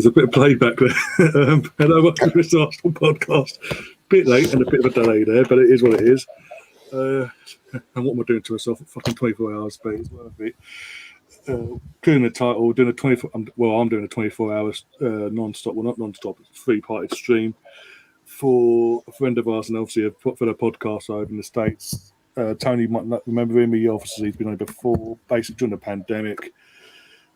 there's a bit of playback there. Hello, welcome to this Arsenal podcast. Bit late and a bit of a delay there, but it is what it is. And what am I doing to myself? Fucking 24 hours, but it's worth it. Doing the title, doing a 24. I'm doing a 24 hours non-stop. Well, not non-stop. It's a 3-parted stream for a friend of ours, and obviously for the podcast over in the States. Tony might not remember him. He's been on before, basically during the pandemic.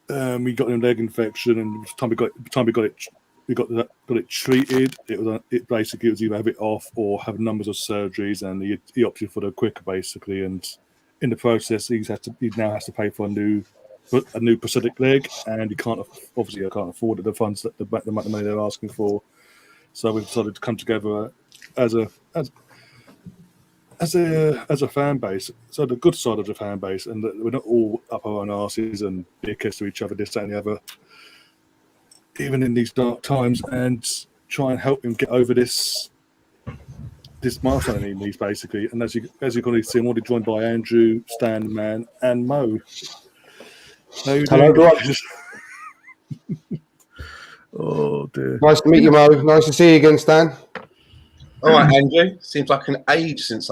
We got a leg infection, and by the time we got it treated. It was either have it off or have numbers of surgeries, and he opted for the quicker basically. And in the process, he now has to pay for a new prosthetic leg, and he can't afford the funds that the money they're asking for. So we've decided to come together as a fan base. So the good side of the fan base, and that we're not all up our own asses and dickheads to each other, this, that, and the other, even in these dark times, and try and help him get over this milestone he needs, basically. And as you can see, I'm already joined by Andrew, Stan, the man, and Mo. Hello, guys. Oh dear. Nice to meet you, Mo. Nice to see you again, Stan. All right, Andrew. Seems like an age since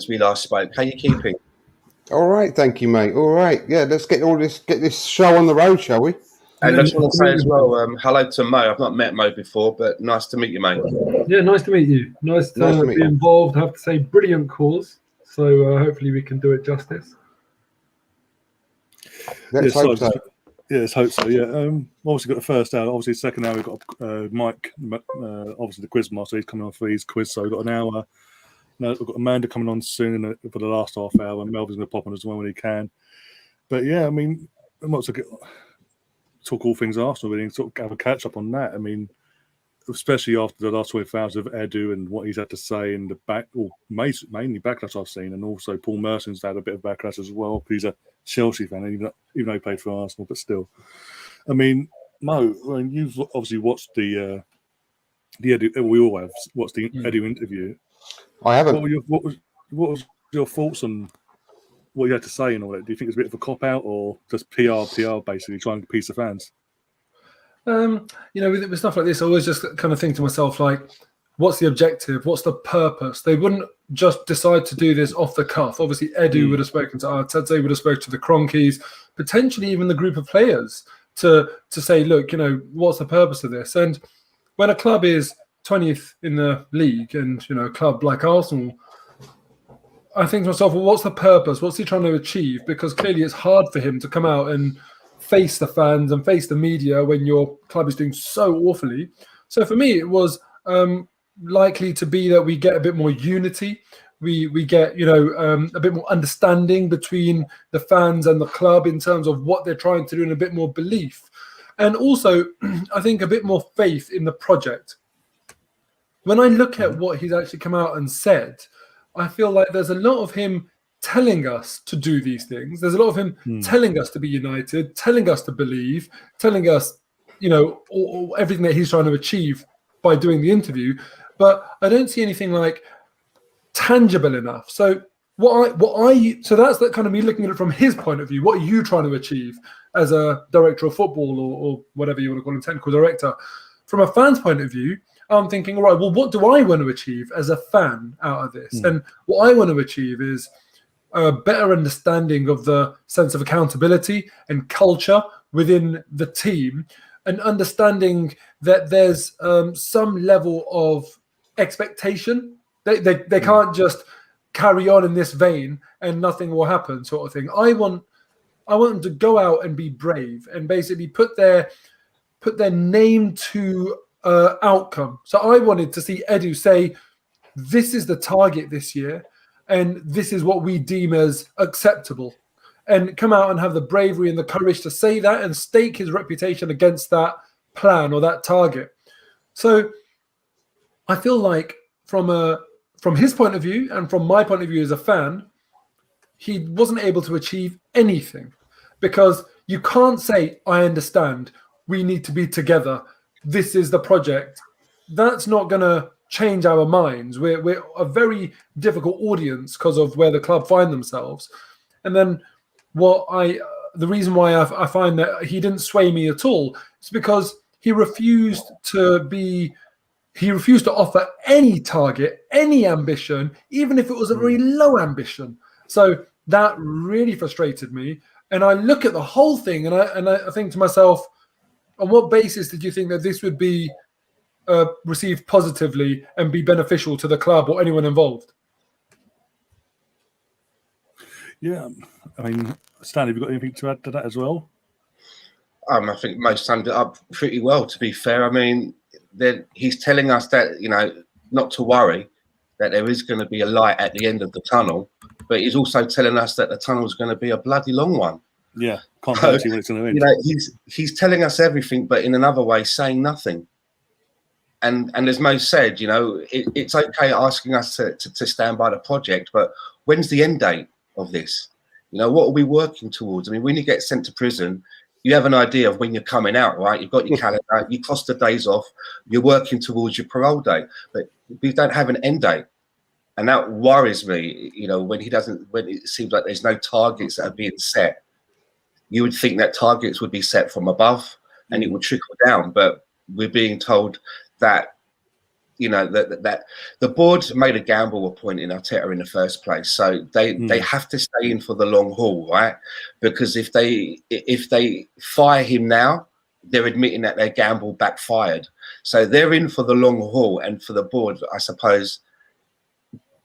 we last spoke. How you keeping? All right, thank you, mate. All right, yeah. Let's get this show on the road, shall we? And I just want to say as well, hello to Mo. I've not met Mo before, but nice to meet you, mate. Yeah, nice to meet you. Nice to be involved. I have to say, brilliant cause. So hopefully we can do it justice. Let's hope so. Yeah, let's hope so. Yeah, obviously got the first hour. Obviously, the second hour we've got Mike, obviously the quiz master. He's coming on for his quiz, so we've got an hour. Now we've got Amanda coming on soon for the last half hour, and Melvin's going to pop on as well when he can. But yeah, I mean, I might talk all things Arsenal, really, and sort of have a catch up on that. I mean, especially after the last 24 hours of Edu and what he's had to say, and mainly backlash I've seen, and also Paul Merson's had a bit of backlash as well. He's a Chelsea fan, even though he played for Arsenal, but still. I mean, Mo, you've obviously watched the Edu. We all have watched the Edu interview. I haven't. What was your thoughts on what you had to say and all that? Do you think it's a bit of a cop out, or just PR basically trying to appease the fans? With stuff like this, I always just kind of think to myself, like, what's the objective? What's the purpose? They wouldn't just decide to do this off the cuff. Obviously, Edu would have spoken to Arteta, would have spoken to the Cronkies, potentially even the group of players to say, look, what's the purpose of this? And when a club is 20th in the league, and a club like Arsenal, I think to myself, well, what's the purpose? What's he trying to achieve? Because clearly it's hard for him to come out and face the fans and face the media when your club is doing so awfully. So for me, it was likely to be that we get a bit more unity. We get, a bit more understanding between the fans and the club in terms of what they're trying to do, and a bit more belief. And also, I think a bit more faith in the project. When I look at what he's actually come out and said, I feel like there's a lot of him telling us to do these things. There's a lot of him telling us to be united, telling us to believe, telling us, everything that he's trying to achieve by doing the interview. But I don't see anything like tangible enough. So so that's that kind of me looking at it from his point of view. What are you trying to achieve as a director of football, or whatever you want to call him, technical director? From a fan's point of view, I'm thinking, all right, well, what do I want to achieve as a fan out of this? And what I want to achieve is a better understanding of the sense of accountability and culture within the team, and understanding that there's some level of expectation. They can't just carry on in this vein and nothing will happen, sort of thing. I want them to go out and be brave and basically put their name to outcome. So I wanted to see Edu say, this is the target this year, and this is what we deem as acceptable, and come out and have the bravery and the courage to say that and stake his reputation against that plan or that target. So I feel like from his point of view and from my point of view as a fan, he wasn't able to achieve anything, because you can't say, I understand, we need to be together, this is the project. That's not going to change our minds. We're a very difficult audience because of where the club find themselves. And then the reason why I find that he didn't sway me at all is because he refused to offer any target, any ambition, even if it was a very low ambition. So that really frustrated me. And I look at the whole thing and I think to myself, on what basis did you think that this would be received positively and be beneficial to the club or anyone involved? Yeah, I mean, Stan, have you got anything to add to that as well? I think most summed it up pretty well, to be fair. I mean, he's telling us that, not to worry, that there is going to be a light at the end of the tunnel, but he's also telling us that the tunnel is going to be a bloody long one. Yeah, can't guarantee when it's going to end. He's telling us everything, but in another way, saying nothing. And as Mo said, it's okay asking us to stand by the project, but when's the end date of this? What are we working towards? I mean, when you get sent to prison, you have an idea of when you're coming out, right? You've got your calendar, you cross the days off, you're working towards your parole date, but we don't have an end date. And that worries me, when it seems like there's no targets that are being set. You would think that targets would be set from above and it would trickle down, but we're being told that, that the board made a gamble appointing Arteta in the first place. So they have to stay in for the long haul, right? Because if they fire him now, they're admitting that their gamble backfired. So they're in for the long haul, and for the board, I suppose,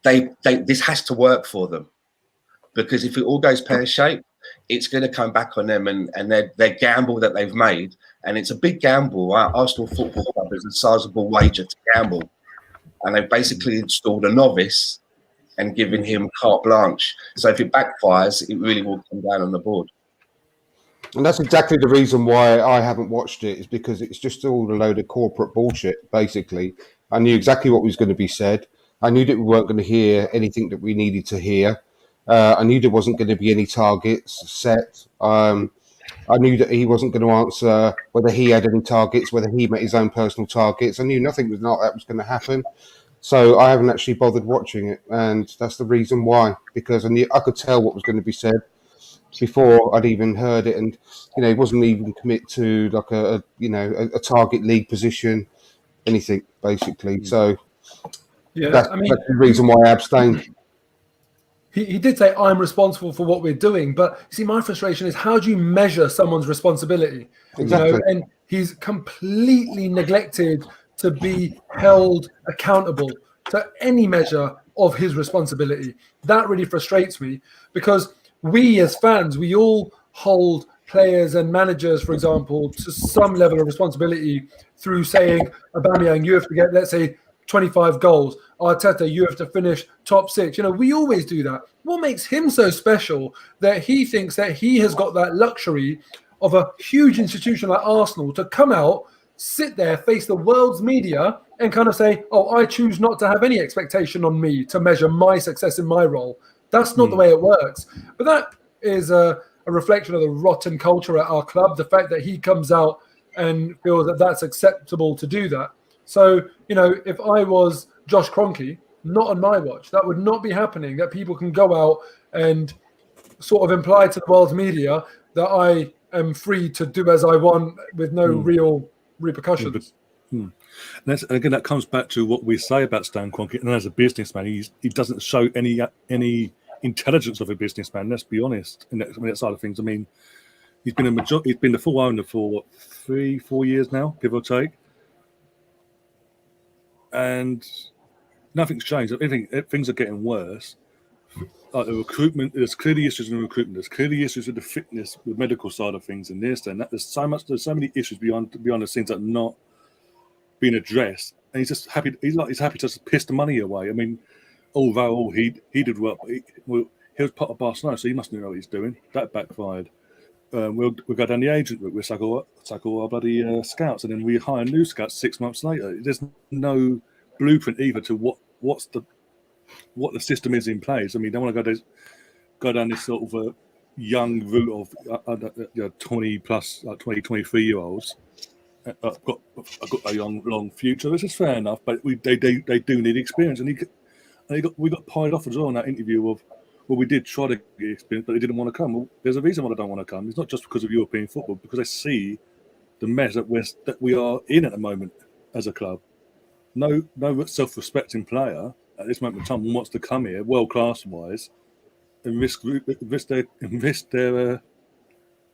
this has to work for them, because if it all goes pear-shaped, it's going to come back on them and their gamble that they've made. And it's a big gamble, right? Arsenal Football Club is a sizable wager to gamble. And they've basically installed a novice and given him carte blanche. So if it backfires, it really will come down on the board. And that's exactly the reason why I haven't watched it, is because it's just all a load of corporate bullshit, basically. I knew exactly what was going to be said. I knew that we weren't going to hear anything that we needed to hear. I knew there wasn't going to be any targets set. I knew that he wasn't going to answer whether he had any targets, whether he met his own personal targets. I knew nothing was like that was going to happen. So I haven't actually bothered watching it. And that's the reason why, because I could tell what was going to be said before I'd even heard it. And, he wasn't even commit to like a target league position, anything, basically. So that's the reason why I abstained. He did say, I'm responsible for what we're doing. But you see, my frustration is, how do you measure someone's responsibility? Exactly. And he's completely neglected to be held accountable to any measure of his responsibility. That really frustrates me, because we as fans, we all hold players and managers, for example, to some level of responsibility through saying, Aubameyang, you have to get, let's say, 25 goals. Arteta, you have to finish top 6. We always do that. What makes him so special that he thinks that he has got that luxury of a huge institution like Arsenal to come out, sit there, face the world's media and kind of say, oh, I choose not to have any expectation on me to measure my success in my role. That's not the way it works. But that is a reflection of the rotten culture at our club, the fact that he comes out and feels that that's acceptable to do that. So, if I was Josh Kroenke, not on my watch, that would not be happening, that people can go out and sort of imply to the world's media that I am free to do as I want with no real repercussions. And again, that comes back to what we say about Stan Kroenke. And as a businessman, he doesn't show any intelligence of a businessman, let's be honest, in that side of things. I mean, he's been the full owner for 3-4 years now, give or take. And nothing's changed. Things are getting worse. Like the recruitment, there's clearly issues in recruitment. There's clearly issues with the fitness, the medical side of things, and this and that. There's so many issues behind the scenes that are not being addressed. And he's just happy. He's happy to just piss the money away. I mean, although he did well, he was part of Barcelona, so he must know what he's doing. That backfired. We'll go down the agent route. We'll tackle our bloody scouts, and then we hire new scouts 6 months later. There's no blueprint either to what the system is in place. I mean, they want to go down this sort of young route of 20 plus, 20, 23-year-olds. I've got a long future. This is fair enough, but they do need experience, and we got piled off as well in that interview of, well, we did try to get experience, but they didn't want to come. Well, there's a reason why they don't want to come. It's not just because of European football, because they see the mess that we are in at the moment as a club. No self-respecting player at this moment in time wants to come here, world class wise, and risk their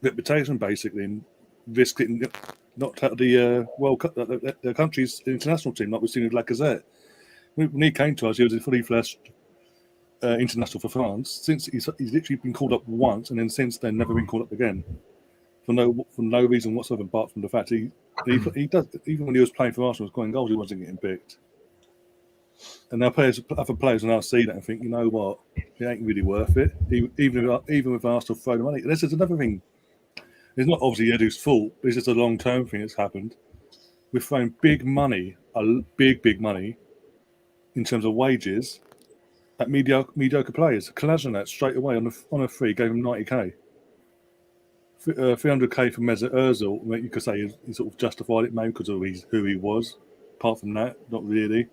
reputation basically, and risk getting knocked out of the World Cup, their country's international team, like we've seen with Lacazette. When he came to us, he was a fully fledged international for France. Since he's literally been called up once, and then since then never been called up again for no reason whatsoever, apart from the fact he does, even when he was playing for Arsenal, scoring goals, he wasn't getting picked. And now other players will now see that and think, you know what, it ain't really worth it. Even with Arsenal throwing the money. This is another thing. It's not obviously Edu's fault. It's just a long-term thing that's happened. We're throwing big money, big money, in terms of wages, at mediocre players. Kolasinac straight away on a free gave him 90k. 300k for Mesut Ozil. You could say he sort of justified it maybe because of who he was. Apart from that, not really.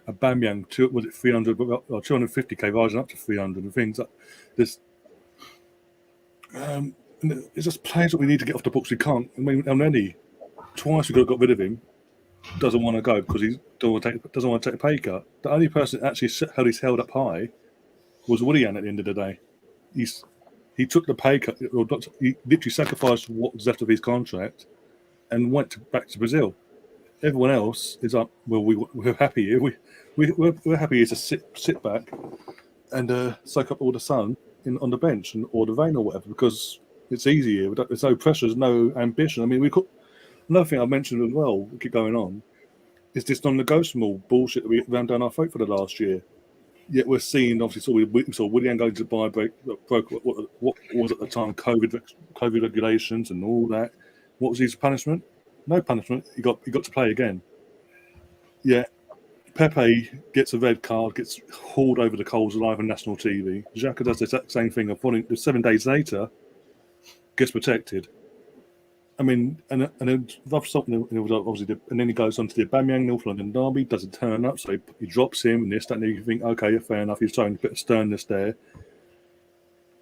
Aubameyang, was it 300 or 250k, rising up to 300 and things like this. It's just players that we need to get off the books. We can't. I mean, Elneny, twice we got rid of him. Doesn't want to go because he doesn't want to take a pay cut. The only person that actually held his held up high was Willian at the end of the day. He took the pay cut. He literally sacrificed what was left of his contract and went back to Brazil. Everyone else is up. Well, we're happy here. We're happy here to sit back and soak up all the sun on the bench or the rain or whatever, because it's easy here. There's no pressure. There's no ambition. I mean, another thing I mentioned as well, we keep going on, is this non-negotiable bullshit that we ran down our throat for the last year. Yet we're seeing, obviously, we saw Willian going to broke what was at the time COVID regulations and all that. What was his punishment? No punishment. He got to play again. Yeah, Pepe gets a red card, gets hauled over the coals alive on national TV. Xhaka does the exact same thing. 7 days later, gets protected. I mean, and then obviously, and then he goes on to the Aubameyang North London derby, doesn't turn up, so he drops him and this, that, and you think, okay, fair enough, he's showing a bit of sternness there.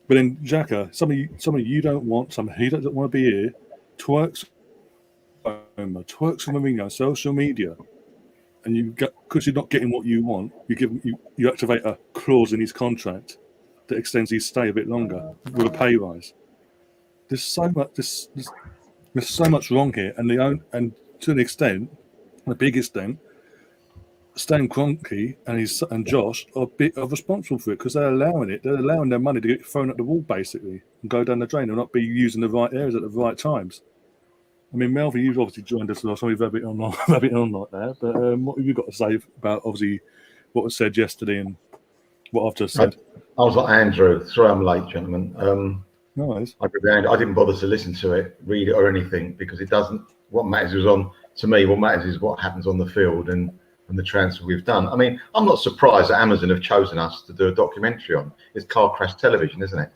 But then Xhaka, somebody you don't want, somebody he doesn't want to be here, twerks with Mourinho on social media, and because you're not getting what you want, you activate a clause in his contract that extends his stay a bit longer with a pay rise. There's so much. There's so much wrong here, and to an extent, the big extent, Stan Kroenke and Josh are responsible for it because they're allowing it. They're allowing their money to get thrown at the wall basically and go down the drain and not be using the right areas at the right times. I mean, Melvin, you've obviously joined us, so we've a bit on like that. But what have you got to say about obviously what was said yesterday and what I've just said? I was like Andrew. Sorry, I'm late, gentlemen. No worries. I didn't bother to listen to it, read it, or anything because it doesn't. What matters is to me. What matters is what happens on the field and the transfer we've done. I mean, I'm not surprised that Amazon have chosen us to do a documentary on. It's car crash television, isn't it?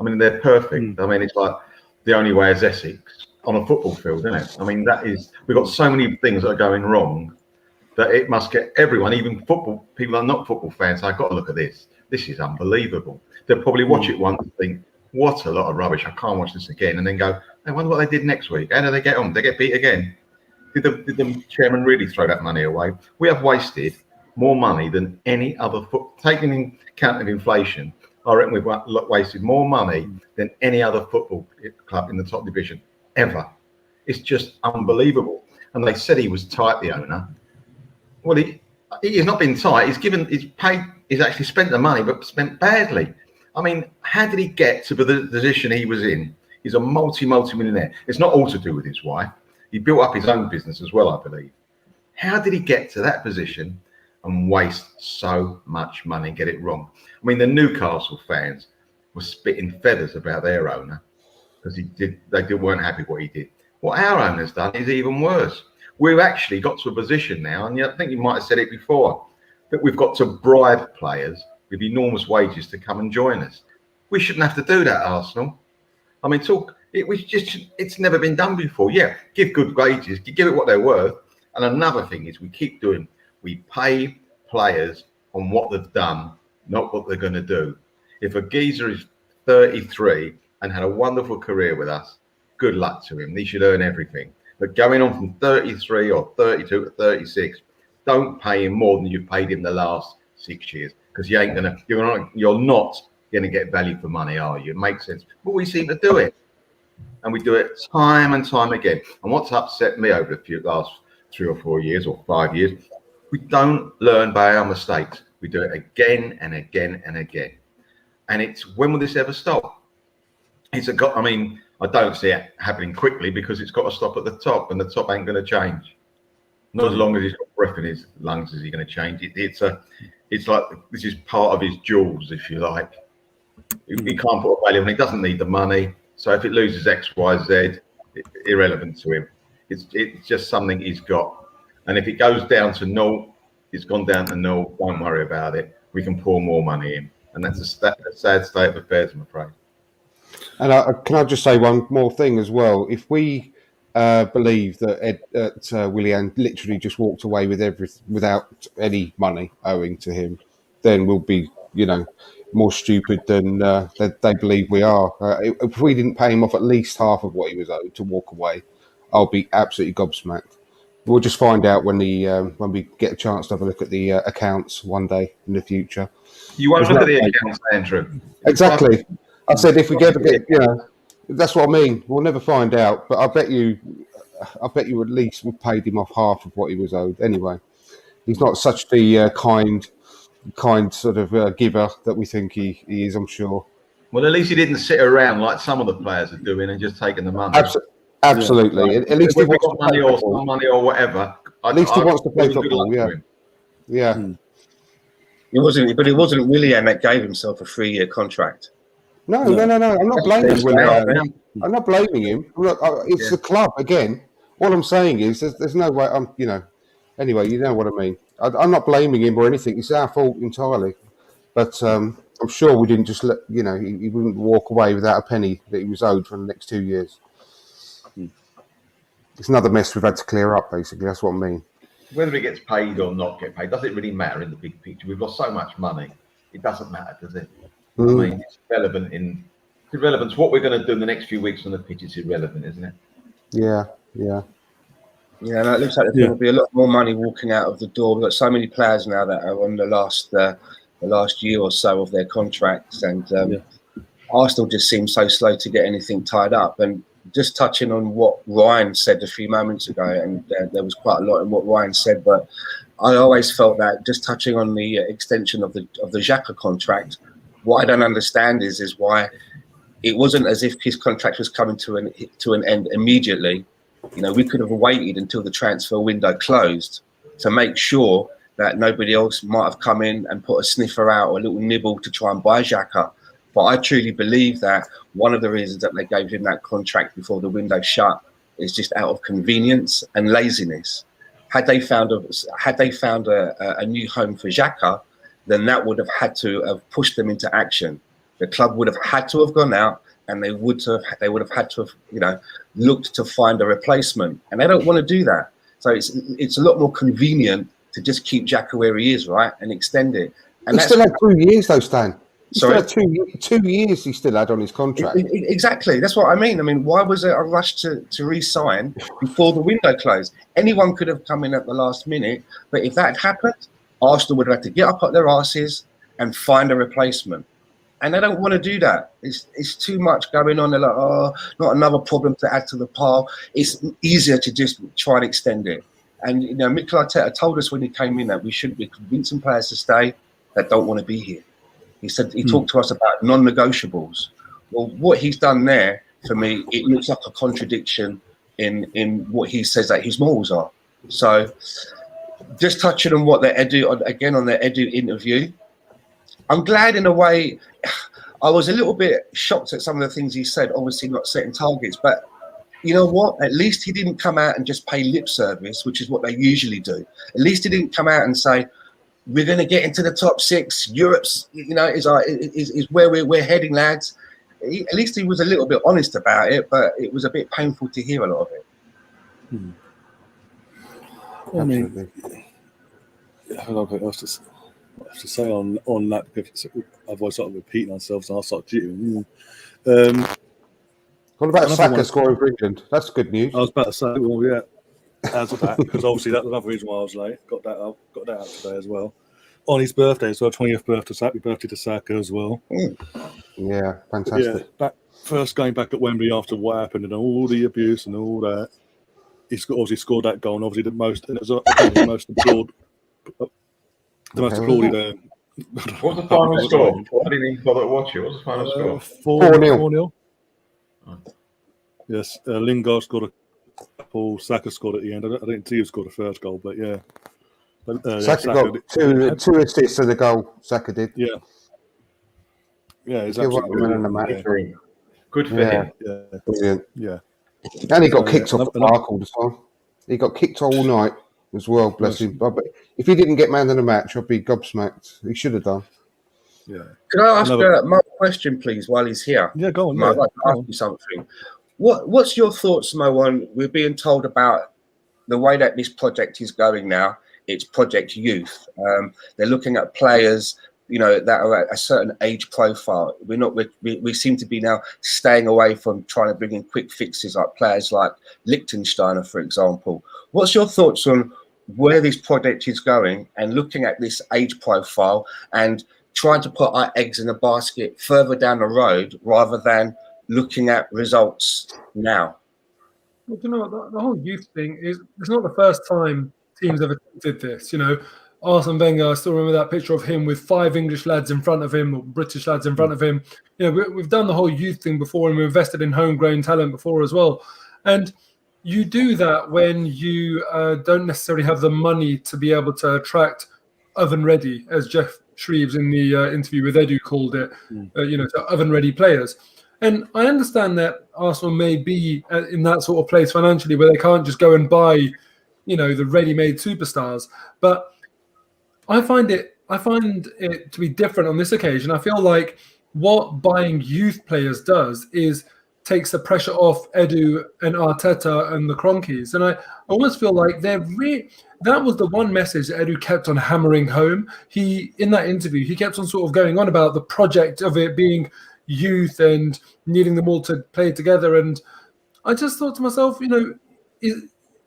I mean, they're perfect. I mean, it's like The Only Way is Essex on a football field, isn't it? I mean, we've got so many things that are going wrong that it must get everyone, even football people that are not football fans. I've got to look at this. This is unbelievable. They'll probably watch it once and think, what a lot of rubbish. I can't watch this again. And then go, I wonder what they did next week. How do they get on? They get beat again. Did the chairman really throw that money away? We have wasted more money than any other taking into account of inflation. I reckon we've wasted more money than any other football club in the top division ever. It's just unbelievable. And they said he was tight, the owner. Well, he's not been tight. He's actually spent the money, but spent badly. I mean, how did he get to the position he was in? He's a multi-millionaire. It's not all to do with his wife. He built up his own business as well, I believe. How did he get to that position and waste so much money and get it wrong? I mean, the Newcastle fans were spitting feathers about their owner because they weren't happy with what he did. What our owner's done is even worse. We've actually got to a position now, and I think you might have said it before, that we've got to bribe players with enormous wages to come and join us. We shouldn't have to do that, Arsenal. I mean, it's never been done before. Yeah, give good wages, give it what they're worth. And another thing is we pay players on what they've done, not what they're going to do. If a geezer is 33 and had a wonderful career with us, good luck to him. He should earn everything. But going on from 33 or 32 to 36, don't pay him more than you've paid him the last 6 years, because you're not gonna get value for money, are you? It makes sense. But we seem to do it, and we do it time and time again. And what's upset me over the last 3 or 4 years or 5 years, we don't learn by our mistakes. We do it again and again and again. And it's, when will this ever stop? I don't see it happening quickly, because it's got to stop at the top, and the top ain't going to change. Not as long as he's got breath in his lungs is he going to change it. It's like this is part of his jewels, if you like. He can't put a value on it. He doesn't need the money. So if it loses X, Y, Z, irrelevant to him. It's just something he's got. And if it goes down to 0, it's gone down to 0. Don't worry about it. We can pour more money in. And that's a sad state of affairs, I'm afraid. And can I just say one more thing as well? If we believe that Willian literally just walked away with without any money owing to him, then we'll be, more stupid than they believe we are. If we didn't pay him off at least half of what he was owed to walk away, I'll be absolutely gobsmacked. We'll just find out when we get a chance to have a look at the accounts one day in the future. You won't look at the accounts, Andrew. Exactly. I said if we ever get, that's what I mean. We'll never find out, but I bet you at least we paid him off half of what he was owed. Anyway, he's not such the kind sort of giver that we think he is, I'm sure. Well, at least he didn't sit around like some of the players are doing and just taking the money. Absolutely. At least he wants money or some money or whatever. At least he wants to play football. Yeah. It wasn't Willian that gave himself a 3-year contract. No. I'm not blaming Willian. I'm not blaming him. It's the club again. All I'm saying is there's no way. Anyway, you know what I mean. I'm not blaming him or anything. It's our fault entirely. But I'm sure we didn't just let he wouldn't walk away without a penny that he was owed for the next 2 years. It's another mess we've had to clear up. Basically, that's what I mean. Whether he gets paid or not get paid, does it really matter in the big picture? We've lost so much money. It doesn't matter, does it? I mean, it's irrelevant to what we're going to do in the next few weeks on the pitch. It's irrelevant, isn't it? Yeah. Yeah, and it looks like there will be a lot more money walking out of the door. We've got so many players now that are on the last year or so of their contracts, and Arsenal just seems so slow to get anything tied up. And just touching on what Ryan said a few moments ago, and there was quite a lot in what Ryan said, but I always felt that just touching on the extension of the Xhaka contract, what I don't understand is why it wasn't as if his contract was coming to an end immediately. We could have waited until the transfer window closed to make sure that nobody else might have come in and put a sniffer out or a little nibble to try and buy Xhaka. But I truly believe that one of the reasons that they gave him that contract before the window shut is just out of convenience and laziness. Had they found a new home for Xhaka, then that would have had to have pushed them into action. The club would have had to have gone out, and they would have had to have looked to find a replacement, and they don't want to do that. So it's a lot more convenient to just keep Xhaka where he is, right, and extend it. And he still had 2 years though, Stan. Sorry, 2 years he still had on his contract. Exactly, that's what I mean. I mean, why was there a rush to re-sign before the window closed? Anyone could have come in at the last minute, but if that had happened, Arsenal would have had to get up at their asses and find a replacement. And they don't want to do that. It's too much going on. They're like, not another problem to add to the pile. It's easier to just try and extend it. And Mikel Arteta told us when he came in that we shouldn't be convincing players to stay that don't want to be here. He said he talked to us about non-negotiables. Well, what he's done there, for me, it looks like a contradiction in what he says that his morals are. So, just touching on what the Edu interview, I'm glad in a way. I was a little bit shocked at some of the things he said, obviously not setting targets, but you know what? At least he didn't come out and just pay lip service, which is what they usually do. At least he didn't come out and say, we're going to get into the top 6. Europe's, is where we're heading, lads. At least he was a little bit honest about it, but it was a bit painful to hear a lot of it. I mean, I don't know what else to say on that, because otherwise start repeating ourselves and I'll start cheating. Go What about Another Saka one. scoring for England? That's good news. I was about to say, well, yeah, as of that, because obviously that's another reason why I was late. Got that out today as well. On his birthday as well, 20th birthday. Happy birthday to Saka as well. Yeah, fantastic. Yeah, first game back at Wembley after what happened and all the abuse and all that. He's obviously scored that goal, and obviously the most applauded. What's the final score? I didn't even bother to watch it. What's the final score? 4-0. Yes, Lingard scored a goal. Saka scored at the end. I didn't see who scored the first goal, but yeah. Saka got two assists and a goal. Saka did. Yeah. Yeah, he's Give up absolutely the man of the match. Good for him. Yeah. Brilliant. Yeah. And he got kicked off the park all the time. He got kicked all night as well, bless him. But if he didn't get man of the match, I'd be gobsmacked. He should have done. Yeah. Can I ask Mo a question, please, while he's here? Yeah, go on. Mo, I'd like to ask you something. What's your thoughts, Mo, on we're being told about the way that this project is going now? It's Project Youth. They're looking at players, that are at a certain age profile. We seem to be now staying away from trying to bring in quick fixes like players like Liechtensteiner, for example. What's your thoughts on where this project is going and looking at this age profile and trying to put our eggs in a basket further down the road rather than looking at results now? Well, you know what, the whole youth thing it's not the first time teams ever did this. Arsene Wenger, I still remember that picture of him with 5 English lads in front of him or British lads in front of him. We've done the whole youth thing before, and we've invested in homegrown talent before as well. And you do that when you don't necessarily have the money to be able to attract oven-ready, as Jeff Shreves in the interview with Edu called it, so oven-ready players. And I understand that Arsenal may be in that sort of place financially where they can't just go and buy, the ready-made superstars. But I find it to be different on this occasion. I feel like what buying youth players does is takes the pressure off Edu and Arteta and the Cronkies. And I almost feel like that was the one message that Edu kept on hammering home. In that interview, he kept on sort of going on about the project of it being youth and needing them all to play together. And I just thought to myself,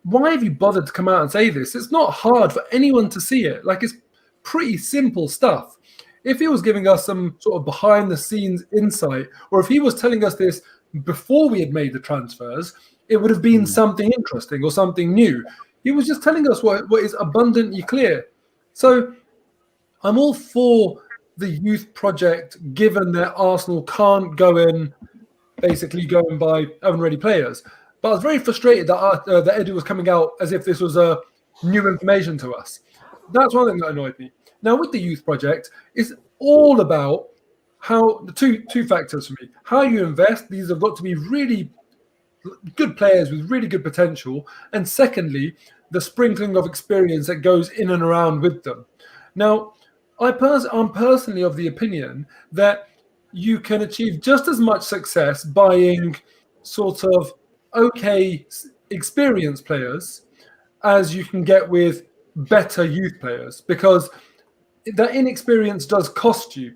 why have you bothered to come out and say this? It's not hard for anyone to see it. Like, it's pretty simple stuff. If he was giving us some sort of behind the scenes insight, or if he was telling us this before we had made the transfers, it would have been something interesting or something new. He was just telling us what is abundantly clear. So I'm all for the youth project, given that Arsenal can't go and buy oven-ready players. But I was very frustrated that Edu was coming out as if this was new information to us. That's one thing that annoyed me. Now, with the youth project, it's all about how the two factors for me. How you invest. These have got to be really good players with really good potential. And secondly, the sprinkling of experience that goes in and around with them. Now, I'm personally of the opinion that you can achieve just as much success buying sort of okay experienced players as you can get with better youth players, because that inexperience does cost you.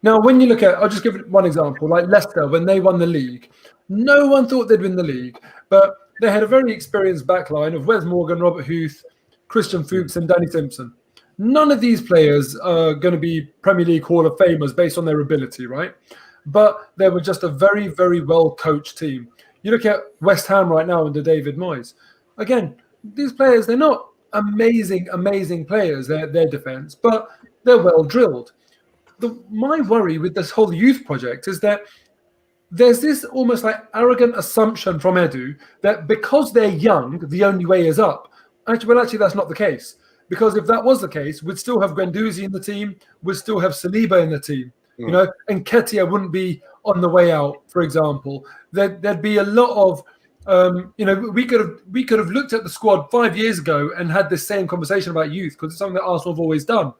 Now, when you look at, I'll just give one example, like Leicester, when they won the league, no one thought they'd win the league, but they had a very experienced backline of Wes Morgan, Robert Huth, Christian Fuchs, and Danny Simpson. None of these players are going to be Premier League Hall of Famers based on their ability, right? But they were just a very, very well-coached team. You look at West Ham right now under David Moyes. Again, these players, they're not amazing players, their defense, but they're well drilled. My worry with this whole youth project is that there's this almost like arrogant assumption from Edu that because they're young, the only way is up. Actually, that's not the case. Because if that was the case, we'd still have Guendouzi in the team, we'd still have Saliba in the team, and Ketia wouldn't be on the way out, for example. There'd be a lot of we could have looked at the squad 5 years ago and had this same conversation about youth, because it's something that Arsenal have always done.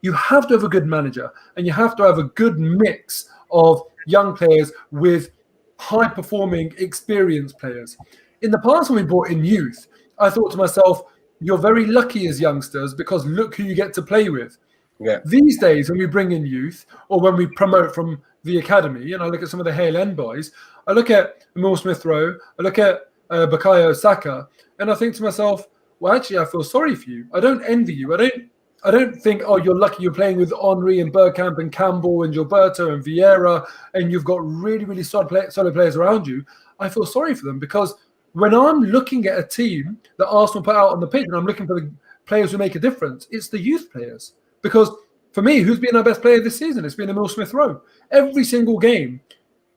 You have to have a good manager, and you have to have a good mix of young players with high-performing, experienced players. In the past, when we brought in youth, I thought to myself, you're very lucky as youngsters because look who you get to play with. Yeah. These days, when we bring in youth or when we promote from the academy, and I look at some of the Hale End boys, I look at Emil Smith-Rowe, I look at Bukayo Saka, and I think to myself, well, actually, I feel sorry for you. I don't envy you. I don't think, oh, you're lucky you're playing with Henry and Bergkamp and Campbell and Gilberto and Vieira, and you've got really, really solid players around you. I feel sorry for them, because when I'm looking at a team that Arsenal put out on the pitch and I'm looking for the players who make a difference, it's the youth players. Because for me, who's been our best player this season? It's been Emil Smith-Rowe. Every single game,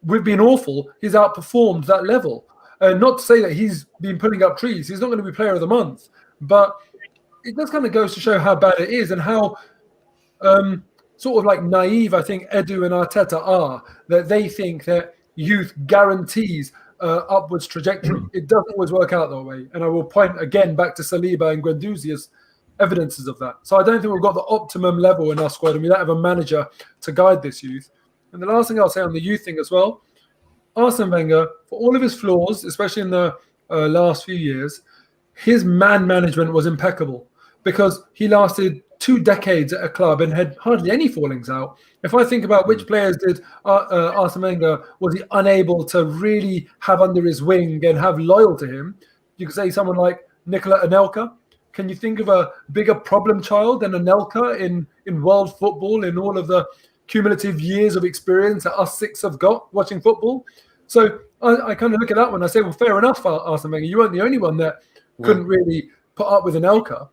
we've been awful. He's outperformed that level. Not to say that he's been putting up trees. He's not going to be player of the month. But it just kind of goes to show how bad it is and how sort of like naive I think Edu and Arteta are, that they think that youth guarantees upwards trajectory. It doesn't always work out that way. And I will point again back to Saliba and Guendouzi as evidences of that. So I don't think we've got the optimum level in our squad, and we don't have a manager to guide this youth. And the last thing I'll say on the youth thing as well, Arsene Wenger, for all of his flaws, especially in the last few years, his man management was impeccable, because he lasted 2 decades at a club and had hardly any fallings out. If I think about which players did Arsene Wenger, was he unable to really have under his wing and have loyal to him, you could say someone like Nicola Anelka. Can you think of a bigger problem child than Anelka in world football, in all of the cumulative years of experience that us 6 have got watching football? So I kind of look at that one. I say, well, fair enough, Arsene Wenger. You weren't the only one that couldn't really put up with Anelka.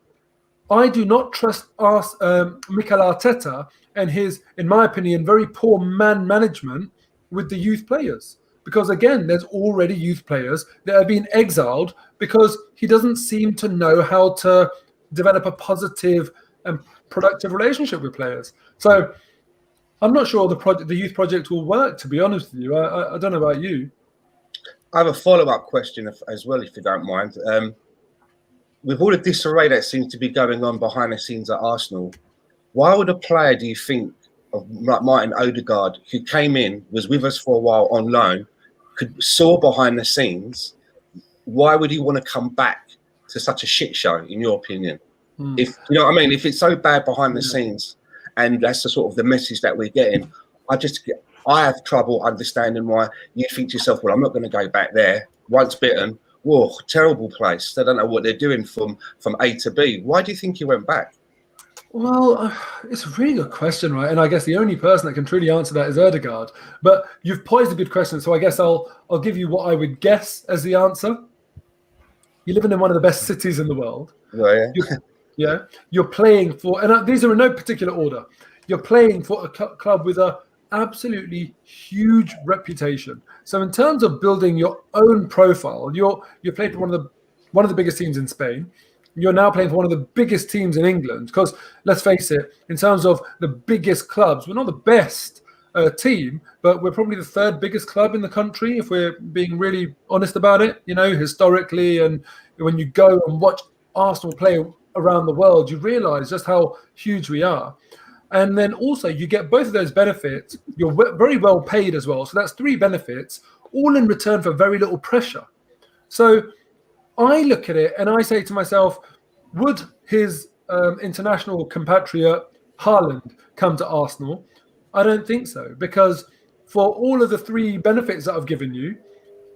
I do not trust Mikel Arteta and his, in my opinion, very poor man management with the youth players. Because again, there's already youth players that have been exiled because he doesn't seem to know how to develop a positive and productive relationship with players. So I'm not sure the youth project will work, to be honest with you. I don't know about you. I have a follow-up question as well, if you don't mind. With all the disarray that seems to be going on behind the scenes at Arsenal, why would a player, do you think, of like Martin Odegaard, who came in, was with us for a while on loan, saw behind the scenes, why would he want to come back to such a shit show, in your opinion? If you know what I mean, if it's so bad behind the scenes, and that's the sort of the message that we're getting, I have trouble understanding why you think to yourself, well, I'm not going to go back there. Once bitten, whoa, terrible place. They don't know what they're doing from A to B. Why do you think he went back? Well, it's a really good question, right? And I guess the only person that can truly answer that is Odegaard. But you've posed a good question, so I guess I'll give you what I would guess as the answer. You're living in one of the best cities in the world. Yeah. You're playing for, and these are in no particular order. You're playing for a club with a absolutely huge reputation. So in terms of building your own profile, you're playing for one of the biggest teams in Spain. You're now playing for one of the biggest teams in England, because let's face it, in terms of the biggest clubs, we're not the best team, but we're probably the 3rd biggest club in the country, if we're being really honest about it, you know, historically. And when you go and watch Arsenal play around the world, you realize just how huge we are. And then also you get both of those benefits. You're very well paid as well. So that's 3 benefits, all in return for very little pressure. So I look at it and I say to myself, would his international compatriot Haaland come to Arsenal? I don't think so, because for all of the 3 benefits that I've given you,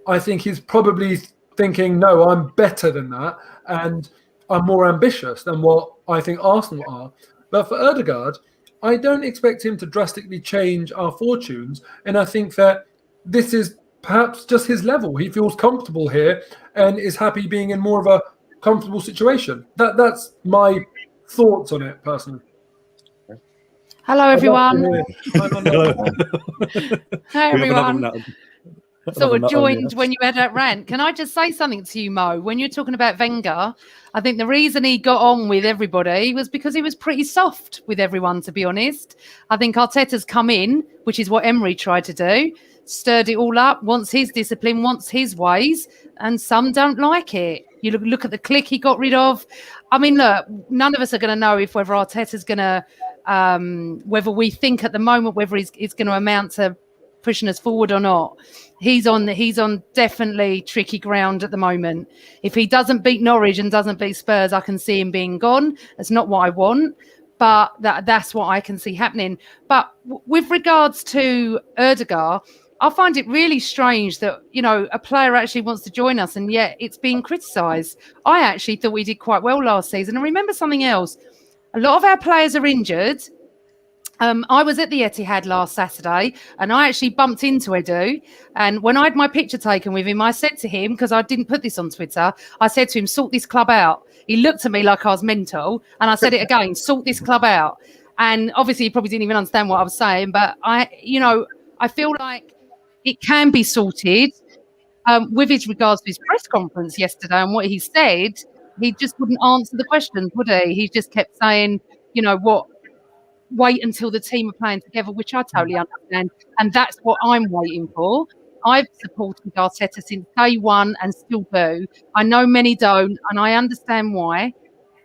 I think he's probably thinking, no, I'm better than that, and I'm more ambitious than what I think Arsenal are. But for Odegaard, I don't expect him to drastically change our fortunes, and I think that this is perhaps just his level. He feels comfortable here and is happy being in more of a comfortable situation. That's my thoughts on it personally. Hello, everyone. Hello. Hi, everyone. Sort of joined when you had that rant. Can I just say something to you, Mo? When you're talking about Wenger, I think the reason he got on with everybody was because he was pretty soft with everyone, to be honest. I think Arteta's come in, which is what Emery tried to do, stirred it all up, wants his discipline, wants his ways, and some don't like it. You look at the clique he got rid of. I mean, look, none of us are going to know whether Arteta's going to, whether we think at the moment whether he's going to amount to pushing us forward or not. He's on definitely tricky ground at the moment. If he doesn't beat Norwich and doesn't beat Spurs, I can see him being gone. That's not what I want. But that's what I can see happening. But with regards to Odegaard, I find it really strange that, a player actually wants to join us and yet it's being criticised. I actually thought we did quite well last season. And remember something else. A lot of our players are injured. I was at the Etihad last Saturday and I actually bumped into Edu. And when I had my picture taken with him, I said to him, because I didn't put this on Twitter, I said to him, sort this club out. He looked at me like I was mental. And I said it again, sort this club out. And obviously he probably didn't even understand what I was saying. But I feel like it can be sorted. With his regards to his press conference yesterday and what he said, he just wouldn't answer the questions, would he? He just kept saying, wait until the team are playing together, which I totally understand. And that's what I'm waiting for. I've supported Arteta since day one and still do. I know many don't, and I understand why.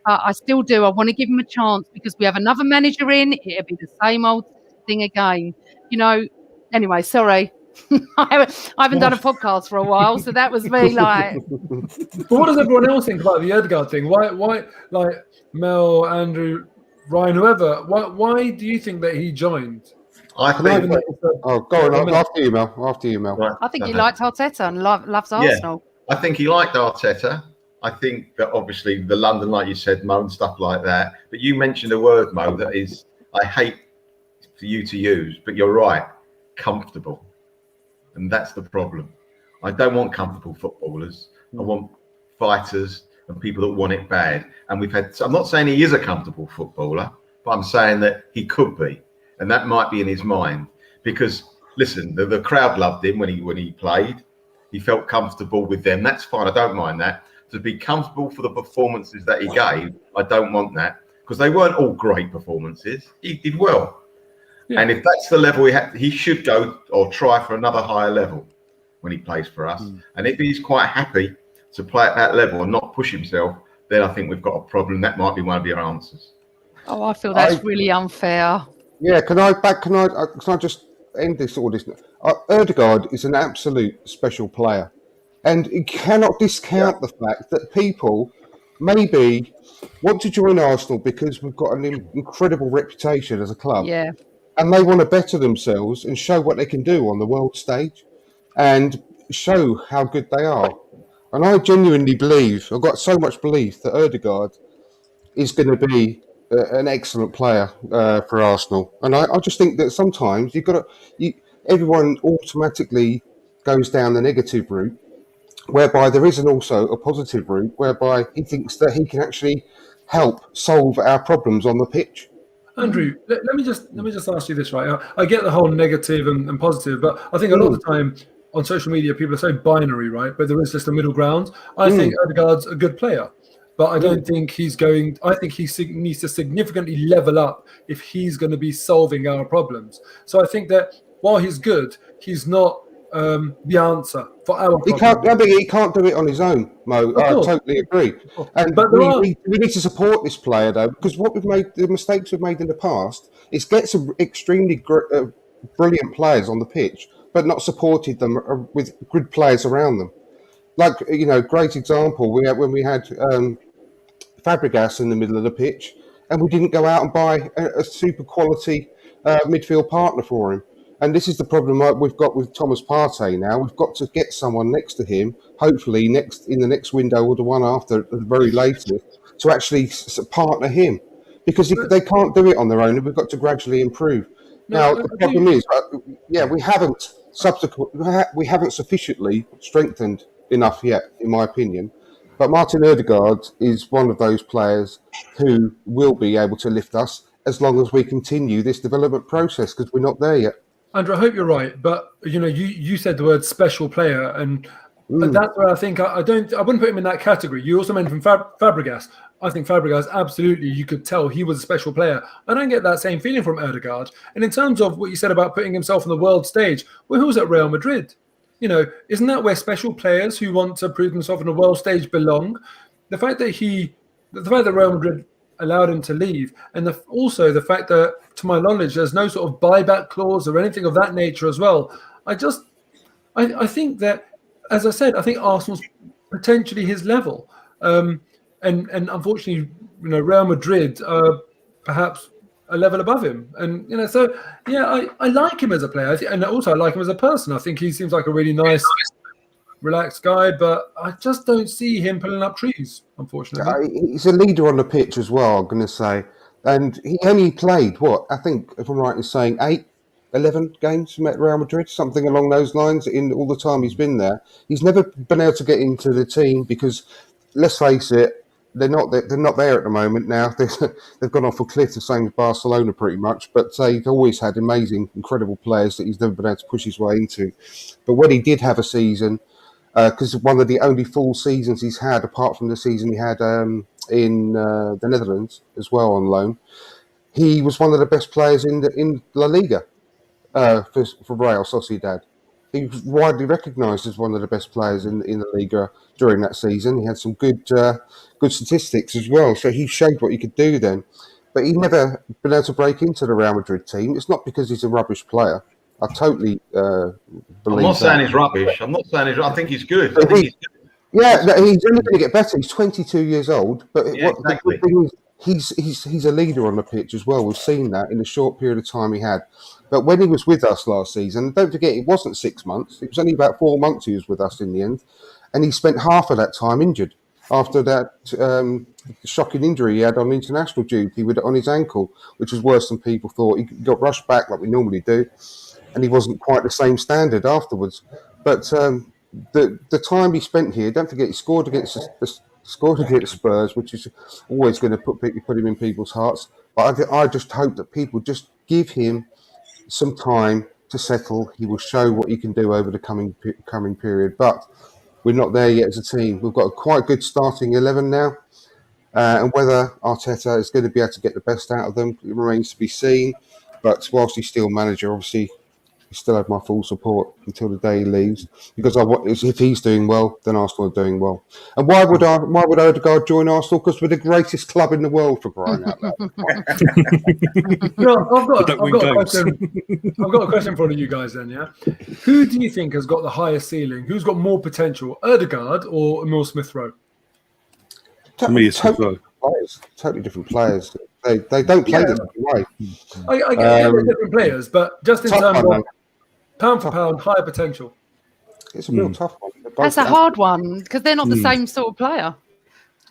I still do. I want to give him a chance because we have another manager in. It'll be the same old thing again. Anyway, sorry. I haven't done a podcast for a while, so that was me like. But what does everyone else think about the Odegaard thing? Why like Mel, Andrew, Ryan, whoever, why do you think that he joined? I think. Go on. After you, Mel. Right. I think he liked Arteta and loves Arsenal. I think he liked Arteta. I think that obviously the London, like you said, Mo, and stuff like that. But you mentioned a word, Mo, that is I hate for you to use, but you're right, comfortable. And that's the problem. I don't want comfortable footballers. I want fighters and people that want it bad. And I'm not saying he is a comfortable footballer, but I'm saying that he could be. And that might be in his mind. Because, listen, the crowd loved him when he played. He felt comfortable with them. That's fine. I don't mind that. To be comfortable for the performances that he gave, I don't want that. Because they weren't all great performances. He did well. Yeah. And if that's the level he should go or try for another higher level when he plays for us. And if he's quite happy to play at that level and not push himself, then I think we've got a problem. That might be one of your answers. Oh, I feel that's really unfair. Yeah, can I just end this? Odegaard is an absolute special player, and you cannot discount the fact that people maybe want to join Arsenal because we've got an incredible reputation as a club. Yeah. And they want to better themselves and show what they can do on the world stage and show how good they are. And I genuinely believe, I've got so much belief that Odegaard is going to be an excellent player for Arsenal. And I just think that sometimes everyone automatically goes down the negative route, whereby there isn't also a positive route, whereby he thinks that he can actually help solve our problems on the pitch. Andrew, let me just ask you this, right? I get the whole negative and positive, but I think a lot of the time on social media, people are so binary, right? But there is just a middle ground. I think Odegaard's a good player, but I don't think he's going. I think he needs to significantly level up if he's going to be solving our problems. So I think that while he's good, he's not the answer for our problem. He can't do it on his own, Mo. I totally agree. But we need to support this player, though, because the mistakes we've made in the past is get some extremely brilliant players on the pitch, but not supported them with good players around them. Like, great example, when we had Fabregas in the middle of the pitch, and we didn't go out and buy a super quality midfield partner for him. And this is the problem we've got with Thomas Partey now. We've got to get someone next to him, hopefully in the next window or the one after, at the very latest, to actually partner him. Because they can't do it on their own, and we've got to gradually improve. Now, the problem is, we haven't sufficiently strengthened enough yet, in my opinion. But Martin Odegaard is one of those players who will be able to lift us as long as we continue this development process, because we're not there yet. Andrew, I hope you're right, but you said the word special player, and that's where I think I wouldn't put him in that category. You also mentioned Fabregas. I think Fabregas, absolutely, you could tell he was a special player. I don't get that same feeling from Odegaard. And in terms of what you said about putting himself on the world stage, well, who was at Real Madrid? Isn't that where special players who want to prove themselves on the world stage belong? The fact that Real Madrid allowed him to leave, and also the fact that, to my knowledge, there's no sort of buyback clause or anything of that nature as well. I think that, as I said, I think Arsenal's potentially his level, and unfortunately, Real Madrid are perhaps a level above him. And, so, yeah, I like him as a player. And also I like him as a person. I think he seems like a really nice, relaxed guy, but I just don't see him pulling up trees, unfortunately. He's a leader on the pitch as well, I'm going to say. And he only played, I think, if I'm right in saying, 11 games at Real Madrid, something along those lines, in all the time he's been there. He's never been able to get into the team because, let's face it, they're not there at the moment now. They've gone off a cliff, the same as Barcelona pretty much. But he's always had amazing, incredible players that he's never been able to push his way into. But when he did have a season, because one of the only full seasons he's had, apart from the season he had in the Netherlands as well on loan, he was one of the best players in La Liga for Real Sociedad. He was widely recognised as one of the best players in the Liga during that season. He had some good statistics as well, so he showed what he could do then. But he never been able to break into the Real Madrid team. It's not because he's a rubbish player. I totally believe I'm not saying he's rubbish. I think he's good. Yeah, no, he's only going to get better. He's 22 years old. But exactly. The thing is, he's a leader on the pitch as well. We've seen that in the short period of time he had. But when he was with us last season, don't forget, it wasn't 6 months. It was only about 4 months he was with us in the end. And he spent half of that time injured after that shocking injury he had on international duty on his ankle, which was worse than people thought. He got rushed back like we normally do, and he wasn't quite the same standard afterwards. But the time he spent here, don't forget, he scored against Spurs, which is always going to put him in people's hearts. But I just hope that people just give him some time to settle. He will show what he can do over the coming period. But we're not there yet as a team. We've got a quite good starting 11 now. And whether Arteta is going to be able to get the best out of them, it remains to be seen. But whilst he's still manager, obviously, he still have my full support until the day he leaves. Because if he's doing well, then Arsenal are doing well. And why would Odegaard join Arsenal? Because we're the greatest club in the world, for crying out loud. I've got a question for you guys then, yeah? Who do you think has got the highest ceiling? Who's got more potential, Odegaard or Emil Smith-Rowe? To me, it's Smith-Rowe. Totally different players. They don't play the same way. I get they're different players, but just in terms of pound for pound, higher potential. It's a real tough one. That's a hard one because they're not the same sort of player.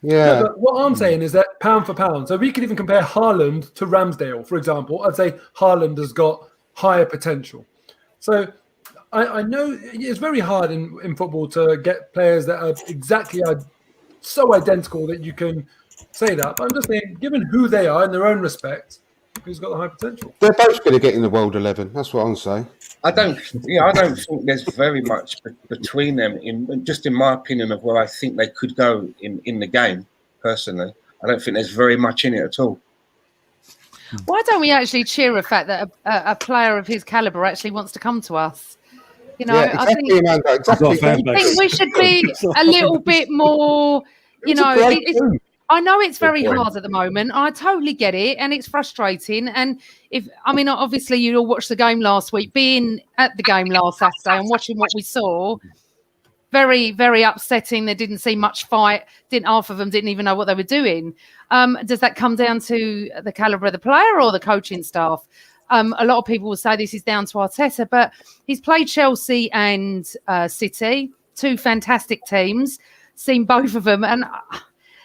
Yeah. No, but what I'm saying is that pound for pound. So we could even compare Haaland to Ramsdale, for example. I'd say Haaland has got higher potential. So I know it's very hard in football to get players that are exactly so identical that you can say that. But I'm just saying, given who they are in their own respect, who's got the high potential? They're both going to get in the World 11. That's what I'm saying. I don't think there's very much between them. In my opinion of where I think they could go in the game. Personally, I don't think there's very much in it at all. Why don't we actually cheer the fact that a player of his caliber actually wants to come to us? I think we should be a little bit more. I know it's very hard at the moment. I totally get it, and it's frustrating. And obviously, you all watched the game last week. Being at the game last Saturday and watching what we saw, very, very upsetting. They didn't see much fight. Half of them didn't even know what they were doing. Does that come down to the caliber of the player or the coaching staff? A lot of people will say this is down to Arteta, but he's played Chelsea and City, two fantastic teams. Seen both of them, and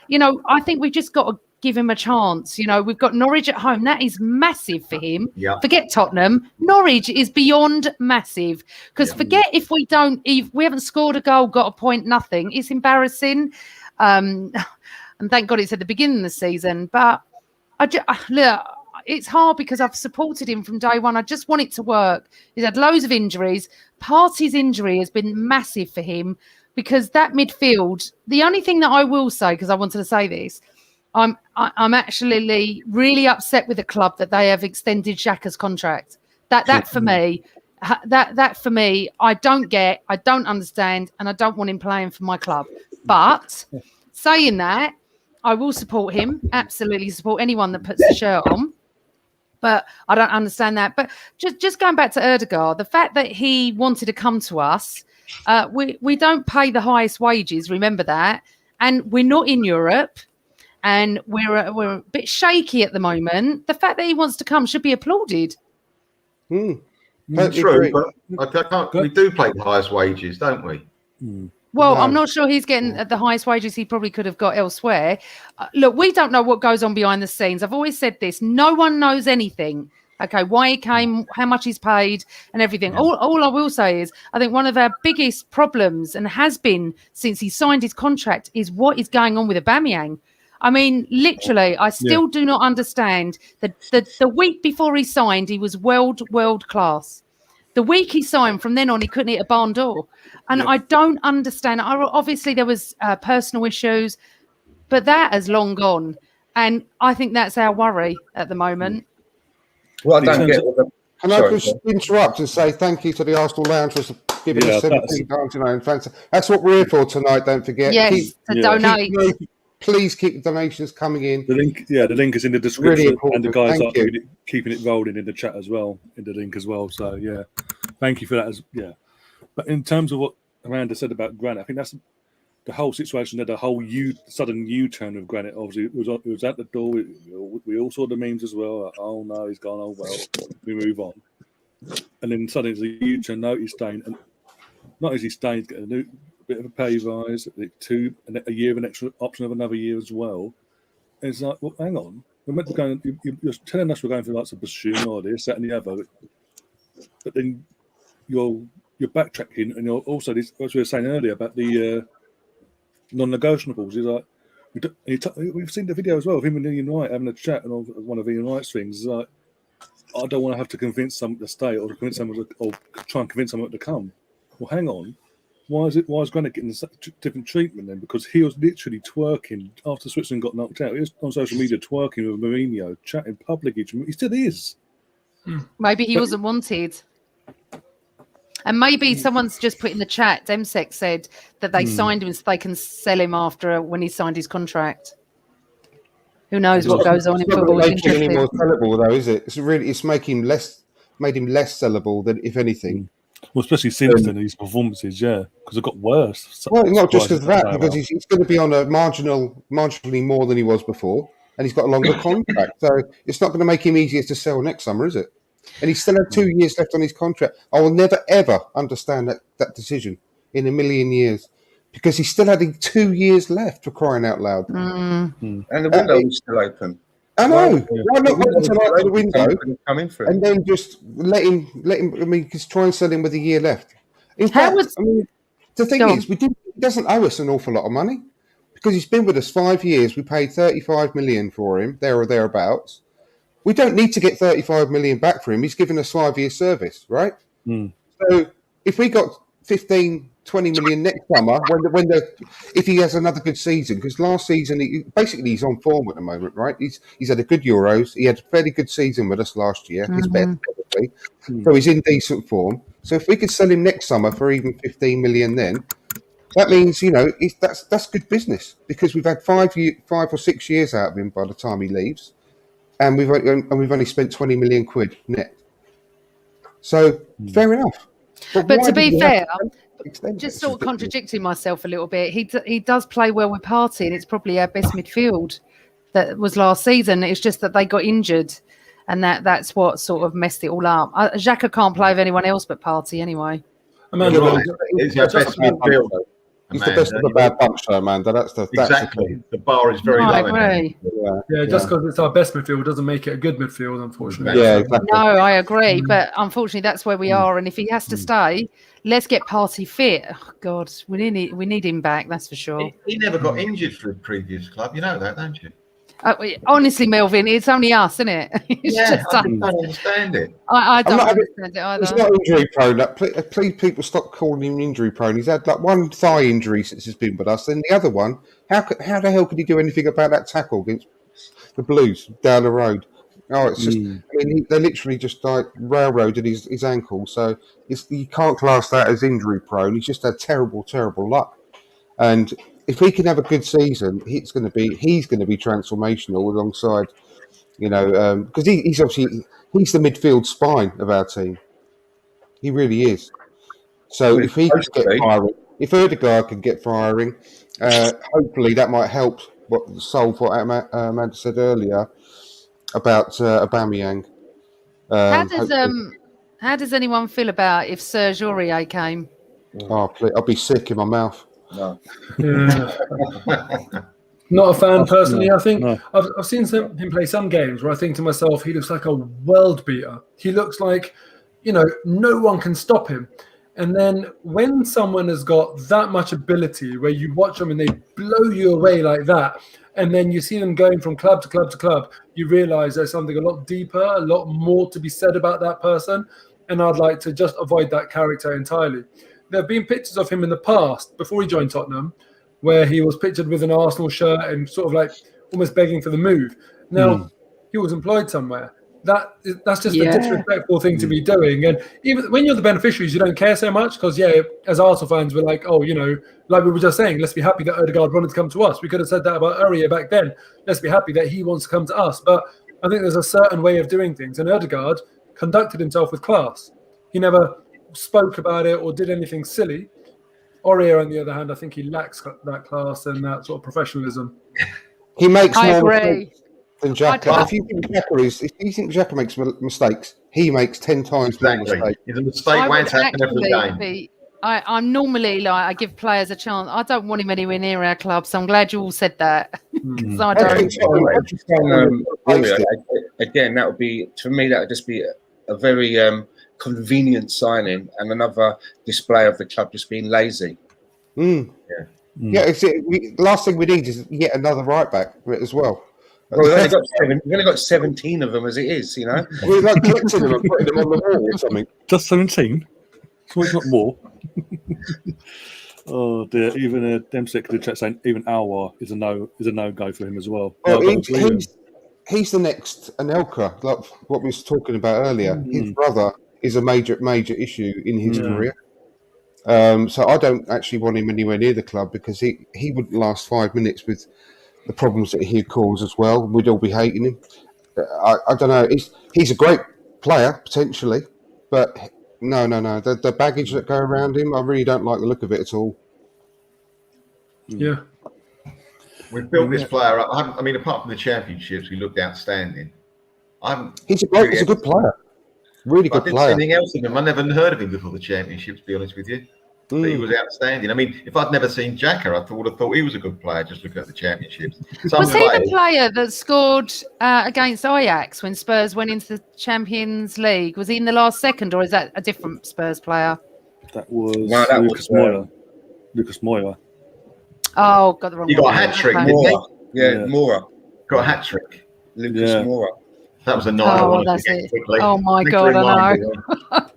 I think we've just got to give him a chance. We've got Norwich at home. That is massive for him. Yeah. Forget Tottenham. Norwich is beyond massive because forget if we haven't scored a goal, got a point, nothing. It's embarrassing. And thank God it's at the beginning of the season. But it's hard because I've supported him from day one. I just want it to work. He's had loads of injuries. Partey's injury has been massive for him. Because that midfield, the only thing that I will say, because I wanted to say this, I'm actually really upset with the club that they have extended Xhaka's contract. That for me, I don't get, I don't understand, and I don't want him playing for my club. But saying that, I will support him, absolutely support anyone that puts the shirt on. But I don't understand that. But just going back to Odegaard, the fact that he wanted to come to us. We don't pay the highest wages, remember that, and we're not in Europe, and we're a bit shaky at the moment. The fact that he wants to come should be applauded. Totally True, agree. but I can't, we do pay the highest wages, don't we? Well, No. I'm not sure he's getting the highest wages he probably could have got elsewhere. Look, we don't know what goes on behind the scenes. I've always said this. No one knows anything. Okay, why he came, how much he's paid and everything. Yeah. All I will say is I think one of our biggest problems, and has been since he signed his contract, is what is going on with Aubameyang. I mean, literally, I still do not understand that the week before he signed, he was world class. The week he signed, from then on, he couldn't hit a barn door. And I don't understand. Obviously, there was personal issues, but that has long gone. And I think that's our worry at the moment. Well, I don't get. Can I just interrupt and say thank you to the Arsenal Lounge for giving us £17.99. That's what we're here for tonight. Don't forget. Yes, to donate. Please keep the donations coming in. The link is in the description, Really and the guys Thank are keeping it rolling in the chat as well, in the link as well. So yeah, thank you for that. But in terms of what Amanda said about Granit, I think that's the whole situation. The whole sudden U-turn of Granit. Obviously, it was at the door. We all saw the memes as well. Like, oh no, he's gone. Oh well, we move on. And then suddenly there's a U-turn. No, he's staying, and not as he's staying, he's getting a new bit of a pay rise, a year of an extra option of another year as well. And it's like, well, hang on, we're meant to go. You're telling us we're going for lots of Bashoon or this, that, and the other, but then you're backtracking, and you're also this, as we were saying earlier about the non-negotiables. He's like, we've seen the video as well of him and Ian Wright having a chat, and one of Ian Wright's things is like, I don't want to have to convince someone to stay or to convince someone or try and convince someone to come. Well, hang on. Why is Granit getting such different treatment then? Because he was literally twerking after Switzerland got knocked out. He was on social media twerking with Mourinho, chatting publicly. He still is. Maybe he wasn't wanted. And maybe someone's just put in the chat, Demsek said that they signed him so they can sell him after when he signed his contract. Who knows what goes on in football? It's not making him any more sellable, though, is it? It's making him made him less sellable than if anything. Well, especially since then, his performances, because it got worse. Well, not just because of that, because he's going to be on a marginally more than he was before, and he's got a longer contract. So it's not going to make him easier to sell next summer, is it? And he still had 2 years left on his contract. I will never, ever understand that decision in a million years, because he still had 2 years left, for crying out loud. And the window was still open. I know. Why not wait until out the window and then just let him? I mean, just try and sell him with a year left. In fact, the thing is, he doesn't owe us an awful lot of money, because he's been with us 5 years. We paid 35 million for him, there or thereabouts. We don't need to get 35 million back for him. He's given us 5 years service, right? So if we got 15, 20 million next summer, if he has another good season, because last season he's on form at the moment, right? He's had a good Euros. He had a fairly good season with us last year. His better probably. So he's in decent form. So if we could sell him next summer for even 15 million, then that means that's good business, because we've had 5 or 6 years out of him by the time he leaves, and we've only spent 20 million quid net. So fair enough. But to be fair, just sort of contradicting myself a little bit, he does play well with Partey, and it's probably our best midfield that was last season. It's just that they got injured, and that's what sort of messed it all up. Xhaka can't play with anyone else but Partey anyway. Amanda, he's our best midfielder. He's the best of the bad bunch, though, Amanda. Exactly. The bar is very low. I agree. Just because it's our best midfield doesn't make it a good midfield, unfortunately. Yeah, exactly. No, I agree. But unfortunately, that's where we are. And if he has to stay, let's get Partey fit. Oh, God, we need him back, that's for sure. He never got injured for a previous club. You know that, don't you? Honestly, Melvin, it's only us, isn't it? I don't understand it. I don't understand it either. He's not injury prone. Please, people, stop calling him injury prone. He's had like one thigh injury since he's been with us. Then the other one, how the hell could he do anything about that tackle against the Blues down the road? Oh, it's just, I mean, they literally just like railroaded his ankle. So you can't class that as injury prone. He's just had terrible, terrible luck. And if he can have a good season, he's going to be transformational alongside, because he's the midfield spine of our team. He really is. So if he can get firing, if Odegaard can get firing, hopefully that might help solve what Amanda said earlier about Aubameyang. How does anyone feel about if Serge Aurier came? Oh, please, I'll be sick in my mouth. No. Yeah. Not a fan personally. I think no. I've seen him play some games where I think to myself, he looks like a world beater. He looks like, no one can stop him. And then when someone has got that much ability, where you watch them and they blow you away like that, and then you see them going from club to club to club, you realize there's something a lot deeper, a lot more to be said about that person. And I'd like to just avoid that character entirely. There have been pictures of him in the past, before he joined Tottenham, where he was pictured with an Arsenal shirt and sort of like almost begging for the move. Now, he was employed somewhere. That's just a disrespectful thing to be doing. And even when you're the beneficiaries, you don't care so much because, as Arsenal fans, we're like, like we were just saying, let's be happy that Odegaard wanted to come to us. We could have said that about Aurier back then. Let's be happy that he wants to come to us. But I think there's a certain way of doing things. And Odegaard conducted himself with class. He never spoke about it or did anything silly. Aurier, on the other hand, I think he lacks that class and that sort of professionalism. He makes I more agree. mistakes than Xhaka. If you think Xhaka makes mistakes, he makes 10 times more mistakes. It's a mistake won't happen every game. I'm normally like, I give players a chance. I don't want him anywhere near our club, so I'm glad you all said that. Because I don't. Again, that would be, for me, that would just be a very convenient signing and another display of the club just being lazy. Last thing we need is yet another right back as well. Well, we've only got 17 of them as it is, We're like collecting them and putting them on the wall or something. Just 17? So it's not more. Oh dear! Even Dempsey could chat saying even Alwar is a no go for him as well. He's the next Anelka, like what we was talking about earlier. His brother is a major issue in his career. So I don't actually want him anywhere near the club because he wouldn't last 5 minutes with the problems that he'd cause as well. We'd all be hating him. I don't know. He's a great player potentially, but no. The baggage that go around him, I really don't like the look of it at all. Yeah. We've built this player up. I mean, apart from the championships, he looked outstanding. He's a good player. Really good player. I didn't see anything else in him. I never heard of him before the championship, to be honest with you. But he was outstanding. I mean, if I'd never seen Xhaka, I would have thought he was a good player just looking at the championships. Was he the player that scored against Ajax when Spurs went into the Champions League? Was he in the last second, or is that a different Spurs player? That was Lucas Moura. Lucas Moura. Oh, got the wrong one. You got a hat trick, didn't you? Yeah, Moura. Got a hat trick. Lucas Moura. That was a night I wanted to get quickly. Oh my God, I know.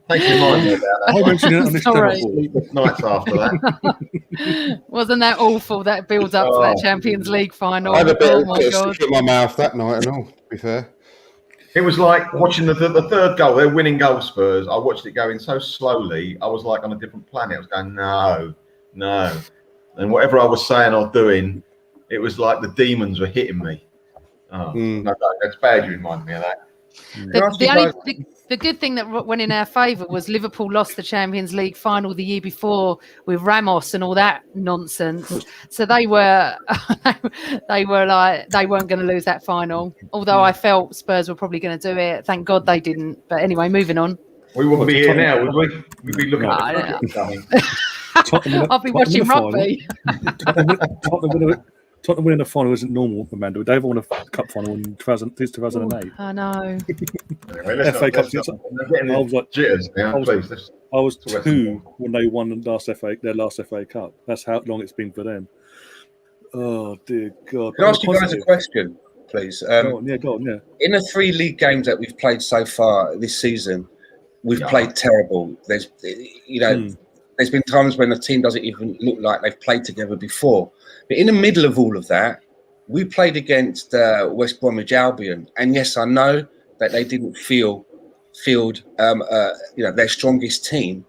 Thanks for reminding me about that. I mentioned it on this Sorry. Nights after that. Wasn't that awful? That build up to that Champions League final. I had a bit of stick in my mouth that night and all, to be fair. It was like watching the third goal, their winning goal, Spurs. I watched it going so slowly. I was like on a different planet. I was going, no. And whatever I was saying or doing, it was like the demons were hitting me. No, that's bad. You remind me of that. The good thing that went in our favour was Liverpool lost the Champions League final the year before with Ramos and all that nonsense. So they were like they weren't going to lose that final. Although I felt Spurs were probably going to do it. Thank God they didn't. But anyway, moving on. We wouldn't be here now, would we? We'd be looking at the I'll be watching rugby. Tottenham winning the final isn't normal, Amanda. They ever won a cup final in 2008. I know. Anyway, FA Cup. I was 2 when they won their last FA Cup. That's how long it's been for them. Oh dear God! Can I ask you guys a question, please? Go on, yeah. In the 3 league games that we've played so far this season, we've played terrible. There's been times when the team doesn't even look like they've played together before. But in the middle of all of that, we played against West Bromwich Albion, and yes, I know that they didn't field their strongest team.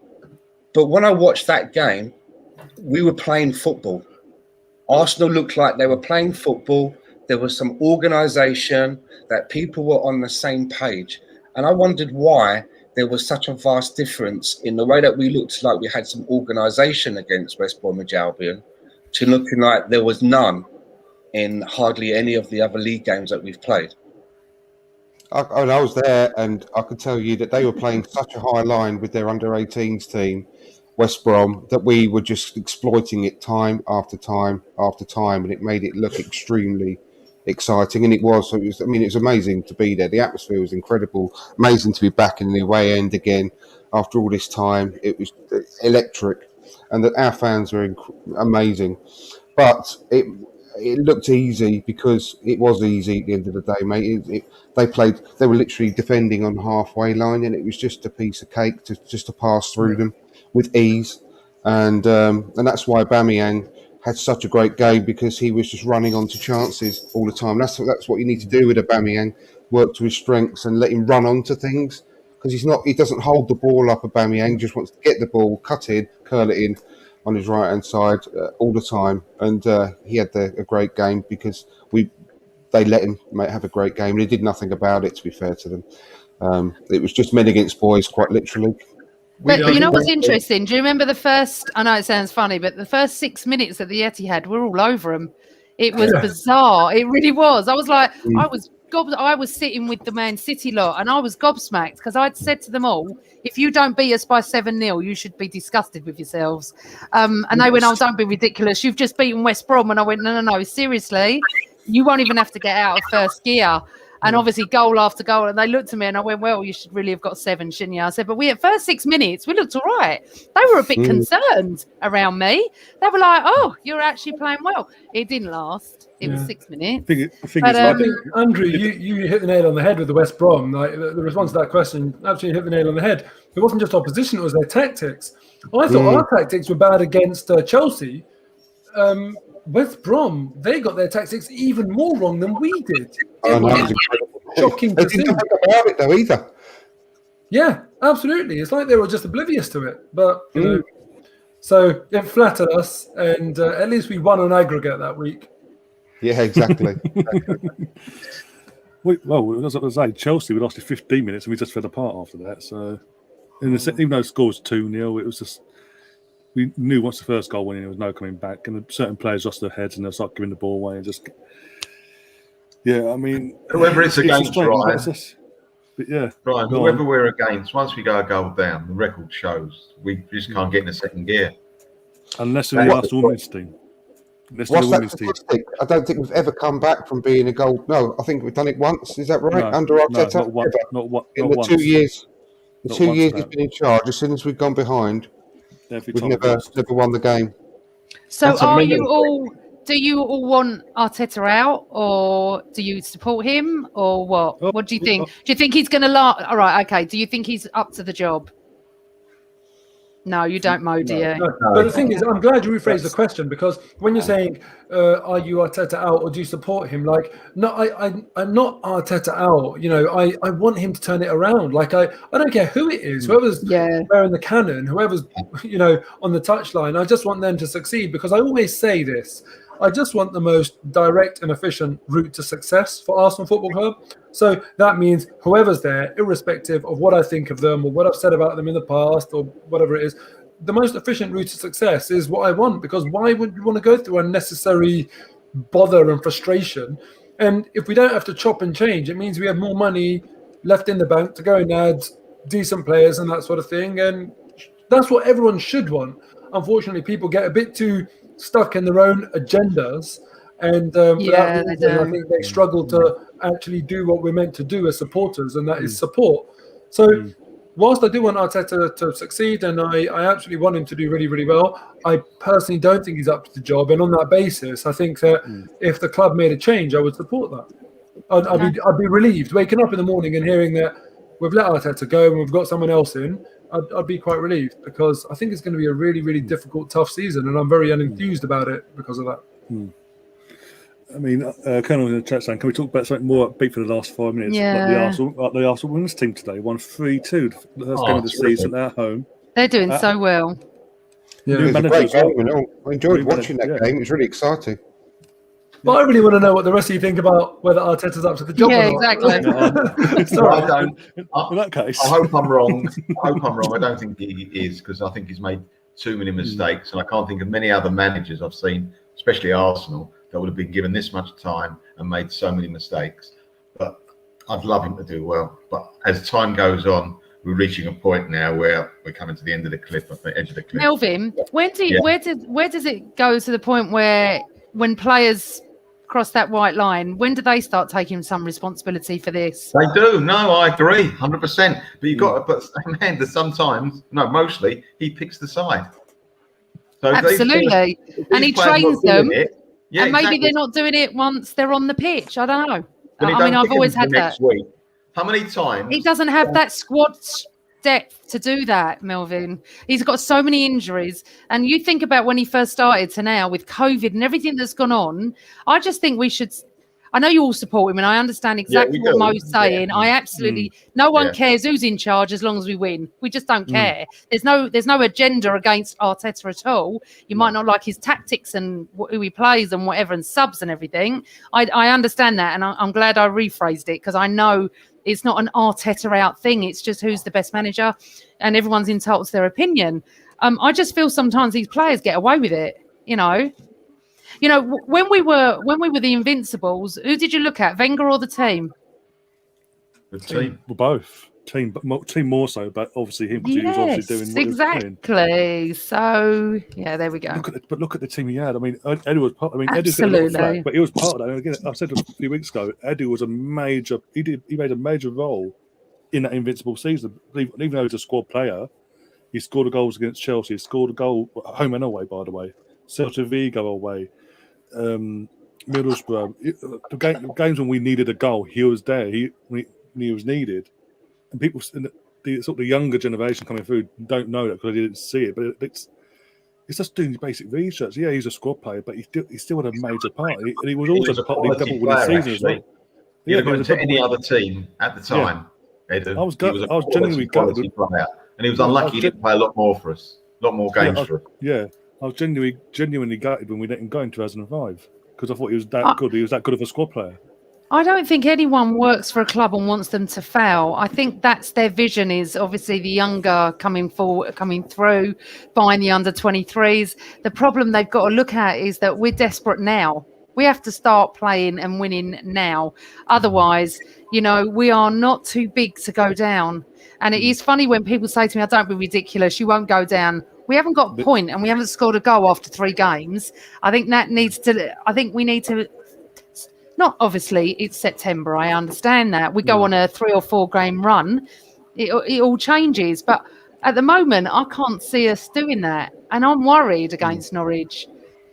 But when I watched that game, we were playing football. Arsenal looked like they were playing football. There was some organisation, that people were on the same page, and I wondered why there was such a vast difference in the way that we looked like we had some organisation against West Bromwich Albion to looking like there was none. in hardly any of the other league games that we've played. I was there, and I could tell you that they were playing such a high line with their under-18s team, West Brom, that we were just exploiting it time after time after time, and it made it look extremely exciting. And it was. It was amazing to be there. The atmosphere was incredible. Amazing to be back in the away end again after all this time. It was electric, and our fans were amazing. But it looked easy because it was easy at the end of the day, mate. They were literally defending on the halfway line, and it was just a piece of cake to pass through them with ease. And that's why Aubameyang had such a great game, because he was just running onto chances all the time. That's what you need to do with Aubameyang, work to his strengths and let him run onto things, because he doesn't hold the ball up. Aubameyang just wants to get the ball, cut in, curl it in on his right-hand side all the time. And he had a great game because they let him have a great game. And he did nothing about it, to be fair to them. It was just men against boys, quite literally. But you know what's interesting? Do you remember the first, I know it sounds funny, but the first 6 minutes at the Etihad, we're all over him. It was bizarre. It really was. I was like, I was sitting with the Man City lot, and I was gobsmacked, because I'd said to them all, if you don't beat us by 7-0, you should be disgusted with yourselves. And they went, oh, don't be ridiculous. You've just beaten West Brom. And I went, no, seriously. You won't even have to get out of first gear. And obviously goal after goal. And they looked at me and I went, well, you should really have got 7, shouldn't you? I said, but at first 6 minutes, we looked all right. They were a bit concerned around me. They were like, oh, you're actually playing well. It didn't last. It was 6 minutes. I think, Andrew, you hit the nail on the head with the West Brom. Like, the response to that question absolutely hit the nail on the head. It wasn't just opposition, it was their tactics. I thought our tactics were bad against Chelsea. West Brom, they got their tactics even more wrong than we did. It was shocking to see. They didn't know about it though either. Yeah, absolutely. It's like they were just oblivious to it. But you know, so it flattered us, and at least we won on aggregate that week. Yeah, exactly. Well, as I was saying, Chelsea, we lost in 15 minutes and we just fell apart after that. So, even though the score was 2-0, it was just, we knew once the first goal went in, there was no coming back. And certain players lost their heads and they'll start giving the ball away and just, I mean, whoever it's against, Ryan. Brian, whoever we're against, once we go a goal down, the record shows we just can't get in a second gear. Unless we're the Arsenal women's team. What's that statistic? I don't think we've ever come back from being a goal. No, I think we've done it once. Is that right? Under Arteta? Not once. In the 2 years. The 2 years he's been in charge, as soon as we've gone behind, we've never won the game. So do you all want Arteta out, or do you support him, or what? What do you think? Do you think he's going to all right, okay. Do you think he's up to the job? No, you don't, Mo, do you? No. But the thing is, I'm glad you rephrased the question, because when you're saying, are you Arteta out or do you support him? Like, no, I'm not Arteta out. You know, I want him to turn it around. Like, I don't care who it is, whoever's wearing the cannon, whoever's, on the touchline. I just want them to succeed, because I always say this. I just want the most direct and efficient route to success for Arsenal Football Club. So that means whoever's there, irrespective of what I think of them or what I've said about them in the past or whatever it is, the most efficient route to success is what I want, because why would you want to go through unnecessary bother and frustration? And if we don't have to chop and change, it means we have more money left in the bank to go and add decent players and that sort of thing. And that's what everyone should want. Unfortunately, people get a bit too stuck in their own agendas, and for that reason, I think they struggle to actually do what we're meant to do as supporters, and that is support. So whilst I do want Arteta to succeed, and I absolutely want him to do really, really well, I personally don't think he's up to the job. And on that basis, I think that if the club made a change, I would support that. I'd be relieved waking up in the morning and hearing that we've let Arteta go and we've got someone else in. I'd be quite relieved, because I think it's going to be a really, really difficult, tough season, and I'm very unenthused about it because of that. I mean, Colonel in the chat saying, can we talk about something more upbeat for the last 5 minutes? Yeah. Like the Arsenal women's team today won 3-2, the first game of the season at home. They're doing so well. Yeah, it was a great game. I enjoyed watching that game. It was really exciting. But I really want to know what the rest of you think about whether Arteta's up to the job or not. Exactly. Sorry, I don't. In that case, I hope I'm wrong. I don't think he is, because I think he's made too many mistakes, and I can't think of many other managers I've seen, especially Arsenal, that would have been given this much time and made so many mistakes. But I'd love him to do well. But as time goes on, we're reaching a point now where we're coming to the end of the cliff, at the edge of the cliff. Melvin, where does it go to the point where when players cross that white line, when do they start taking some responsibility for this? They do. No, I agree, 100%. But you've got to, but Amanda, sometimes, no, mostly he picks the side. So absolutely, and he trains them. And maybe exactly. they're not doing it once they're on the pitch. I don't know. I mean, I've always had that. Week. How many times? He doesn't have that squad depth to do that, Melvin. He's got so many injuries. And you think about when he first started to now with COVID and everything that's gone on, I just think we should... I know you all support him, and I understand exactly what Mo's saying. I absolutely... No one cares who's in charge as long as we win. We just don't care. There's no agenda against Arteta at all. You might not like his tactics and who he plays and whatever, and subs and everything. I understand that, and I'm glad I rephrased it, because I know it's not an Arteta out thing. It's just who's the best manager, and everyone's entitled to their opinion. I just feel sometimes these players get away with it, you know. You know, when we were the Invincibles, who did you look at, Wenger or the team? The team. Well, both. Team more so, but obviously him, because he was obviously doing what exactly. So yeah, there we go. Look at the team he had. I mean, Eddie was part. I mean, Eddie's absolutely, getting a lot of flack, but he was part of that. And again, I said a few weeks ago, Eddie was a major. He made a major role in that Invincible season. Even though he's a squad player, he scored a goals against Chelsea. He scored a goal home and away, by the way. Celta Vigo away. Middlesbrough. The games when we needed a goal, he was there. He was needed. And people, the sort of younger generation coming through, don't know that because they didn't see it. But it's just doing basic research. Yeah, he's a squad player, but he still had a major part. And he was also part of the double winning season as well. Yeah, going to any other team at the time. Yeah. I was genuinely gutted. Player, and he was unlucky. He didn't play a lot more for us, a lot more games for us. Yeah, I was genuinely gutted when we let him go in 2005 because I thought he was that good. He was that good of a squad player. I don't think anyone works for a club and wants them to fail. I think that's their vision, is obviously the younger coming through, buying the under-23s. The problem they've got to look at is that we're desperate now. We have to start playing and winning now. Otherwise, we are not too big to go down. And it is funny when people say to me, don't be ridiculous, you won't go down. We haven't got a point and we haven't scored a goal after 3 games. I think we need to... Not obviously, it's September. I understand that. We go on a 3 or 4 game run. It all changes. But at the moment, I can't see us doing that. And I'm worried against Norwich.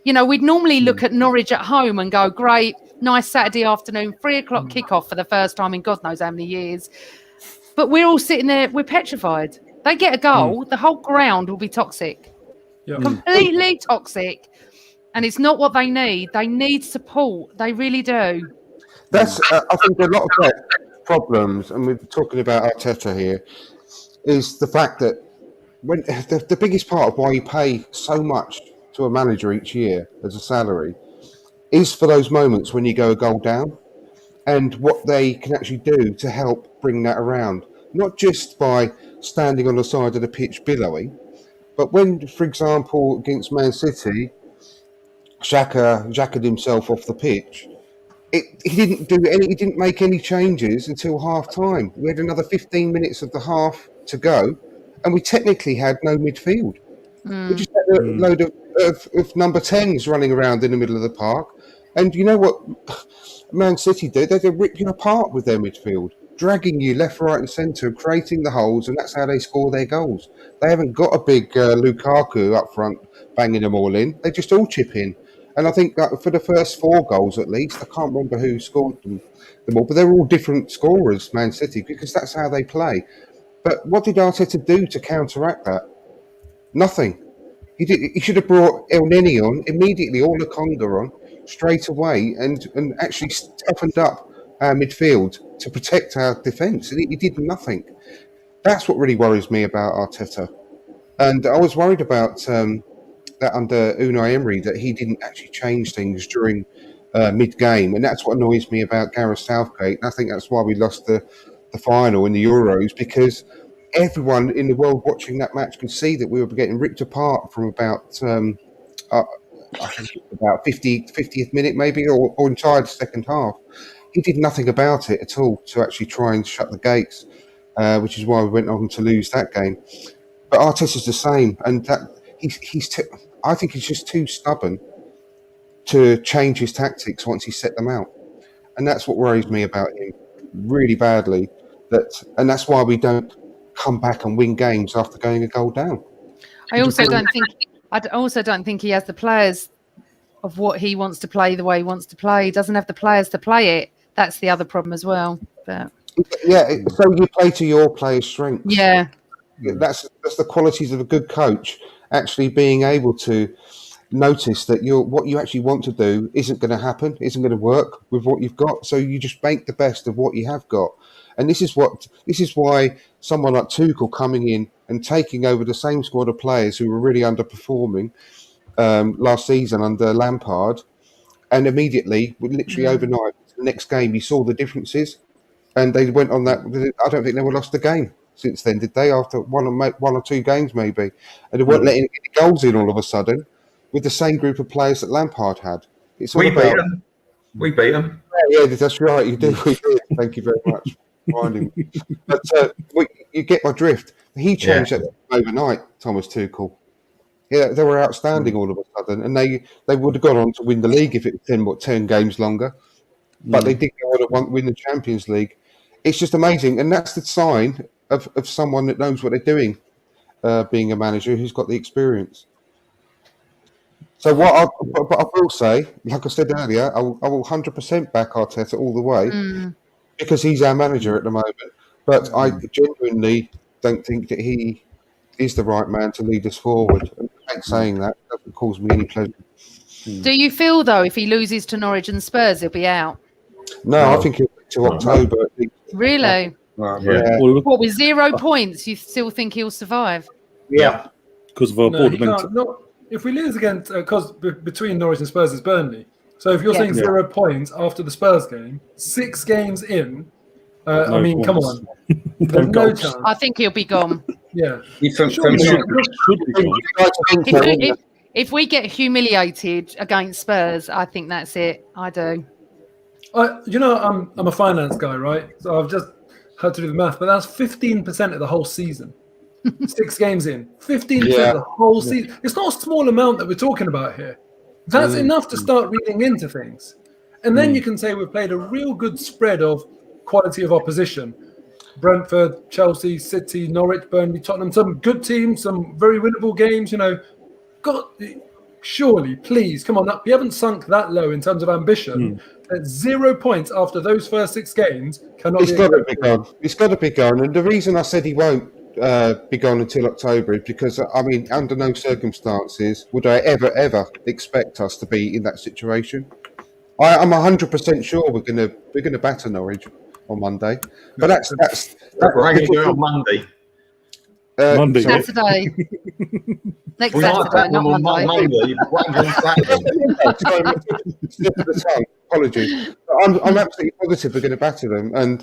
We'd normally look at Norwich at home and go, great, nice Saturday afternoon, 3 o'clock kickoff for the first time in God knows how many years. But we're all sitting there, we're petrified. They get a goal, the whole ground will be toxic. Yeah. Completely toxic. And it's not what they need. They need support. They really do. That's, I think, a lot of their problems, and we're talking about Arteta here, is the fact that when the biggest part of why you pay so much to a manager each year as a salary is for those moments when you go a goal down and what they can actually do to help bring that around. Not just by standing on the side of the pitch billowing, but when, for example, against Man City, Xhaka himself off the pitch. He didn't make any changes until half time. We had another 15 minutes of the half to go, and we technically had no midfield. We just had a load of number 10s running around in the middle of the park. And you know what Man City did? They rip you apart with their midfield, dragging you left, right, and centre, creating the holes, and that's how they score their goals. They haven't got a big Lukaku up front banging them all in. They just all chip in. And I think that for the first 4 goals, at least, I can't remember who scored them all, but they're all different scorers, Man City, because that's how they play. But what did Arteta do to counteract that? Nothing. He should have brought El Neni on immediately, or Lukonga on straight away, and actually toughened up our midfield to protect our defence. And he did nothing. That's what really worries me about Arteta. And I was worried about that under Unai Emery, that he didn't actually change things during mid-game. And that's what annoys me about Gareth Southgate. And I think that's why we lost the final in the Euros, because everyone in the world watching that match could see that we were getting ripped apart from about I think about 50th minute maybe, or entire second half. He did nothing about it at all to actually try and shut the gates, which is why we went on to lose that game. But Arteta's the same, and that I think he's just too stubborn to change his tactics once he's set them out, and that's what worries me about him really badly. And that's why we don't come back and win games after going a goal down. I also don't think he has the players of what he wants to play the way he wants to play. He doesn't have the players to play it. That's the other problem as well. But yeah, so you play to your players' strengths. Yeah, that's the qualities of a good coach. Actually, being able to notice that what you actually want to do isn't going to happen, isn't going to work with what you've got. So you just make the best of what you have got. And this is why someone like Tuchel coming in and taking over the same squad of players who were really underperforming last season under Lampard, and immediately, literally overnight, the next game, you saw the differences, and they went on that. I don't think they were lost a game since then, did they? After one or two games, maybe, and they weren't letting any goals in all of a sudden with the same group of players that Lampard had. It's all about. We beat them. Yeah, that's right. You did. We did. Thank you very much. But you get my drift. He changed that overnight, Thomas Tuchel. Yeah, they were outstanding all of a sudden, and they would have gone on to win the league if it was 10 games longer. But they didn't go on to win the Champions League. It's just amazing, and that's the sign of someone that knows what they're doing, being a manager who's got the experience. So but I will say, like I said earlier, I will 100% back Arteta all the way because he's our manager at the moment. But I genuinely don't think that he is the right man to lead us forward. And saying that doesn't cause me any pleasure. Do you feel though, if he loses to Norwich and Spurs, he'll be out? No, I think he'll be to October. Really? Yeah. What, with 0 points, you still think he'll survive? Yeah. Because of our board momentum. If we lose against, because between Norwich and Spurs is Burnley. So if you're saying 0 points after the Spurs game, 6 games in, I mean, come on. There's no chance. I think he'll be gone. Yeah. If we get humiliated against Spurs, I think that's it. I do. I'm a finance guy, right? So I've just had to do the math, but that's 15% of the whole season. 6 games in, 15% of the whole season. It's not a small amount that we're talking about here. That's enough to start reading into things. And then you can say we've played a real good spread of quality of opposition. Brentford, Chelsea, City, Norwich, Burnley, Tottenham, some good teams, some very winnable games, surely, please, come on. We haven't sunk that low in terms of ambition. At 0 points after those first 6 games cannot be. It's got to be gone. And the reason I said he won't be gone until October is because, I mean, under no circumstances would I ever expect us to be in that situation. I'm 100% sure we're gonna batter Norwich on Monday, but that's what we're going to do on Monday. Monday, Saturday. Next Saturday, not Monday. Apologies. I'm absolutely positive we're going to batter them,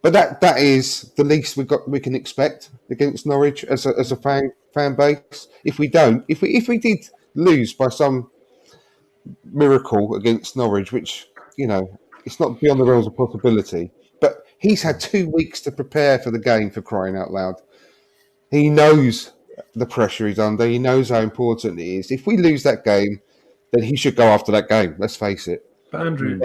but that is the least we can expect against Norwich as a fan base. If we did lose by some miracle against Norwich, which it's not beyond the realms of possibility, but he's had 2 weeks to prepare for the game, for crying out loud. He knows the pressure he's under. He knows how important it is. If we lose that game, then he should go after that game. Let's face it. But Andrew,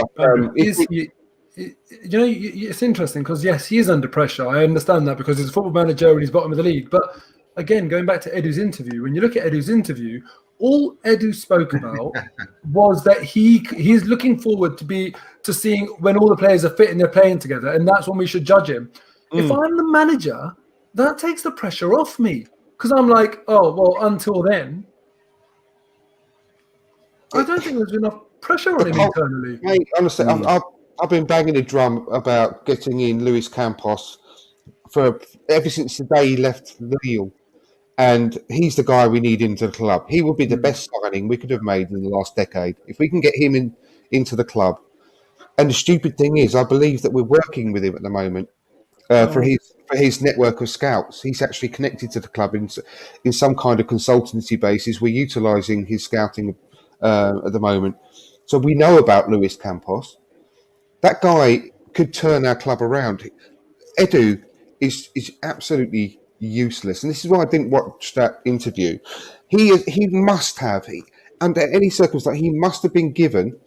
it's interesting because, yes, he is under pressure. I understand that because he's a football manager and he's bottom of the league. But again, going back to Edu's interview, when you look at Edu's interview, all Edu spoke about was that he's looking forward to seeing when all the players are fit and they're playing together, and that's when we should judge him. If I'm the manager, that takes the pressure off me because I'm like, oh, well, until then, I don't think there's enough pressure on him internally. Mate, honestly, I've been banging the drum about getting in Luis Campos ever since the day he left Lille, and he's the guy we need into the club. He will be the best signing we could have made in the last decade if we can get him into the club. And the stupid thing is, I believe that we're working with him at the moment. For his network of scouts, he's actually connected to the club in some kind of consultancy basis. We're utilising his scouting at the moment. So we know about Luis Campos. That guy could turn our club around. Edu is absolutely useless, and this is why I didn't watch that interview. He must have, under any circumstance, he must have been given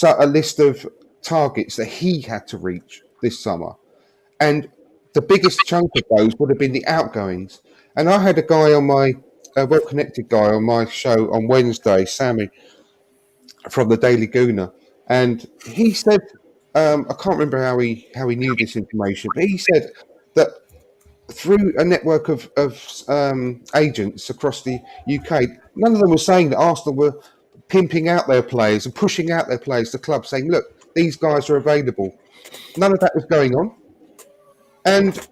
a list of targets that he had to reach this summer, and the biggest chunk of those would have been the outgoings. And I had a guy on my well-connected guy on my show on Wednesday, Sammy from the Daily Gooner, and he said, I can't remember how he knew this information, but he said that through a network of agents across the UK, none of them were saying that Arsenal were pimping out their players and pushing out their players to clubs, saying, look, these guys are available. None of that was going on. And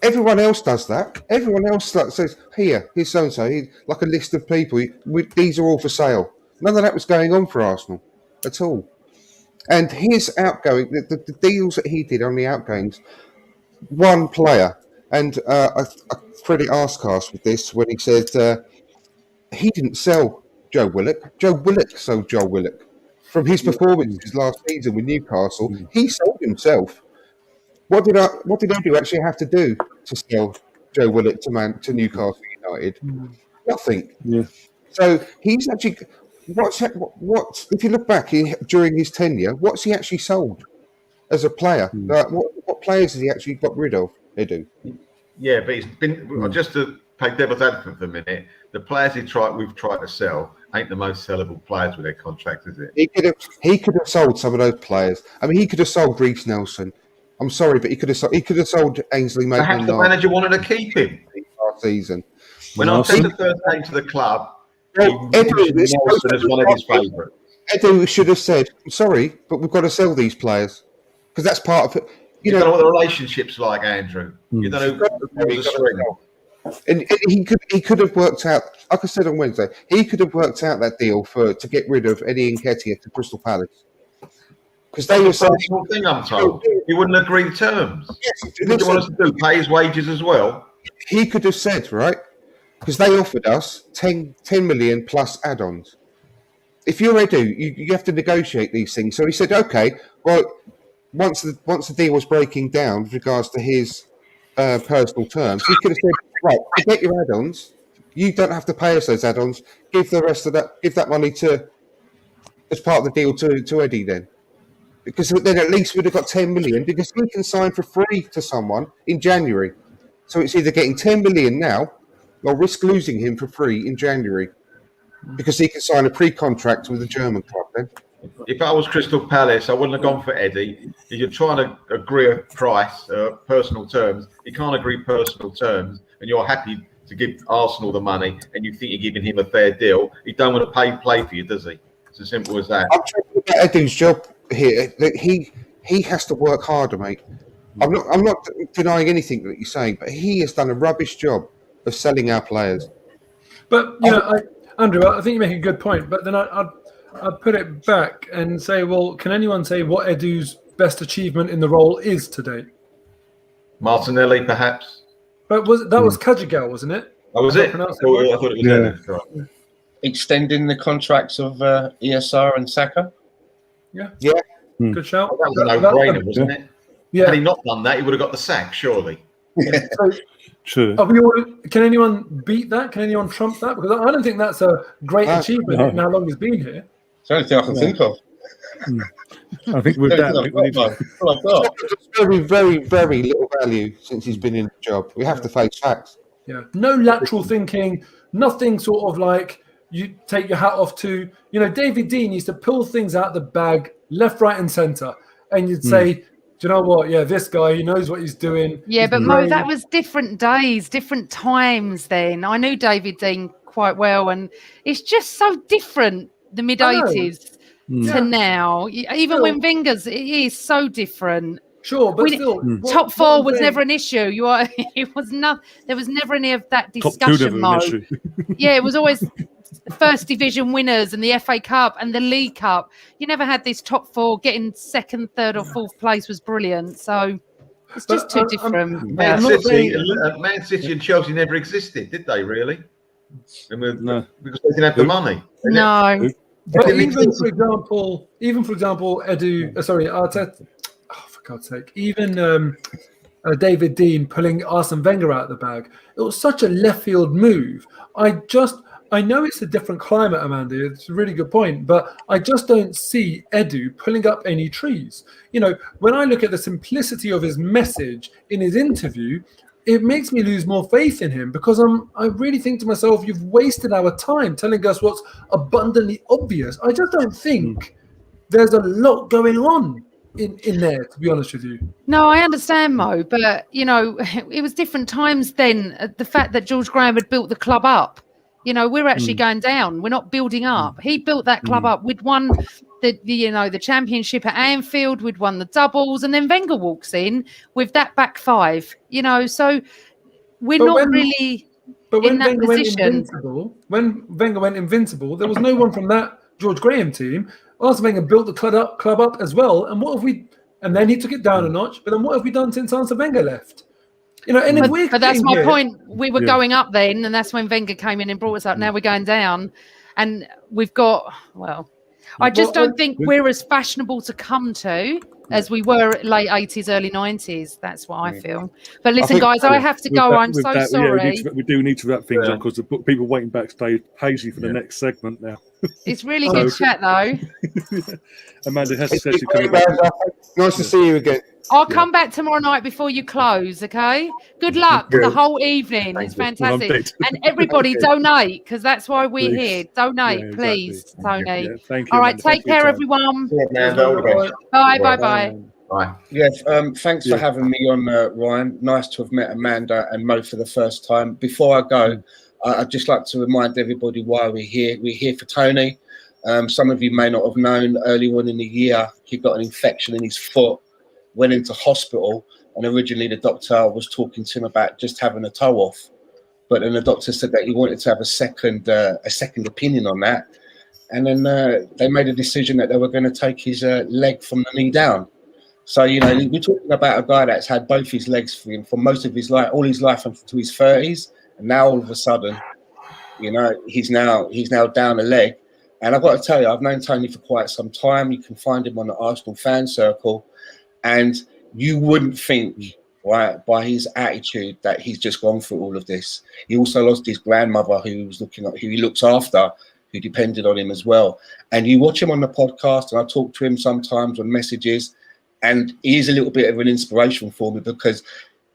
everyone else does that. Everyone else says, here's so-and-so, like a list of people. These are all for sale. None of that was going on for Arsenal at all. And his outgoing, the deals that he did on the outgoings, one player, and I credit Arscast with this when he said he didn't sell Joe Willock. Joe Willock sold Joe Willock. From his performances last season with Newcastle, he sold himself. What did Edu actually have to do to sell Joe Willock to Newcastle United? Nothing. Yeah. So he's actually what if you look back during his tenure, what's he actually sold as a player? What players has he actually got rid of, Edu? Yeah, but he's been just to play devil's advocate for a minute. The players we've tried to sell ain't the most sellable players with their contracts, is it? He could have sold some of those players. I mean, he could have sold Reece Nelson. I'm sorry, but he could have sold Ainsley Maitland. Perhaps the manager wanted to keep him last season. When Arteta first came to the club, Nelson is one of his favourites. Edu should have said, "I'm sorry, but we've got to sell these players because that's part of it." You don't know what the relationship's like, Andrew. You don't know who's a string. And he could have worked out, like I said on Wednesday, he could have worked out that deal to get rid of Eddie Nketiah to Crystal Palace. Because they were saying, thing, I'm told. He wouldn't agree to terms. Yes, what do you want us to do? Pay his wages as well? He could have said, right? Because they offered us 10 million plus add-ons. If you're Edu, you have to negotiate these things. So he said, okay, well, once the deal was breaking down with regards to his personal terms, he could have said, right, forget your add-ons. You don't have to pay us those add-ons. Give that money as part of the deal to Eddie then. Because then at least we'd have got 10 million because he can sign for free to someone in January. So it's either getting 10 million now or risk losing him for free in January because he can sign a pre-contract with the German club then. If I was Crystal Palace, I wouldn't have gone for Eddie. If you're trying to agree a price, personal terms, you can't agree personal terms and you're happy to give Arsenal the money and you think you're giving him a fair deal, he don't want to play for you, does he? It's as simple as that. I'm talking about Edu's job here. He has to work harder, mate. I'm not denying anything that you're saying, but he has done a rubbish job of selling our players. But Andrew, I think you make a good point. But then I'd put it back and say, well, can anyone say what Edu's best achievement in the role is to date? Martinelli, perhaps. But was Kajigal, wasn't it? Oh, was it? I thought it was. Yeah. Extending the contracts of ESR and Saka. Yeah. Good shout. That was a no-brainer, wasn't it? Yeah. Had he not done that, he would have got the sack, surely. So, sure. Can anyone beat that? Can anyone trump that? Because I don't think that's a great achievement in how long he's been here. It's the only thing I can think of. I think with that, very, very, very little value since he's been in the job. We have to face facts. Yeah. No lateral thinking, nothing sort of like you take your hat off to. David Dean used to pull things out the bag, left, right, and centre. And you'd say, do you know what? Yeah, this guy, he knows what he's doing. Yeah, but Mo, that was different days, different times then. I knew David Dean quite well, and it's just so different, the mid-80s to now. Even when Wenger's, it is so different. Sure, but still, top four was never an issue. It was not. There was never any of that discussion, Mo. Yeah, it was always first division winners and the FA Cup and the League Cup. You never had this top four. Getting second, third, or fourth place was brilliant. So it's just too different. Man City and Chelsea never existed, did they? Really? No, because they didn't have the money. No. But even for example, Arteta. Oh, for God's sake! Even David Dean pulling Arsene Wenger out of the bag. It was such a left field move. I know it's a different climate, Amanda. It's a really good point, but I just don't see Edu pulling up any trees. You know, when I look at the simplicity of his message in his interview, it makes me lose more faith in him because I really think to myself, you've wasted our time telling us what's abundantly obvious. I just don't think there's a lot going on in there, to be honest with you. No, I understand, Mo, but, you know, it was different times then. The fact that George Graham had built the club up, you know, we're actually going down. We're not building up. He built that club up. We'd won the championship at Anfield. We'd won the doubles. And then Wenger walks in with that back five, you know, so we're not really in that position. When Wenger went invincible, there was no one from that George Graham team. Arsene Wenger built the club up as well. And what have we? And then he took it down a notch. But then what have we done since Arsene Wenger left? You know, and but that's my point. We were going up then, and that's when Wenger came in and brought us up. Now we're going down, and we've got I just don't think we're as fashionable to come to as we were at late 80s, early 90s. That's what I feel. But listen, guys, I have to go. I'm so sorry. Yeah, we do need to wrap things up because the people waiting backstage pagey for the next segment now. It's really good chat, though. Amanda has said she's coming back. Nice to see you again. I'll come back tomorrow night before you close, okay? Good luck the whole evening. It's fantastic. And everybody donate, because that's why we're here. Donate, please, Tony. Yeah, thank you, all right, Amanda. take care, everyone. Bye. Bye. Yes, thanks for having me on, Ryan. Nice to have met Amanda and Mo for the first time. Before I go, I'd just like to remind everybody why we're here. We're here for Tony. Some of you may not have known, earlier on in the year, he got an infection in his foot, went into hospital, and originally the doctor was talking to him about just having a toe off. But then the doctor said that he wanted to have a second opinion on that. And then they made a decision that they were going to take his leg from the knee down. So, you know, we're talking about a guy that's had both his legs for him for most of his life, all his life to his 30s. And now all of a sudden, you know, he's now down a leg. And I've got to tell you, I've known Tony for quite some time. You can find him on the Arsenal fan circle. And you wouldn't think, right, by his attitude that he's just gone through all of this. He also lost his grandmother who he looks after, who depended on him as well. And you watch him on the podcast, and I talk to him sometimes on messages, and he is a little bit of an inspiration for me because,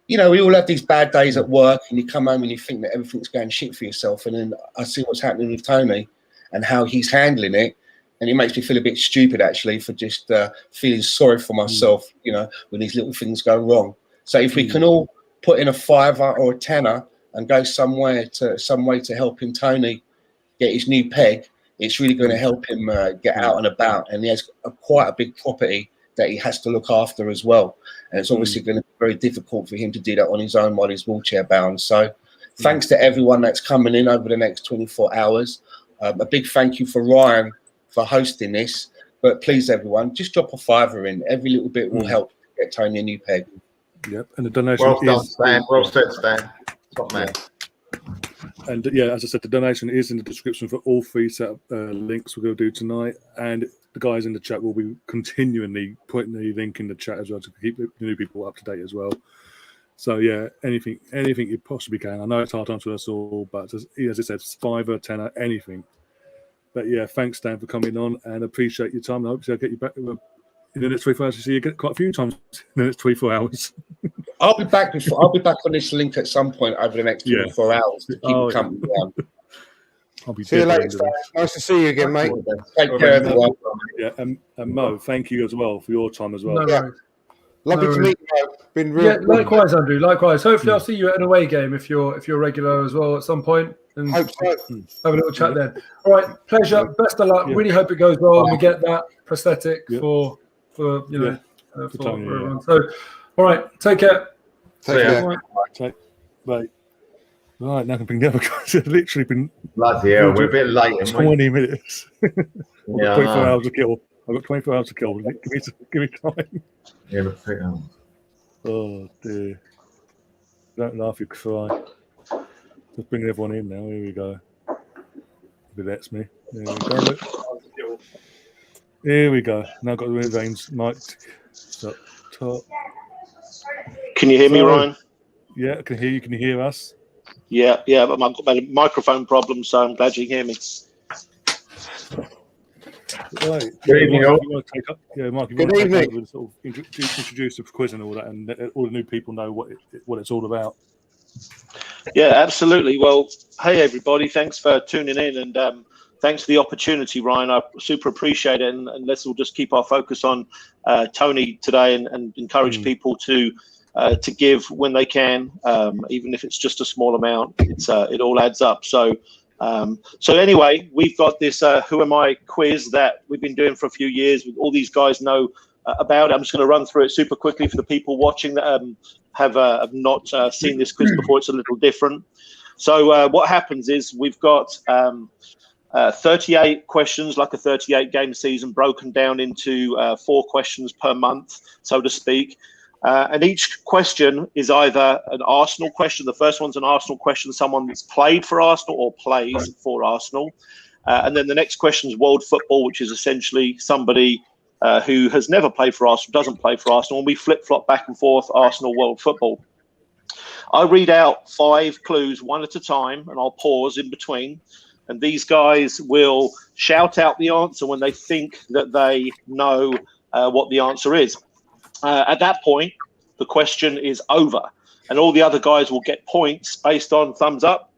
you know, we all have these bad days at work, and you come home and you think that everything's going shit for yourself. And then I see what's happening with Tony and how he's handling it. And it makes me feel a bit stupid, actually, for just feeling sorry for myself, you know, when these little things go wrong. So if we can all put in a $5 or a $10 and go some way to helping Tony get his new peg, it's really going to help him get out and about. And he has quite a big property that he has to look after as well. And it's obviously going to be very difficult for him to do that on his own while he's wheelchair bound. So thanks to everyone that's coming in over the next 24 hours. A big thank you for Ryan for hosting this, but please, everyone, just drop a $5 in. Every little bit will help get Tony a new peg. Yep, and the donation Well said, Stan. Top man. And as I said, the donation is in the description for all 3 set of links we're going to do tonight. And the guys in the chat will be continually putting the link in the chat as well to keep the new people up to date as well. So yeah, anything you possibly can. I know it's hard to answer us all, but as I said, $5, $10, anything. But yeah, thanks, Stan, for coming on, and appreciate your time. I hope I'll get you back in the next 24 hours. See you quite a few times in the next 24 hours. I'll be back on this link at some point over the next 24 hours to keep company down. I'll be see you later, Stan. Nice to see you again, mate. Take care, everyone. Yeah, and Mo, thank you as well for your time as well. No, yeah. Lovely to meet you. Been real. Yeah, likewise, Andrew. Likewise. Hopefully, I'll see you at an away game if you're regular as well at some point. And hope so. Have a little chat then. All right, pleasure. Best of luck. Really hope it goes well and we get that prosthetic for everyone. So, all right, take care. Take care. Right. Bye. Right, now I can bring the other guys. It's literally been bloody hell. We're a bit late. 20 minutes. Yeah, 24 hours to kill. I've got 24 hours to kill. Give me time. Yeah, but pick on. Oh dear. Don't laugh, you cry. Just bring everyone in now. Here we go. If it lets me. There we go. Here we go. Now I've got the veins mic'd. So, top. Can you hear me, So, Ryan? Yeah, I can hear you. Can you hear us? Yeah, but I've got a microphone problem, so I'm glad you can hear me. Right. Good evening, all. Mark, if you Good want to take evening. over and sort of introduce the quiz and all that, and let all the new people know what it's all about. Yeah, absolutely. Well, hey, everybody. Thanks for tuning in, and thanks for the opportunity, Ryan. I super appreciate it, and let's all just keep our focus on Tony today and encourage people to give when they can, even if it's just a small amount. It all adds up. So anyway, we've got this Who Am I quiz that we've been doing for a few years. All these guys know about it. I'm just going to run through it super quickly for the people watching that have not seen this quiz before. It's a little different. So what happens is we've got 38 questions, like a 38-game season, broken down into 4 questions per month, so to speak. And each question is either an Arsenal question. The first one's an Arsenal question, someone that's played for Arsenal or plays for Arsenal. And then the next question is world football, which is essentially somebody who has never played for Arsenal, doesn't play for Arsenal. And we flip-flop back and forth, Arsenal, world football. I read out 5 clues one at a time, and I'll pause in between. And these guys will shout out the answer when they think that they know what the answer is. At that point, the question is over, and all the other guys will get points based on thumbs up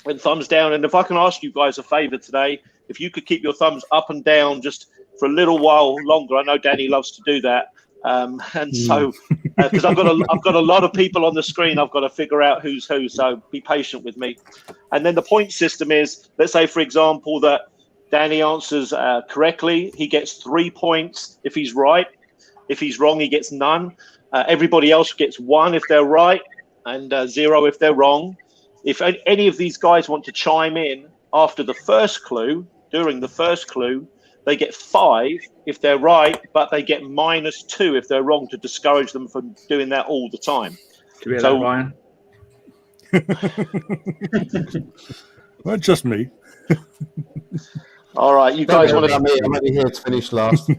and thumbs down. And if I can ask you guys a favour today, if you could keep your thumbs up and down just for a little while longer. I know Danny loves to do that, and so because I've got a lot of people on the screen, I've got to figure out who's who. So be patient with me. And then the point system is, let's say for example that Danny answers correctly, he gets 3 points if he's right. If he's wrong, he gets none. Everybody else gets 1 if they're right, and 0 if they're wrong. If any of these guys want to chime in after the first clue, during the first clue, they get 5 if they're right, but they get -2 if they're wrong, to discourage them from doing that all the time. Do we hear that, Ryan? Well, just me. All right, you guys want to? I'm only here to finish last.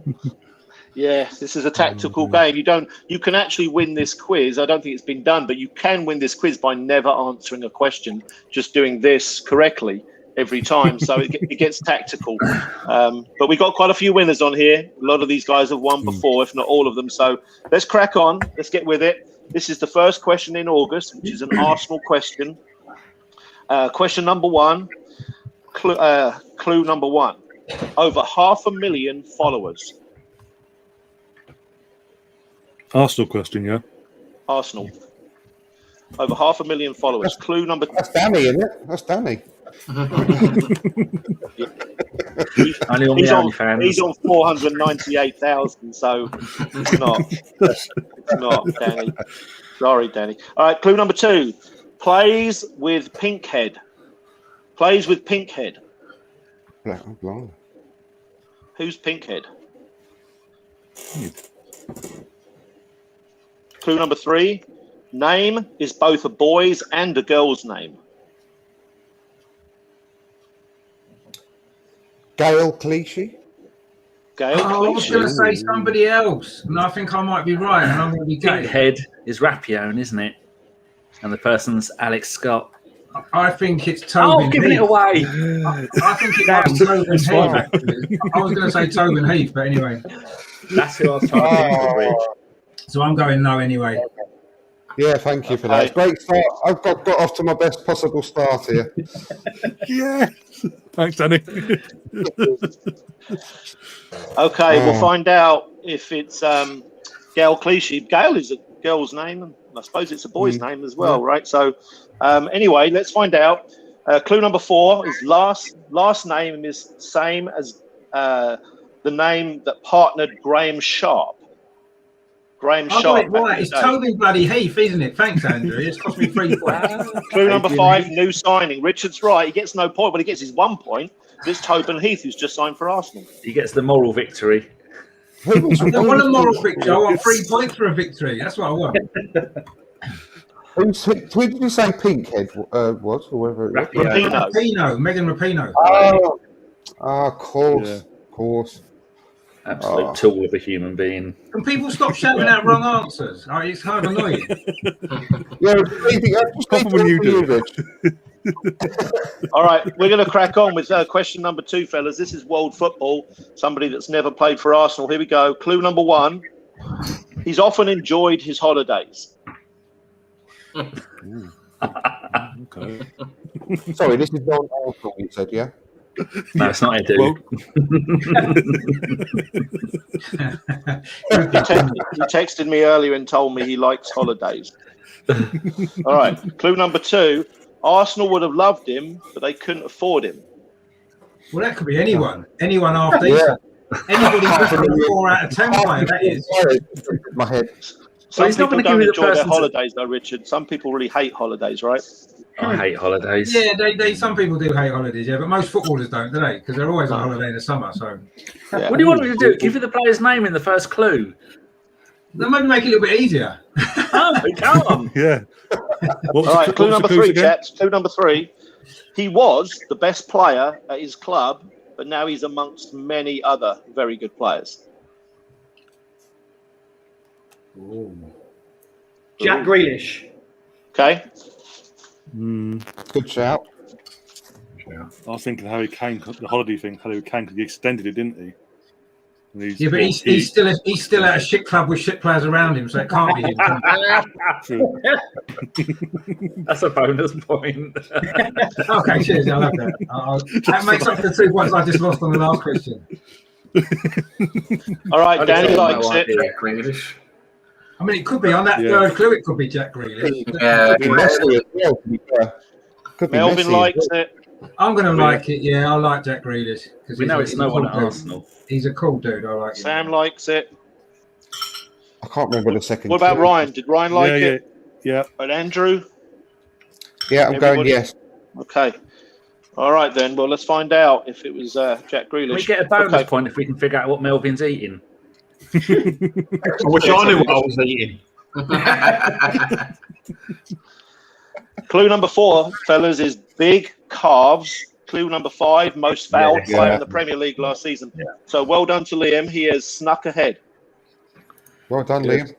Yeah, this is a tactical game. You can actually win this quiz. I don't think it's been done, but you can win this quiz by never answering a question, just doing this correctly every time. So it gets tactical. But we got quite a few winners on here. A lot of these guys have won before, if not all of them. So let's crack on. Let's get with it. This is the first question in August, which is an Arsenal question. Question number 1. Clue number 1. Over 500,000 followers. Arsenal question, yeah. Arsenal. Over 500,000 followers. Clue number. That's Danny, isn't it? That's Danny. He's on 498,000, so it's not Danny. Sorry, Danny. All right, clue number 2. Plays with Pinkhead. Plays with Pinkhead. Black and blonde. Who's Pinkhead? Clue number 3. Name is both a boy's and a girl's name. Gail Clichy. Gail I was going to say somebody else, and I think I might be right, and I'm going to be gay. Pinkhead is Rappione, isn't it? And the person's Alex Scott. I think it's Tobin Oh, giving Heath. it away. I think it might be Tobin Heath, actually. I was going to say Tobin Heath, but anyway. That's who I was trying to think of. So I'm going no anyway. Yeah, thank you for that. Great start. I've got off to my best possible start here. Yeah. Thanks, Danny. Okay, we'll find out if it's Gail Clichy. Gail is a girl's name, and I suppose it's a boy's name as well, right? So anyway, let's find out. Clue number 4 is last name is same as the name that partnered Graham Sharp. Graham Sharp. Right. It's Tobin bloody Heath, isn't it? Thanks, Andrew. It's cost me 3 points. Clue number 5, new signing. Richard's right. He gets no point, but he gets his 1 point. It's Tobin Heath, who's just signed for Arsenal. He gets the moral victory. I don't want a moral victory. I want 3 points for a victory. That's what I want. Who did you say Pinkhead was, or whatever it was? Rapinoe. Megan Rapinoe. Oh, of course. Yeah. Of course. Absolute tool of a human being. Can people stop shouting out wrong answers? It's kind of annoying. All right, we're going to crack on with question number 2, fellas. This is world football. Somebody that's never played for Arsenal. Here we go. Clue number 1. He's often enjoyed his holidays. Okay. Sorry, this is not Arsenal, you said, yeah? No, it's not Edu. He texted me earlier and told me he likes holidays. All right, clue number 2. Arsenal would have loved him, but they couldn't afford him. Well, that could be anyone. Anyone half decent. Anybody who's 4 out of 10 player, that is. My head. Some people don't enjoy their holidays, though, Richard. Some people really hate holidays, right? I hate holidays. Yeah, they some people do hate holidays, yeah, but most footballers don't, do they? Because they're always on holiday in the summer. So, yeah. What do you want me to do? Give you the player's name in the first clue. That might make it a little bit easier. Oh, come on. Yeah. All right, clue number 3, chaps. Clue number 3. He was the best player at his club, but now he's amongst many other very good players. Jack Grealish. Okay. Good shout. I was thinking Harry Kane, the holiday thing, Harry Kane, because he extended it, didn't he? Yeah, but he's still at a shit club with shit players around him, so it can't be him. That's a bonus point. Okay, cheers. I love that. That makes up for the 2 points I just lost on the last question. All right, Danny likes it. I mean, it could be on that third clue. It could be Jack Grealish. Melvin likes it. I'm going to like it. Yeah, I like Jack Grealish because we know it's no one at Arsenal. He's a cool dude. I like him. Sam likes it. I can't remember the second. What about Ryan? Did Ryan like it? Yeah. And Andrew? Yeah, I'm going yes. Okay. All right then. Well, let's find out if it was Jack Grealish. We get a bonus point if we can figure out what Melvin's eating. I wish I knew what I was eating. Clue number 4, fellas, is big calves. Clue number 5, most fouled player in the Premier League last season. Yeah. So well done to Liam. He has snuck ahead. Well done, Liam.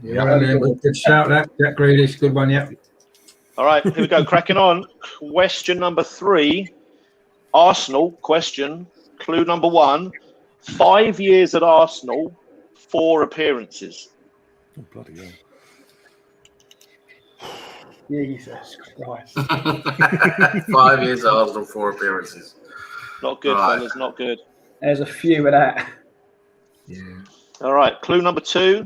Yeah, Liam. Good shout, that. Jack Grealish, good one, yeah. All right, here we go. Cracking on. Question number 3, Arsenal question. Clue number 1, 5 years at Arsenal, 4 appearances. Oh, bloody hell. Jesus Christ. 5 years at Arsenal, 4 appearances. Not good, fellas, not good. There's a few of that. Yeah. All right, clue number 2,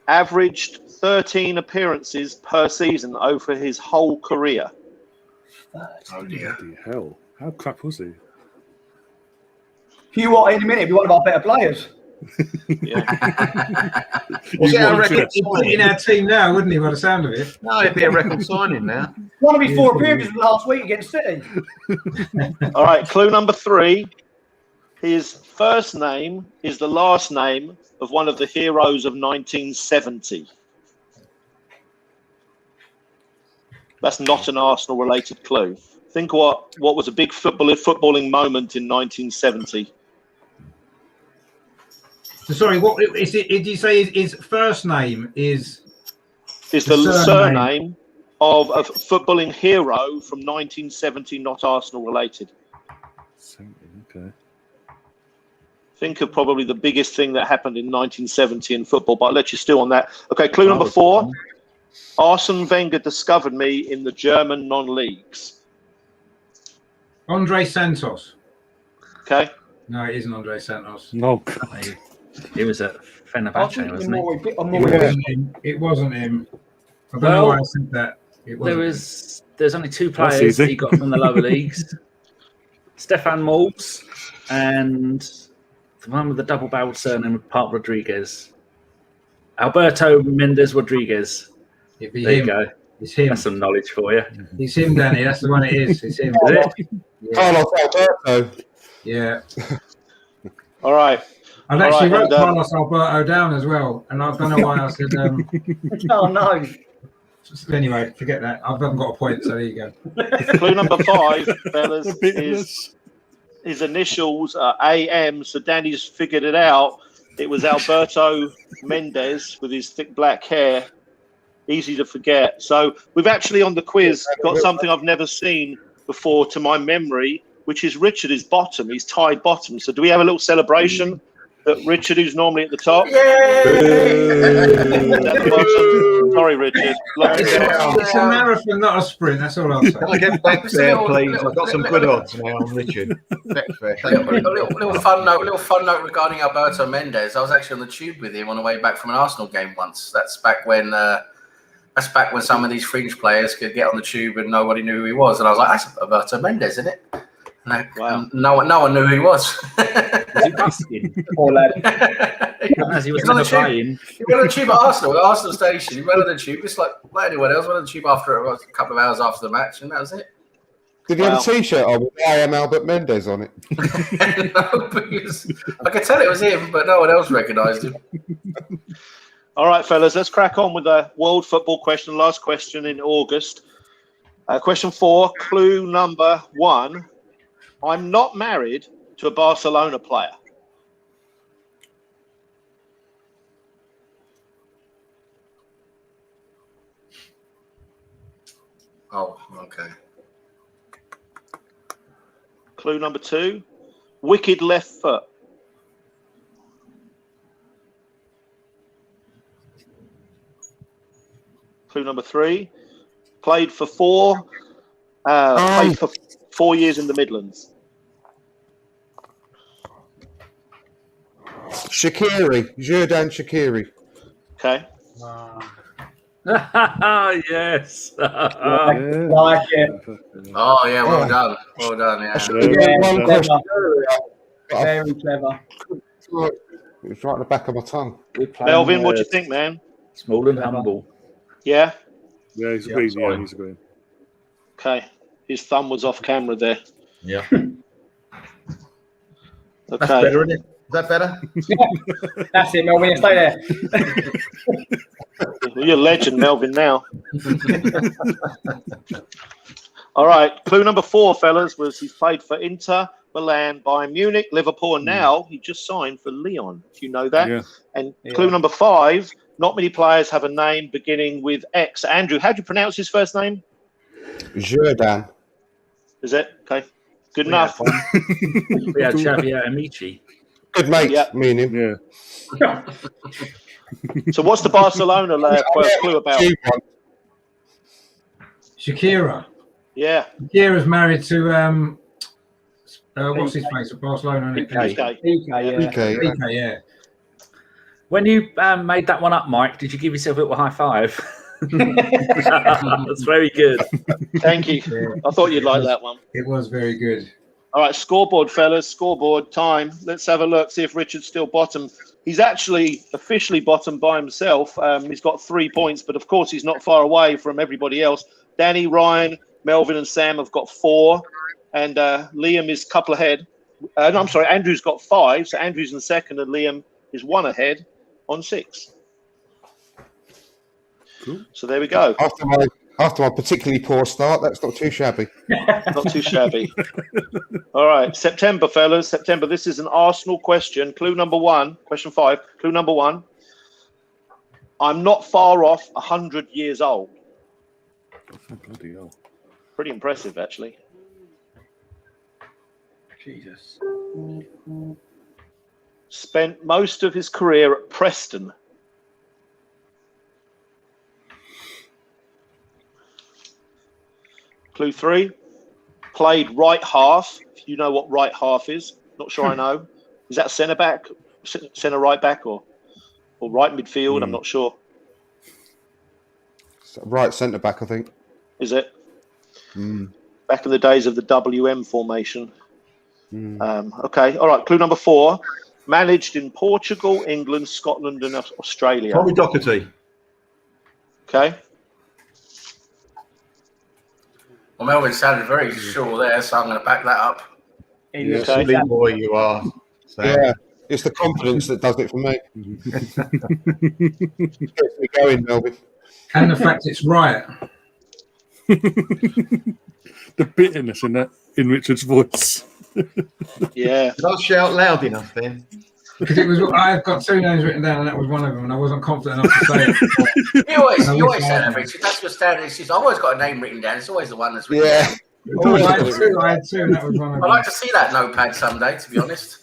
averaged 13 appearances per season over his whole career. Oh, dear. Bloody hell. How crap was he? You what, in a minute, be one of our better players. Yeah. I reckon he'd be in our team now, wouldn't he, by the sound of it? No, it'd be a record signing now. One of his 4 appearances last week against City. All right, clue number 3. His first name is the last name of one of the heroes of 1970. That's not an Arsenal-related clue. Think what was a big footballing moment in 1970. So sorry, what is it? Did you say his first name is? Is the surname of a footballing hero from 1970, not Arsenal-related. Okay. Think of probably the biggest thing that happened in 1970 in football, but I'll let you stew on that. Okay, clue number 4. Arsene Wenger discovered me in the German non-leagues. Andre Santos. Okay. No, it isn't Andre Santos. No. It was a Fenerbahce, wasn't it? It wasn't him. I don't know why I said that. There's only 2 players that he got from the lower leagues. Stefan Maltz and the one with the double-barreled surname of Park Rodriguez. Alberto Mendes Rodriguez. It'd be there him. You go. It's him. That's some knowledge for you. It's him, Danny. That's the one it is. It's him. Is it? Carlos Alberto. Yeah. All right. I've actually wrote Carlos Alberto down as well, and I don't know why I said. Oh no! Anyway, forget that. I haven't got a point, so there you go. Clue number 5, fellas, his initials are AM, so Danny's figured it out. It was Alberto Mendes with his thick black hair. Easy to forget. So we've actually on the quiz got something I've never seen before to my memory, which is Richard is bottom. He's tied bottom. So do we have a little celebration that Richard, who's normally at the top? At the bottom. Sorry, Richard. It's a marathon, not a sprint. That's all I'll say. Can I get Betfair, please? I've got some good odds now on Richard. Betfair. Little fun note regarding Alberto Mendes. I was actually on the tube with him on the way back from an Arsenal game once. That's back when some of these fringe players could get on the tube and nobody knew who he was. And I was like, that's Alberto Mendes, isn't it? No one knew who he was. Was he busking? Poor lad. As he was on the tube. He went on the tube at Arsenal station. He went on the tube. It's like anyone else. Went on the tube after a couple of hours after the match, and that was it. Did he have a T-shirt on with I am Albert Mendes on it? No, because I could tell it was him, but no one else recognised him. All right, fellas, let's crack on with the world football question. Last question in August. Question 4, clue number 1. I'm not married to a Barcelona player. Oh, okay. Clue number 2, wicked left foot. Clue number 3, played for 4 years in the Midlands. Jordan Shaqiri. Okay. Yes. Like it. Oh yeah, well done. Well done, yeah. Very clever. It's right at the back of my tongue. Melvin, what do you think, man? Small and humble. Yeah? Yeah, he's agreed. Yeah, he's agreed. Okay. His thumb was off camera there. Yeah. Okay. That's better, isn't it? Is that better? That's it, Melvin. You stay there. Well, you're a legend, Melvin, now. All right. Clue number 4, fellas, was he's played for Inter, Milan, Bayern Munich, Liverpool, and now he just signed for Lyon, if you know that. Yeah. And clue number 5, not many players have a name beginning with X. Andrew, how do you pronounce his first name? Jordan. Is it? Okay. Good enough. We had Xavier Amici. Good mate, Yeah. me and him. Yeah. So what's the Barcelona first clue about? Shakira. Yeah. Shakira's married to what's his face at Barcelona? PK. PK, yeah. When you made that one up, Mike, did you give yourself a little high five? That's very good. Thank you. I thought you'd like that one. It was very good. All right, scoreboard, fellas. Scoreboard time. Let's have a look, see if Richard's still bottom. He's actually officially bottom by himself. He's got 3 points, but of course he's not far away from everybody else. Danny, Ryan, Melvin and Sam have got 4, and Liam is a couple ahead. No, I'm sorry, Andrew's got 5, so Andrew's in second, and Liam is 1 ahead on 6. Cool. So there we go. After my particularly poor start, that's not too shabby. Not too shabby. All right, September, fellas. September. This is an Arsenal question. Clue number 1, question 5. Clue number 1. I'm not far off 100 years old. Bloody hell. Pretty impressive, actually. Jesus. Spent most of his career at Preston. Clue 3, played right half. If you know what right half is, not sure I know. Is that centre back, centre right back, or right midfield? I'm not sure. Right centre back, I think. Is it? Back in the days of the WM formation. Okay, all right. Clue number 4, managed in Portugal, England, Scotland, and Australia. Tommy Doherty. Okay. Well, Melvin sounded very sure there, so I'm going to back that up. Yeah, silly boy you are. So. Yeah, it's the confidence that does it for me. Gets me going, Melvin. And the fact it's right. The bitterness in Richard's voice. Yeah. Did I shout loud enough then? Because I've got 2 names written down, and that was one of them, and I wasn't confident enough to say it. You always say that, Richard. That's your standard excuse. I've always got a name written down. It's always the one that's written down. Oh, I had two, and that was one of them. I'd like to see that notepad someday, to be honest.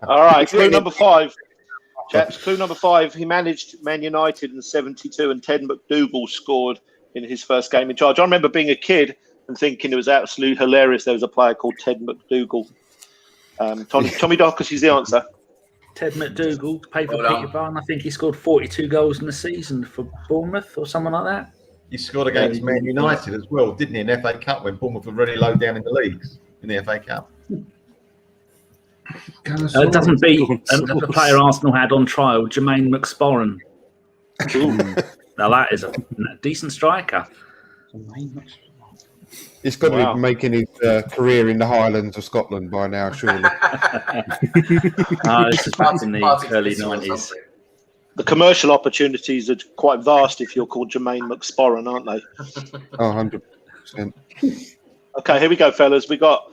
All right, clue number 5. Chaps, clue number 5. He managed Man United in 72, and Ted McDougall scored in his first game in charge. I remember being a kid and thinking it was absolutely hilarious there was a player called Ted McDougall. Tommy Dockers is the answer. Ted McDougall, paid for Peter Barn. I think he scored 42 goals in the season for Bournemouth or something like that. He scored against Man United as well, didn't he, in the FA Cup when Bournemouth were really low down in the leagues in the FA Cup. It doesn't beat the player Arsenal had on trial, Jermaine McSporran. Now that is a decent striker. He's got to be making his career in the Highlands of Scotland by now, surely. This is back in the early 90s. The commercial opportunities are quite vast if you're called Jermaine McSporran, aren't they? Oh, 100%. Okay, here we go, fellas. We got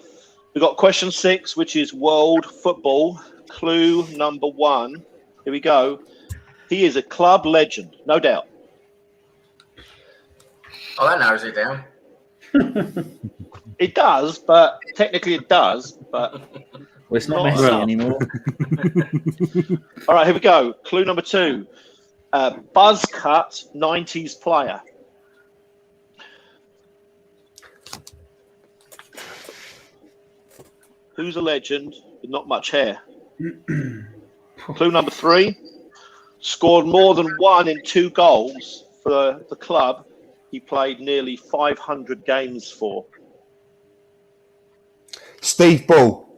question 6, which is world football. Clue number 1. Here we go. He is a club legend, no doubt. Oh, that narrows it down. It does, but technically it does, but well, it's not Messi anymore. All right, here we go. Clue number 2. Buzz cut 90s player. Who's a legend with not much hair? Clue number 3. Scored more than 1 in 2 goals for the club he played nearly 500 games for. Steve Bull.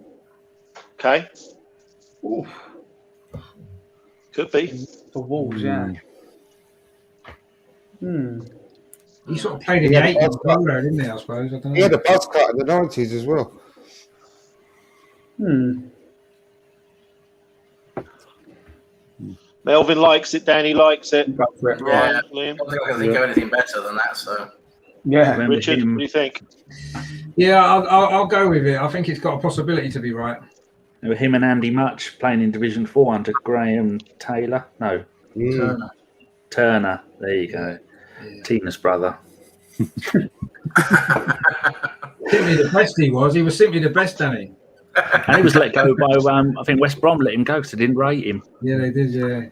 Okay. Ooh. Could be. For Wolves, yeah. He sort of played in the 80s, didn't he, I suppose? I don't know. He had a buzz cut in the 90s as well. Melvin likes it. Danny likes it. Yeah, I don't think I can think of anything better than that. So, yeah, Richard, what do you think? Yeah, I'll go with it. I think it's got a possibility to be right. Him and Andy Much playing in Division 4 under Graham Taylor. No, Turner. There you go. Yeah. Tina's brother. Simply the best he was. He was simply the best, Danny. And he was let go by, I think West Brom let him go because they didn't rate him. Yeah, they did, yeah.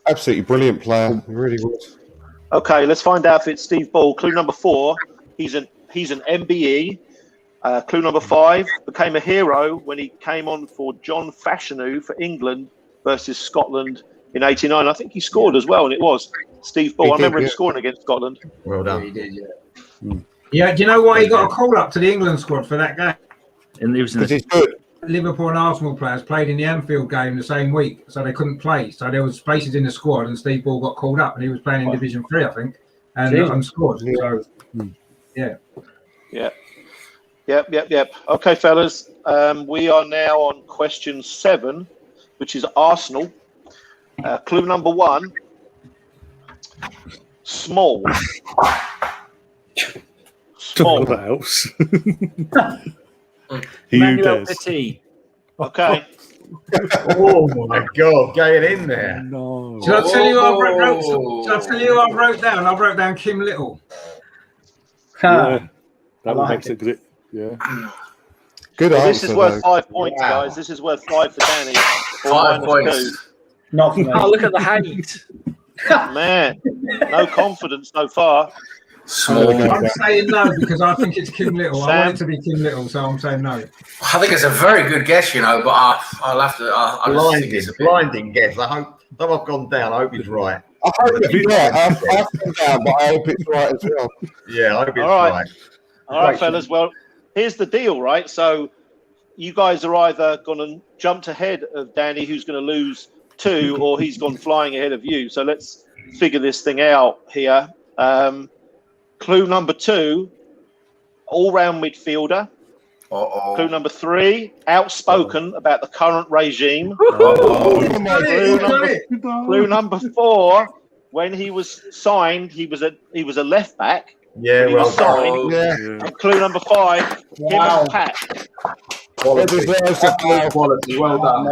Absolutely brilliant player. He really was. Okay, let's find out if it's Steve Bull. Clue number 4. He's an MBE. Clue number 5. Became a hero when he came on for John Fashanu for England versus Scotland in '89. I think he scored as well, and it was Steve Bull. I remember him scoring against Scotland. Well done. Yeah, he did, yeah. Yeah, do you know why he got a call up to the England squad for that game? And it was Liverpool and Arsenal players played in the Anfield game the same week, so they couldn't play. So there was spaces in the squad, and Steve Bull got called up, and he was playing in Division 3, I think, and scored. So, yeah. Yep. Okay, fellas, we are now on question 7, which is Arsenal. Clue number 1. Small. Talk about else. Manuel Petit. Okay. Oh my God, get it in there. No. Shall I tell you what I wrote down? I wrote down Kim Little. Yeah, that would make it. Yeah. Good well, answer. This is worth 5 points, guys. This is worth 5 for Danny. 5 points. Not for me. Oh, look at the hate. Man, no confidence so far. I'm saying no because I think it's Kim Little. I want it to be Kim Little, so I'm saying no. I think it's a very good guess, but I'll have to. Blinding guess. I hope. Though I've gone down, I hope he's right. I hope it's right. I've gone down, but I hope it's right as well. Yeah, I hope it's right. All right, fellas. Well, here's the deal, right? So you guys are either going to jump ahead of Danny, who's going to lose 2, or he's gone flying ahead of you. So let's figure this thing out here. Clue number 2, all-round midfielder. Clue number 3, outspoken about the current regime. Clue number 4, when he was signed, he was a left back. Yeah, He was signed. Yeah. And clue number 5, him and Pat. Quality. Quality. Well done.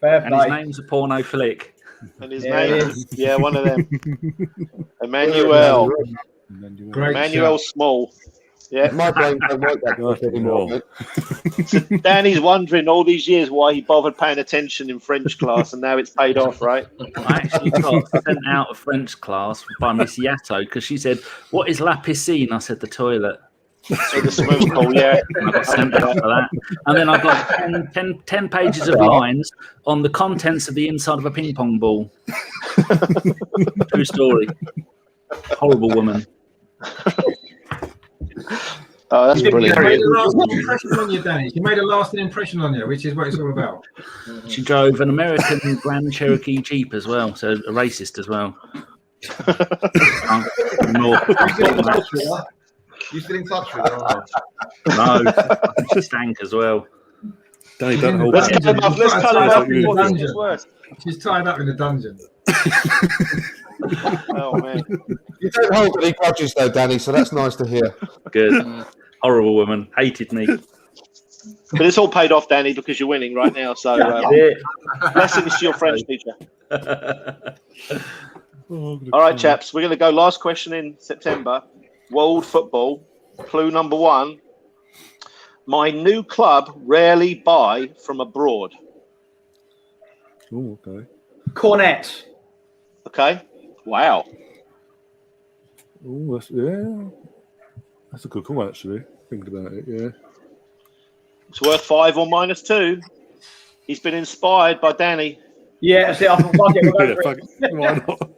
Fair play. And his name's a porno flick. And his name is one of them. Emmanuel. Emmanuel Small. Yeah. My brain don't work that much anymore. So Danny's wondering all these years why he bothered paying attention in French class, and now it's paid off, right? I actually got sent out of French class by Miss Yato because she said, "What is la piscine?" I said, "The toilet." So the swimming pool, yeah. And I got sent out for that. And then I got 10 pages of lines on the contents of the inside of a ping pong ball. True story. Horrible woman. Oh, that's brilliant. She made a lasting impression on you, Danny. She made a lasting impression on you, which is what it's all about. She drove an American Grand Cherokee Jeep as well, so a racist as well. You still in touch with her? No, I think she stank as well. Danny, don't hold Let's back. cut him off. Let's cut him off before this gets worse. She's tied up in the dungeon. Oh man! You don't hold any grudges though, Danny, so that's nice to hear. Good. Horrible woman. Hated me. But it's all paid off, Danny, because you're winning right now. So blessings to your French teacher. All right, chaps. We're going to go last question in September. World football. Clue number 1. My new club rarely buy from abroad. Oh, okay. Cornet. Okay. Wow. Oh, that's a good call, actually. Thinking about it, yeah. It's worth 5 or -2. He's been inspired by Danny. Yeah, that's it. I thought, fuck it, we'll go Yeah, for fuck it. it. Why not?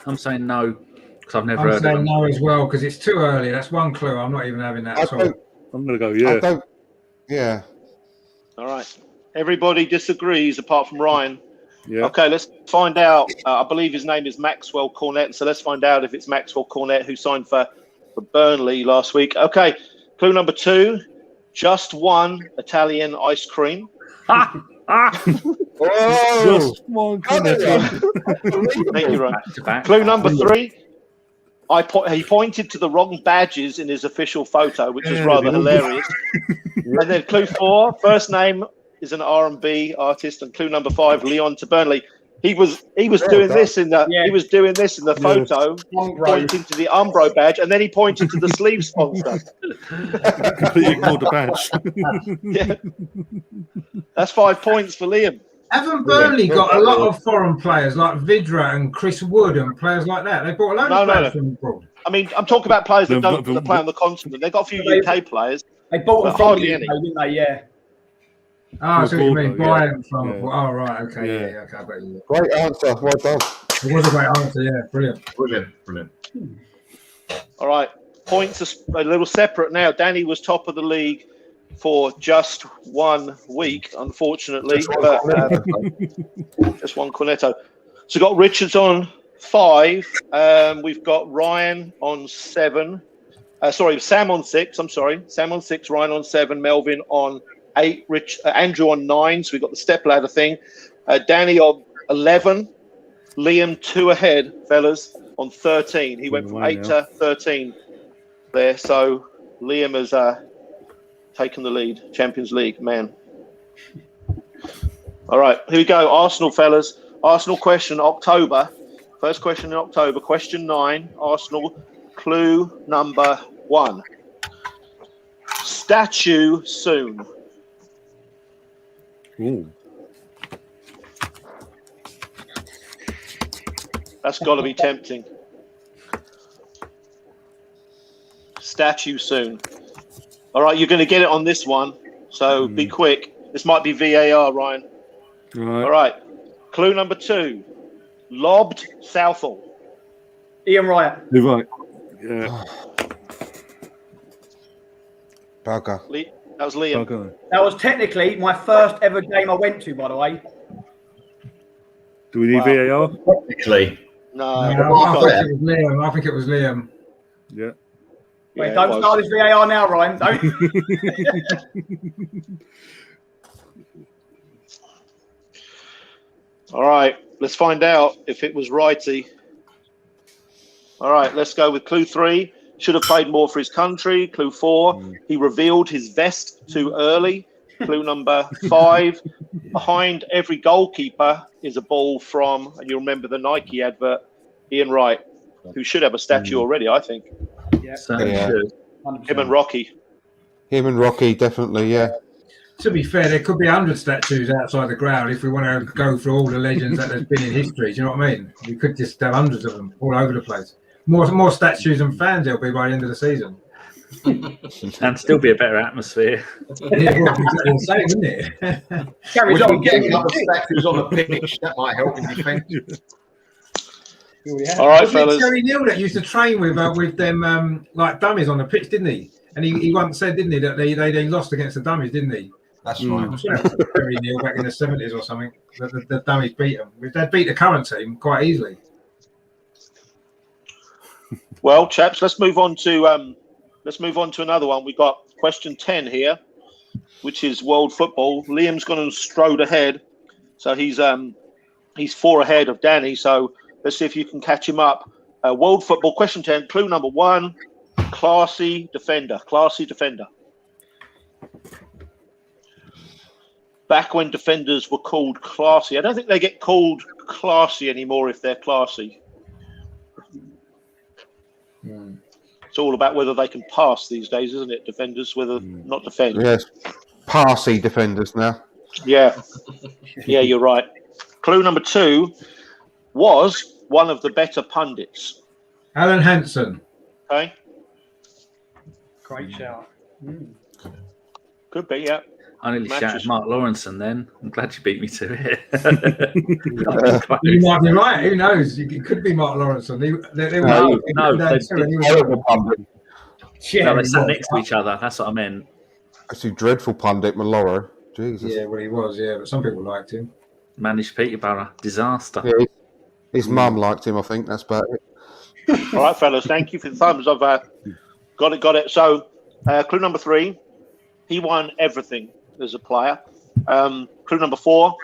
I'm saying no, because I've never I'm heard of saying them. no as well because it's too early. That's one clue. I'm not even having that at all. I'm going to go, yeah. Yeah. All right. Everybody disagrees apart from Ryan. Yeah. Okay, let's find out. I believe his name is Maxwell Cornet. So let's find out if it's Maxwell Cornet who signed for Burnley last week. Okay, clue number 2. Just one Italian ice cream. Oh, Just one connection. Thank you, Ryan. Clue number 3. He pointed to the wrong badges in his official photo, which was rather hilarious. And then clue 4, first name is an R&B artist, and clue number 5, Leon to Burnley. He was doing this in the photo, pointing to the Umbro badge, and then he pointed to the sleeve sponsor. Completely ignored the badge. Yeah. That's 5 points for Liam. Haven't Burnley got a lot of foreign players like Vidra and Chris Wood and players like that? They brought a load of players from abroad. I mean, I'm talking about players that play on the continent. They've got a few UK players. They bought them from hardly the any. UK, didn't they? Yeah. Ah, so you mean yeah. Brian from? Yeah. Oh, right, okay, Yeah. yeah, okay, I bet you. Great answer. Well done. It was a great answer, yeah, brilliant. Brilliant. All right, points are a little separate now. Danny was top of the league for just 1 week, unfortunately, but just one Cornetto. So we've got Richards on 5. We've got Ryan on 7. Sam on 6. I'm sorry, Sam on 6, Ryan on 7, Melvin on 8, Andrew on 9. So we've got the step ladder thing. Danny on 11. Liam 2 ahead, fellas, on 13. He went from 8 to 13 there. So Liam has taken the lead. Champions League, man. All right, here we go. Arsenal, fellas. Arsenal question, October. First question in October. Question 9. Arsenal. Clue number 1. Statue soon. Ooh. That's got to be tempting. Statue soon. All right, you're going to get it on this one, so be quick. This might be VAR, Ryan. All right. Clue number 2. Lobbed Southall. Ian Wright. You're right. Yeah. Bugger. That was Liam. Okay. That was technically my first ever game I went to, by the way. Do we need VAR? Technically. No. I think it was Liam. Yeah. Wait, Yeah, don't start this VAR now, Ryan. Don't. All right. Let's find out if it was righty. All right, let's go with clue 3. Should have played more for his country. Clue 4. He revealed his vest too early. Clue number 5. Behind every goalkeeper is a ball from, and you remember the Nike advert, Ian Wright, who should have a statue already, I think. Yeah. Him and Rocky. Him and Rocky, definitely, yeah. To be fair, there could be 100 statues outside the ground if we want to go through all the legends that there's been in history. Do you know what I mean? We could just have hundreds of them all over the place. More statues than fans there'll be by the end of the season. And still be a better atmosphere. Yeah, well, exactly the same, isn't it? Carries on getting up statues on the pitch. That might help in defence. All right, fellas. Terry Neal that used to train with them like dummies on the pitch, didn't he? And he once said, didn't he, that they lost against the dummies, didn't he? That's right. Terry Neal back in the 70s or something. The dummies beat them. They beat the current team quite easily. Well, chaps, let's move on to another one. We've got question 10 here, which is world football. Liam's gone and strode ahead, so he's 4 ahead of Danny. So let's see if you can catch him up. World football, question 10, clue number 1, classy defender. Classy defender. Back when defenders were called classy. I don't think they get called classy anymore if they're classy. It's all about whether they can pass these days, isn't it? Defenders, whether not defend. Yes, passy defenders now. Yeah, you're right. Clue number 2 was one of the better pundits. Alan Hansen. Okay. Great shout. Could be, yeah. I nearly shouted Mark Lawrenson then. I'm glad you beat me to it. You might be right. Who knows? It could be Mark Lawrenson. They sat next to each other. That's what I meant. Actually, dreadful pundit, Maloro. Jesus. Yeah, well, he was, yeah. But some people liked him. Managed Peterborough. Disaster. Yeah, his mum liked him, I think. That's about it. All right, fellas. Thank you for the thumbs. I've got it. So, clue number 3, he won everything as a player. Clue number 4,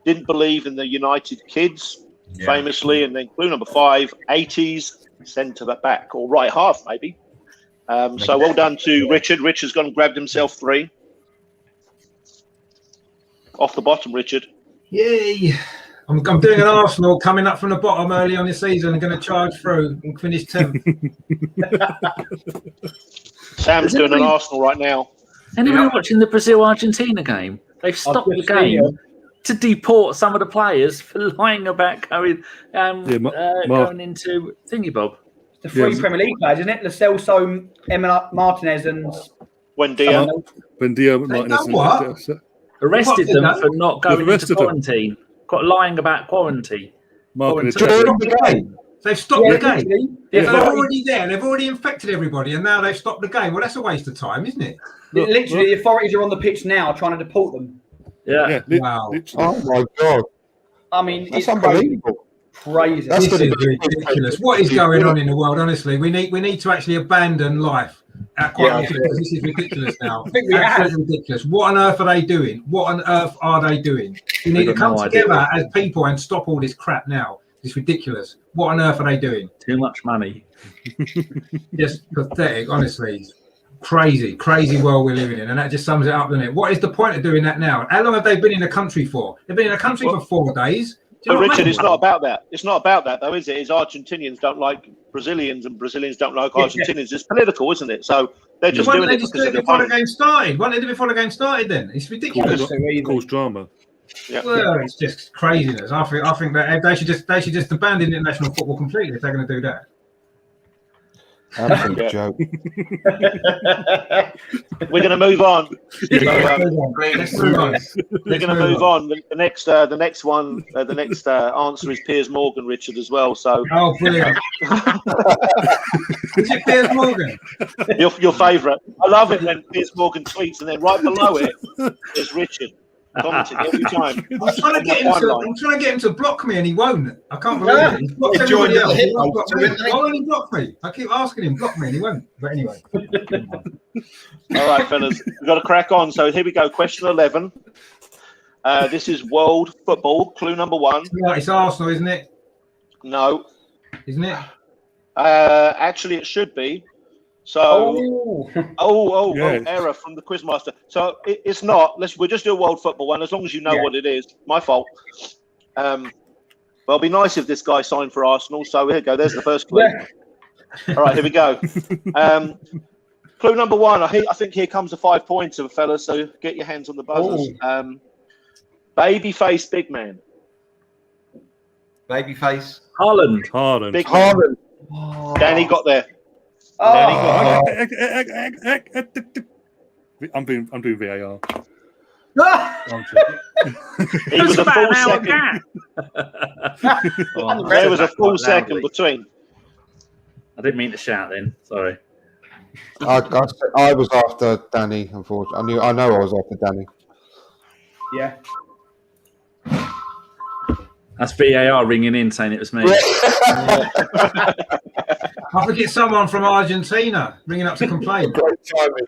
didn't believe in the United kids, famously. And then clue number 5, 80s centre back or right half, maybe. So well done to Richard. Richard's gone and grabbed himself 3. Off the bottom, Richard. Yay! I'm doing an Arsenal coming up from the bottom early on the season and going to charge through and finish 10th. Sam's doing an Arsenal right now. Anyone watching the Brazil-Argentina game? They've stopped the game to deport some of the players for lying about going into thingy bob. The 3 Premier League players, isn't it? Lo Celso, Emma Martinez, and Buendia. Martinez. Arrested them for not going into quarantine. Got lying about quarantine. They've stopped the game. They've stopped the game. They're already there. They've already infected everybody, and now they've stopped the game. Well, that's a waste of time, isn't it? Literally, the authorities are on the pitch now trying to deport them. Yeah. Wow. Oh my God. I mean, it's unbelievable. Crazy. This is ridiculous. What is going on in the world? Honestly, we need to actually abandon life. This is ridiculous now. Absolutely ridiculous. What on earth are they doing? What on earth are they doing? We need to come together as people and stop all this crap now. It's ridiculous. What on earth are they doing? Too much money. Just pathetic, honestly. Crazy world we're living in, and that just sums it up, doesn't it? What is the point of doing that now? How long have they been in the country for? They've been in the country for 4 days. But Richard, it's not about that. It's not about that, though, is it? It's Argentinians don't like Brazilians, and Brazilians don't like Argentinians. It's political, isn't it? So they're just doing it because before the game started. Why didn't they do it before the game started? Then it's ridiculous. Cause drama. Yeah. Well, it's just craziness. I think that they should just abandon international football completely if they're going to do that. Absolute joke. We're going to move on. We're going to move on. The next one, the next answer is Piers Morgan, Richard, as well. So, oh, brilliant! Is it Piers Morgan? Your favourite. I love it when Piers Morgan tweets, and then right below it is Richard commenting every time. I'm trying to get him to block me, and he won't. I can't believe it. He's blocked everybody else. Why won't he block me? I keep asking him, block me, and he won't. But anyway. All right, fellas, we've got to crack on. So here we go. Question 11. This is world football. Clue number 1. It's Arsenal, isn't it? No. Isn't it? Actually, it should be. So, error from the quizmaster. So it's not. We'll just do a world football one, as long as you know what it is. My fault. Well, it'd be nice if this guy signed for Arsenal. So here we go. There's the first clue. All right, here we go. Clue number 1. I think here comes the 5 pointer, fellas. So get your hands on the buzzers. Babyface big man. Babyface. Haaland. Big Haaland. Danny got there. I'm doing VAR. It was a full second. There was a full second between. I didn't mean to shout then. Sorry. I was after Danny, unfortunately. I know I was after Danny. Yeah. That's VAR ringing in saying it was me. I think it's someone from Argentina ringing up to complain. I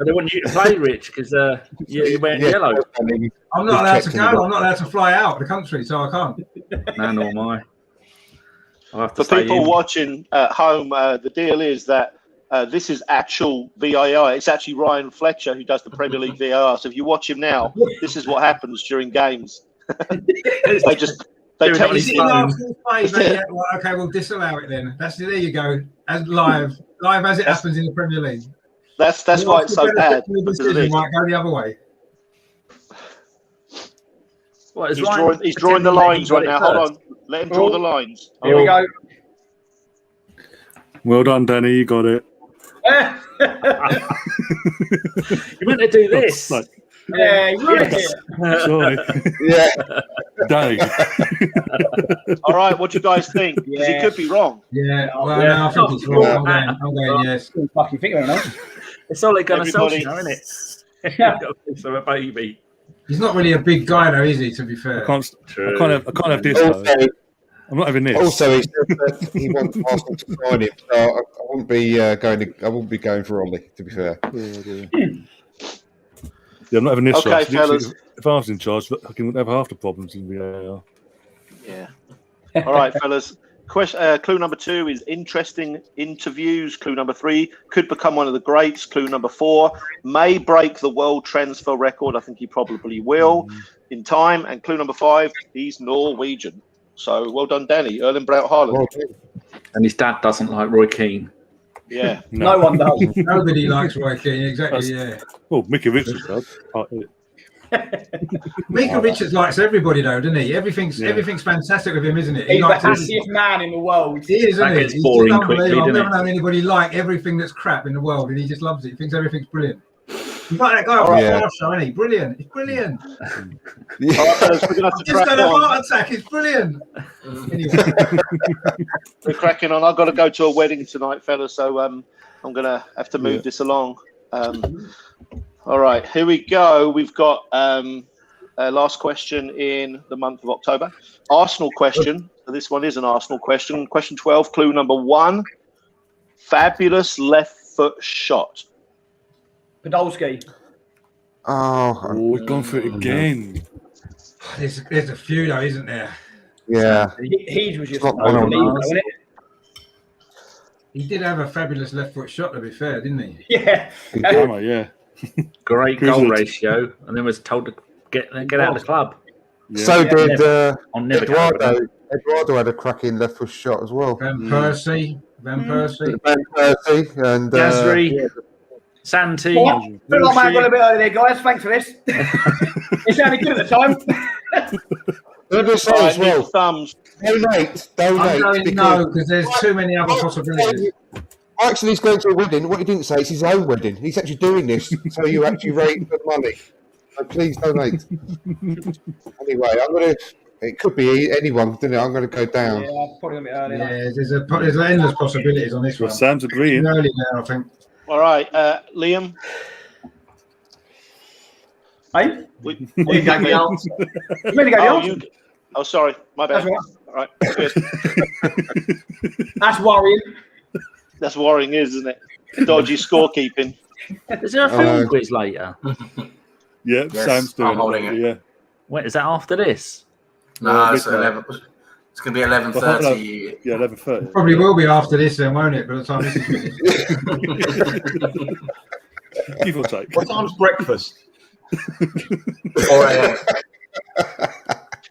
don't want you to play, Rich, because you're wearing yellow. I'm not allowed to go. I'm not allowed to fly out of the country, so I can't. No, nor am I. I'll have to For people watching at home, the deal is that this is actual VAR. It's actually Ryan Fletcher who does the Premier League VAR. So if you watch him now, this is what happens during games. They take his phone. Okay, we'll disallow it then. There you go. As live as it happens in the Premier League. That's why it's so bad. Decision might go the other way. What, he's drawing the lines right now. Hold on. Let him draw the lines. Here we go. Well done, Danny. You got it. You meant to do this. Yeah, you ruined it. Sorry. Yeah. Danny. All right, what do you guys think? Because he could be wrong. Yeah, well, no, I think it's wrong. I'm going yes. Fucking think of it, it's all going to sell, Everybody- isn't it? So a baby. He's not really a big guy, though, is he? To be fair, I can't have this. Though. I'm not having this. Also, he said that he wants Arsenal to sign him, so I wouldn't be going for Ollie. To be fair. Yeah, I'm not having this. Okay, shot. fellas. If I was in charge, I can have half the problems in VAR. Yeah. All right, fellas. Clue number 2 is interesting interviews. Clue number 3 could become one of the greats. Clue number 4 may break the world transfer record. I think he probably will in time. And clue number 5, he's Norwegian. So well done, Danny. Erling Braut Haaland. And his dad doesn't like Roy Keane. Yeah. No one does. Nobody likes Roy Keane. Exactly. Yeah. Oh, Mikel Richards does. Mikel Richards likes everybody, though, doesn't he? Everything's fantastic with him, isn't it? He's the happiest man in the world. He is, isn't That he? gets He's boring just quickly, unbelievable. I've doesn't never known anybody like everything that's crap in the world, and he just loves it. He thinks everything's brilliant. He's like that guy on the show, isn't he? Brilliant. It's brilliant. All right, fellas, we're going to have to Just crack had a on. heart attack. It's brilliant. Anyway. We're cracking on. I've got to go to a wedding tonight, fellas, so I'm going to have to move this along. All right, here we go. We've got last question in the month of October. Arsenal question. So this one is an Arsenal question. Question 12, clue number 1. Fabulous left foot shot. Podolski. Oh, we've gone for it again. There's a few, though, isn't there? yeah. He was just Not one of unbelievable, ours. wasn't it? He did have a fabulous left foot shot, to be fair, didn't he? Yeah. Yeah. Great goal ratio, and then was told to get out of the club. Yeah. So did I'll never go with Eduardo. him. Eduardo had a cracking left foot shot as well. Van Persie. Van Persie and Gasry, Santi. What? Feel like I got a bit early there, guys. Thanks for this. It sounded good at the time. Let me say as well. Thumbs. Donate. I'm going no, because there's too many other possibilities. Actually, he's going to a wedding. What he didn't say is his own wedding. He's actually doing this, so you actually raise the money. So please donate. Anyway, I'm going to. It could be anyone, didn't it? I'm going to go down. Yeah, probably a bit early. Yeah, there's endless possibilities on this one. Sam's agreeing. Early now, I think. All right, Liam. Hey? We gave me answer. You meant to go the answer. Oh, sorry. My bad. That's All right. Good. That's worrying. That's worrying, isn't it? Dodgy scorekeeping. Is there a film quiz later? Yeah, Yes, Sam's doing I'm holding it. it. Yeah. Wait, is that after this? No, it's 11. It's going to be 11:30. Yeah, 11:30. Probably will be after this, then, won't it? By the time this is finished. Give or take. What time's breakfast? 4 a.m.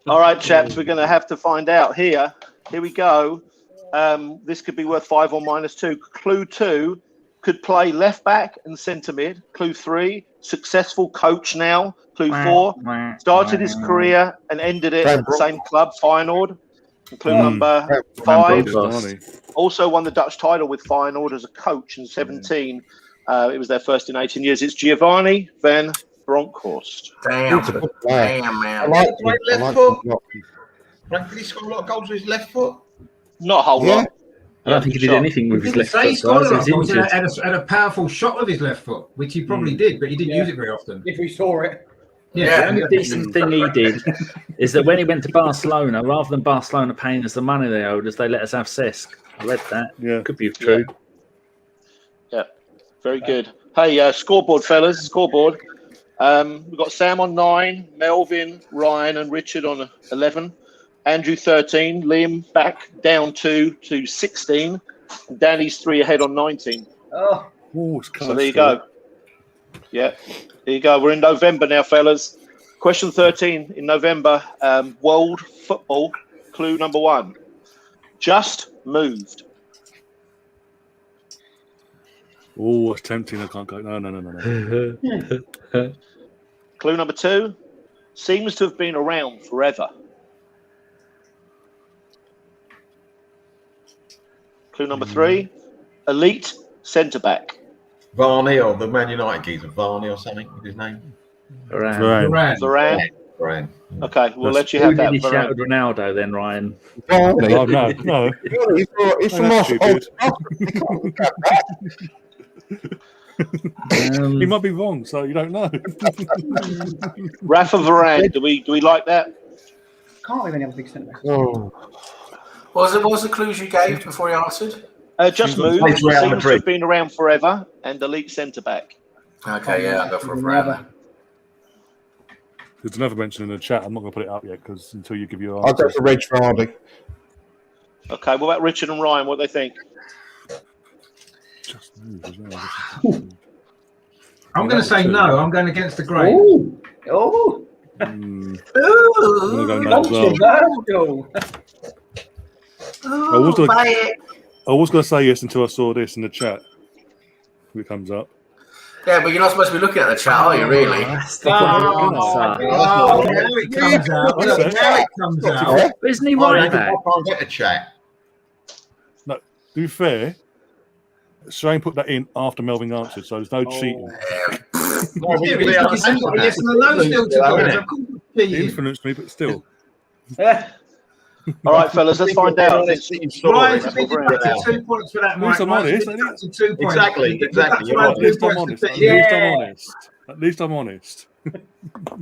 All right, chaps, we're going to have to find out here. Here we go. This could be worth 5 or -2. Clue 2, could play left back and centre mid. Clue 3, successful coach now. Clue 4, started his career and ended it at the same club, Feyenoord. And clue number 5, also won the Dutch title with Feyenoord as a coach in 17. It was their first in 18 years. It's Giovanni van Bronckhorst. Damn, man. I like left foot. Did he score a lot of goals with his left foot? Not a whole lot. I don't think he did anything with his left foot. He scored a lot of goals. He had a powerful shot with his left foot, which he probably did, but he didn't use it very often. If we saw it. Yeah, the only decent thing he did is that when he went to Barcelona, rather than Barcelona paying us the money they owed us, they let us have Cesc. I read that. Yeah. Could be true. Yeah, very good. Hey, scoreboard, fellas, scoreboard. We've got Sam on 9, Melvin, Ryan, and Richard on 11, Andrew 13, Liam back down 2 to 16, and Danny's 3 ahead on 19. Oh, it's close. So there you go. Yeah, there you go. We're in November now, fellas. Question 13 in November. World football. Clue number 1. Just moved. Oh, it's tempting. I can't go. No. Clue number 2. Seems to have been around forever. Clue number 3. Elite centre-back. Varney or the Man United geezer, Varney or something with his name. Varane. Okay, we'll let you have that. He shouted Ronaldo then, Ryan. Varney. Oh, no. He's from Oxford. He might be wrong, so you don't know. Rafa Varane. Do we like that? Can't we have any other big centre back? Oh. What was the clues you gave before you answered? Just moved. Seems to have been around forever, and elite centre back. Okay, yeah, I'll go for a forever. There's another mention in the chat. I'm not going to put it up yet because until you give your I'll answer. go for Reg Vardy. Okay, what about Richard and Ryan? What do they think? Just moved as well. I'm going to say no. I'm going against the grain. Oh. I'm going to go no as well. I was going to say yes until I saw this in the chat. It comes up. Yeah, but you're not supposed to be looking at the chat, are you, really? Now it comes out. Now it comes out. Isn't he right back? I can't get a chat. No, to be fair, Shane put that in after Melvin answered, so there's no cheating. Yes, no, still to go. Influenced me, but still. All right, fellas, let's find out. Ryan's been deducted 2 points for that, Mike. I'm honest. Exactly. At least I'm honest.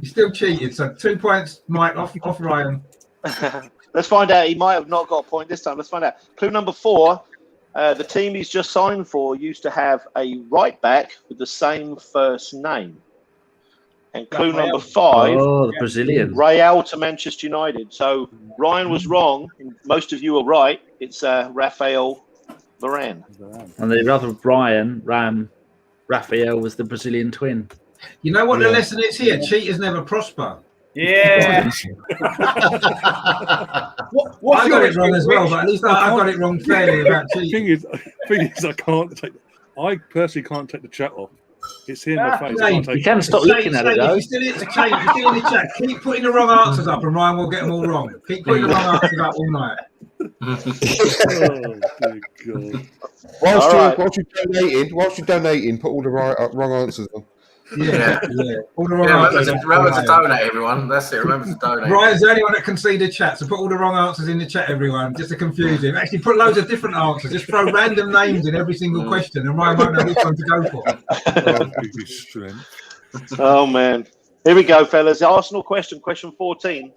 You still cheated, so 2 points, Mike, off Ryan. Let's find out. He might have not got a point this time. Let's find out. Clue number 4. The team he's just signed for used to have a right back with the same first name. And clue number 5. Oh, the Brazilian. Real to Manchester United. So Ryan was wrong. Most of you are right. It's Rafael Varane. And the other Rafael was the Brazilian twin. You know what the lesson is here? Cheaters never prosper. Yeah. I got it wrong as well, but at least I got it wrong fairly about cheating. Thing is, I personally can't take the chat off. It's here in my face. You can stop looking at it, though. If you're still in the chat, keep putting the wrong answers up, and Ryan will get them all wrong. Keep putting the wrong answers up all night. Whilst you're donating, put all the wrong answers on. Yeah. All the wrong answers. Remember to donate, everyone. That's it. Remember to donate. Ryan's the only one that can see the chat, so put all the wrong answers in the chat, everyone, just to confuse him. Actually, put loads of different answers. Just throw random names in every single question, and Ryan won't know which one to go for. Oh, man. Here we go, fellas. Arsenal question 14.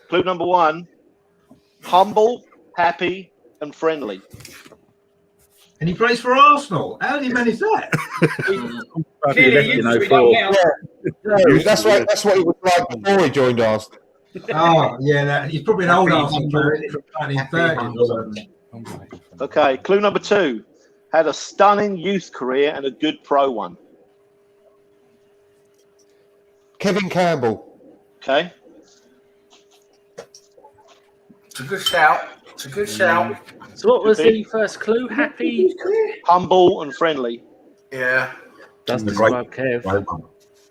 Clue number 1. Humble, happy, and friendly. And he plays for Arsenal. How did he manage that? Clearly, That's right. That's what he was like before he joined Arsenal. Oh, yeah. He's probably an old Arsenal player from 1930s or something. Okay, clue number 2. Had a stunning youth career and a good pro one. Kevin Campbell. Okay. It's a good shout. It's a good shout. So what was the first clue? Happy, humble, and friendly. Yeah. Does describe Kev.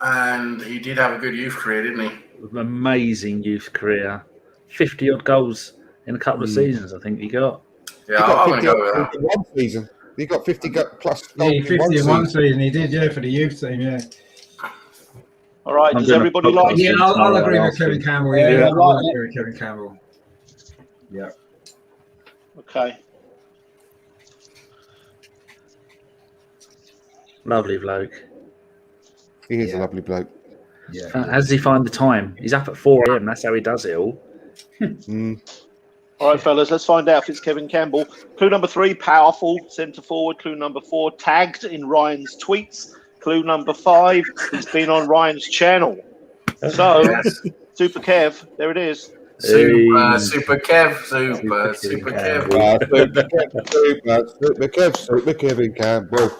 And he did have a good youth career, didn't he? An amazing youth career. 50-odd goals in a couple of seasons, I think he got. Yeah, I'm going to go with that. One season. He got 50 plus. Yeah, 50 in one season. He did, yeah, for the youth team, yeah. All right, does everybody like Yeah, it? I'll agree with Kevin Campbell. Yeah, I'll agree with Kevin Campbell. Yeah. Okay. Lovely bloke. He is a lovely bloke. Yeah. How does he find the time? He's up at 4 a.m. That's how he does it all. All right, fellas, let's find out if it's Kevin Campbell. Clue number 3, powerful, centre forward. Clue number 4, tagged in Ryan's tweets. Clue number 5, he's been on Ryan's channel. So, Super Kev, there it is. Super Kev. Super Kevin Campbell.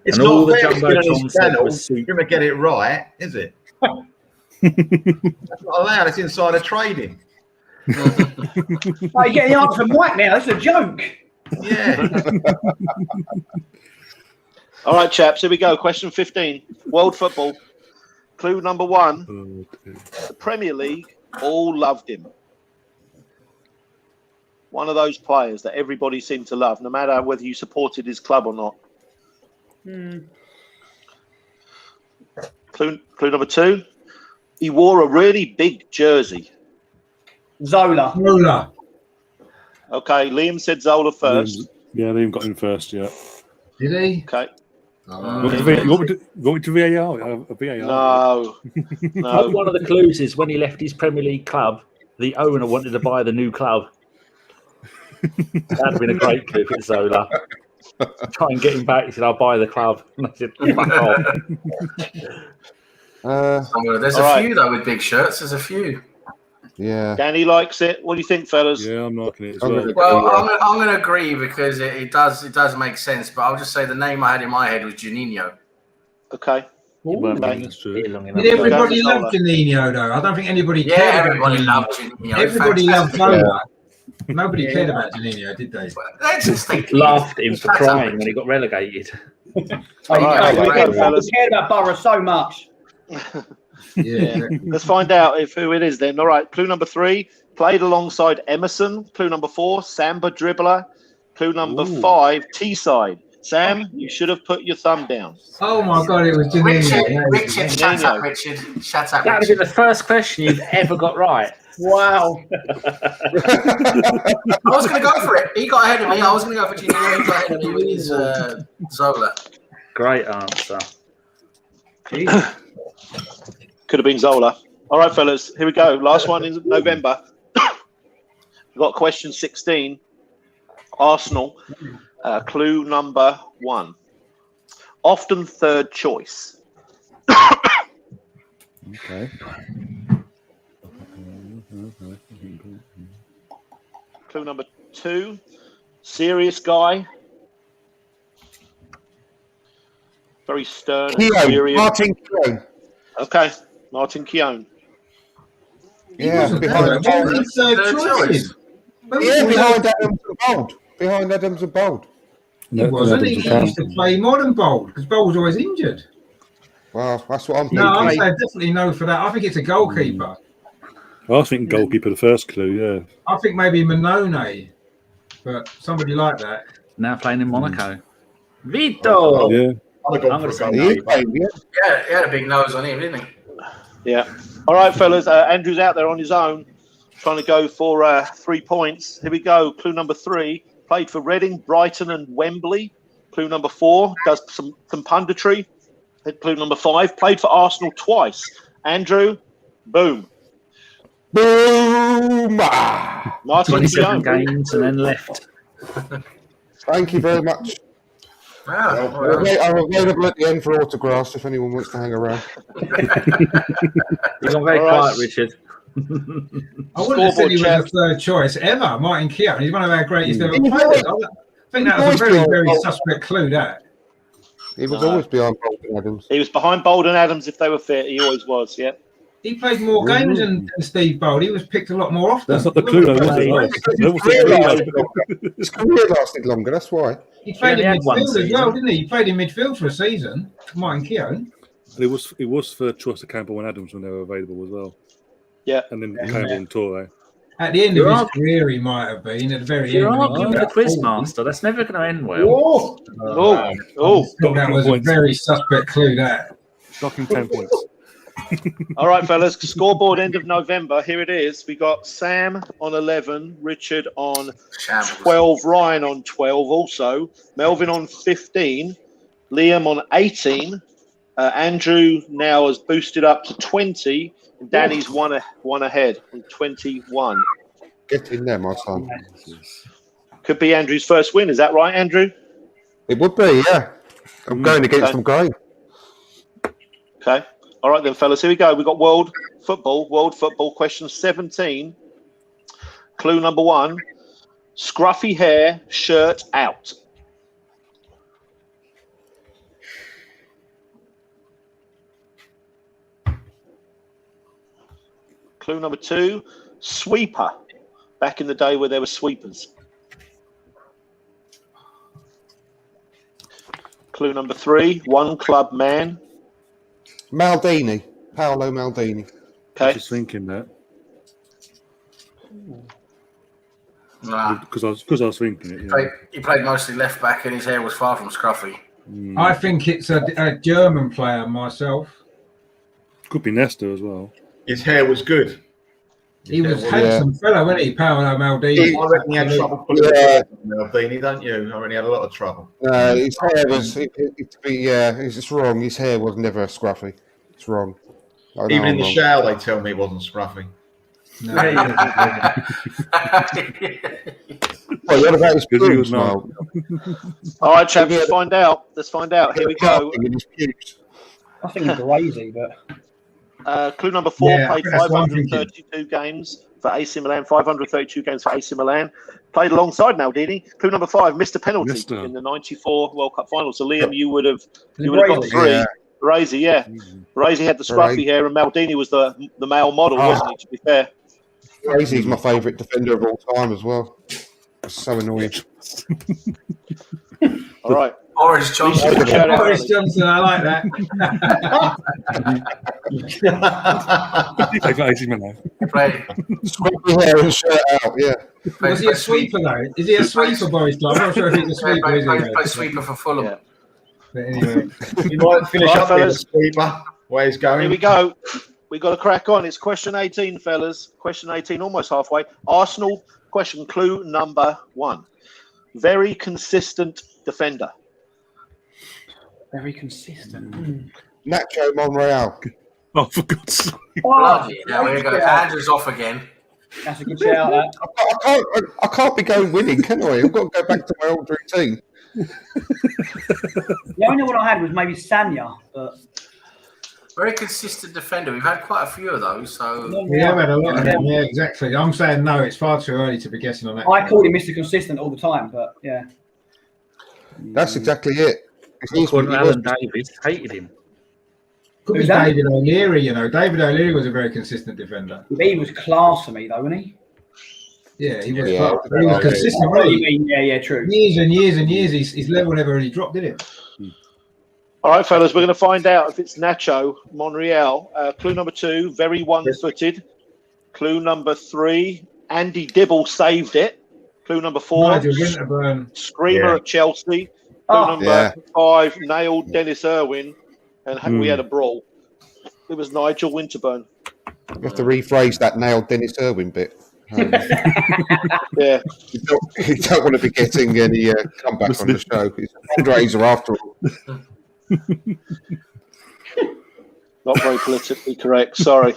It's And not all the fair to get on Jumbo his channel. Tom said You're going to get it right, is it? That's not allowed. It's insider trading. Oh, you're getting the answer from Mike now. That's a joke. Yeah. All right, chaps, here we go. Question 15, world football. Clue number 1, the Premier League all loved him. One of those players that everybody seemed to love, no matter whether you supported his club or not. Clue number 2, he wore a really big jersey. Zola. Okay, Liam said Zola first. Yeah, Liam got him first, yeah. Did he? Okay. You want me to VAR? A VAR? No. One of the clues is when he left his Premier League club, the owner wanted to buy the new club. That'd been a great clue for Zola. Try and get him back. He said, "I'll buy the club." And I said, "Fuck off." There's a few though with big shirts. There's a few. Yeah. Danny likes it. What do you think, fellas? Yeah, I'm liking it as well. Well, I'm going to agree because it does make sense. But I'll just say the name I had in my head was Juninho. Okay. That's true. Did everybody love Juninho though? I don't think anybody cared. Yeah, everybody loved Juninho. Everybody loved Zola. Nobody cared about Juninho, did they? Laughed at him for crying when he got relegated. I cared about Borough so much. Yeah. Let's find out who it is then. All right. Clue number 3, played alongside Emerson. Clue number 4, Samba dribbler. Clue number 5, Teesside. Sam, you should have put your thumb down. Oh my God, it was Juninho. Richard, shut up, Richard. Shut up, That would have been the first question you've ever got right. Wow. I was going to go for it. He got ahead of me. I was going to go for Juninho. He got ahead of me with his Zola. Great answer. Could have been Zola. All right, fellas, here we go. Last one in November. We've got question 16. Arsenal. Clue number 1. Often third choice. Okay. Clue number 2. Serious guy. Very stern and serious. Martin Keown. Okay, Martin Keown. Yeah, behind Adams and Bold. He wasn't. He used to play modern Bold because Bold was always injured. Well, that's what I'm thinking. No, I'm saying definitely no for that. I think it's a goalkeeper. I was thinking goalkeeper, the first clue, yeah. I think maybe Manone, but somebody like that. Now playing in Monaco. Vito! Yeah. I'm going to say no. Yeah, he had a big nose on him, didn't he? Yeah. All right, fellas. Andrew's out there on his own, trying to go for 3 points. Here we go. Clue number 3. Played for Reading, Brighton, and Wembley. Clue number 4. Does some punditry. Clue number 5. Played for Arsenal twice. Andrew, boom. Boom! Martin 27 Keown. games and then left. Thank you very much. Wow. I'm available at the end for autographs if anyone wants to hang around. You've gone very quiet, Richard. I wouldn't have said he was a third choice ever. Martin Keown, he's one of our greatest ever players. I think that was a very, very suspect clue, that. He was always behind Bolden Adams. He was behind Bolden Adams if they were fit. He always was, yeah. He played more games than Steve Bold. He was picked a lot more often. That's not the clue, though, was it? His career lasted longer, that's why. He played in midfield as well, didn't he? He played in midfield for a season, Martin Keown. It was for choice of Campbell and Adams when they were available as well. Yeah. And then Campbell and Torre. At the end of his career, he might have been. At the very end. You're arguing with the quizmaster. That's never going to end well. That was a very suspect clue, that. Shocking 10 points. All right, fellas. Scoreboard end of November. Here it is. We got Sam on 11, Richard on 12, Ryan on 12 also, Melvin on 15, Liam on 18, Andrew now has boosted up to 20, and Danny's one ahead on 21. Get in there, my son. Could be Andrew's first win. Is that right, Andrew? It would be, yeah. I'm going against some guy. Okay. All right then, fellas. Here we go. We've got world football. Question 17. Clue number 1. Scruffy hair, shirt out. Clue number 2. Sweeper. Back in the day where there were sweepers. Clue number 3. One club man. Maldini. Paolo Maldini. Okay. I was just thinking that. Because I was thinking it. Yeah. He played mostly left back and his hair was far from scruffy. I think it's a German player myself. Could be Nesta as well. His hair was good. He was a handsome fellow, wasn't he, Paolo Maldini? I reckon he had trouble pulling Maldini, don't you? I reckon he had a lot of trouble. His hair was, it's just wrong. His hair was never scruffy. It's wrong. Even in the shower, they tell me it wasn't scruffy. No. Well, what about his pubes, Mal? All right, chaps, let's find out. Here we go. I think he's lazy, but... Clue number 4, played 532 games for AC Milan. 532 games for AC Milan. Played alongside Maldini. Clue number 5, missed a penalty in the 94 World Cup final. So Liam, you would have got 3. Yeah. Razy, yeah. Razy had the scruffy hair, and Maldini was the male model, wasn't he? To be fair. Razy's my favourite defender of all time as well. So annoying. All right. Boris Johnson. Boris Johnson, I like that. Scruffy hair and shirt out, yeah. Was he a sweeper though? Is he a sweeper, Boris Johnson? I'm not sure if he's a sweeper. He played sweeper for Fulham. Yeah. But anyway, you might finish up with a sweeper. Where he's going. Here we go. We got to crack on. It's question 18, fellas. Question 18, almost halfway. Arsenal question. Clue number 1. Very consistent defender. Very consistent. Nacho Monreal. Oh, for God's sake. Bloody hell, here we go. Andrew's off again. That's a good shout. I can't be going winning, can I? I've got to go back to my old routine. The only one I had was maybe Sanya, but... Very consistent defender. We've had quite a few of those. So we have had a lot of them. Yeah, exactly. I'm saying no. It's far too early to be guessing on that. I called him Mr. Consistent all the time, but yeah. That's exactly it. Alan Davis hated him. Could be David O'Leary. You know, David O'Leary was a very consistent defender. He was class for me, though, wasn't he? Yeah, he was. He was consistent. Right? Yeah, true. Years and years and years, his level never really dropped, did it? All right, fellas, we're going to find out if it's Nacho Monreal. Clue number 2, very one-footed. Clue number 3, Andy Dibble saved it. Clue number 4, Screamer at Chelsea. Clue number 5, nailed Dennis Irwin. And we had a brawl. It was Nigel Winterburn. You have to rephrase that nailed Dennis Irwin bit. Yeah. You don't want to be getting any comeback on the show. It's a fundraiser after all. Not very politically correct, sorry.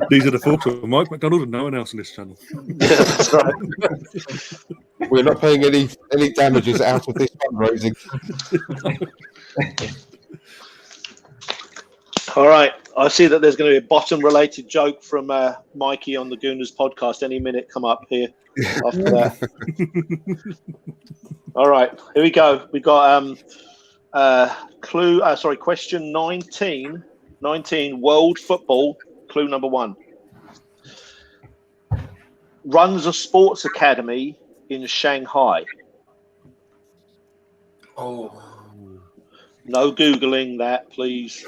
These are the thoughts of Mike McDonald and no one else on this channel. Yeah, that's right. We're not paying any damages out of this fundraising. All right. I see that there's going to be a bottom-related joke from Mikey on the Gooners podcast any minute come up here after that. All right. Here we go. We got question 19, world football, clue number 1. Runs a sports academy in Shanghai. Oh. No Googling that, please.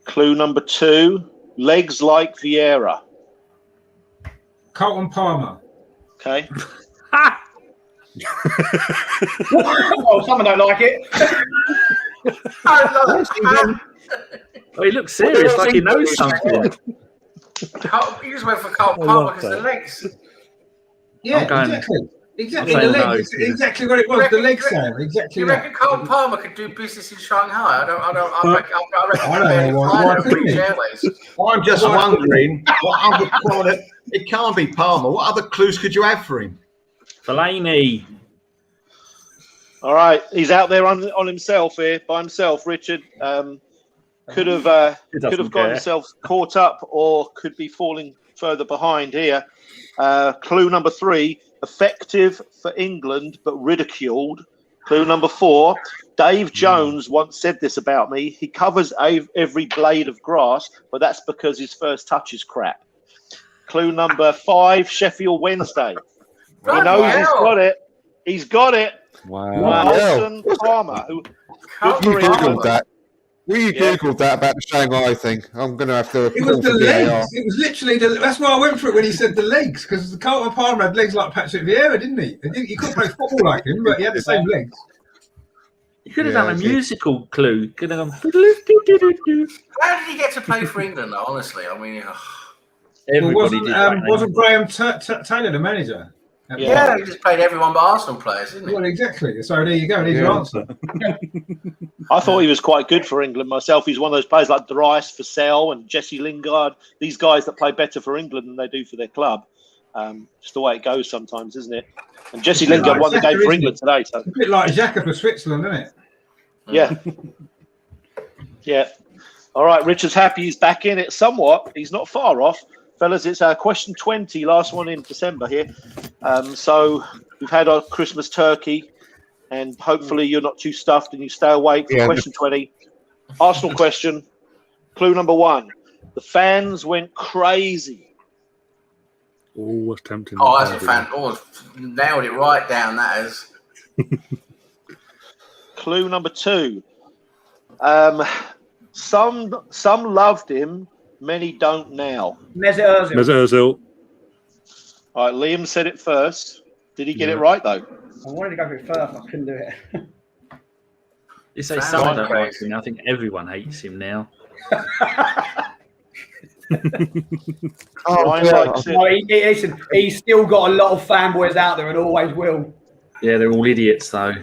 Clue number 2, legs like Vieira. Carlton Palmer. Okay. Oh, someone don't like it. Oh, he looks serious, like he knows something. You just went for Carlton Palmer because the legs. Yeah, exactly. The legs. Exactly what it was. The legs sound. Exactly. You reckon Carlton Palmer could do business in Shanghai? I reckon British Airways. I'm just wondering what other it can't be Palmer. What other clues could you have for him? Fellaini. All right, he's out there on himself here by himself. Richard could have got himself caught up, or could be falling further behind here. Clue number 3: effective for England but ridiculed. Clue number 4: Dave Jones once said this about me. He covers every blade of grass, but that's because his first touch is crap. Clue number 5: Sheffield Wednesday. He knows he's got it. He's got it. Wow. Carlton Palmer. You Googled that. We Googled that about the Shanghai thing. I'm going to have to. It was the legs. It was literally that's why I went for it when he said the legs, because Carlton Palmer had legs like Patrick Vieira, didn't he? He couldn't play football like him, but he had the same legs. You could have done a musical clue. Could have gone. How did he get to play for England, though, honestly? I mean, wasn't Graham Taylor the manager? Yeah, he just played everyone but Arsenal players, didn't he? Well, exactly. So there you go. There's your answer. I thought he was quite good for England myself. He's one of those players like Dries, Vassell and Jesse Lingard. These guys that play better for England than they do for their club. Just the way it goes sometimes, isn't it? And Jesse Lingard won the game for England today. So. It's a bit like Xhaka for Switzerland, isn't it? Yeah. Yeah. All right, Richard's happy he's back in it somewhat. He's not far off. Fellas, it's question 20, last one in December here. So we've had our Christmas turkey, and hopefully you're not too stuffed and you stay awake for question 20. Arsenal question. Clue number 1. The fans went crazy. Oh, what's tempting. Oh, that's a fan. Oh, nailed it right down, that is. Clue number 2. Some loved him. Many don't now. Mesut Ozil. All right, Liam said it first. Did he get it right, though? I wanted to go for it first. I couldn't do it. You say someone don't like him. I think everyone hates him now. Listen, he's still got a lot of fanboys out there and always will. Yeah, they're all idiots, though.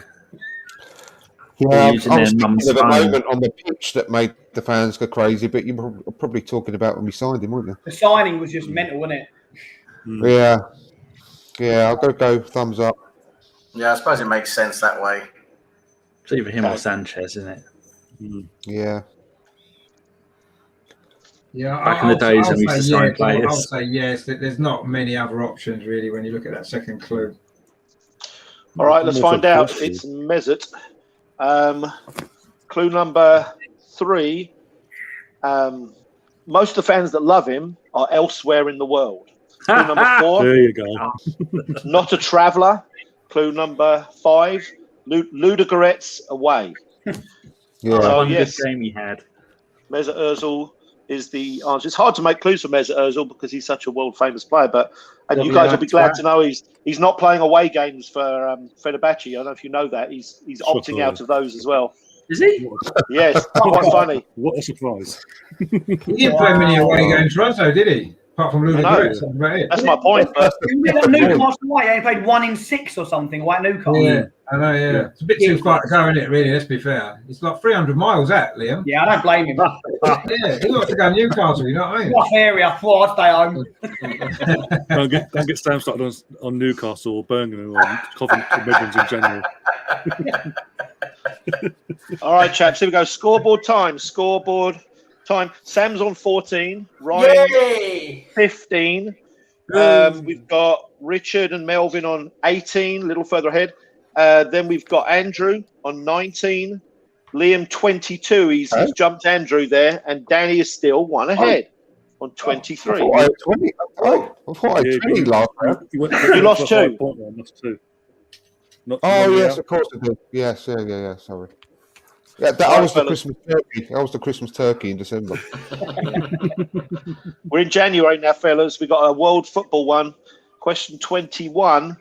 Yeah, I was thinking of a moment on the pitch that made the fans go crazy, but you were probably talking about when we signed him, weren't you? The signing was just mental, wasn't it? Yeah. Yeah, I'll go thumbs up. Yeah, I suppose it makes sense that way. It's either him or Sanchez, isn't it? Yeah. Yeah, back in the days when we used to sign players. I'll say yes. There's not many other options, really, when you look at that second clue. All right, let's find out. It's Mesut. Clue number 3. Most of the fans that love him are elsewhere in the world. Clue number 4. There you go. Not a traveller. Clue number 5. Ludogorets away. Yeah. So, One yes, good game he had. Mesut Ozil is the answer. It's hard to make clues for Mesut Ozil because he's such a world famous player, and you guys will be glad to know he's not playing away games for Fenerbahce. I don't know if you know that. He's opting out of those as well. Is he? Yes, quite funny. What a surprise. He didn't play many away games for us, though, did he? Apart from Ludogorets, that's about it. That's my point. But Newcastle away, they played 1 in 6 or something away at Newcastle. Yeah, I know. Yeah, it's a bit too far to go, isn't it? Really, let's be fair. It's like 300 miles out, Liam. Yeah, I don't blame him. Yeah, he wants to go to Newcastle. You know what I mean? Rough area. I'd stay home. Don't get Sam started on Newcastle or Birmingham or Coventry Midlands in general. all right, chaps. Here we go. Scoreboard time. Sam's on 14. Ryan 15. We've got Richard and Melvin on 18, a little further ahead. Then we've got Andrew on 19. Liam 22. He's jumped Andrew there, and Danny is still one ahead on 23. I thought I had 20 last round. You lost 2. Yes, of course I did. Yes, yeah. Sorry. Yeah, I was the Christmas turkey. I was the Christmas turkey in December. We're in January now, fellas. We've got a world football one. Question 21.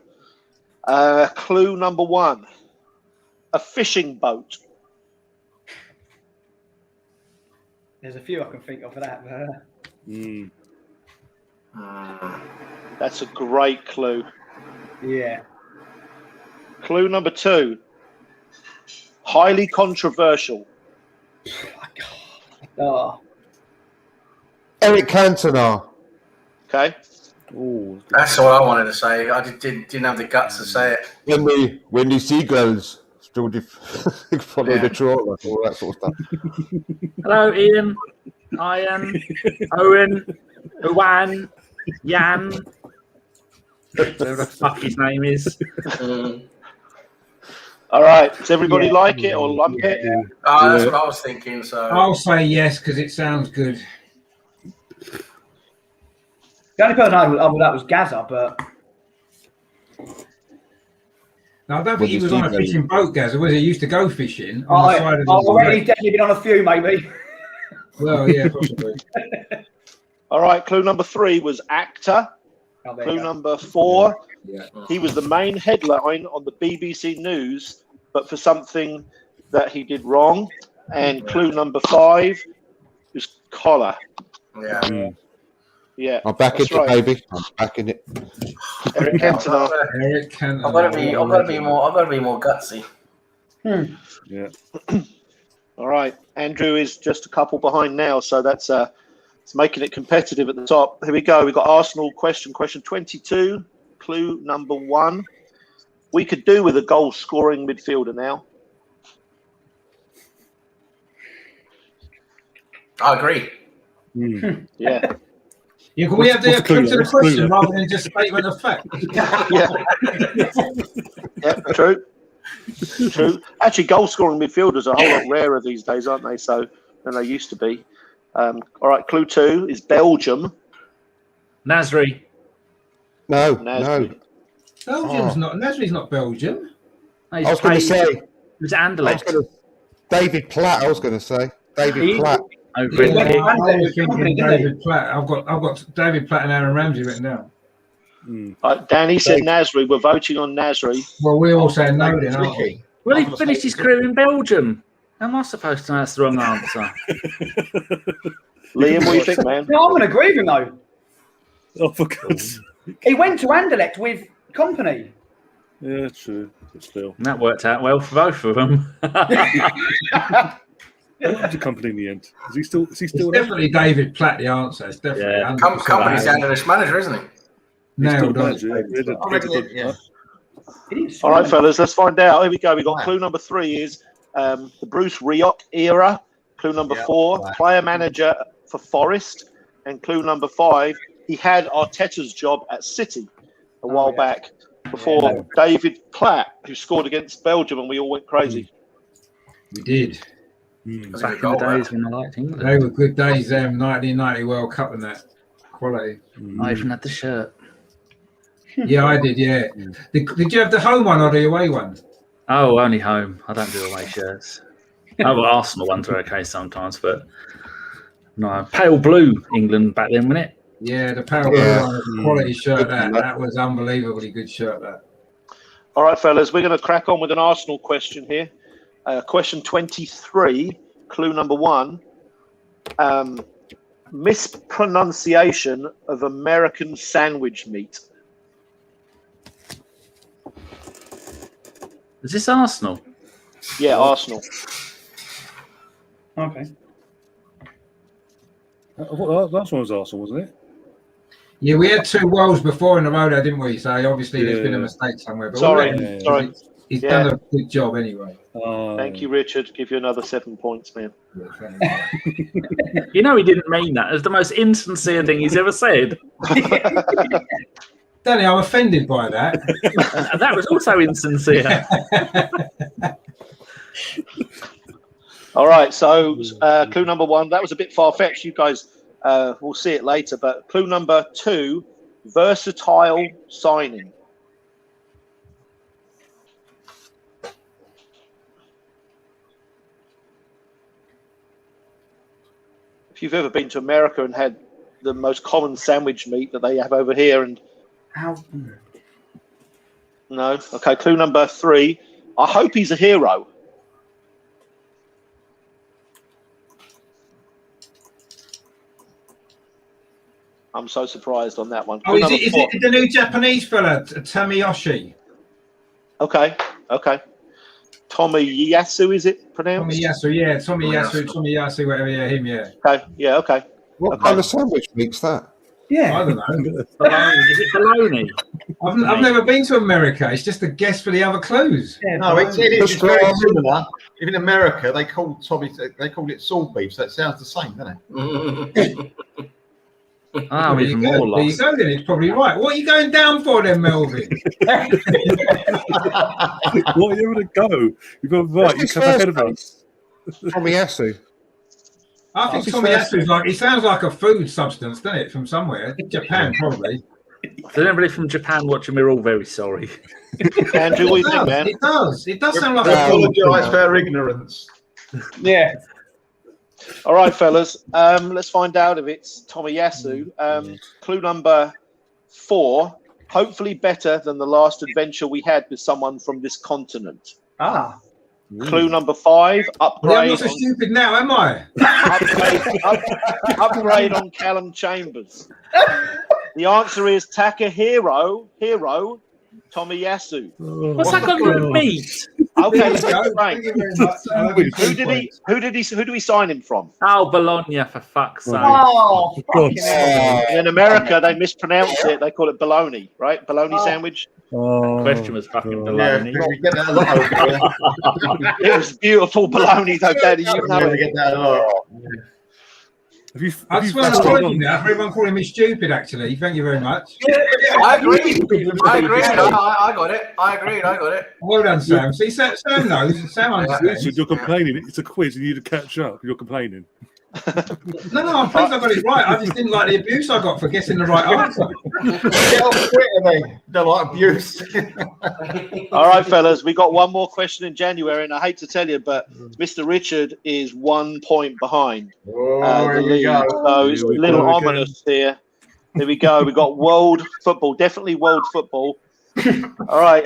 Clue number 1. A fishing boat. There's a few I can think of for that. That's a great clue. Yeah. Clue number 2. Highly controversial. Oh. Eric Cantona. Okay. Ooh, That's what I wanted to say. I didn't have the guts to say it. When the seagulls still follow the trawler, all that sort of stuff. Hello, Ian, Owen, Owan, Jan, whatever the fuck his name is. All right. Does everybody like it or lump it? That's what I was thinking. So I'll say yes because it sounds good. The only person I would that was Gaza, but no, I don't think he was on a fishing boat, Gaza, was he? He used to go fishing on the side of the already definitely been on a few, maybe. Well, yeah, possibly. All right. Clue number 3 was actor. Clue number 4. He was the main headline on the BBC News, but for something that he did wrong. And clue number 5 was collar. Yeah. I'm back in it, baby. I'm back in it. Eric Cantona. I've got to be more gutsy. Yeah. All right. Andrew is just a couple behind now, so that's it's making it competitive at the top. Here we go. We've got Arsenal question 22. Clue number 1. We could do with a goal-scoring midfielder now. I agree. Yeah. Yeah, can we have the clue to the question rather than just statement of fact? Yeah, true. Actually, goal-scoring midfielders are a whole lot rarer these days, aren't they? So than they used to be. All right, clue 2 is Belgium. Nasri. No. Belgium's not. Nasri's not Belgium. I was going to say. It was Anderlecht. David Platt. I was going to say David Platt. I was thinking David Platt. I've got David Platt and Aaron Ramsey written down. Danny said Nasri. We're voting on Nasri. Well, we're all saying no then, aren't we? Well, he finished his career in Belgium. How am I supposed to know that's the wrong answer? Liam, what do you think, man? No, I'm going to agree with him, though. Oh, for God's sake. He went to Anderlecht with Company. Yeah, true. But still. And that worked out well for both of them. What happened to Company in the end? Is he still It's there? definitely David Platt, the answer. It's definitely. Yeah. Company's the Anderlecht manager, isn't he? Nailed on. All right, fellas, let's find out. Here we go. We got clue number 3 is the Bruce Rioch era. Clue number 4, player manager for Forest. And clue number 5, he had Arteta's job at City a while back before David Platt, who scored against Belgium, and we all went crazy. We did. Back in the days when I liked England. They were good days, 1990 World Cup and that. Quality. I even had the shirt. Yeah, I did, yeah. Did you have the home one or the away one? Oh, only home. I don't do away shirts. Oh, well, Arsenal ones are okay sometimes, but no. Pale blue England back then, wasn't it? Yeah, the pale blue one was a quality shirt. That was unbelievably good shirt, that. All right, fellas, we're going to crack on with an Arsenal question here. Question 23, clue number 1. Mispronunciation of American sandwich meat. Is this Arsenal? Yeah, Arsenal. Okay. Last one was Arsenal, wasn't it? Yeah, we had 2 Worlds before in a row, there, didn't we? So obviously there's been a mistake somewhere. But Sorry. He's done a good job anyway. Thank you, Richard. Give you another 7 points, man. You know he didn't mean that. It's the most insincere thing he's ever said. Danny, I'm offended by that. And that was also insincere. All right, so clue number 1, that was a bit far-fetched. You guys will see it later, but clue number 2, versatile signing. If you've ever been to America and had the most common sandwich meat that they have over here, and no, okay. Clue number 3. I hope he's a hero. I'm so surprised on that one. Oh, is it the new Japanese fella, Tomiyoshi? Okay. Tomiyasu, is it pronounced? Tomiyasu, whatever, yeah, him, yeah. Okay. What kind of sandwich meat's that? Yeah, I don't know. Is it bologna? I've never been to America. It's just a guess for the other clues. Yeah, no, it's very similar. Even in America, they call it salt beef, so it sounds the same, doesn't it? Oh, even more lost. There you go, then. It's probably right. What are you going down for then, Melvin? What are you going to go? You've got right. You come ahead of us. Tomiyasu. I think Tomiyasu is like, it sounds like a food substance, doesn't it? From somewhere. Japan, probably. Does anybody from Japan watching? We're all very sorry. Andrew, what do you think, man? It does. It does sound like a apologise for our ignorance. Yeah. All right, fellas. Let's find out if it's Tomiyasu. Clue number 4. Hopefully better than the last adventure we had with someone from this continent. Clue number 5. Upgrade. Well, I'm not so stupid now, am I? Upgrade on Callum Chambers. The answer is Taka Hero Tomiyasu. What's that got to do with meat? Okay, let's explain. Who did he sign him from? Oh, Bologna, for fuck's sake. Oh, in America, they mispronounce it. They call it bologna, right? Bologna sandwich. The question was fucking bologna. Yeah, we get that a lot over here. It was beautiful bologna, though, Daddy. You know we get that a lot. I just want to apologize now for everyone calling me stupid, actually. Thank you very much. I agree. I got it. I agreed. Well done, Sam. See, Sam knows. Sam understands. You're complaining. It's a quiz. You need to catch up. You're complaining. No, I'm pleased I got it right. I just didn't like the abuse I got for guessing the right answer. Get off Twitter, mate. Don't like abuse. All right, fellas, we got one more question in January, and I hate to tell you, but Mr. Richard is 1 point behind the lead. So it's a little ominous here. There we go. We got world football, definitely world football. All right.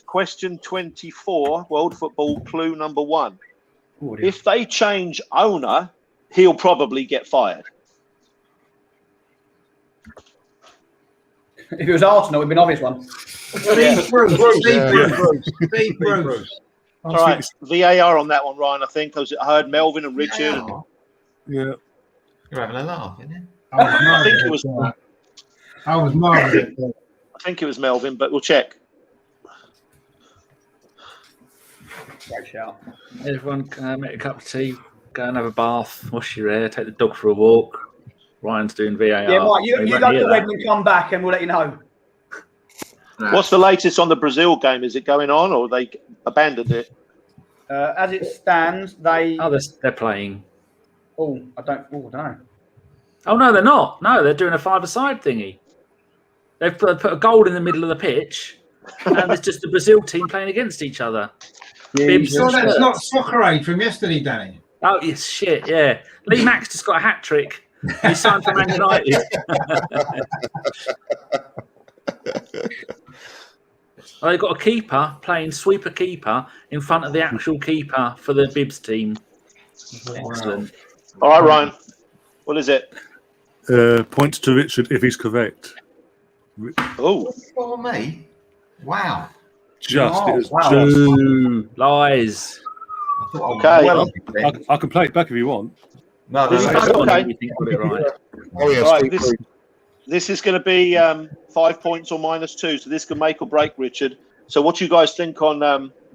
Question 24, world football, clue number 1. If they change owner, he'll probably get fired. If it was Arsenal, it'd be an obvious one. Steve Bruce. All right, VAR on that one, Ryan. I think because I heard Melvin and Richard. Yeah, you're having a laugh, isn't it? I think it was. I was marvelous. I think it was Melvin, but we'll check. Great shout. Everyone make a cup of tea, go and have a bath, wash your hair, take the dog for a walk. Ryan's doing VAR. Yeah, Mike, you go to Redmond, come back, and we'll let you know. What's the latest on the Brazil game? Is it going on, or they abandoned it? As it stands, they're playing. I don't know. Oh no, they're not. No, they're doing a 5-a-side thingy. They've put a goal in the middle of the pitch, and it's just the Brazil team playing against each other. So that's not Soccer Aid from yesterday, Danny. Oh, yes, shit, yeah. Lee Max just got a hat trick. He signed for Man United. They've got a keeper playing sweeper keeper in front of the actual keeper for the Bibs team. Excellent. All right, Ryan. What is it? Points to Richard if he's correct. Oh, For me? Wow. Just it was Wow. just. Ooh, lies. I thought Okay. I was well on it then. I can play it back if you want. No, This is no, no. okay. You think got it right. Oh yeah, Right, Steve Bruce. this is going to be 5 points or -2, so this can make or break Richard. So what do you guys think on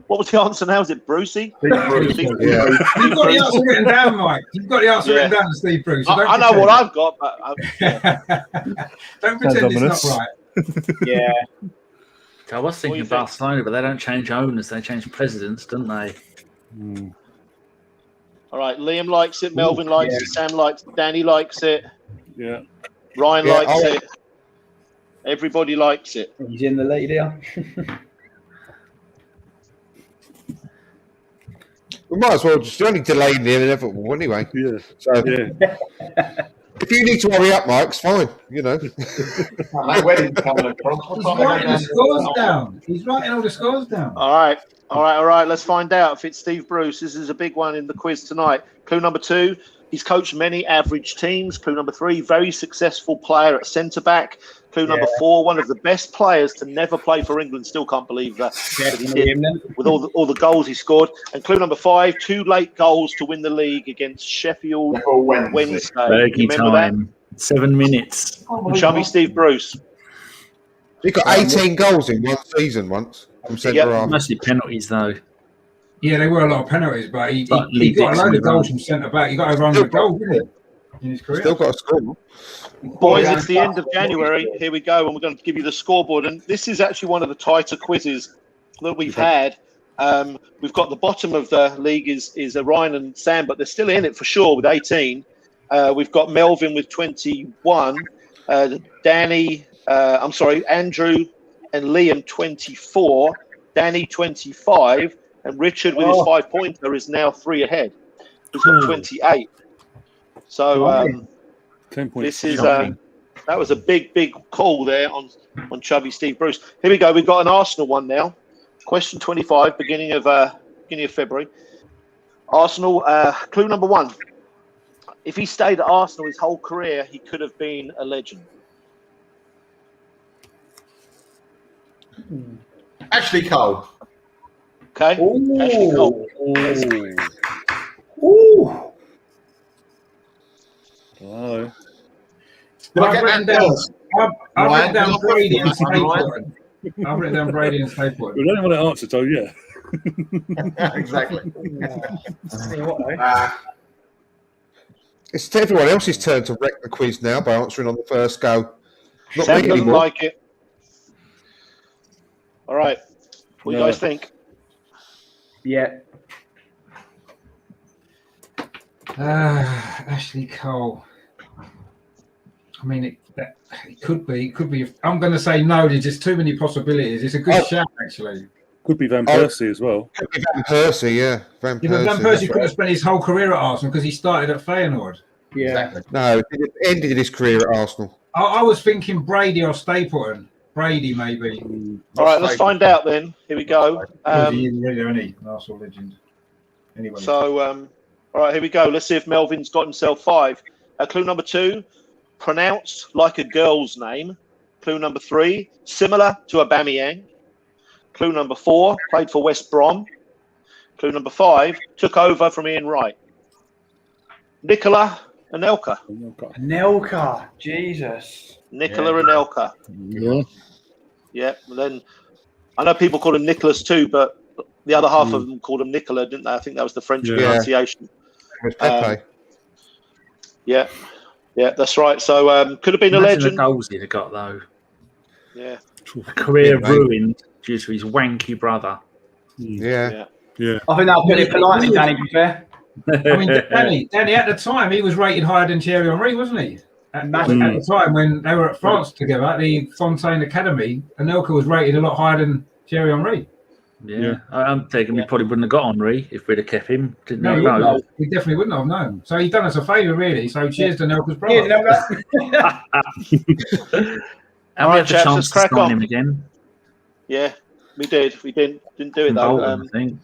what was the answer now? Is it Brucey? Yeah. You've got the answer written down, Mike. You've got the answer written down, Steve Bruce. So I know what I've got, but don't pretend it's not right. Yeah. I was thinking think? Barcelona, but they don't change owners; they change presidents, don't they? all right. Liam likes it. Melvin likes it. Sam likes it. Danny likes it. Yeah. Ryan Yeah, likes it. Everybody likes it. He's in the lead here. We might as well just only delaying the inevitable anyway. Yeah. So Yeah. if you need to hurry up, Mike, it's fine. You know. My wedding's coming across. He's writing the scores down. He's writing all the scores down. All right. Let's find out if it's Steve Bruce. This is a big one in the quiz tonight. Clue number 2, he's coached many average teams. Clue number 3, very successful player at centre-back. Clue number 4, one of the best players to never play for England. Still can't believe that he did with all the goals he scored. And clue number 5, 2 late goals to win the league against Sheffield Wednesday. Fergie Remember time. 7 minutes. that? Chubby Steve Bruce. He got 18 goals in one season once from centre half. Mostly penalties, though. Yeah, there were a lot of penalties, but he got a load Dixon of goals from centre back. He got over 100 goals, didn't he? In his career. Still got a score. Boys, it's the end of January. Here we go, and we're going to give you the scoreboard. And this is actually one of the tighter quizzes that we've had. We've got the bottom of the league is Ryan and Sam, but they're still in it for sure with 18. We've got Melvin with 21. Andrew and Liam 24. Danny 25. And Richard with his 5-pointer is now 3 ahead. He's got 28. So 10 points. this is that was a big call there on Chubby Steve Bruce. Here we go. We've got an Arsenal one now. Question 25, beginning of February. Arsenal. Clue number 1. If he stayed at Arsenal his whole career, he could have been a legend. Ashley Cole. Okay. Ashley Cole. Ooh. Oh. I've written down Brady and Stapleton. I've written down Brady and Stapleton. We don't want to answer, so yeah. Exactly. It's everyone else's turn to wreck the quiz now by answering on the first go. Not Sam me doesn't anymore. like it. All right. What do you guys think? Yeah. Ashley Cole. I mean, it could be. It could be. I'm going to say no. There's just too many possibilities. It's a good shout, actually. Could be Van Persie as well. Could be Van Persie, yeah. Van Persie could have spent his whole career at Arsenal because he started at Feyenoord. Yeah. Exactly. No, he ended his career at Arsenal. I was thinking Brady or Stapleton. Brady, maybe. All right, let's find out then. Here we go. He is really an Arsenal legend. Anyway. So, all right, here we go. Let's see if Melvin's got himself 5. Clue number 2, pronounced like a girl's name. Clue number 3, similar to Aubameyang. Clue number 4, played for West Brom. Clue number 5, took over from Ian Wright. Nicola Anelka. Anelka, Jesus. Nicola Anelka. Yeah. Yeah. And then I know people call him Nicholas too, but the other half of them called him Nicola, didn't they? I think that was the French pronunciation. Pepe. Yeah, that's right. So could have been a legend. The goals he'd have got though. Yeah. A career ruined due to his wanky brother. Yeah. I think that'll put it politely, Danny, to be fair. I mean, Danny, at the time, he was rated higher than Thierry Henry, wasn't he? At the time when they were at France together, the Fontaine Academy, Anelka was rated a lot higher than Thierry Henry. Yeah. I'm thinking we probably wouldn't have got Henry if we'd have kept him. No, we definitely wouldn't have known. So he's done us a favour, really. So cheers to Anelka's brother. And we have the chance to sign him again. Yeah. We did. We didn't do it though. Bolton, I think.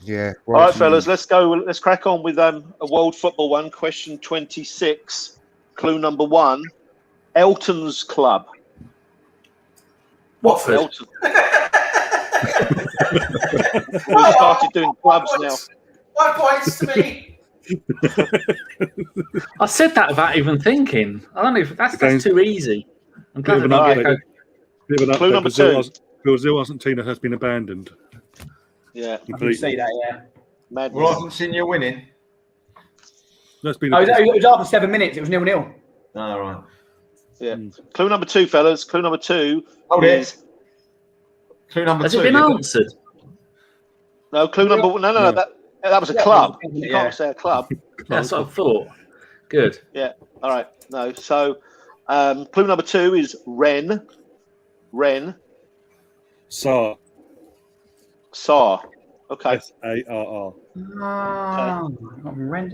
Yeah. All right, fellas, let's go. Let's crack on with a world football one. Question 26. Clue number 1. Elton's club. Watford. Elton. We started doing clubs now. 1 point to me. I said that without even thinking. I don't know if that's too easy. I'm glad Bit of I an didn't update. get Clue number 2. Brazil Argentina has been abandoned. Yeah. I can see that, yeah. Madness. Well, I haven't seen you winning. That's been. Oh, it was after 7 minutes. It was 0-0. All right. Yeah. Clue number 2, fellas. Clue number 2 Hold is. it. Clue number Has 2. it been answered? No, clue number 1. No. That was a club. You can't say a club. That's what I thought. Good. Yeah. All right. No. So, clue number 2 is Ren. Sar. Okay. SARR.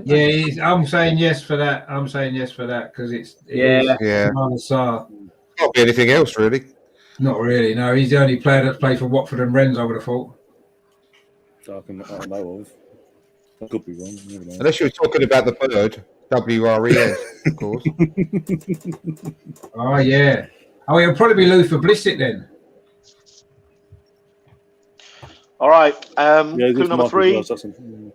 Yeah, I'm saying yes for that. I'm saying yes for that because it's Yeah. Sar. Can't be anything else, really. Not really. No, he's the only player that's played for Watford and Rennes, I would have thought. I don't know of. I could be wrong. Never know. Unless you're talking about the bird, WRES, of course. Oh, yeah. Oh, it'll probably be Luther Blissett then. All right. Yeah, Clue number 3. Well,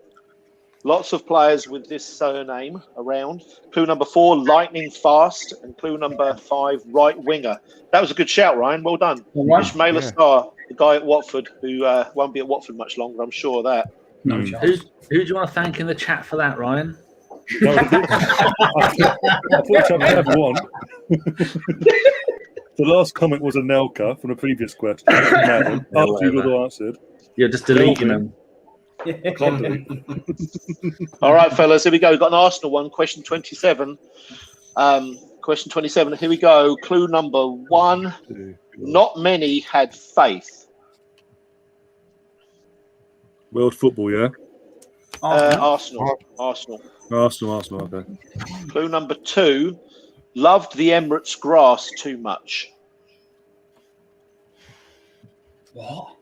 Lots of players with this surname around. Clue number 4, lightning fast, and clue number 5, right winger. That was a good shout, Ryan. Well done. Ismail Assar, the guy at Watford, who won't be at Watford much longer. I'm sure of that. No chance. Who do you want to thank in the chat for that, Ryan? Unfortunately, I have one. The last comment was a Nelka from the previous question. After you've all answered. You're just deleting them. All right, fellas, here we go. We've got an Arsenal one, question 27. Question 27, here we go. Clue number 1. Not many had faith. World football, yeah? Arsenal. Okay. Clue number 2, loved the Emirates grass too much. What?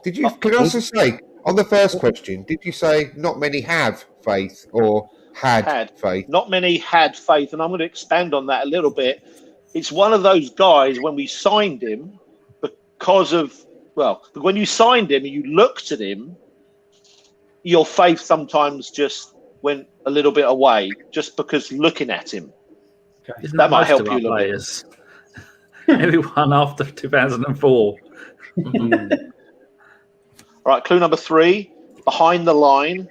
Can I also say, on the first question, did you say not many have faith or had faith? Not many had faith, and I'm going to expand on that a little bit. It's one of those guys when we signed him because of, when you signed him and you looked at him, your faith sometimes just went a little bit away just because looking at him. Isn't that might most help of you our a little players? Everyone after 2004. All right, clue number 3, behind the line.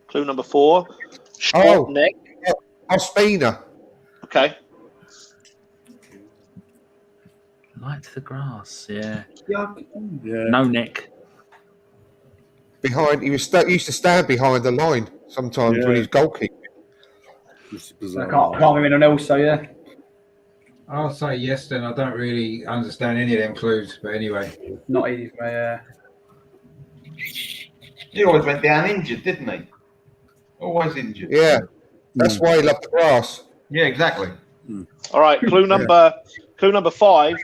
Clue number 4, short neck. Ospina. Okay. Light to the grass, yeah. Yeah. No neck. Behind, he used to stand behind the line sometimes when he's goal kicking. I can't remember anyone else, so yeah. I'll say yes then. I don't really understand any of them clues, but anyway. Not easy, yeah. He always went down injured, didn't he? Always injured. Yeah. That's why he loved the grass. Yeah, exactly. All right, clue number 5,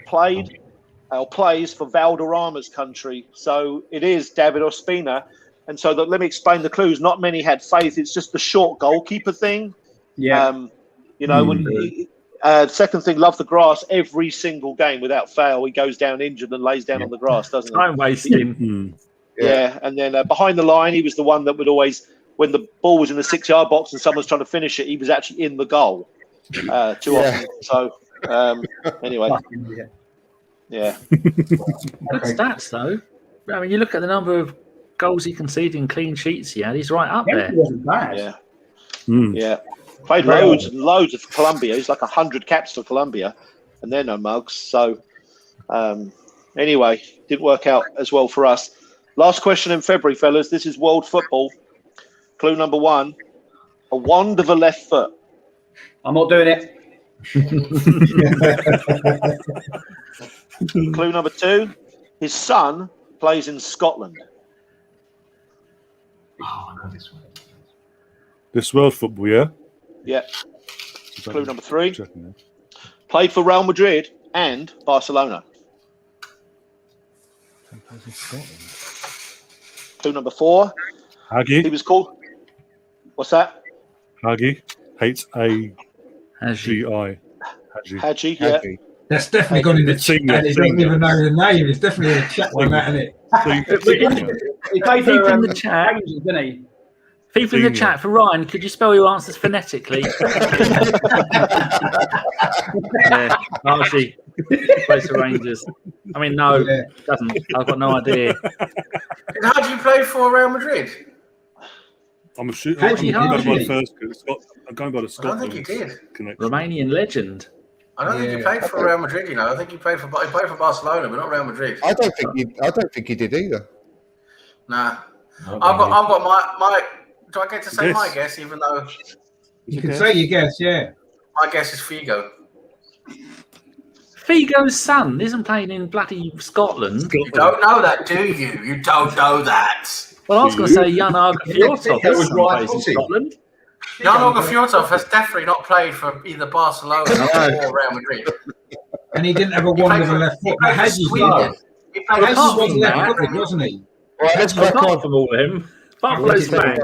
plays for Valderrama's country. So it is David Ospina. And so let me explain the clues. Not many had faith. It's just the short goalkeeper thing. Yeah. Second thing, love the grass. Every single game without fail, he goes down injured and lays down on the grass, doesn't he? Time wasting. Yeah, and then behind the line, he was the one that would always, when the ball was in the 6-yard box and someone's trying to finish it, he was actually in the goal too often. So anyway, yeah. Good stats though. I mean, you look at the number of goals he conceded and clean sheets he had. He's right up there. He wasn't bad. Yeah. Yeah. Played loads and loads of Colombia. He's like 100 caps for Colombia, and they're no mugs. So, anyway, didn't work out as well for us. Last question in February, fellas. This is world football. Clue number 1: a wand of a left foot. I'm not doing it. Clue number 2: his son plays in Scotland. Oh, I know this one. This world football, yeah? Yeah. Clue number 3. Played for Real Madrid and Barcelona. Clue number 4. Hagi. He was called. What's that? Hagi. H-A-G-I. Hadji, yeah. That's definitely gone in the chat. He doesn't even know the name. It's definitely in the chat one, that, isn't it? He played for People in the chat. Rangers, didn't he? People in the chat for Ryan, could you spell your answers phonetically? Yeah, Archie plays for Rangers. I mean, no, doesn't. I've got no idea. How do you play for Real Madrid? I'm going Hagi. by the Scotland. I don't think he did. Connection. Romanian legend. I don't think he played for Real Madrid. You know, I think he played for Barcelona, but not Real Madrid. I don't think he did either. Nah, I've got my. Do I get to say my guess, even though you can say your guess? Yeah, my guess is Figo. Figo's son isn't playing in bloody Scotland. You don't know that, do you? You don't know that. Well, I was going to say Jan Argafiotov plays in Scotland. Jan Argafiotov has definitely not played for either Barcelona or Real Madrid. And he didn't have a wonderful left foot. But Hadji He played was left-footed, wasn't he? Right, let's crack Apart on. from all of him, apart from those flags.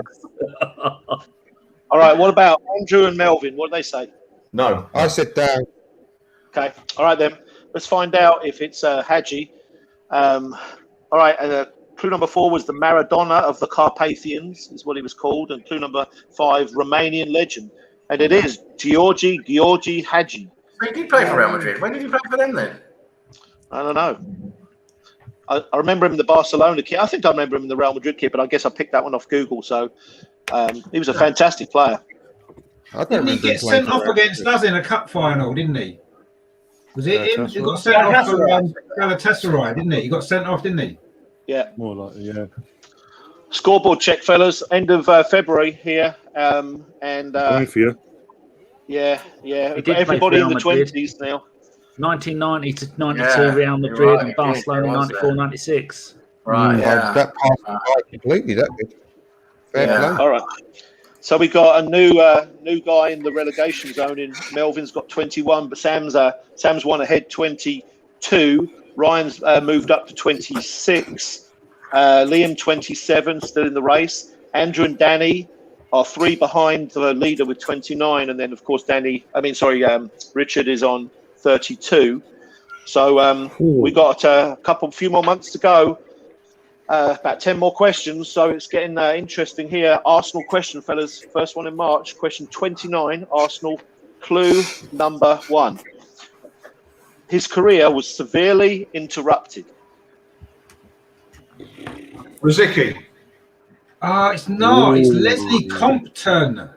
All right, what about Andrew and Melvin? What do they say? No. I said down. Okay. All right, then. Let's find out if it's Hadji. All right. Clue number 4 was the Maradona of the Carpathians, is what he was called. And clue number 5, Romanian legend. And it is Georgi Hadji. He did play for Real Madrid. When did he play for them then? I don't know. I remember him in the Barcelona kit. I think I remember him in the Real Madrid kit, but I guess I picked that one off Google. So he was a fantastic player. Didn't he get sent off against us in a cup final, didn't he? Was it him? He got sent off for Galatasaray, didn't he? He got sent off, didn't he? Yeah. More like, yeah. Scoreboard check, fellas. End of February here. Going for you. Yeah. He did Everybody play in for the Real Madrid. 20s now. 1990 to 92 Real Madrid and Barcelona 94, 96. Right, That passed by completely, that did. Fair play. All right. So we got a new guy in the relegation zone. In Melvin's got 21, but Sam's one ahead, 22. Ryan's moved up to 26. Liam 27, still in the race. Andrew and Danny are 3 behind the leader with 29, and then of course Richard is on 32. So we got a few more months to go. About 10 more questions, so it's getting interesting here. Arsenal question, fellas. First one in March. Question 29, Arsenal. Clue number 1. His career was severely interrupted. Rosicky. It's not. It's Leslie Compton.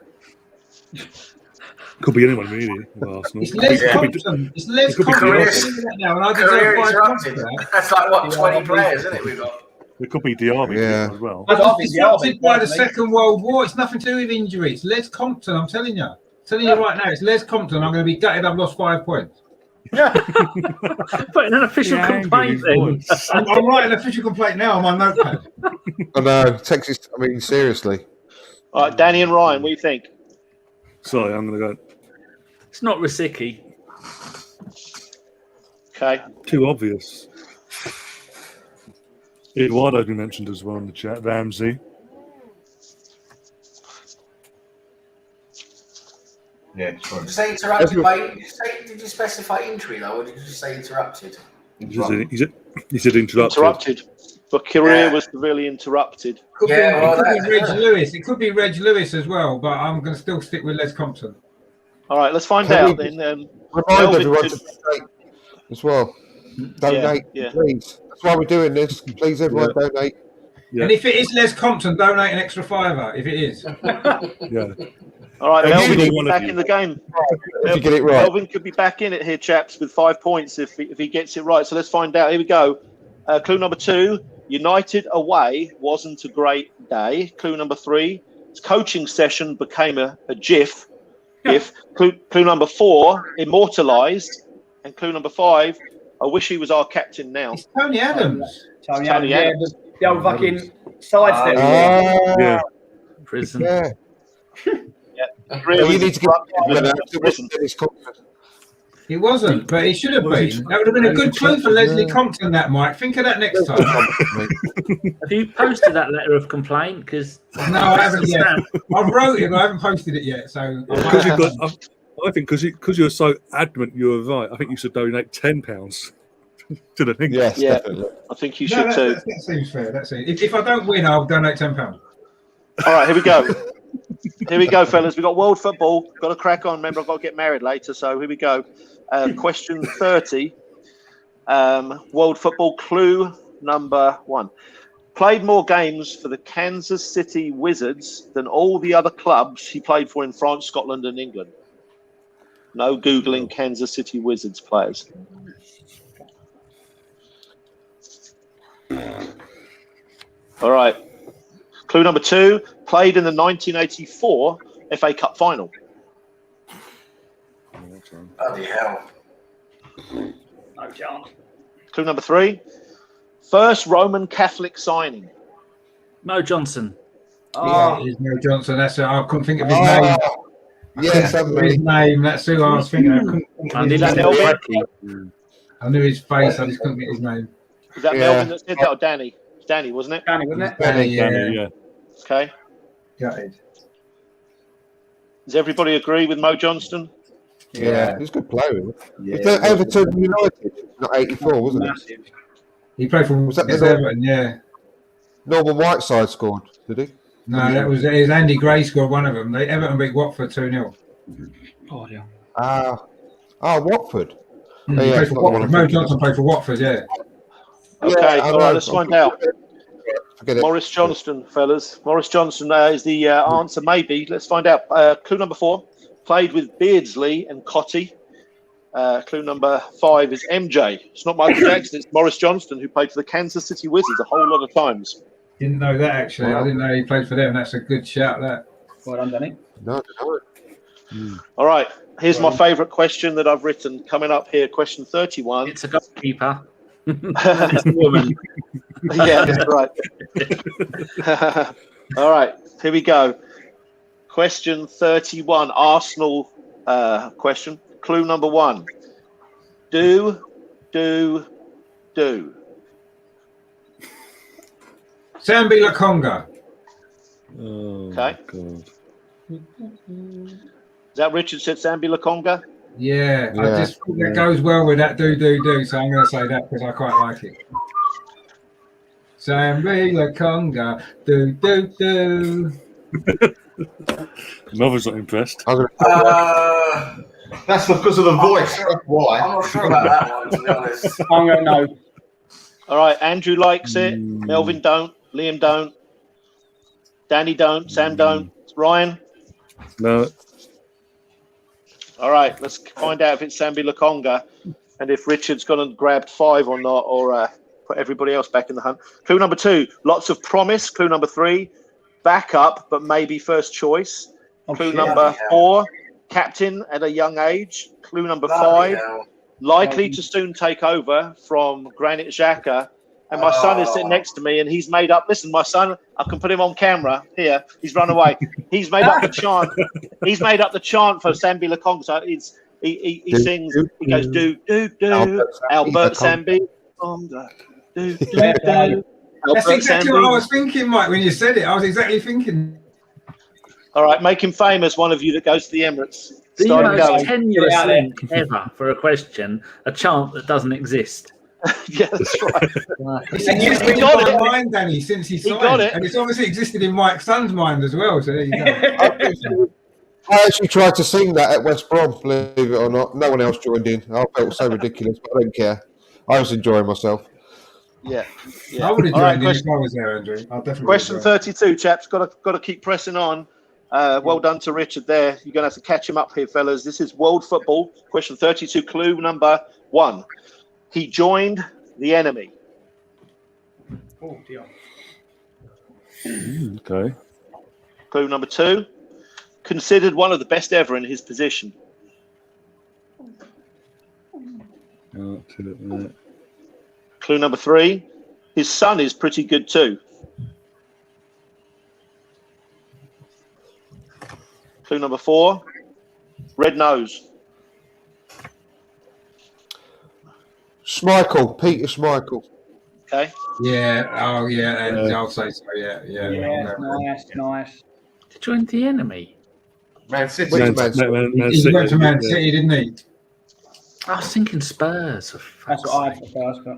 Could be anyone, really, with Arsenal. It's Les Compton. It's Les Compton. Career interrupted. That's like, what, 20 players, isn't it, we've got? It could be Diaby as well. Disrupted by the Second World War. It's nothing to do with injury. It's Les Compton, I'm telling you. I'm telling you right now, it's Les Compton. I'm going to be gutted I've lost 5 points. Putting an official complaint then. I'm writing an official complaint now on my notepad. Oh no, Texas, I mean, seriously. All right, Danny and Ryan, what do you think? Sorry, I'm going to go. It's not Rosicky. Okay. Too obvious. Eduardo's been mentioned as well in the chat. Ramsey. Yeah, Did you say interrupted did you specify injury though, or did you just say interrupted? He said interrupted. Interrupted. But career was severely interrupted. It could be Reg Lewis. It could be Reg Lewis as well, but I'm going to still stick with Les Compton. All right, let's find out then. Remind everyone to donate as well. Donate, please. That's why we're doing this. Please, everyone, donate. Yeah. And if it is Les Compton, donate an extra $5 if it is. All right, Melvin could be back in the game. If you get it right. Melvin could be back in it here, chaps, with 5 points if he gets it right. So let's find out. Here we go. Clue number 2, United away wasn't a great day. Clue number 3, his coaching session became a GIF. Clue number 4, immortalised. And clue number 5, I wish he was our captain now. It's Tony Adams. Tony Adams. The old fucking sidestep. Yeah. Prison. Yeah. You need to get He wasn't, but he should have been. That would have been a good clue for Leslie Compton, that, Mike. Think of that next time. Have you posted that letter of complaint? Because no, I haven't yet. I've wrote it, but I haven't posted it yet. So I think because you're so adamant you were right, I think you should donate £10 to the thing. Yes, yeah, definitely. I think you should too. That seems fair. That's it. If I don't win, I'll donate £10. All right, here we go. Here we go, fellas. We've got world football. Got to crack on. Remember, I've got to get married later, so here we go. Question 30. World football clue number 1. Played more games for the Kansas City Wizards than all the other clubs he played for in France, Scotland, and England. No Googling Kansas City Wizards players. All right. Clue number 2. Played in the 1984 FA Cup final. Bloody hell. No chance. Clue number 3. First Roman Catholic signing. Mo Johnson. Yeah, it is Mo Johnson. That's it. I couldn't think of his name. Yes, his name. That's who I was thinking. I couldn't think of his name. I knew his face. I just couldn't get his name. Was that Melvin that said that or Danny? Danny, wasn't it? Danny, wasn't it? Danny, Yeah. Okay. Gutted. Does everybody agree with Mo Johnston? Yeah, he's a good player. Yeah. It's Everton United, not 84, wasn't it? He played for Everton, yeah. Norman Whiteside scored, did he? No, it was Andy Gray scored one of them. Everton beat Watford 2-0. Oh, yeah. Watford. Mo Johnson played for Watford, yeah. Okay, all right, let's find out. Morris Johnston, fellas. Morris Johnston is the answer, maybe. Let's find out. Clue number 4. Played with Beardsley and Cotty. Clue number 5 is MJ. It's not Michael Jackson, it's Morris Johnston, who played for the Kansas City Wizards a whole lot of times. Didn't know that, actually. I didn't know he played for them. That's a good shout, that. Well done, Danny. No. All right, here's my favourite question that I've written coming up here. Question 31. It's a goalkeeper. It's a woman. Yeah, that's right. All right, here we go. Question 31, Arsenal question. Clue number 1. Do. Sambi Lakonga. Oh, Okay. God. Is that Richard said Sambi Lakonga? Yeah, I just think that goes well with that do, so I'm going to say that because I quite like it. Sambi Lakonga, do. Mother's not impressed. That's because of the voice. Why? I'm not sure about that one, to be honest. I'm going to know. All right, Andrew likes it. Melvin don't. Liam don't. Danny don't. Sam don't. Ryan? No. All right, let's find out if it's Sambi Lakonga and if Richard's gone and grabbed 5 or not, or put everybody else back in the hunt. Clue number 2, lots of promise. Clue number 3, backup, but maybe first choice. Clue number 4, captain at a young age. Clue number 5, likely to soon take over from Granit Xhaka. And my son is sitting next to me, and he's made up. Listen, my son, I can put him on camera here. He's run away. He's made up the chant. He's made up the chant for Sambi Lakonga. So he sings. He goes do Albert Sambi Lakonga. Do. That's exactly what I was thinking, Mike. When you said it, I was exactly thinking. All right, make him famous. One of you that goes to the Emirates. The most tenuous link ever for a question, a chant that doesn't exist. Yeah, that's right. It's existed in my mind, Danny, since he signed. got it. And it's obviously existed in Mike's son's mind as well. So there you go. I actually tried to sing that at West Brom, believe it or not. No one else joined in. I felt so ridiculous, but I don't care. I was enjoying myself. Yeah. I would have joined in if I was there, Andrew. I'll definitely. Question 32, chaps. Got to keep pressing on. Well done to Richard there. You're going to have to catch him up here, fellas. This is world football. Question 32, clue number 1. He joined the enemy. Oh, dear. Okay. Clue number 2. Considered one of the best ever in his position. Clue number 3. His son is pretty good too. Clue number 4, red nose. Schmeichel, Peter Schmeichel. Okay. Yeah. Oh, yeah. And I'll say so. Yeah. Nice. To join the enemy. Man City. Man He went to Man City, didn't he? I was thinking Spurs. That's what I had for first, but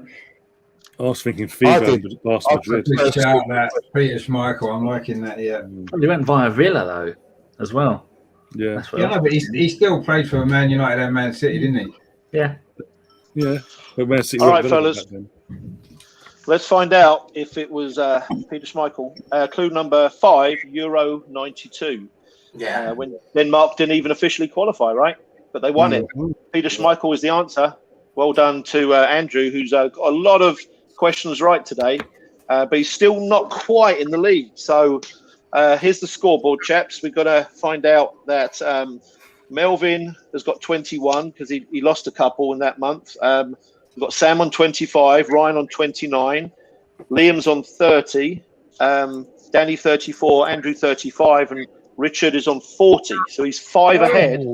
I was thinking FIFA, but Madrid. Shout that Peter Schmeichel. I'm liking that. Yeah. Well, he went via Villa though, as well. Yeah. That's what Yeah, but he still played for Man United and Man City, didn't he? Yeah. Yeah. But Man City All right, fellas. Let's find out if it was Peter Schmeichel. Clue number 5, Euro 92. Yeah. When Denmark didn't even officially qualify, right? But they won it. Peter Schmeichel is the answer. Well done to Andrew, who's got a lot of questions right today, but he's still not quite in the lead. So here's the scoreboard, chaps. We've got to find out that Melvin has got 21 because he lost a couple in that month. We've got Sam on 25, Ryan on 29, Liam's on 30, Danny 34, Andrew 35, and Richard is on 40. So he's 5 ahead.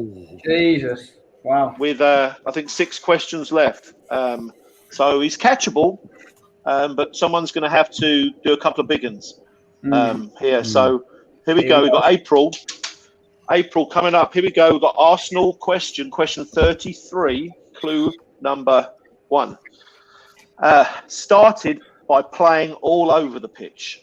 Jesus. Wow. With, I think, 6 questions left. So he's catchable, but someone's going to have to do a couple of big ones here. So here we go. We've got April. April coming up. Here we go. We've got Arsenal question 33, clue number 1. Started by playing all over the pitch.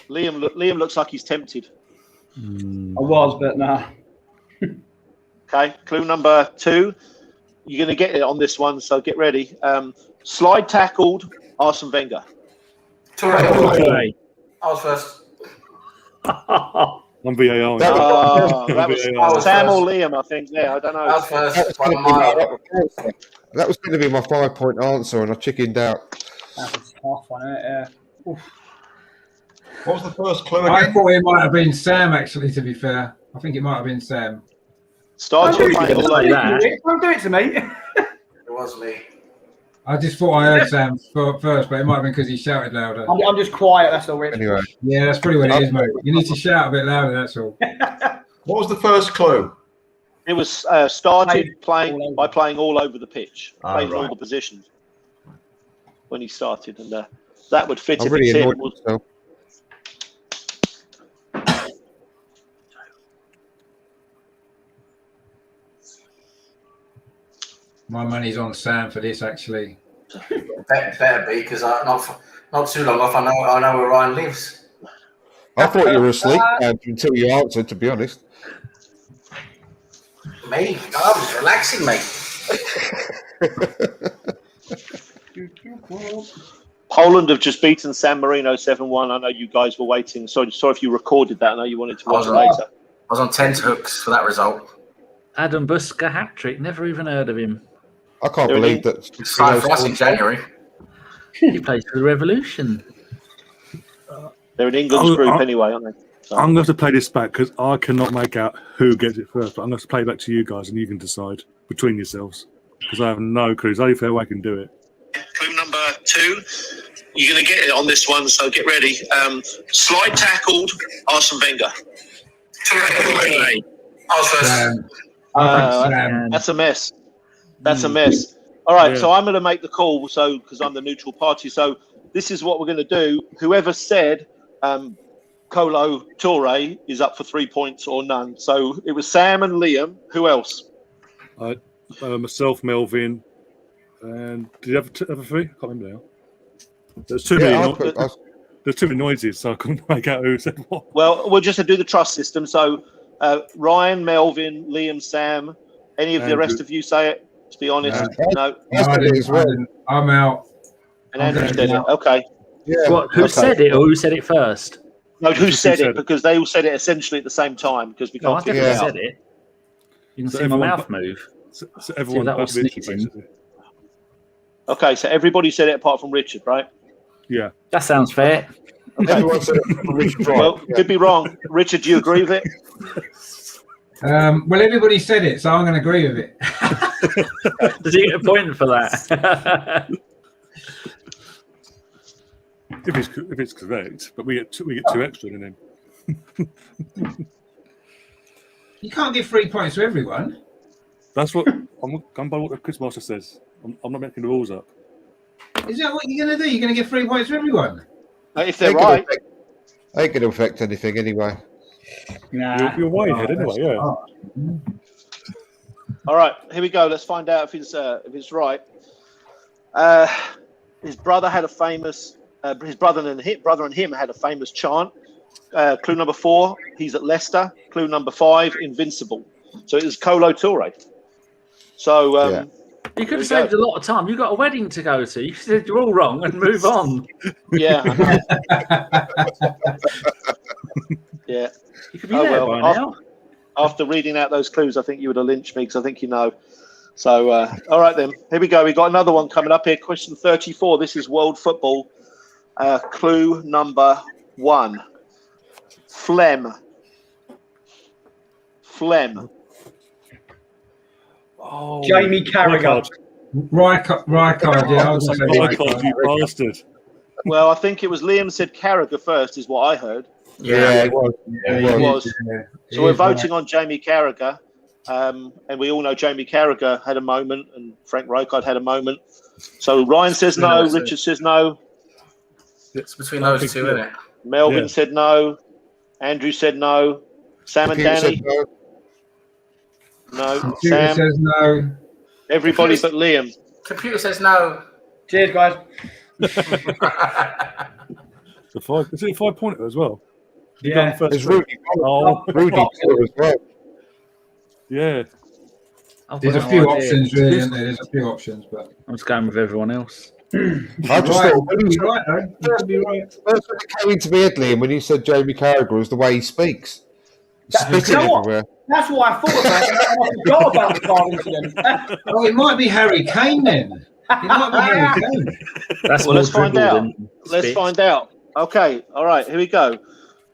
Liam looks like he's tempted. I was, but nah. Okay, clue number 2. You're going to get it on this one, so get ready. Slide tackled Arsene Wenger. I was first. On VAR. That was Sam or Liam, I think. Yeah, I don't know. I was first. That was going to be my 5-point answer, and I chickened out. That was a tough one, isn't it? Yeah. Oof. What was the first clue again? I thought it might have been Sam, actually, to be fair. I think it might have been Sam. Don't do it to me. It was me. I just thought I heard Sam first, but it might have been because he shouted louder. I'm just quiet, that's all, Rich. Anyway. Yeah, that's pretty what it is, mate. You need to shout a bit louder, that's all. What was the first clue? It was started by playing all over the pitch. Played all the positions when he started. And that would fit I'm if really it's annoyed him. with myself. My money's on Sam for this, actually. Better be, because not too long off, I know where Ryan lives. I thought you were asleep until you answered, to be honest. Me? No, I was relaxing, mate. Poland have just beaten San Marino 7-1. I know you guys were waiting. Sorry if you recorded that. I know you wanted to watch it later. I was on tenterhooks for that result. Adam Buska hat-trick. Never even heard of him. I can't believe that. It's time for us in January. He plays for the Revolution. They're in England's group anyway, aren't they? So. I'm going to have to play this back because I cannot make out who gets it first. But I'm going to play it back to you guys and you can decide between yourselves because I have no clue. It's the only fair way I can do it. Clue number 2. You're going to get it on this one, so get ready. Slide tackled Arsene Wenger. That's a mess. That's a mess. All right, so I'm going to make the call because I'm the neutral party. So this is what we're going to do. Whoever said Kolo Toure is up for 3 points or none. So it was Sam and Liam. Who else? Myself, Melvin, and did you have three? I can't remember now. There's too many. There's too many noises, so I couldn't make out who said what. Well, we'll just do the trust system. So Ryan, Melvin, Liam, Sam. Any of the rest of you say it? To be honest, no. I'm out. And Andrew said it. Okay. Yeah. What? Who said it, or who said it first? No, who said it? Because they all said it essentially at the same time. Because we can't figure it out. Said it. You can see my mouth move. So everyone that was sneezing. Okay, so everybody said it apart from Richard, right? Yeah. That sounds fair. Okay. Everyone said it from Richard. Well, could be wrong. Richard, do you agree with it? Well, everybody said it, so I'm going to agree with it. Does he get a point for that? if it's correct, but we get two extra in him. You can't give 3 points to everyone. That's what I'm going by what the Quizmaster says. I'm not making the rules up. Is that what you're going to do? You're going to give 3 points to everyone? If they're right. Ain't going to affect anything anyway. Nah. You're way ahead anyway, yeah. All right, here we go. Let's find out if it's right. His brother had a famous. His brother and him had a famous chant. Clue number 4, he's at Leicester. Clue number 5, invincible. So it was Kolo Toure. So you could have saved a lot of time. You've got a wedding to go to. You said you're all wrong and move on. Yeah. Yeah. You could be there by now. After reading out those clues, I think you would have lynched me because I think you know. So, all right then. Here we go. We've got another one coming up here. Question 34. This is world football. Clue number 1. Phlegm. Oh, Jamie Carragher. Rijkaard, yeah. I was going to say Rijkaard, you bastard. Well, I think it was Liam said Carragher first, is what I heard. Yeah, it was. It was. So we're voting on Jamie Carragher. And we all know Jamie Carragher had a moment and Frank Rijkaard had a moment. So Ryan says no, Richard says no. It's between those two, isn't it? Melvin said no. Andrew said no. Sam and Danny? No. Computer Sam says no. Everybody but Liam. Computer says no. Cheers, guys. Is it a 5-pointer as well? Yeah. There's Rudy. Rudy as well. Yeah. There's a few options, really, isn't there? There's a few options, but I'm just going with everyone else. I just thought first when it came into my head, Liam, when you said Jamie Carragher was the way he speaks. Spitting everywhere. That's what I thought about. I forgot about the car incident. Oh, it might be Harry Kane then. It might be Harry Kane. Let's find out. Let's find out. Okay, all right, here we go.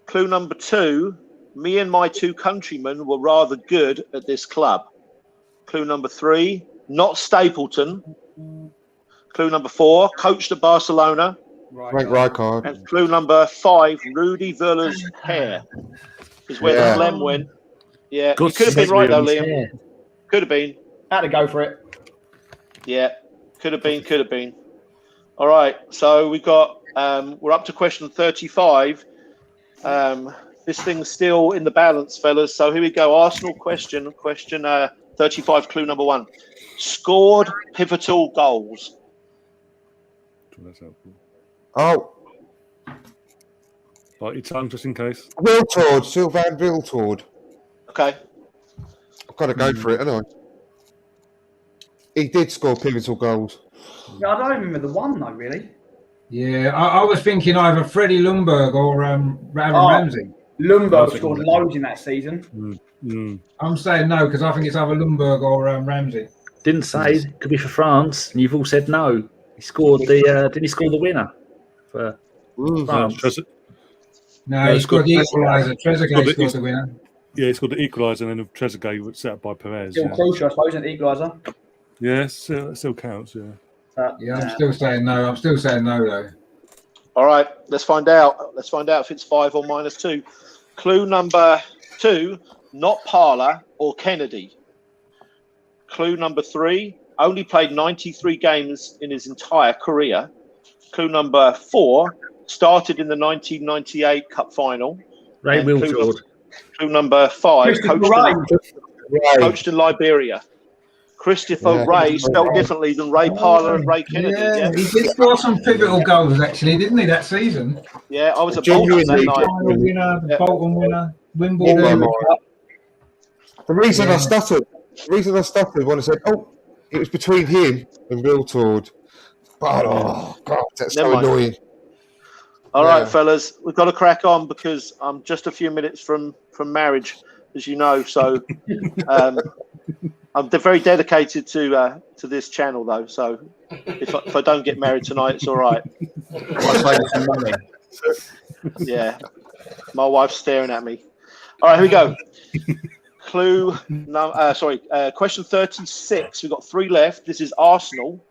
Clue number 2. Me and my 2 countrymen were rather good at this club. Clue number 3. Not Stapleton. Clue number 4. Coached at Barcelona. Frank Rijkaard. And clue number 5. Rudy Völlers' hair. Is where the phlegm went. Yeah, you could have been right though, Liam. Could have been. Had to go for it. Yeah, could have been. All right, so we've got, we're up to question 35. This thing's still in the balance, fellas. So here we go. Arsenal question 35, clue number 1. Scored pivotal goals. Oh. Bite your tongue just in case. Wiltord, Sylvain Wiltord. Okay. I've got to go for it, haven't I? He did score pivotal goals. Yeah, I don't remember the one though, really. Yeah, I was thinking either Freddie Ljungberg or Aaron Ramsey. Ljungberg scored loads in that season. I'm saying no because I think it's either Ljungberg or Ramsey. Didn't say it could be for France, and you've all said no. He scored the. Did he score the winner for France? No, he scored the equaliser. Trezeguet scored the winner. Yeah, he scored the equaliser, and then Trezeguet was set up by Perez. Still crucial, I suppose, isn't the equaliser? Yeah, still counts. Yeah. I'm still saying no. I'm still saying no though. All right, let's find out. Let's find out if it's 5 or -2. Clue number 2, not Parler or Kennedy. Clue number 3, only played 93 games in his entire career. Clue number 4, started in the 1998 Cup final. Ray Wiltord. Clue number 5, coached in Liberia. Christopher Ray, spelled differently than Ray Parler and Ray Kennedy. Yeah, he did score some pivotal goals actually, didn't he, that season? Yeah, I was at Bolton that night. Bolton winner, Wimbledon. The reason I stuttered when I said, it was between him and Wiltord. But, God, that's so annoying. All right, fellas, we've got to crack on because I'm just a few minutes from marriage, as you know. So I'm very dedicated to this channel, though. So if I don't get married tonight, it's all right. Yeah, my wife's staring at me. All right, here we go. Question 36. We've got 3 left. This is Arsenal,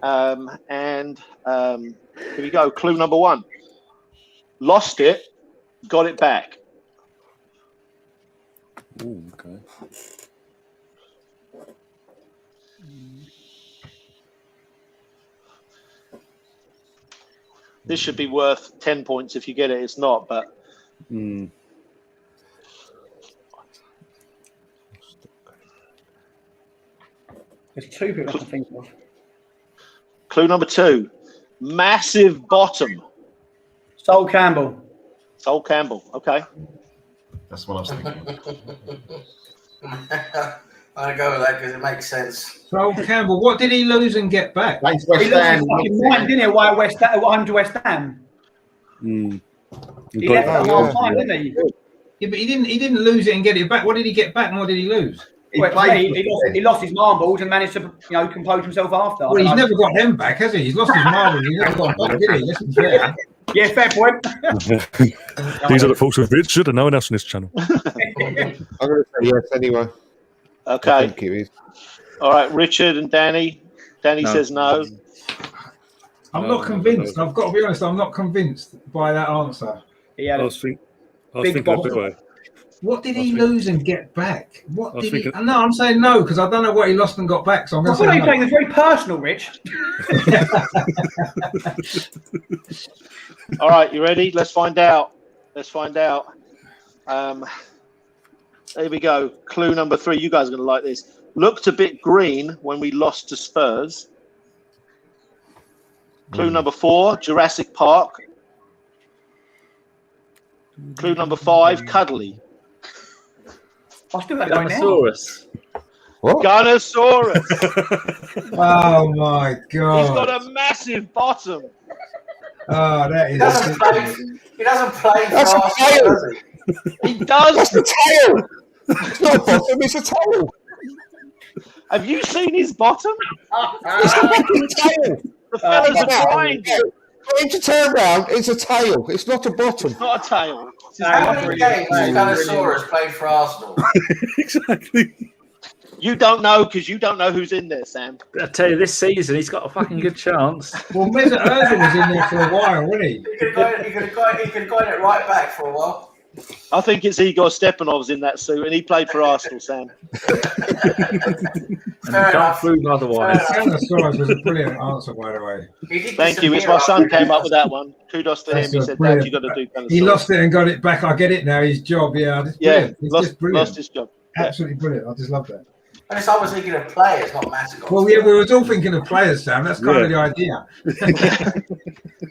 and Here we go. Clue number 1. Lost it, got it back. Ooh, okay. This should be worth 10 points if you get it. It's not, but... There's 2 people I can think of. Clue number 2. Massive bottom. Sol Campbell. Sol Campbell. Okay. That's what I was thinking. I'm going to go with that because it makes sense. Sol Campbell, what did he lose and get back? Thanks, He West lost Ham. his fucking mind, didn't he? Why home to West Ham? Mm. He left at half time, didn't he? Yeah, but he didn't lose it and get it back. What did he get back and what did he lose? He lost his marbles and managed to, compose himself after. Well, he's never got them back, has he? He's lost his marbles. He's never got them back, did he? Let's be fair. Yeah, fair point. These are the thoughts of Richard and no one else on this channel. I'm going to say yes anyway. Okay. I think it is. All right, Richard and Danny. Danny says no. I'm not convinced. I've got to be honest. I'm not convinced by that answer. I was thinking a bit way. What did he lose and get back? What did he? No, I'm saying no because I don't know what he lost and got back. So I'm going to say no. You're playing this very personal, Rich. All right, you ready? Let's find out. There we go. Clue number 3. You guys are going to like this. Looked a bit green when we lost to Spurs. Clue number 4, Jurassic Park. Clue number 5, cuddly. I still don't know Gunnosaurus. What? Gunnosaurus. Oh my god! He's got a massive bottom. Oh, that is. He doesn't play for That's a Arsenal, tail. does he? He does. That's the tail. It's not a bottom, it's a tail. Have you seen his bottom? It's a fucking tail. The fellas are trying. For him to turn around, it's a tail. It's not a bottom. It's not a tail. How many games has Gunnosaurus played for Arsenal? Exactly. You don't know because you don't know who's in there, Sam. I tell you, this season he's got a fucking good chance. Well, Mesut Ozil was in there for a while, wasn't he? He could have got it right back for a while. I think it's Igor Stepanov's in that suit, and he played for Arsenal, Sam. Can't prove otherwise. Gunnosaurus was a brilliant answer, by the way. Thank you. It's my son came up with that one. Kudos to him. He said, "Dad, you got to do Gunnosaurus." He lost it and got it back. I get it now. His job, It's lost his job. Absolutely brilliant. I just love that. And it's always thinking of players, not mascots. Well, yeah, we were all thinking of players, Sam. That's kind of the idea.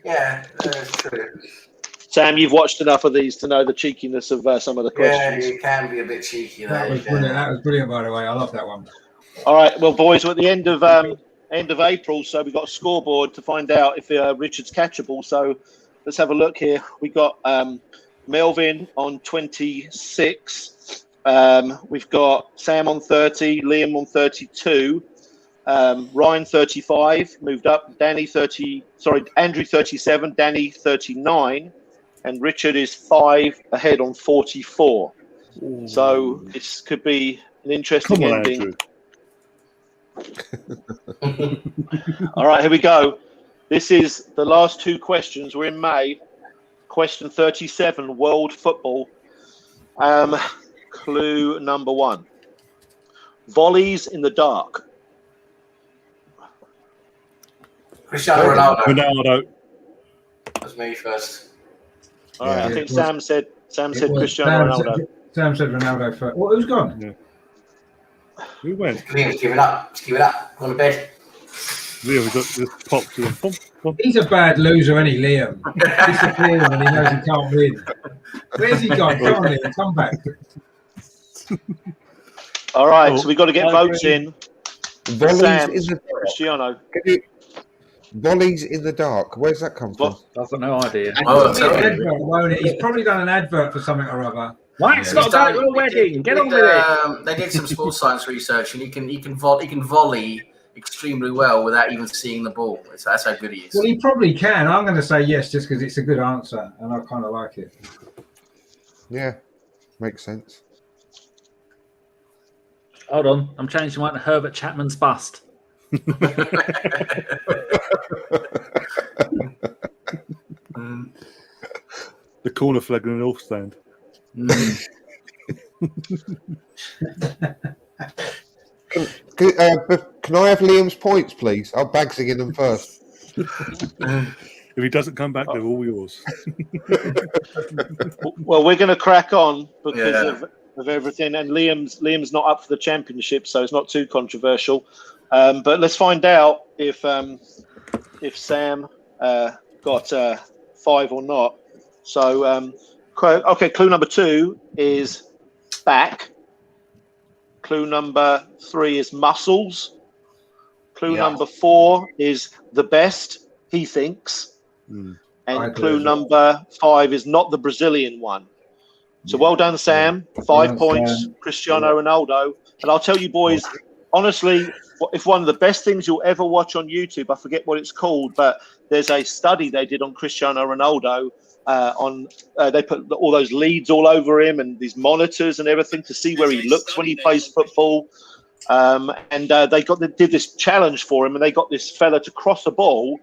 Yeah, that's true. Sam, you've watched enough of these to know the cheekiness of some of the questions. Yeah, you can be a bit cheeky. That was brilliant. That was brilliant, by the way. I love that one. All right, well, boys, we're at the end of April, so we've got a scoreboard to find out if Richard's catchable. So let's have a look here. We got Melvin on 26. We've got Sam on 30, Liam on 32, Ryan 35, moved up. Andrew 37, Danny 39, and Richard is 5 ahead on 44. Ooh. So this could be an interesting ending. All right, here we go. This is the last 2 questions. We're in May. Question 37, world football. Clue number 1. Volleys in the dark. Cristiano Ronaldo. That's me first. All right, I think Sam said Cristiano Ronaldo. Sam said Ronaldo first. Well, who's gone? Yeah. Who went? Just give it up. Just give it up. Go on to bed. Liam, we got this pop to him. He's a bad loser, isn't he, Liam? He's a player and he knows he can't win. Where's he gone? Come on, Liam, come back. All right, so we've got to get votes in. Volleys in the dark. Cristiano. Volleys in the dark. Where's that come from? I've got no idea. He's probably done an advert for something or other. Mike's got that little wedding. Get on with it. They did some sports science research, and he can volley extremely well without even seeing the ball. That's how good he is. Well, he probably can. I'm going to say yes, just because it's a good answer, and I kind of like it. Yeah, makes sense. Hold on, I'm changing mine to Herbert Chapman's bust. The corner flag in the North Stand. Can I have Liam's points, please? I'll Bagsy in them first. If he doesn't come back, they're all yours. Well, we're going to crack on because of everything, and Liam's not up for the championship, so it's not too controversial. But let's find out if Sam got 5 or not. So, okay, clue number 2 is back. Clue number 3 is muscles. Clue number 4 is the best, he thinks. And clue number 5 is not the Brazilian one. So well done, Sam. 5 points, Cristiano Ronaldo. And I'll tell you, boys, honestly, if one of the best things you'll ever watch on YouTube, I forget what it's called, but there's a study they did on Cristiano Ronaldo. They put all those leads all over him and these monitors and everything to see where he looks when he plays football. And they did this challenge for him, and they got this fella to cross a ball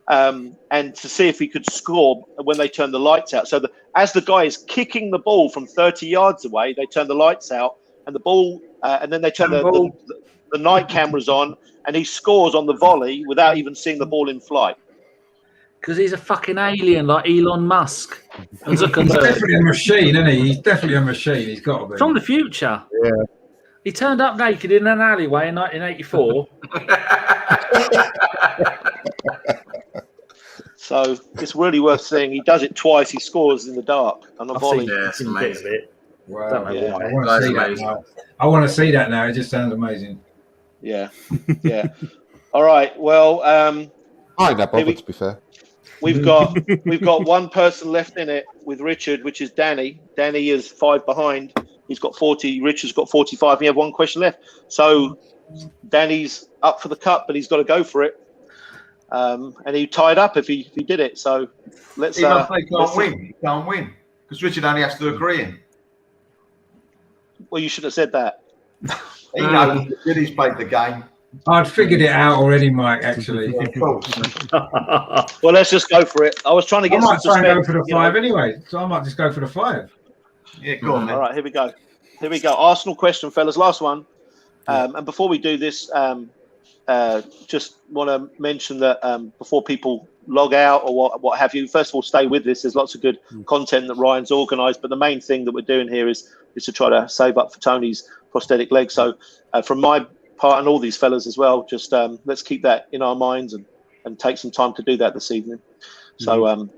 and to see if he could score when they turned the lights out. So as the guy is kicking the ball from 30 yards away, they turn the lights out and the ball, and then they turn the night cameras on, and he scores on the volley without even seeing the ball in flight. Because he's a fucking alien like Elon Musk. He's definitely a machine, isn't he? He's definitely a machine. He's got to be. From the future. Yeah. He turned up naked in an alleyway in 1984. So it's really worth seeing. He does it twice. He scores in the dark on a volley. Yeah, it's amazing. Wow. Yeah. I want to see that now. I want to see that now. It just sounds amazing. Yeah. Yeah. All right. Well, I ain't that bothered, to be fair. We've got one person left in it with Richard, which is Danny. Danny is 5 behind. He's got 40. Richard's got 45. We have one question left. So Danny's up for the cup, but he's got to go for it. And he tied up if he did it. So let's. He can't win. He can't win because Richard only has to agree. In. Well, you should have said that. He knows he's played the game. I'd figured it out already, Mike. Actually. Well, let's just go for it. I was trying to get. I might try and go for the 5 anyway, so I might just go for the 5. Yeah, go on, man. All right, here we go. Arsenal question, fellas. Last one. And before we do this, just want to mention that before people log out or what have you, first of all, stay with this. There's lots of good content that Ryan's organised, but the main thing that we're doing here is to try to save up for Tony's prosthetic leg. So from my part and all these fellas as well, just let's keep that in our minds and take some time to do that this evening. So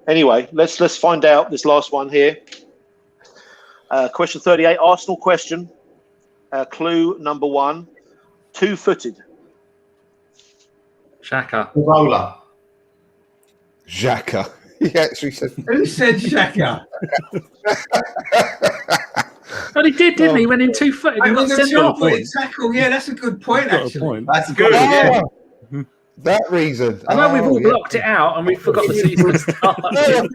anyway, let's find out this last one here. Question 38, Arsenal question. Clue number 1, 2-footed. Xhaka. Roller. Xhaka. He actually said. Who said Xhaka? Well, he did, didn't he? He went in 2-footed. He got sent off. Tackle. Yeah, that's a good point, actually. That's good. Yeah. That reason. I know we've all blocked it out and we forgot the season start. No, I thought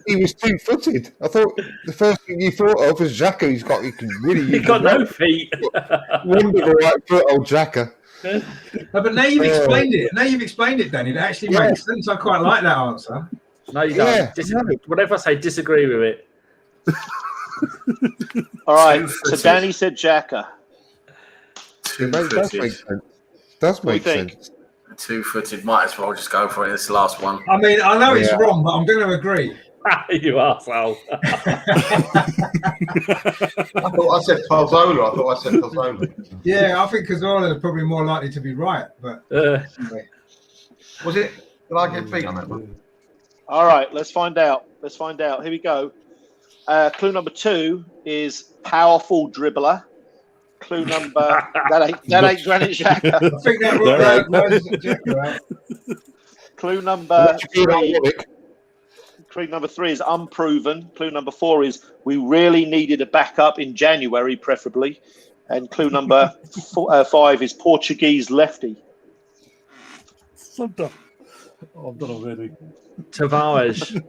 he was 2-footed. I thought the first thing you thought of was Xhaka. He got no feet. Wonderful right foot, old Xhaka. But now you've explained it. Now you've explained it, Danny. That actually makes sense. I quite like that answer. No, you don't. Whatever I say, disagree with it. All right. So Danny said Xhaka. Does make sense. 2-footed, might as well just go for it. This last one. I mean, I know it's wrong, but I'm going to agree. You arsehole. I said Pozzola. Yeah, I think Cazorla is probably more likely to be right. But anyway. Was it? Did I get beat on that one? All right, let's find out. Here we go. Clue number 2 is powerful dribbler. Clue number that ain't Granit Xhaka. I think that right. Clue number 3. Clue number 3 is unproven. Clue number 4 is we really needed a backup in January, preferably. And clue number 5 is Portuguese lefty. I'm done already. Tavares.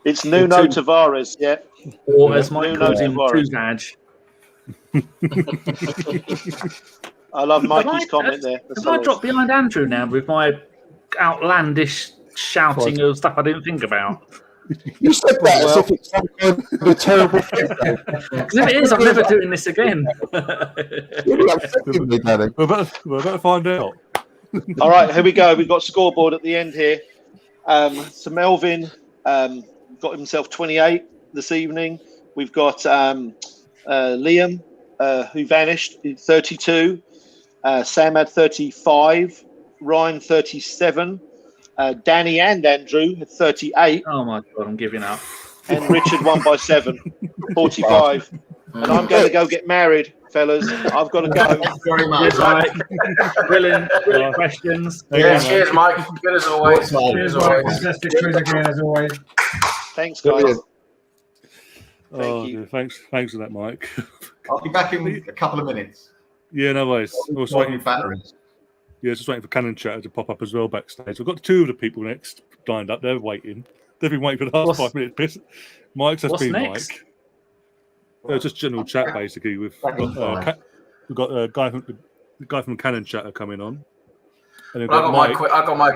It's Nuno Tavares, yeah. Or as Mike calls him, Tuvage. I love Mikey's comment there. Have I dropped behind Andrew now with my outlandish shouting of stuff I didn't think about? You said that as if it's some kind of a terrible thing. Because if it is, I'm never doing this again. You're upsetting me, Danny. We're about to find out. All right, here we go. We've got scoreboard at the end here. So Melvin got himself 28 this evening. We've got Liam, who vanished, 32. Sam had 35. Ryan, 37. Danny and Andrew had 38. Oh my God, I'm giving up. And Richard won by 7, 45. And I'm going to go get married, fellas. I've got to go. Thank you very much. Brilliant questions. Yeah, cheers, Mike. Good as always. Cheers, Mike. Fantastic quiz again, as always. Thanks, guys. Thank you. Thanks for that, Mike. I'll be back in a couple of minutes. Yeah, no worries. Just waiting for Cannon Chatter to pop up as well backstage. We've got 2 of the people next lined up. They're waiting. They've been waiting for the last 5 minutes. Mike's has been next? Mike. Just general chat, basically. We've got a guy from Cannon Chatter coming on. And I got my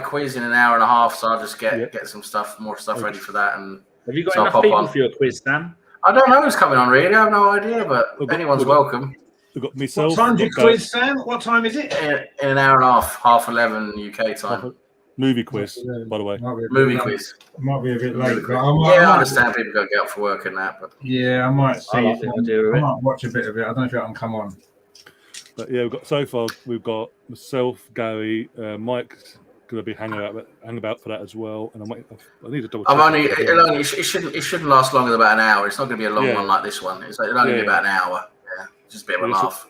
quiz in an hour and a half, so I'll just get some more stuff ready for that. And have you got enough people for your quiz, Sam? I don't know who's coming on, really. I have no idea, but anyone's welcome. We've got myself. What time's your quiz, Sam? What time is it? In an hour and a half, 11:30 UK time. Movie quiz, by the way. Movie quiz. Might be a bit late, but I understand people got to get up for work and that. But yeah, I might see. I might watch a bit of it. I don't know if I can come on. But yeah, we've got myself, Gary, Mike's going to be hanging about for that as well. And I need to double check. It shouldn't last longer than about an hour. It's not going to be a long one like this one. It'll only be about an hour. Yeah, just a bit of a laugh.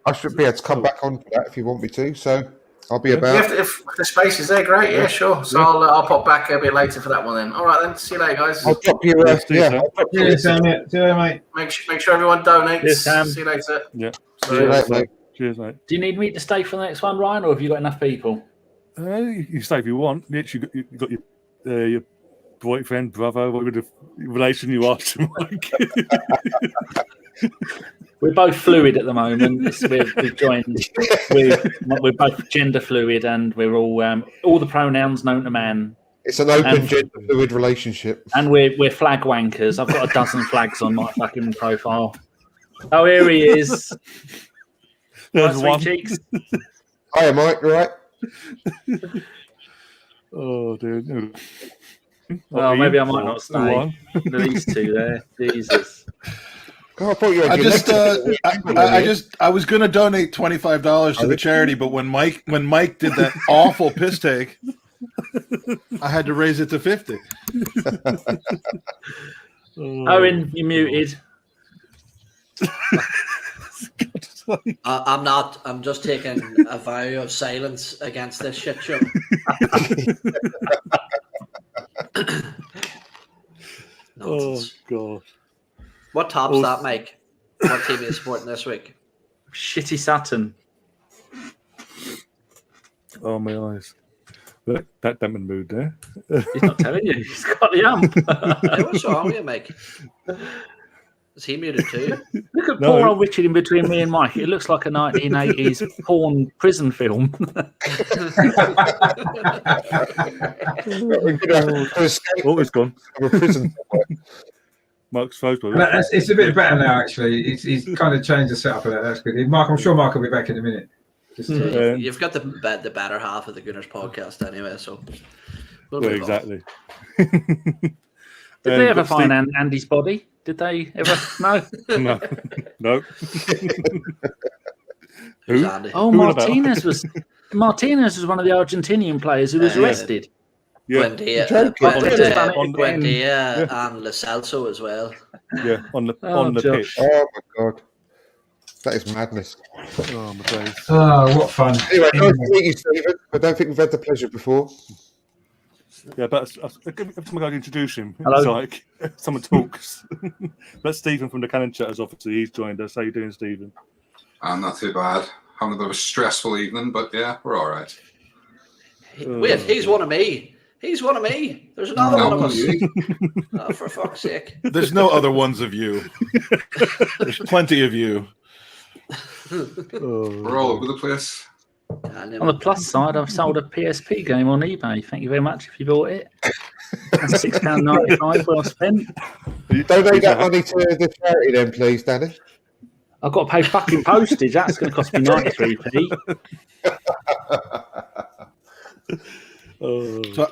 I should be able to come back on for that if you want me to. So I'll be about. If the space is there, great. Yeah, sure. So I'll pop back a bit later for that one then. All right then. See you later, guys. I'll drop you. See you, mate. Make sure everyone donates. Yes, Sam. See you later. Yeah. See you later, mate. Cheers, mate. Do you need me to stay for the next one, Ryan, or have you got enough people? You stay if you want. Literally, you got your boyfriend, brother, what kind of relation you are to Mike. We're both fluid at the moment. We've joined. We're both gender fluid, and we're all the pronouns known to man. It's an open gender fluid relationship. And we're flag wankers. I've got a dozen flags on my fucking profile. Oh, here he is. There's one. Cheeks. Hiya, Mike. You right? Oh, dude. Well, maybe I might not stay. These 2 there. Jesus. God, I thought you were I was going to donate $25 to the charity, but when Mike did that awful piss take, I had to raise it to 50. Owen, you muted. I'm not. I'm just taking a vow of silence against this shit show. Oh God! What top's that, Mike? What team are you supporting this week? Shitty Saturn. Oh my eyes! Look, that dampened mood there. He's not telling you. He's got the ump. Hey, what's wrong with you, Mike? Is he muted too? Look at poor old Richard in between me and Mike. It looks like a 1980s porn prison film. Always gone. Prison. Mark's phone. It's a bit better now, actually. He's kind of changed the setup of that. That's good. Mark, I'm sure Mark will be back in a minute. You've got the better half of the Gunners podcast anyway, so exactly. Did they ever find Andy's body? Did they ever? No. No. Who's Andy? Oh, Martinez was one of the Argentinian players who was arrested. Buendia and Lo Celso as well. Yeah, on the pitch. Oh my God, that is madness. Oh my days. Oh, what fun! Anyway, nice to meet you, Stephen. I don't think we've had the pleasure before. Yeah, but every time I introduce him, Hello. it's like someone talks. That's Stephen from the Cannon Chatters, obviously. He's joined us. How you doing, Stephen? I'm not too bad. Having a bit of a stressful evening, but yeah, we're all right. Wait, he's one of me. He's one of me. There's another one of us. Oh, for fuck's sake. There's no other ones of you. There's plenty of you. We're all over the place. On the plus side, I've sold a PSP game on eBay. Thank you very much if you bought it. That's £6.95 well spent. Donate that money to the charity then, please, Danny. I've got to pay fucking postage. That's going to cost me 93p.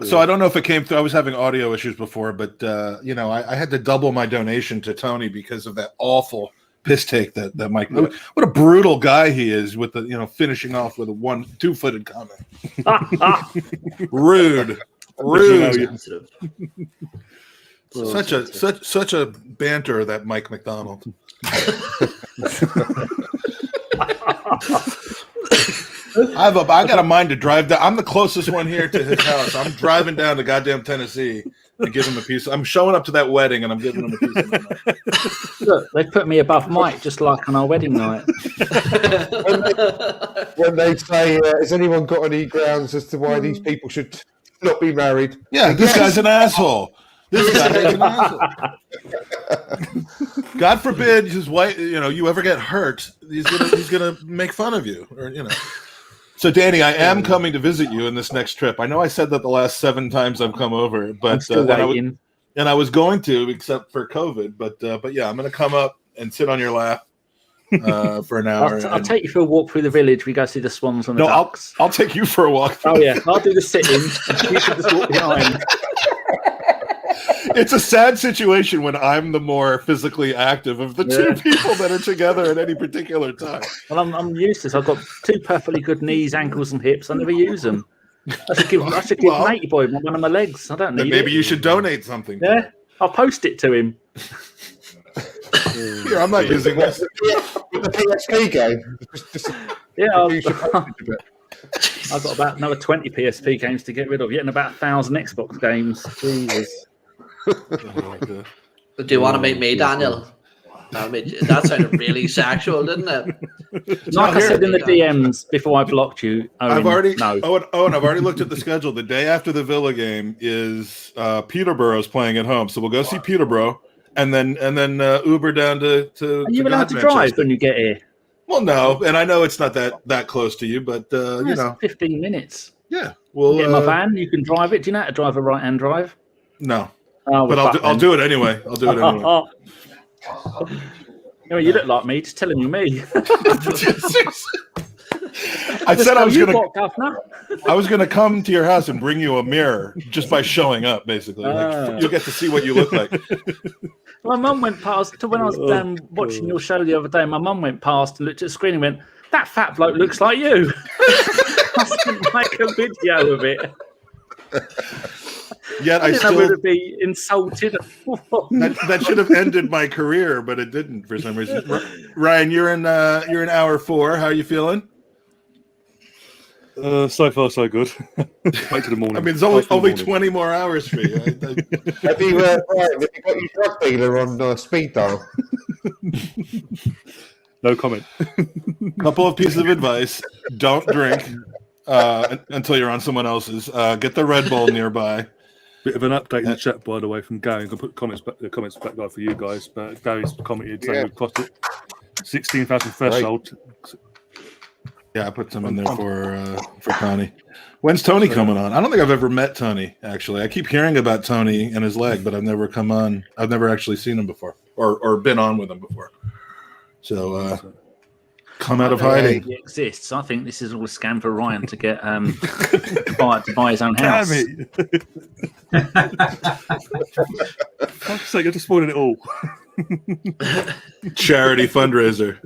So I don't know if it came through. I was having audio issues before, but I had to double my donation to Tony because of that awful piss take that Mike. What a brutal guy he is with the finishing off with a 2-footed comment. Rude. Such a banter, that Mike McDonald. I got a mind to drive down. I'm the closest one here to his house. I'm driving down to goddamn Tennessee to give him a piece. I'm showing up to that wedding and I'm giving him a piece of my mind. Look, they put me above Mike just like on our wedding night. when they say, has anyone got any grounds as to why these people should not be married? Yeah, this guy's an asshole. This guy is an asshole. God forbid his wife, you ever get hurt, he's gonna make fun of you, or So, Danny, I am coming to visit you in this next trip. I know I said that the last 7 times I've come over, but I was going to, except for COVID. But yeah, I'm going to come up and sit on your lap for an hour. I'll take you for a walk through the village. We go see the swans and the ducks. I'll take you for a walk. Oh yeah, I'll do the sit-in. You can just walk behind. It's a sad situation when I'm the more physically active of the two people that are together at any particular time. Well, I'm useless. I've got 2 perfectly good knees, ankles, and hips. I never use them. I should give Matey Boy one of my legs. I don't need maybe you should donate something. Yeah, I'll post it to him. Here, I'm not using this. The PSP game. I've got about another 20 PSP games to get rid of. Yet and about 1,000 Xbox games. Jesus. Do you want to meet me, Daniel? That sounded really sexual, didn't it? Like I said in the DMs before I blocked you, I've already looked at the schedule. The day after the Villa game is Peterborough's playing at home, so we'll go see Peterborough, and then Uber down to. Are you allowed to drive when you get here? Well, no, and I know it's not that close to you, but 15 minutes. Yeah, well, get in my van. You can drive it. Do you know how to drive a right-hand drive? No. But I'll do it anyway. You look like me. Just telling you me. I said I was going to come to your house and bring you a mirror just by showing up. Basically, you'll get to see what you look like. My mum went past when I was watching your show the other day. My mum went past and looked at the screen and went, "That fat bloke looks like you." I didn't make a video of it. Yet I still would be insulted. that should have ended my career, but it didn't for some reason. Ryan, you're in hour 4. How are you feeling? So far, so good. Wait till the morning. I mean, it's only 20 more hours for you. Have you got your drug dealer on speed dial? No comment. Couple of pieces of advice: don't drink until you're on someone else's. Get the Red Bull nearby. Bit of an update in the chat, by the way, from Gary. I'm going to put the comments back there for you guys. But Gary's commented saying we've cost it 16,000 threshold. Yeah, I put some in there for Tony. When's Tony coming on? I don't think I've ever met Tony, actually. I keep hearing about Tony and his leg, but I've never come on. I've never actually seen him before or been on with him before. So come out of hiding. He exists. I think this is all a scam for Ryan to get to buy his own house. Damn it! For fuck's sake, you're just spoiling it all. Charity fundraiser.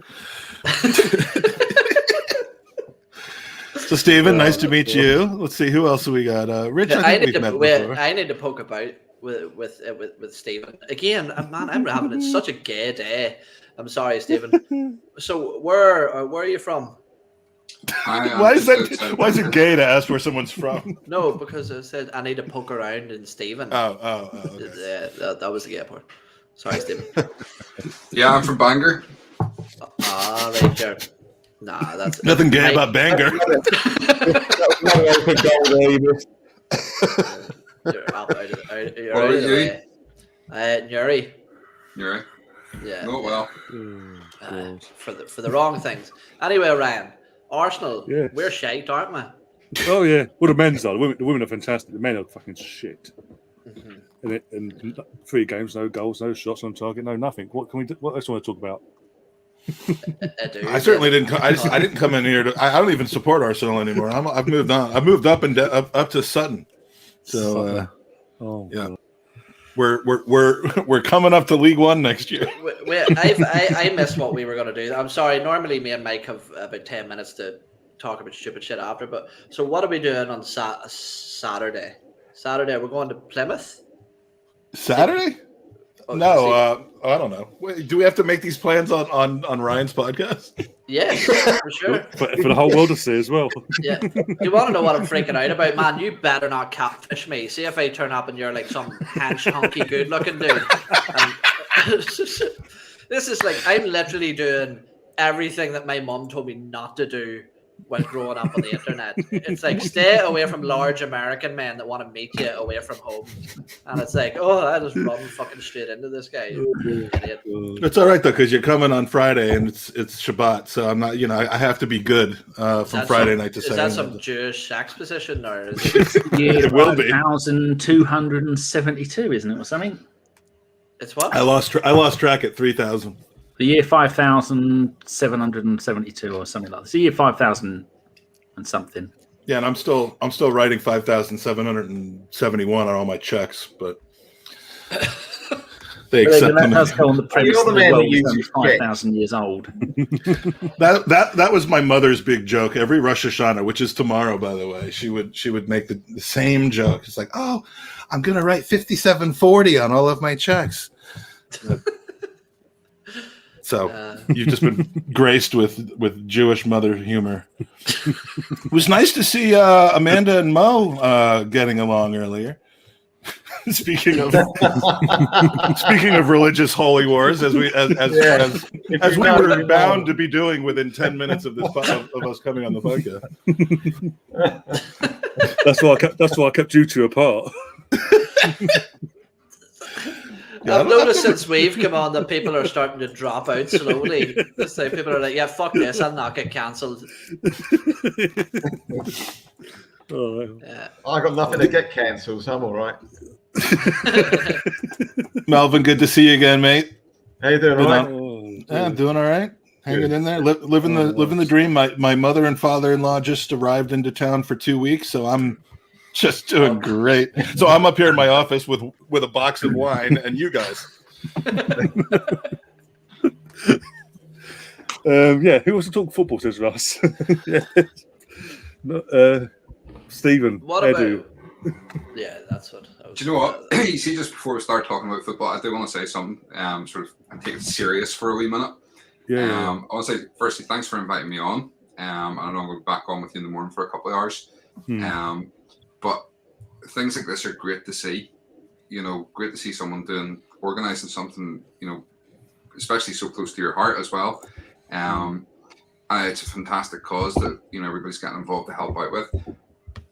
So, Stephen, nice to meet you. Let's see who else we got. Rich, I need to poke about with Stephen again. Man, I'm having such a gay day. I'm sorry, Stephen. So, where are you from? Why is it gay to ask where someone's from? No, because I said I need to poke around in Stephen. Okay. That was the gay part. Sorry, Stephen. Yeah, I'm from Bangor. Right, sure. Nah, that's nothing gay about Bangor. Nuri. Nuri? Yeah. Oh, well. for the wrong things. Anyway, Ryan, Arsenal, we're shite, aren't we? Oh yeah. Well, the men's are. The women are fantastic. The men are fucking shit. Mm-hmm. And 3 games, no goals, no shots on target, no nothing. What can we do? What else do you want to talk about? I certainly didn't. I didn't come in here to. I don't even support Arsenal anymore. I've moved on. I've moved up and up to Sutton. So yeah, we're coming up to League One next year. I missed what we were going to do. I'm sorry. Normally, me and Mike have about 10 minutes to talk about stupid shit after. But so what are we doing on Saturday? Saturday, we're going to Plymouth. Saturday? No, I don't know. Wait, do we have to make these plans on Ryan's podcast? Yes, for sure. for the whole world to see as well. Yeah. You want to know what I'm freaking out about, man? You better not catfish me. See if I turn up and you're like some hunky, good-looking dude. This is like, I'm literally doing everything that my mom told me not to do when growing up on the internet. It's like, stay away from large American men that want to meet you away from home. And it's like, I just run fucking straight into this guy. Idiot. It's all right though, because you're coming on Friday and it's Shabbat, so I'm not. I have to be good from Friday night to Saturday. Is that some Jewish sex position, or is it will be 1,272, isn't it, or something? It's what? I lost track at 3,000. The year 5,772 or something like that. It's the year 5,000 and something. Yeah, and I'm still writing 5,771 on all my checks, but they accept them. That does go on the premise that the world is 5,000 years old. that was my mother's big joke every Rosh Hashanah, which is tomorrow, by the way. She would make the same joke. It's like, oh, I'm gonna write 5740 on all of my checks. So you've just been graced with Jewish mother humor. It was nice to see Amanda and Mo getting along earlier. Speaking of religious holy wars, as we were bound to be doing within 10 minutes of this of us coming on the podcast. That's why I kept you two apart. Yeah, I've noticed since we've come on that people are starting to drop out slowly. So people are like, yeah, fuck this, I'll not get cancelled. I got nothing to get cancelled, so I'm all right. Melvin, good to see you again, mate. How you doing? All right? Yeah, I'm doing all right. Hanging in there, living the dream. My mother and father-in-law just arrived into town for 2 weeks, so I'm just doing great. So I'm up here in my office with a box of wine and you guys. Who wants to talk football, says Russ? Stephen. What about? Yeah, that's what. Do you know what? You see, just before we start talking about football, I do want to say something. Sort of, and take it serious for a wee minute. Yeah. I want to say, firstly, thanks for inviting me on. I know I'm going to be back on with you in the morning for a couple of hours. But things like this are great to see. Great to see someone organizing something, especially so close to your heart as well. And it's a fantastic cause that, everybody's getting involved to help out with.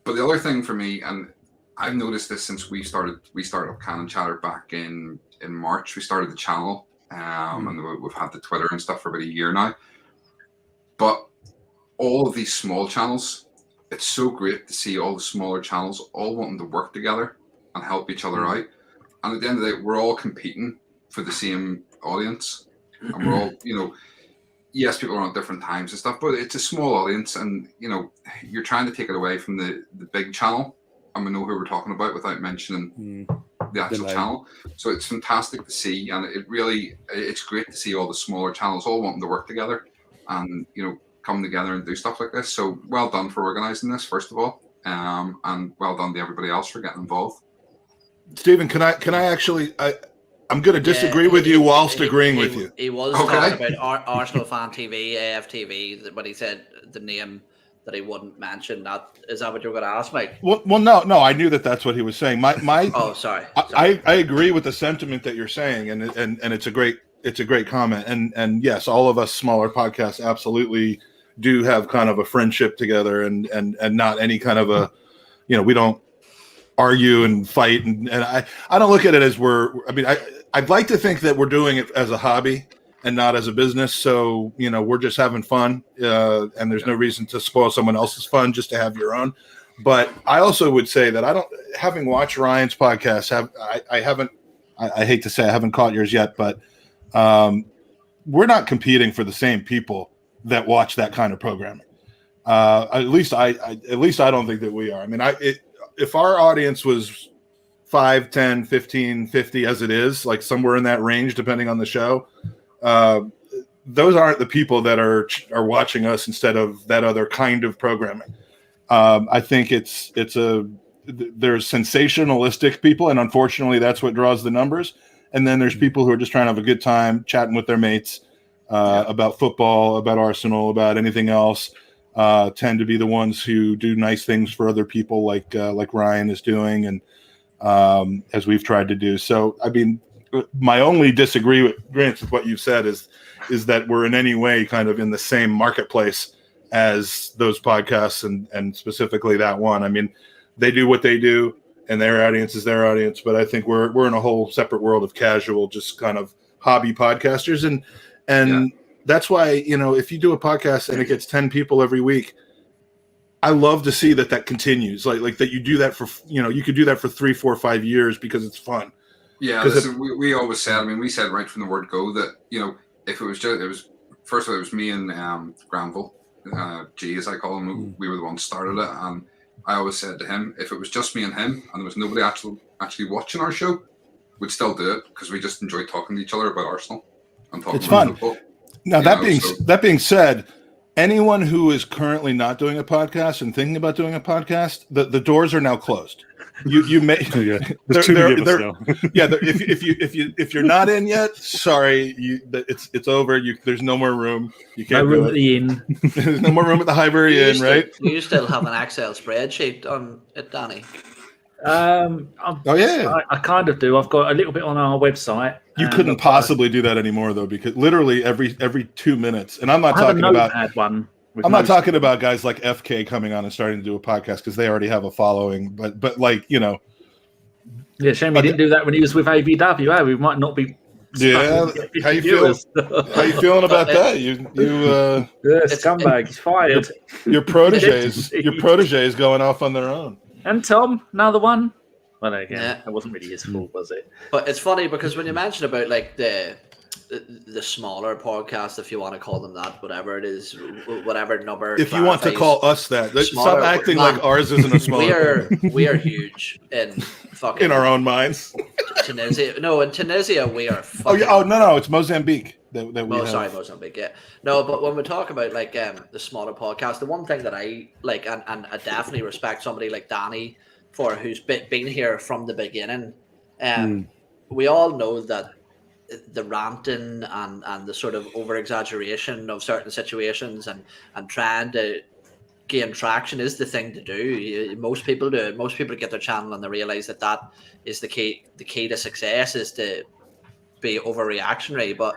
But the other thing for me, and I've noticed this since we started up Cannon Chatter back in March. We started the channel, and we've had the Twitter and stuff for about a year now. But all of these small channels, it's so great to see all the smaller channels all wanting to work together and help each other out. And at the end of the day, we're all competing for the same audience. And we're all, yes, people are on different times and stuff, but it's a small audience. And, you're trying to take it away from the big channel. And we know who we're talking about without mentioning the actual channel. So it's fantastic to see. And it's great to see all the smaller channels all wanting to work together and, come together and do stuff like this. So well done for organizing this, first of all, and well done to everybody else for getting involved. Stephen, can I actually? I'm going to disagree with you whilst agreeing with you. He was talking about Arsenal Fan TV, AFTV, when he said the name that he wouldn't mention. Is that what you were going to ask, Mike? Well, no. I knew that's what he was saying. Oh, sorry. I agree with the sentiment that you're saying, and it's a great comment. And yes, all of us smaller podcasts absolutely do have kind of a friendship together, and not any kind of a, we don't argue and fight, and I don't look at it as I'd like to think that we're doing it as a hobby, and not as a business. So, we're just having fun, and there's no reason to spoil someone else's fun just to have your own. But I also would say that having watched Ryan's podcast, I hate to say I haven't caught yours yet, but we're not competing for the same people that watch that kind of programming. At least I don't think that we are. I mean, if our audience was 5, 10, 15, 50 as it is, like somewhere in that range, depending on the show, those aren't the people that are watching us instead of that other kind of programming. I think there's sensationalistic people, and unfortunately that's what draws the numbers. And then there's people who are just trying to have a good time chatting with their mates about football, about Arsenal, about anything else. Tend to be the ones who do nice things for other people, like Ryan is doing, and as we've tried to do. So, I mean, my only disagreement with what you've said is that we're in any way kind of in the same marketplace as those podcasts, and specifically that one. I mean, they do what they do, and their audience is their audience. But I think we're in a whole separate world of casual, just kind of hobby podcasters, and that's why, if you do a podcast and it gets 10 people every week, I love to see that continues. Like that you do that for, you could do that for 3, 4, 5 years because it's fun. Yeah, listen, we always said, we said right from the word go that, if it was first of all, it was me and Granville, G as I call him, we were the ones started it. And I always said to him, if it was just me and him and there was nobody actually watching our show, we'd still do it because we just enjoy talking to each other about Arsenal and talking about football. Now, that being said, anyone who is currently not doing a podcast and thinking about doing a podcast, the doors are now closed. You may if you're not in yet, sorry, it's over. There's no more room. You can't. No room at the inn. There's no more room at the Highbury Inn, right? You still have an Excel spreadsheet on it, Danny. I kind of do. I've got a little bit on our website. You couldn't possibly do that anymore, though, because literally every 2 minutes, and I'm not talking about one. I'm not talking about guys like FK coming on and starting to do a podcast because they already have a following. But like, yeah, shame he didn't do that when he was with ABW. We might not be. Yeah, how you feeling? How you feeling about that? You scumbag. He's fired. Your proteges going off on their own. And Tom, another one. Well, again, it wasn't really his fault, was it? But it's funny because when you mention about like the smaller podcast, if you want to call them that, whatever it is, whatever number. If you want to call us that, stop acting like ours isn't a smaller. We are huge in fucking in our own minds. Tunisia, no, in Tunisia we are. No, it's Mozambique. Sorry, Mozambique. Yeah, no, but when we talk about like the smaller podcast, the one thing that I like and I definitely respect somebody like Danny for who's been here from the beginning. We all know that the ranting and the sort of over exaggeration of certain situations and trying to gain traction is the thing to do. Most people do it. Most people get their channel and they realize that is the key to success is to be overreactionary. But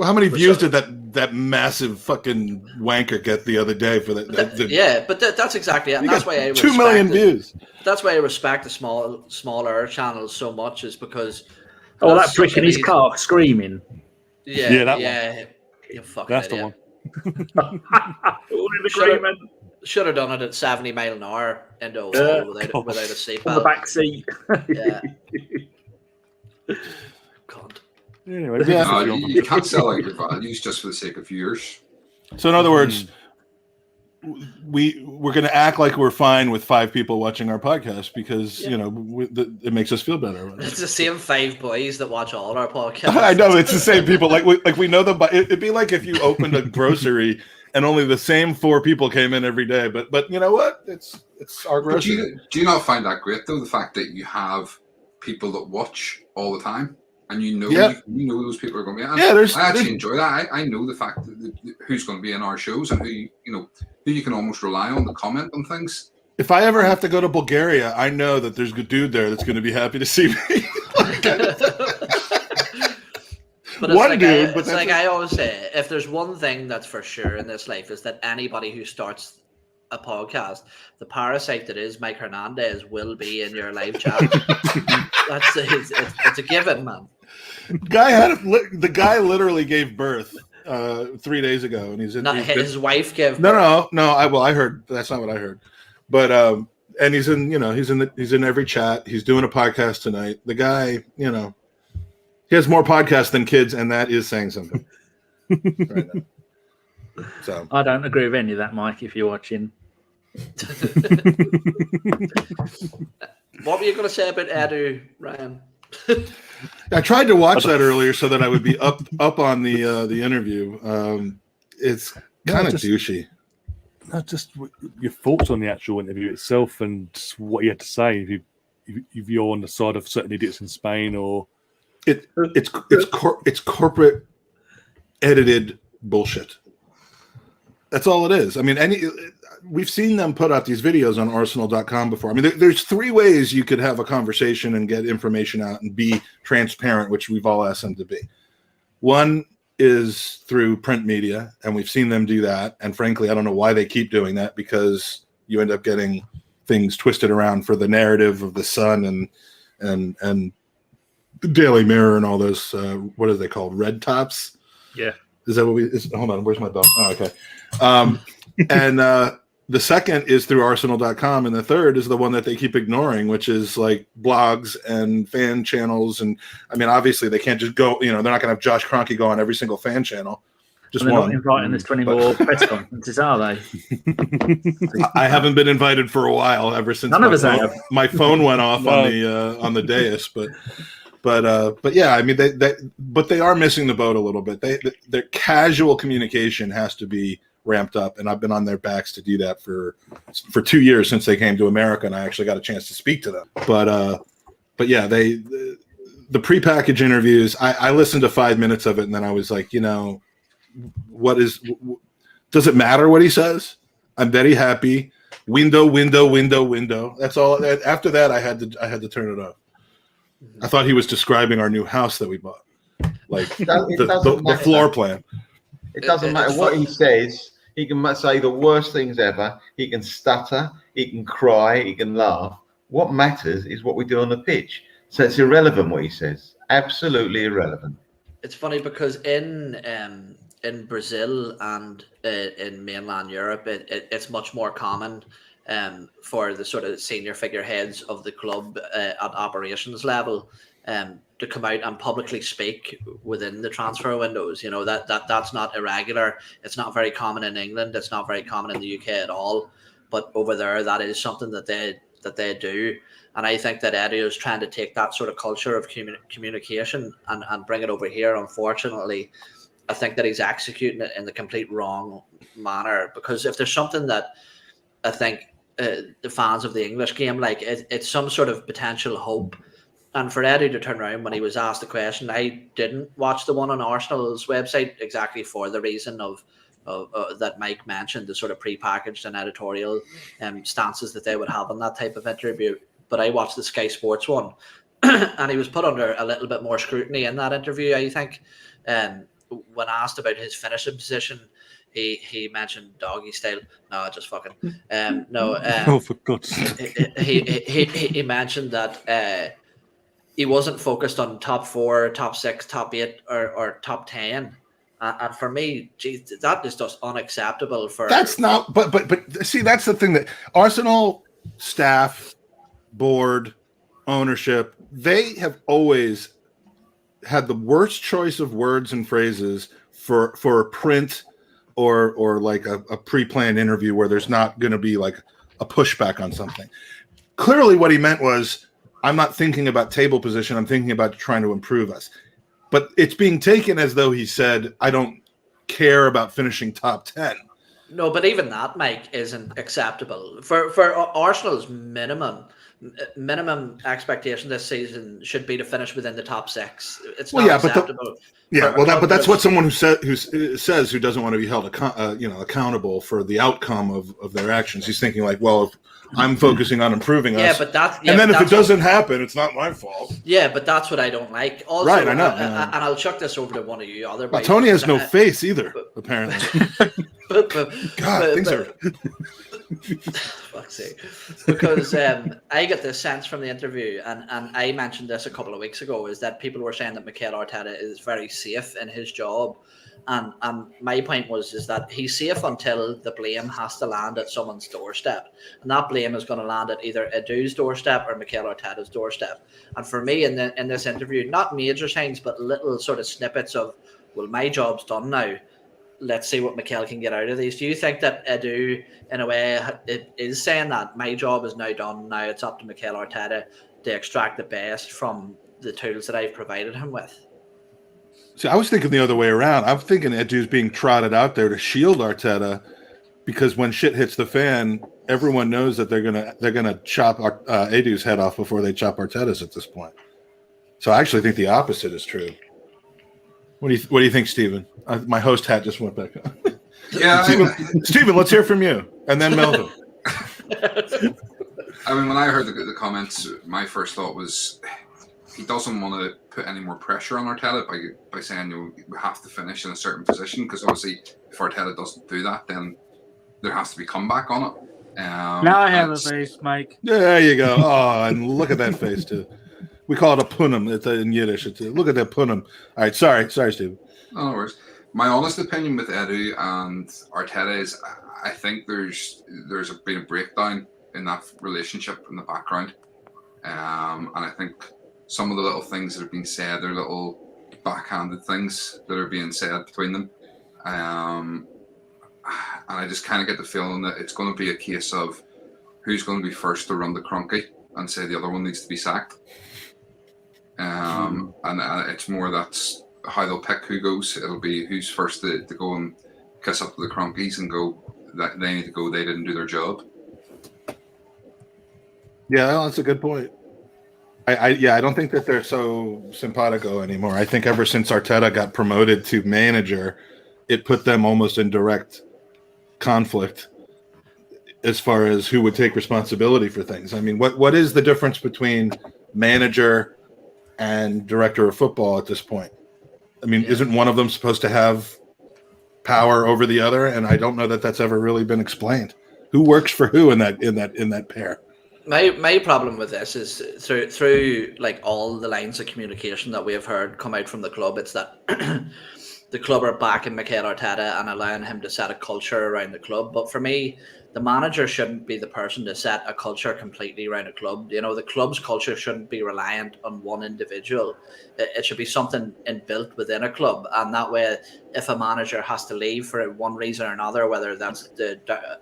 how many views did that massive fucking wanker get the other day for that? That's exactly it. And that's why I 2 million views. That's why I respect the smaller channels so much, is because that prick in his car screaming. Yeah. You fucking that's idiot. The one. Should have done it at 70 miles an hour into a wall without a seatbelt. On the back seat. Yeah. God. Anyway, you can't sell out your values just for the sake of viewers. So in other words, we're going to act like we're fine with 5 people watching our podcast because it makes us feel better. It's the same 5 boys that watch all our podcasts. I know it's the same people. Like we know them. It'd be like if you opened a grocery and only the same 4 people came in every day. But you know what? It's our grocery. Do you not find that great though? The fact that you have people that watch all the time. And you know those people are going to be. I actually enjoy that. I know the fact that who's going to be in our shows and who you can almost rely on to comment on things. If I ever have to go to Bulgaria, I know that there's a dude there that's going to be happy to see me. But it's like I always say, if there's one thing that's for sure in this life is that anybody who starts a podcast, the parasite that is Mike Hernandez will be in your live chat. It's a given, man. The guy literally gave birth 3 days ago, and his wife gave. No. I heard that's not what I heard, but and he's in every chat. He's doing a podcast tonight. The guy, he has more podcasts than kids, and that is saying something. Right now. So I don't agree with any of that, Mike. If you're watching, what were you going to say about Edu, Ryan? I tried to watch that earlier so that I would be up on the interview. It's kind of douchey. Not just your thoughts on the actual interview itself and what you had to say. If you're on the side of certain idiots in Spain, or it's corporate edited bullshit. That's all it is. I mean, we've seen them put out these videos on Arsenal.com before. I mean, there's three ways you could have a conversation and get information out and be transparent, which we've all asked them to be. One is through print media, and we've seen them do that. And frankly, I don't know why they keep doing that, because you end up getting things twisted around for the narrative of the Sun and the Daily Mirror and all those. What are they called? Red tops. Yeah. Is that what hold on, where's my bell? Oh, okay. And the second is through Arsenal.com, and the third is the one that they keep ignoring, which is like blogs and fan channels. And I mean, obviously they can't just go, they're not going to have Josh Kroenke go on every single fan channel. Just they're one. not inviting this 24 press conferences, are they? I haven't been invited for a while, ever since my phone went off on the dais, but yeah, I mean, they are missing the boat a little bit. Their casual communication has to be ramped up, and I've been on their backs to do that for 2 years since they came to America, and I actually got a chance to speak to them. But yeah, the prepackaged interviews. I listened to 5 minutes of it, and then I was like, does it matter what he says? I'm very happy. Window. That's all. After that, I had to turn it off. I thought he was describing our new house that we bought, like the floor plan. It doesn't matter what he says. He can say the worst things ever. He can stutter. He can cry. He can laugh. What matters is what we do on the pitch. So it's irrelevant what he says. Absolutely irrelevant. It's funny because in Brazil and in mainland Europe, it's much more common for the sort of senior figureheads of the club at operations level to come out and publicly speak within the transfer windows. That's not irregular. It's not very common in England. It's not very common in the UK at all. But over there, that is something that they do. And I think that Eddie is trying to take that sort of culture of communication and bring it over here. Unfortunately, I think that he's executing it in the complete wrong manner, because if there's something that I think the fans of the English game like, it's some sort of potential hope. And for Eddie to turn around when he was asked the question, I didn't watch the one on Arsenal's website exactly for the reason of that Mike mentioned, the sort of prepackaged and editorial stances that they would have on that type of interview. But I watched the Sky Sports one, and he was put under a little bit more scrutiny in that interview, I think. When asked about his finishing position, he mentioned doggy style. No, just fucking. Oh, for God's sake. He mentioned that he wasn't focused on top 4, top 6, top 8, or top 10. And for me, geez, that is just unacceptable. That's not. But see, that's the thing that Arsenal staff, board, ownership, they have always had the worst choice of words and phrases for a print or like a pre-planned interview where there's not going to be like a pushback on something. Clearly what he meant was, I'm not thinking about table position, I'm thinking about trying to improve us. But it's being taken as though he said, I don't care about finishing top 10. No, but even that, Mike, isn't acceptable. For Arsenal's minimum expectation this season should be to finish within the top 6. It's not acceptable. But that's what someone who says who doesn't want to be held accountable for the outcome of their actions. He's thinking like, well, if I'm focusing on improving us, then if it doesn't happen, it's not my fault. Yeah, but that's what I don't like. Also, right, I know. And I'll chuck this over to one of you other. Well, Tony has no face either, apparently. God, things are. Fuck's sake. Because I get this sense from the interview, and I mentioned this a couple of weeks ago, is that people were saying that Mikel Arteta is very safe in his job. And my point is that he's safe until the blame has to land at someone's doorstep. And that blame is going to land at either Edu's doorstep or Mikel Arteta's doorstep. And for me, in this interview, not major signs, but little sort of snippets of, well, my job's done now. Let's see what Mikel can get out of these. Do you think that Edu, in a way, is saying that my job is now done, now it's up to Mikel Arteta to extract the best from the tools that I've provided him with? See, I was thinking the other way around. I'm thinking Edu's being trotted out there to shield Arteta, because when shit hits the fan, everyone knows that they're gonna chop Edu's head off before they chop Arteta's at this point. So I actually think the opposite is true. What do you think, Stephen? My host hat just went back on. Yeah, Stephen, let's hear from you, and then Melvin. I mean, when I heard the comments, my first thought was he doesn't want to put any more pressure on Arteta by saying we have to finish in a certain position, because obviously if Arteta doesn't do that, then there has to be comeback on it. Now I have a face, Mike. There you go. Oh, and look at that face too. We call it a punum. It's in Yiddish. Look at that punum. All right, sorry, Steve. No worries. My honest opinion with Edu and Arteta is, I think there's been a breakdown in that relationship in the background, and I think some of the little things that have been said are little backhanded things that are being said between them, and I just kind of get the feeling that it's going to be a case of who's going to be first to run the cronky and say the other one needs to be sacked. And it's more that's how they'll pick who goes. It'll be who's first to go and kiss up to the cronkies and go that they need to go. They didn't do their job. Yeah, that's a good point. I don't think that they're so simpatico anymore. I think ever since Arteta got promoted to manager, it put them almost in direct conflict as far as who would take responsibility for things. I mean, what is the difference between manager and director of football at this point? I mean, isn't one of them supposed to have power over the other? And I don't know that that's ever really been explained. Who works for who in that pair? My problem with this is through like all the lines of communication that we have heard come out from the club, it's that the club are backing Mikel Arteta and allowing him to set a culture around the club. But for me, the manager shouldn't be the person to set a culture completely around a club. You know, the club's culture shouldn't be reliant on one individual. It should be something inbuilt within a club. And that way, if a manager has to leave for one reason or another, whether that's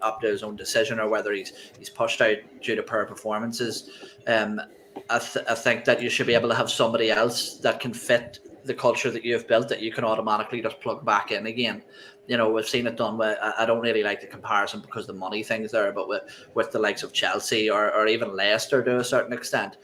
up to his own decision or whether he's pushed out due to poor performances, I think that you should be able to have somebody else that can fit the culture that you've built, that you can automatically just plug back in again. You know, we've seen it done with, I don't really like the comparison because the money thing's there, but with the likes of Chelsea or even Leicester to a certain extent,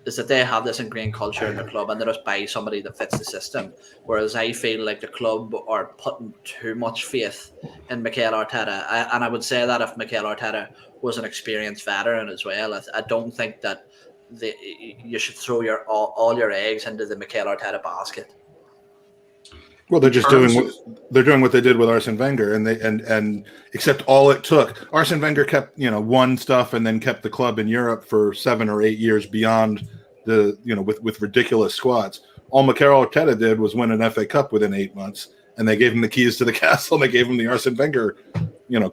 is that they have this ingrained culture in the club and they just buy somebody that fits the system. Whereas I feel like the club are putting too much faith in Mikel Arteta. And I would say that if Mikel Arteta was an experienced veteran as well, I don't think that you should throw all your eggs into the Mikel Arteta basket. Well, they're just doing what they did with Arsene Wenger, and except all it took. Arsene Wenger kept won stuff and then kept the club in Europe for 7 or 8 years beyond the with ridiculous squads. All Mikel Arteta did was win an FA Cup within 8 months, and they gave him the keys to the castle. And they gave him the Arsene Wenger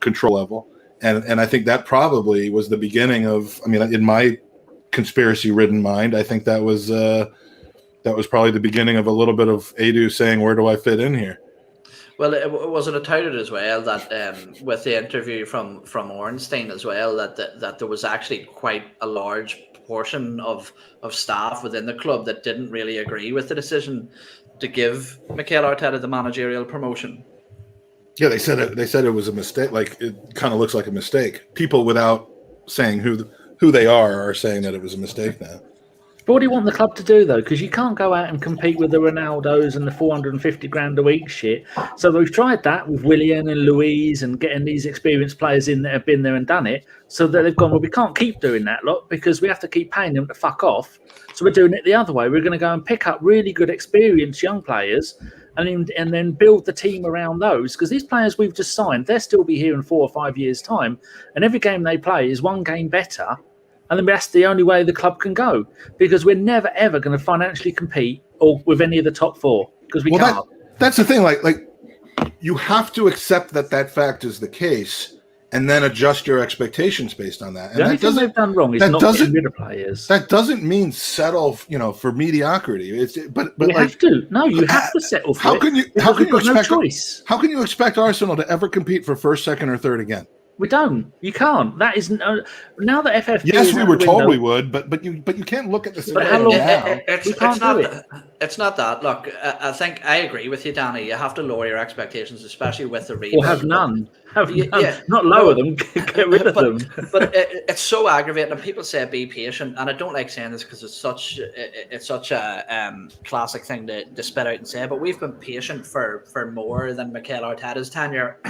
control level, and I think that probably was the beginning of. I mean, in my conspiracy-ridden mind, I think that was probably the beginning of a little bit of Edu saying, "Where do I fit in here?" Well, it wasn't touted as well that with the interview from Ornstein as well that there was actually quite a large portion of staff within the club that didn't really agree with the decision to give Mikel Arteta the managerial promotion. Yeah, they said it was a mistake. Like, it kind of looks like a mistake. People without saying who they are saying that it was a mistake now. But what do you want the club to do, though? Because you can't go out and compete with the Ronaldos and the 450 grand a week shit. So we've tried that with Willian and Louise and getting these experienced players in that have been there and done it. So that they've gone, well, we can't keep doing that lot because we have to keep paying them to fuck off. So we're doing it the other way. We're going to go and pick up really good experienced young players and then build the team around those. Because these players we've just signed, they'll still be here in 4 or 5 years' time, and every game they play is one game better. And then that's the only way the club can go, because we're never ever going to financially compete or with any of the top 4 because we can't. That's the thing. Like you have to accept that fact is the case, and then adjust your expectations based on that. And the only thing they've done wrong is not getting rid of players. That doesn't mean settle, for mediocrity. But you have to. No, you have to settle for it. How can you expect? No choice. How can you expect Arsenal to ever compete for first, second, or third again? We don't. You can't. That is now that FFP. Yes, we were told we would, but you can't look at the scenario now. It's not that. Look, I think I agree with you, Danny. You have to lower your expectations, especially with the rebuild. Or have none. Not lower them. Get rid of them. But it's so aggravating. And people say be patient, and I don't like saying this because it's such a classic thing to spit out and say. But we've been patient for more than Mikel Arteta's tenure,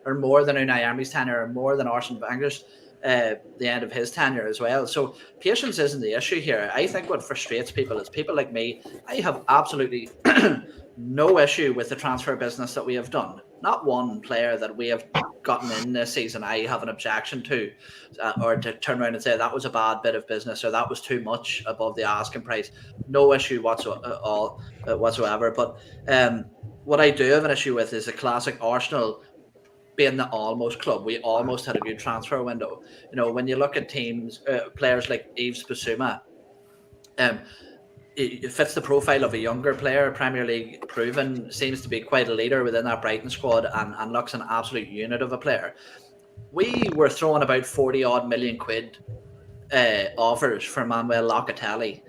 or more than Unai Emery's tenure, or more than Arsene Wenger's the end of his tenure as well. So patience isn't the issue here. I think what frustrates people is people like me. I have absolutely no issue with the transfer business that we have done. Not one player that we have gotten in this season I have an objection to, or to turn around and say that was a bad bit of business or that was too much above the asking price. No issue whatsoever. But what I do have an issue with is the classic Arsenal being the almost club. We almost had a good transfer window. When you look at teams, players like Yves Bissouma, it fits the profile of a younger player, Premier League proven, seems to be quite a leader within that Brighton squad, and looks an absolute unit of a player. We were throwing about 40-odd million quid offers for Manuel Locatelli.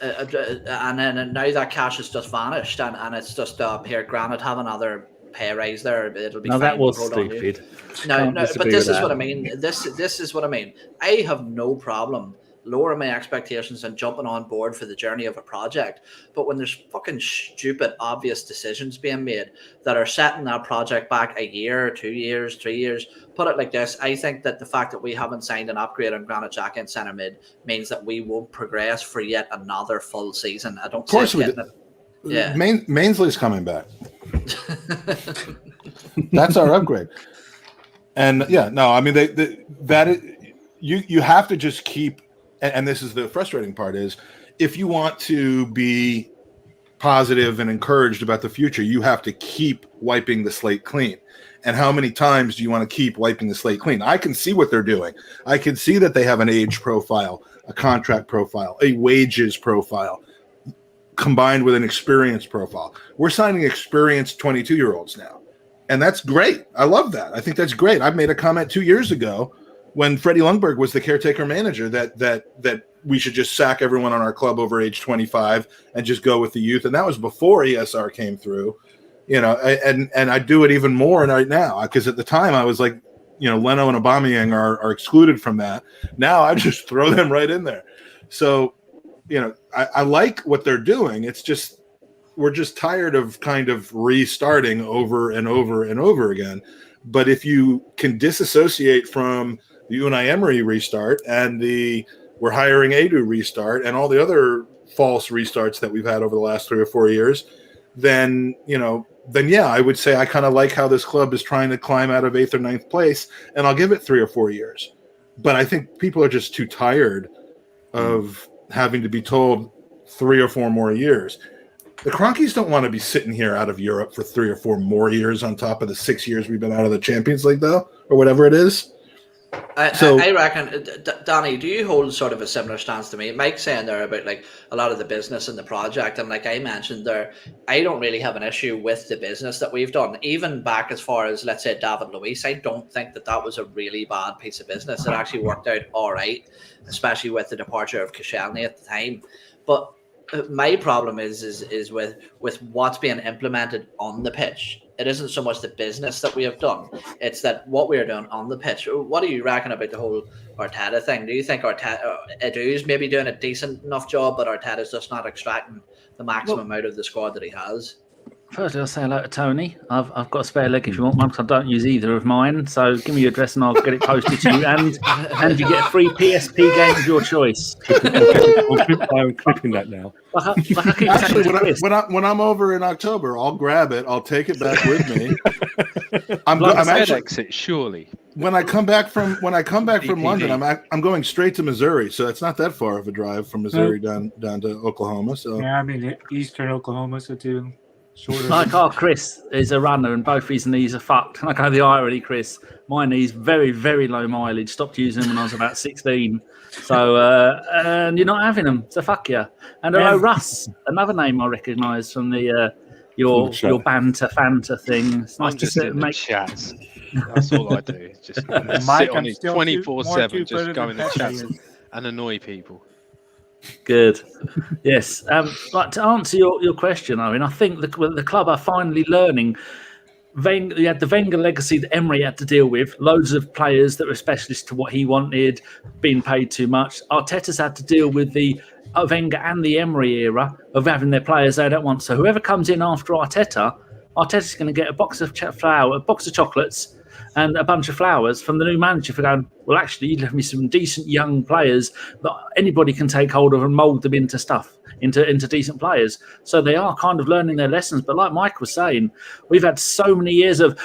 And then now that cash has just vanished, and it's just here. Granted, have another pay rise there. It'll be fine. That was stupid. No, but this is what I mean. This is what I mean. I have no problem lowering my expectations and jumping on board for the journey of a project. But when there's fucking stupid, obvious decisions being made that are setting that project back a year, 2 years, 3 years, put it like this, I think that the fact that we haven't signed an upgrade on Granit Xhaka in centre mid means that we won't progress for yet another full season. I don't. Of course we did. Yeah, Mainsley's coming back. That's our upgrade. And you have to just keep. And this is the frustrating part is if you want to be positive and encouraged about the future, you have to keep wiping the slate clean. And how many times do you want to keep wiping the slate clean? I can see what they're doing. I can see that they have an age profile, a contract profile, a wages profile, combined with an experience profile. We're signing experienced 22-year-olds now. And that's great. I love that. I think that's great. I made a comment 2 years ago when Freddie Ljungberg was the caretaker manager that we should just sack everyone on our club over age 25 and just go with the youth. And that was before ESR came through, and I do it even more right now because at the time I was like, Leno and Aubameyang are excluded from that. Now I just throw them right in there. So, I like what they're doing. It's just, we're just tired of kind of restarting over and over and over again. But if you can disassociate from the Unai Emery restart and the we're hiring Edu restart and all the other false restarts that we've had over the last 3 or 4 years, then I would say I kind of like how this club is trying to climb out of 8th or 9th place, and I'll give it 3 or 4 years. But I think people are just too tired of having to be told 3 or 4 more years. The Cronkies don't want to be sitting here out of Europe for 3 or 4 more years on top of the 6 years we've been out of the Champions League, though, or whatever it is. I reckon, Danny, do you hold sort of a similar stance to me? Mike's saying there about like a lot of the business and the project, and like I mentioned there, I don't really have an issue with the business that we've done. Even back as far as, let's say, David Luiz, I don't think that was a really bad piece of business. It actually worked out all right, especially with the departure of Koscielny at the time. But my problem is with what's being implemented on the pitch. It isn't so much the business that we have done; it's that what we are doing on the pitch. What do you reckon about the whole Arteta thing? Do you think Edu's maybe doing a decent enough job, but Arteta's just not extracting the maximum out of the squad that he has? Firstly, I'll say hello to Tony. I've got a spare leg if you want one, because I don't use either of mine. So give me your address and I'll get it posted to you. And you get a free PSP game of your choice. I'm clipping that now. Actually, when I'm over in October, I'll grab it. I'll take it back with me. I'm actually exit surely. When I come back from London, I'm going straight to Missouri, so it's not that far of a drive from Missouri down to Oklahoma. So yeah, I'm in eastern Oklahoma, so too shorter. Like Chris is a runner and both his knees are fucked. And I go the irony, Chris. My knees very, very low mileage. Stopped using them when I was about 16. So and you're not having them. So fuck you. And hello, Russ, another name I recognise from the your banter Fanta thing. It's nice I'm just in the chats. That's all I do. Just sit on it 24/7, just go in the chats and annoy people. Good. Yes. But to answer your question, I mean, I think the club are finally learning. You had the Wenger legacy that Emery had to deal with. Loads of players that were specialists to what he wanted, being paid too much. Arteta's had to deal with the Wenger and the Emery era of having their players they don't want. So whoever comes in after Arteta's going to get a box of chocolates and a bunch of flowers from the new manager for going, well, actually, you left me some decent young players that anybody can take hold of and mould them into decent players. So they are kind of learning their lessons. But like Mike was saying, we've had so many years of,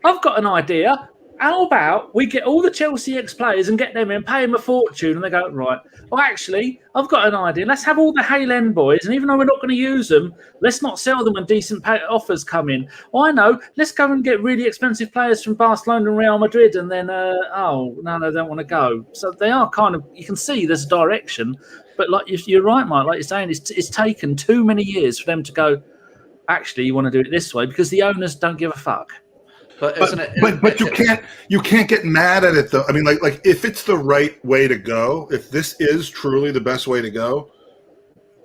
I've got an idea. How about we get all the Chelsea ex-players and get them in, pay them a fortune, and they go, right, well, actually, I've got an idea. Let's have all the Hale End boys, and even though we're not going to use them, let's not sell them when decent offers come in. Oh, I know, let's go and get really expensive players from Barcelona and Real Madrid, and then, no, they don't want to go. So they are kind of, you can see there's a direction, but like you're right, Mike, like you're saying, it's taken too many years for them to go, actually, you want to do it this way, because the owners don't give a fuck. But you can't get mad at it though. I mean, like if it's the right way to go, if this is truly the best way to go,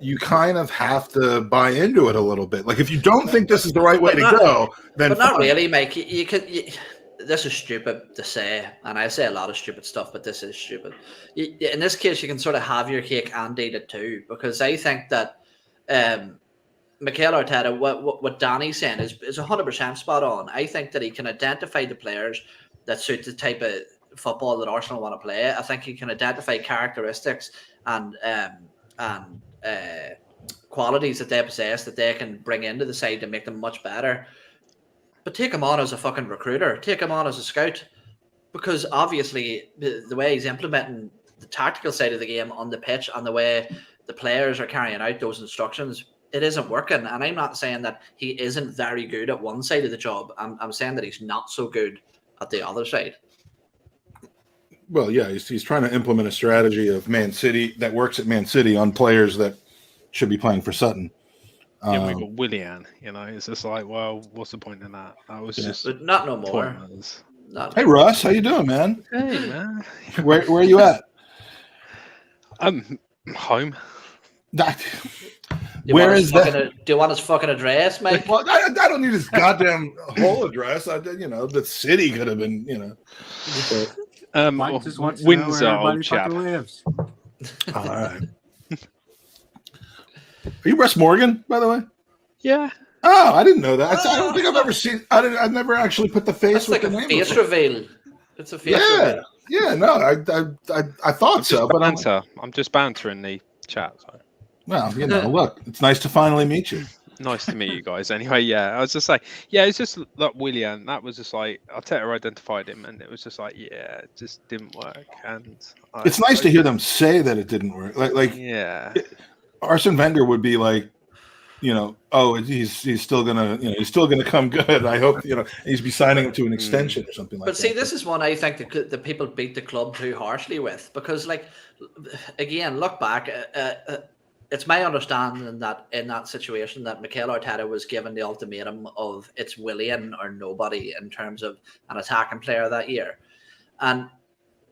you kind of have to buy into it a little bit. Like if you don't think this is the right way to go, then not really, Mike. This is stupid to say, and I say a lot of stupid stuff, but this is stupid. In this case, you can sort of have your cake and eat it too, because I think that Mikel Arteta, what Danny's saying is 100% spot on. I think that he can identify the players that suit the type of football that Arsenal want to play. I think he can identify characteristics and qualities that they possess that they can bring into the side to make them much better. But take him on as a fucking recruiter. Take him on as a scout. Because obviously the way he's implementing the tactical side of the game on the pitch and the way the players are carrying out those instructions, it isn't working. And I'm not saying that he isn't very good at one side of the job. I'm saying that he's not so good at the other side. Well, yeah, he's trying to implement a strategy of Man City that works at Man City on players that should be playing for Sutton. Yeah, we got Willian. It's just like, well, what's the point in that? That was just but not no more. Hey, Russ, how you doing, man? Hey, man. Where are you at? I'm home. Where is that? Do you want his fucking address, mate? Well, I don't need his goddamn whole address. The city could have been, Mike just wants to know where everybody fucking lives. All right. Are you Russ Morgan, by the way? Yeah. Oh, I didn't know that. I don't think I've ever seen. I've never actually put the face. That's like a face reveal. It's a face reveal. Yeah. No, I thought so, but I'm just bantering the chat. So. Well, look, it's nice to finally meet you. Nice to meet you guys. Anyway, yeah, I was just like, it's just like Willian. That was just like Arteta identified him, and it was just like, it just didn't work. And it's nice to hear them say that it didn't work. Arsene Wenger would be like, he's still gonna come good. I hope he's be signing him to an extension or something like that. But see, this is one I think the people beat the club too harshly with, because again, look back. It's my understanding that in that situation that Mikel Arteta was given the ultimatum of it's Willian or nobody in terms of an attacking player that year. And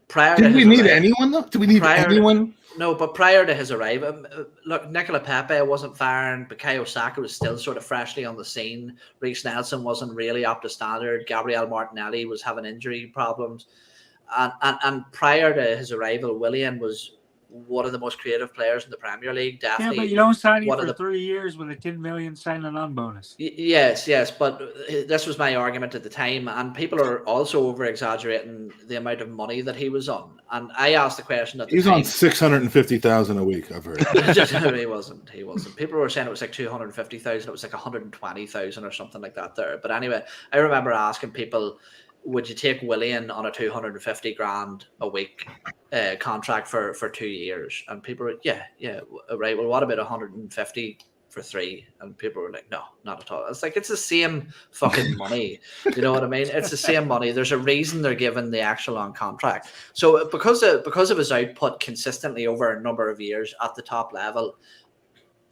did we need anyone though? Do we need anyone? No, but prior to his arrival, look, Nicola Pepe wasn't firing. Bukayo Saka was still sort of freshly on the scene. Reece Nelson wasn't really up to standard. Gabriel Martinelli was having injury problems. And prior to his arrival, Willian was one of the most creative players in the Premier League. Yeah, Definitely. but you don't sign him one for of the 3 years with a 10 million signing on bonus. Yes, but this was my argument at the time, and people are also over exaggerating the amount of money that he was on. And I asked the question at the He's time. on 650,000 a week. I've heard. He wasn't. People were saying it was like 250,000. It was like 120,000 or something like that there. But anyway, I remember asking people, would you take Willian on a 250 grand a week contract for 2 years? And people were, yeah, right. Well, what about 150 for 3? And people were like, no, not at all. It's like, it's the same fucking money. You know what I mean? It's the same money. There's a reason they're given the actual on contract. So because of his output consistently over a number of years at the top level,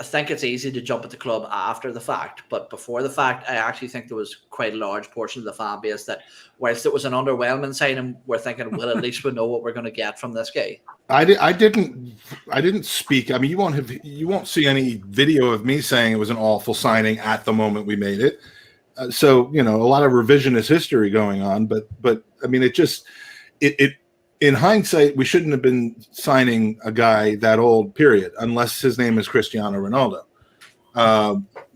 I think it's easy to jump at the club after the fact, but before the fact, I actually think there was quite a large portion of the fan base that, whilst it was an underwhelming signing, we're thinking, well, at least we know what we're going to get from this guy. I didn't speak. I mean, you won't see any video of me saying it was an awful signing at the moment we made it. So a lot of revisionist history going on, but I mean, it in hindsight, we shouldn't have been signing a guy that old, period, unless his name is Cristiano Ronaldo.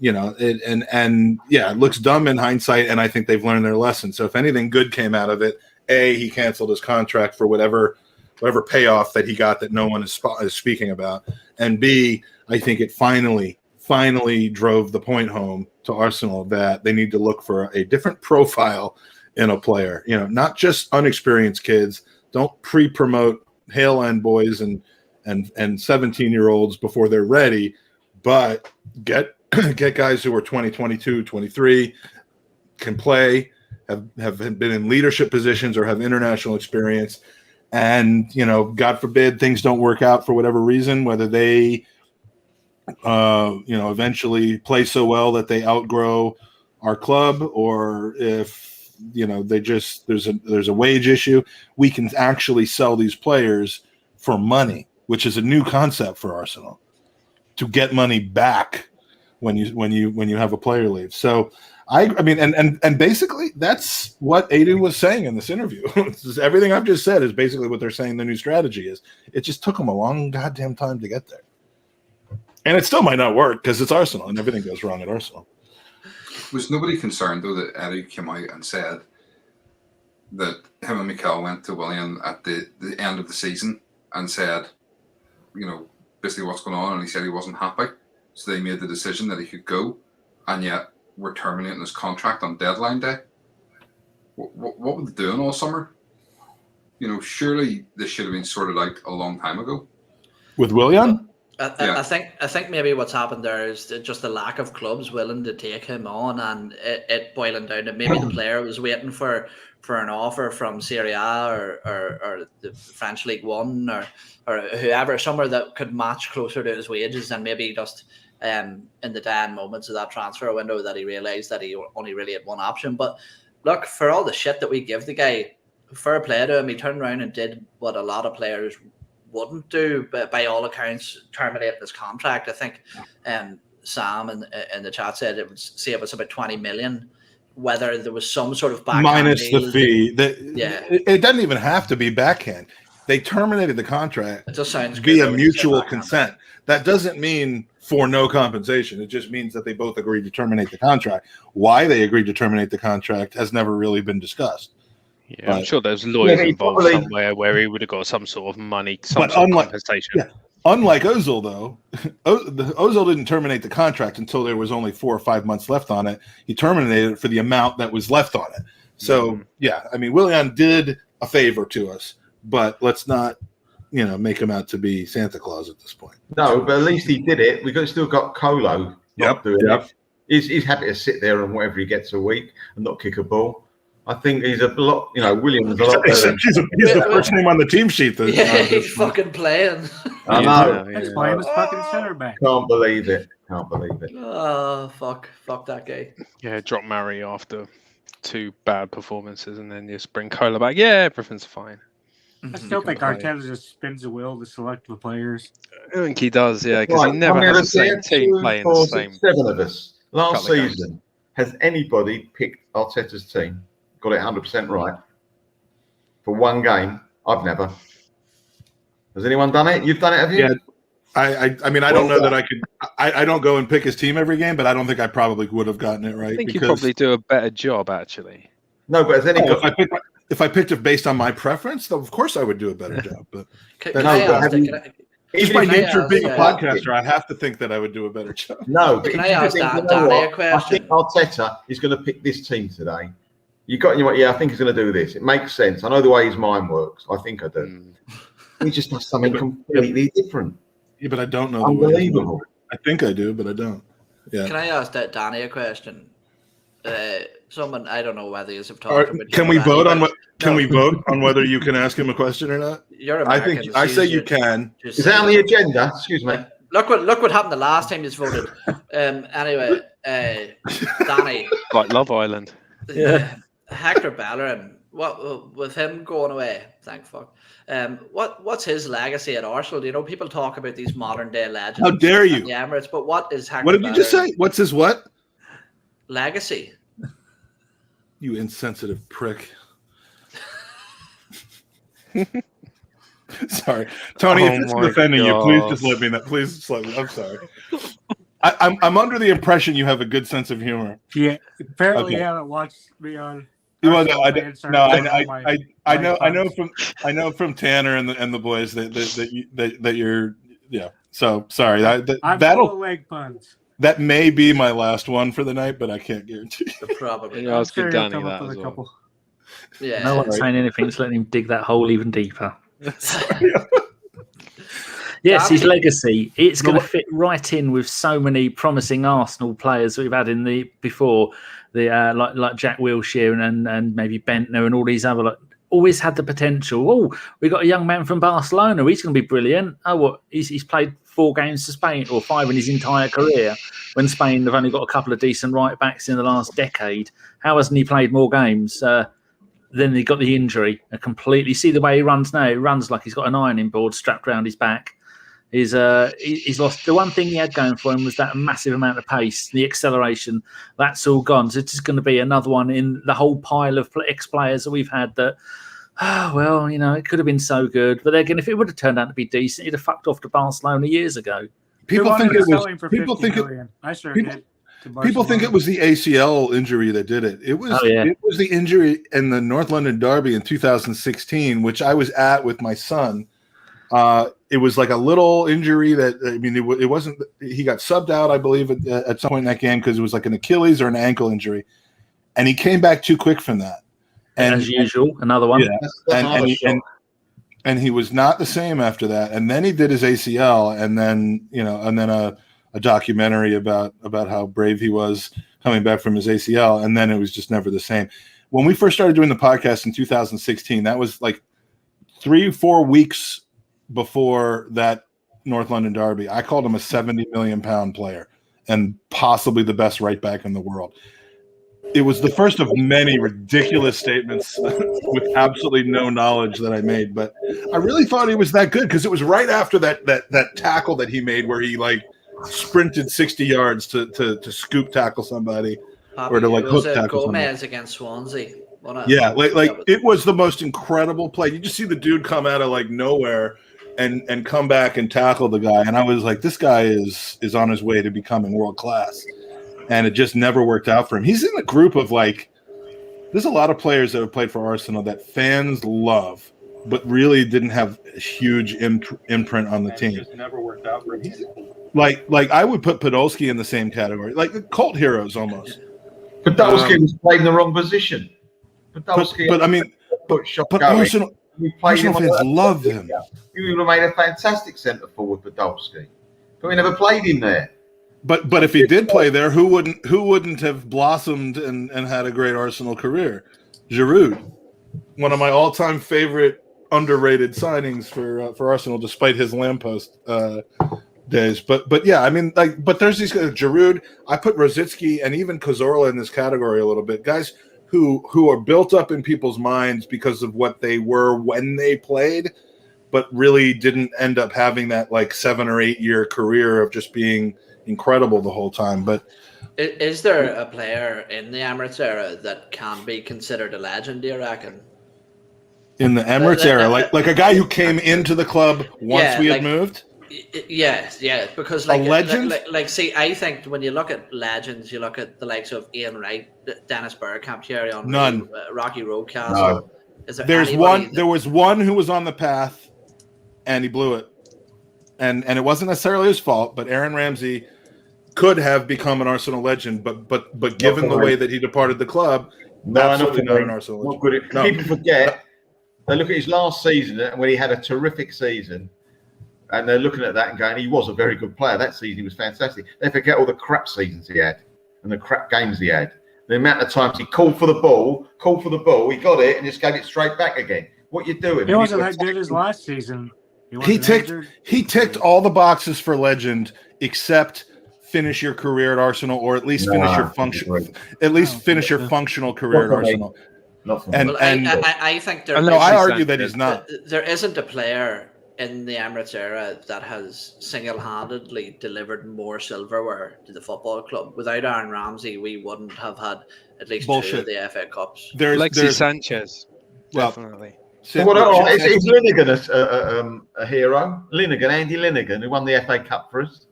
It looks dumb in hindsight, and I think they've learned their lesson. So if anything good came out of it, A, he canceled his contract for whatever payoff that he got that no one is speaking about, and B, I think it finally drove the point home to Arsenal that they need to look for a different profile in a player. Not just unexperienced kids. Don't pre-promote Hale End boys and 17-year-olds before they're ready, but get guys who are 20, 22, 23, can play, have been in leadership positions or have international experience, and God forbid things don't work out for whatever reason, whether they eventually play so well that they outgrow our club, or if there's a wage issue, we can actually sell these players for money, which is a new concept for Arsenal, to get money back when you have a player leave. So I mean, and basically that's what Edu was saying in this interview. Everything I've just said is basically what they're saying the new strategy is. It just took them a long goddamn time to get there, and it still might not work because it's Arsenal and everything goes wrong at Arsenal. Was nobody concerned, though, that Eddie came out and said that him and Mikel went to Willian at the end of the season and said, basically what's going on, and he said he wasn't happy, so they made the decision that he could go, and yet we're terminating his contract on deadline day? What were they doing all summer? Surely this should have been sorted out a long time ago. With Willian? I think maybe what's happened there is just the lack of clubs willing to take him on, and it boiling down to maybe the player was waiting for an offer from Serie A or the French League One or whoever, somewhere that could match closer to his wages, and maybe just in the dying moments of that transfer window that he realised that he only really had one option. But look, for all the shit that we give the guy, fair play to him. He turned around and did what a lot of players wouldn't do, but by all accounts, terminating his contract. I think Sam in the chat said it would save us about 20 million. Whether there was some sort of backhand minus deal, the fee, it doesn't even have to be backhand. They terminated the contract. It just sounds via mutual consent. That doesn't mean for no compensation. It just means that they both agreed to terminate the contract. Why they agreed to terminate the contract has never really been discussed. Yeah, I'm sure there's lawyers involved somewhere where he would have got some sort of money, some sort of compensation. Yeah, unlike Ozil, though, Ozil didn't terminate the contract until there was only 4 or 5 months left on it. He terminated it for the amount that was left on it. So, yeah, I mean, Willian did a favor to us, but let's not, make him out to be Santa Claus at this point. No, but at least he did it. We've still got Colo. It. He's happy to sit there and whatever he gets a week and not kick a ball. I think he's a lot, William's a lot better. He's the first name on the team sheet. He's fucking playing. I know. He's playing as fucking centre back. Can't believe it. Oh, fuck that guy. Yeah, drop Murray after 2 bad performances and then just bring Cola back. Yeah, everything's fine. I still think Arteta just spins the wheel to select the players. I think he does, yeah, because he never has the same team playing the same. 7 of us last season. Has anybody picked Arteta's team? Got it 100% right for one game? I've never. Has anyone done it? You've done it, have you? Yeah. I mean, I don't know that I could. I don't go and pick his team every game, but I don't think I probably would have gotten it right. I think you probably do a better job, actually. No, but has anyone? If I picked it based on my preference, then of course I would do a better job. But just by nature of being a podcaster, I have to think that I would do a better job. No, Can I ask Danny a question? I think Arteta is going to pick this team today. You got in your I think he's going to do this. It makes sense. I know the way his mind works. I think I do. He just does something completely different. Yeah, but I don't know. Unbelievable. I think I do, but I don't. Yeah. Can I ask Danny a question? Someone, I don't know whether you have talked about. Can we vote on what? Can we vote on whether you can ask him a question or not? You're American. I think I say you can. Is that on the agenda? Excuse me. Look what happened the last time you voted. Anyway, Danny. Like Love Island. Yeah. Hector Bellerin. What with him going away? Thank fuck. What's his legacy at Arsenal? You know, people talk about these modern day legends. How dare you? The Emirates, but what is Hector? What did you just say? What's his what? Legacy. You insensitive prick. Sorry, Tony. If it's offending you, please just let me know. Please just let me. I'm sorry. I'm under the impression you have a good sense of humor. Yeah, apparently you haven't watched me on. I know from Tanner and the boys that you're So sorry. I'm full of leg puns. That may be my last one for the night, but I can't guarantee. Probably. I was good, Danny. That as well. Yeah. No one's saying anything. Just letting him dig that hole even deeper. Yes, his legacy. It's going to fit right in with so many promising Arsenal players that we've had in the before. Like Jack Wilshere and maybe Bentner and all these other always had the potential. Oh, we got a young man from Barcelona. He's going to be brilliant. Oh, what? He's played 4 games for Spain or 5 in his entire career. When Spain have only got a couple of decent right backs in the last decade, how hasn't he played more games? Then he got the injury. And completely see the way he runs now. He runs like he's got an ironing board strapped around his back. He's lost. The one thing he had going for him was that massive amount of pace, the acceleration. That's all gone. So it's just going to be another one in the whole pile of ex-players that we've had that, it could have been so good. But again, if it would have turned out to be decent, he'd have fucked off to Barcelona years ago. People think it was the ACL injury that did it. It was the injury in the North London Derby in 2016, which I was at with my son. It was like a little injury that, it wasn't, he got subbed out, I believe, at some point in that game because it was like an Achilles or an ankle injury. And he came back too quick from that. And as usual, another one. Yeah. And he was not the same after that. And then he did his ACL and then a documentary about how brave he was coming back from his ACL. And then it was just never the same. When we first started doing the podcast in 2016, that was like 3-4 weeks before that North London Derby. I called him a 70 million pound player and possibly the best right back in the world. It was the first of many ridiculous statements with absolutely no knowledge that I made, but I really thought he was that good because it was right after that tackle that he made where he like sprinted 60 yards to scoop tackle somebody or to like hook tackle somebody. Gomez against Swansea. Yeah, like it was the most incredible play. You just see the dude come out of like nowhere and come back and tackle the guy. And I was like, this guy is on his way to becoming world class. And it just never worked out for him. He's in a group of like, there's a lot of players that have played for Arsenal that fans love, but really didn't have a huge imprint on the team. It just never worked out for him. Like I would put Podolski in the same category, like cult heroes almost. Podolski was played in the wrong position. But Arsenal fans love him. He would have made a fantastic centre forward, Podolski, but we never played him there. But if he did play there, who wouldn't have blossomed and had a great Arsenal career? Giroud, one of my all-time favorite underrated signings for Arsenal, despite his lamppost days. But yeah, but there's these guys, Giroud. I put Rosicky and even Cazorla in this category a little bit. Guys who are built up in people's minds because of what they were when they played, but really didn't end up having that like 7 or 8 year career of just being incredible the whole time. But is there a player in the Emirates era that can be considered a legend, do you reckon? In the Emirates era, like a guy who came into the club once we had moved. Yes, because a legend. See, I think when you look at legends, you look at the likes of Ian Wright, Dennis Bergkamp, Thierry Henry, None. Rocky Roadcastle. No. Is there There's anybody one. There was one who was on the path, and he blew it, and it wasn't necessarily his fault. But Aaron Ramsey could have become an Arsenal legend, but given the way that he departed the club, absolutely not an Arsenal legend. No. People forget. They look at his last season when he had a terrific season, and they're looking at that and going, he was a very good player. That season he was fantastic. They forget all the crap seasons he had and the crap games he had. The amount of times he called for the ball, he got it, and just gave it straight back again. What you doing? He wasn't that good as last season. He ticked all the boxes for legend except finish your career at Arsenal, or at least finish your functional career at Arsenal. I think there. No, I argue that he's not. There isn't a player in the Emirates era that has single-handedly delivered more silverware to the football club. Without Aaron Ramsey, we wouldn't have had at least 2 of the FA Cups. Alexis Sanchez, definitely. Is Linegan a hero? Andy Linegan, who won the FA Cup for us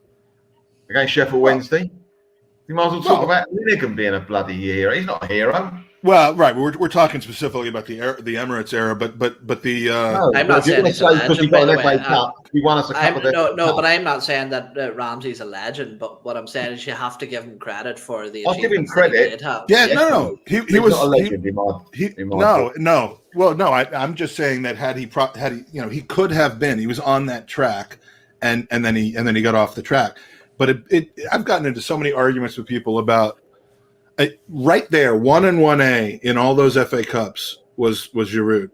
against Sheffield Wednesday. You might as well talk about Linegan being a bloody hero. He's not a hero. Well, right. We're talking specifically about the Emirates era, but the. I'm not saying he's a legend. By the way, he won us a couple of but I'm not saying that Ramsey's a legend. But what I'm saying is you have to give him credit for the. I'll give him credit. Yeah, no. He was not a legend. No. Well, no. I'm just saying that had he he could have been. He was on that track, and then he got off the track. But I've gotten into so many arguments with people about. Right there, 1 and 1A in all those FA Cups was Giroud.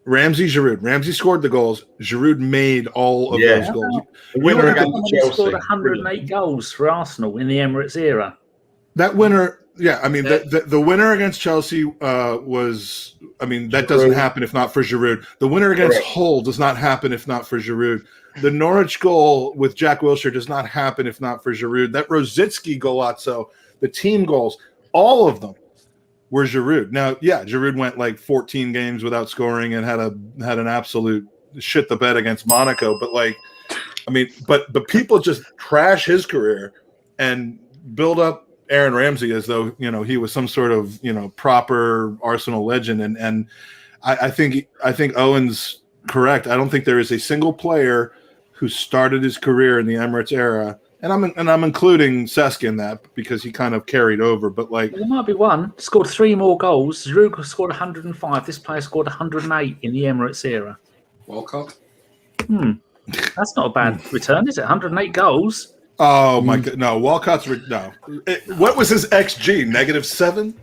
Giroud. Ramsey scored the goals. Giroud made all of those goals. He scored 108 goals for Arsenal in the Emirates era. That winner, the winner against Chelsea was. I mean, that doesn't happen if not for Giroud. The winner against Hull does not happen if not for Giroud. The Norwich goal with Jack Wilshere does not happen if not for Giroud. That Rosicki golazzo. The team goals, all of them were Giroud. Now, Giroud went like 14 games without scoring and had an absolute shit the bed against Monaco. But but people just trash his career and build up Aaron Ramsey as though he was some sort of proper Arsenal legend. And I think Owen's correct. I don't think there is a single player who started his career in the Emirates era. And I'm including Saka in that because he kind of carried over. But there might be one. Scored 3 more goals. Giroud scored 105. This player scored 108 in the Emirates era. Walcott. That's not a bad return, is it? 108 goals. Oh my God! No, Walcott's no. What was his XG? -7.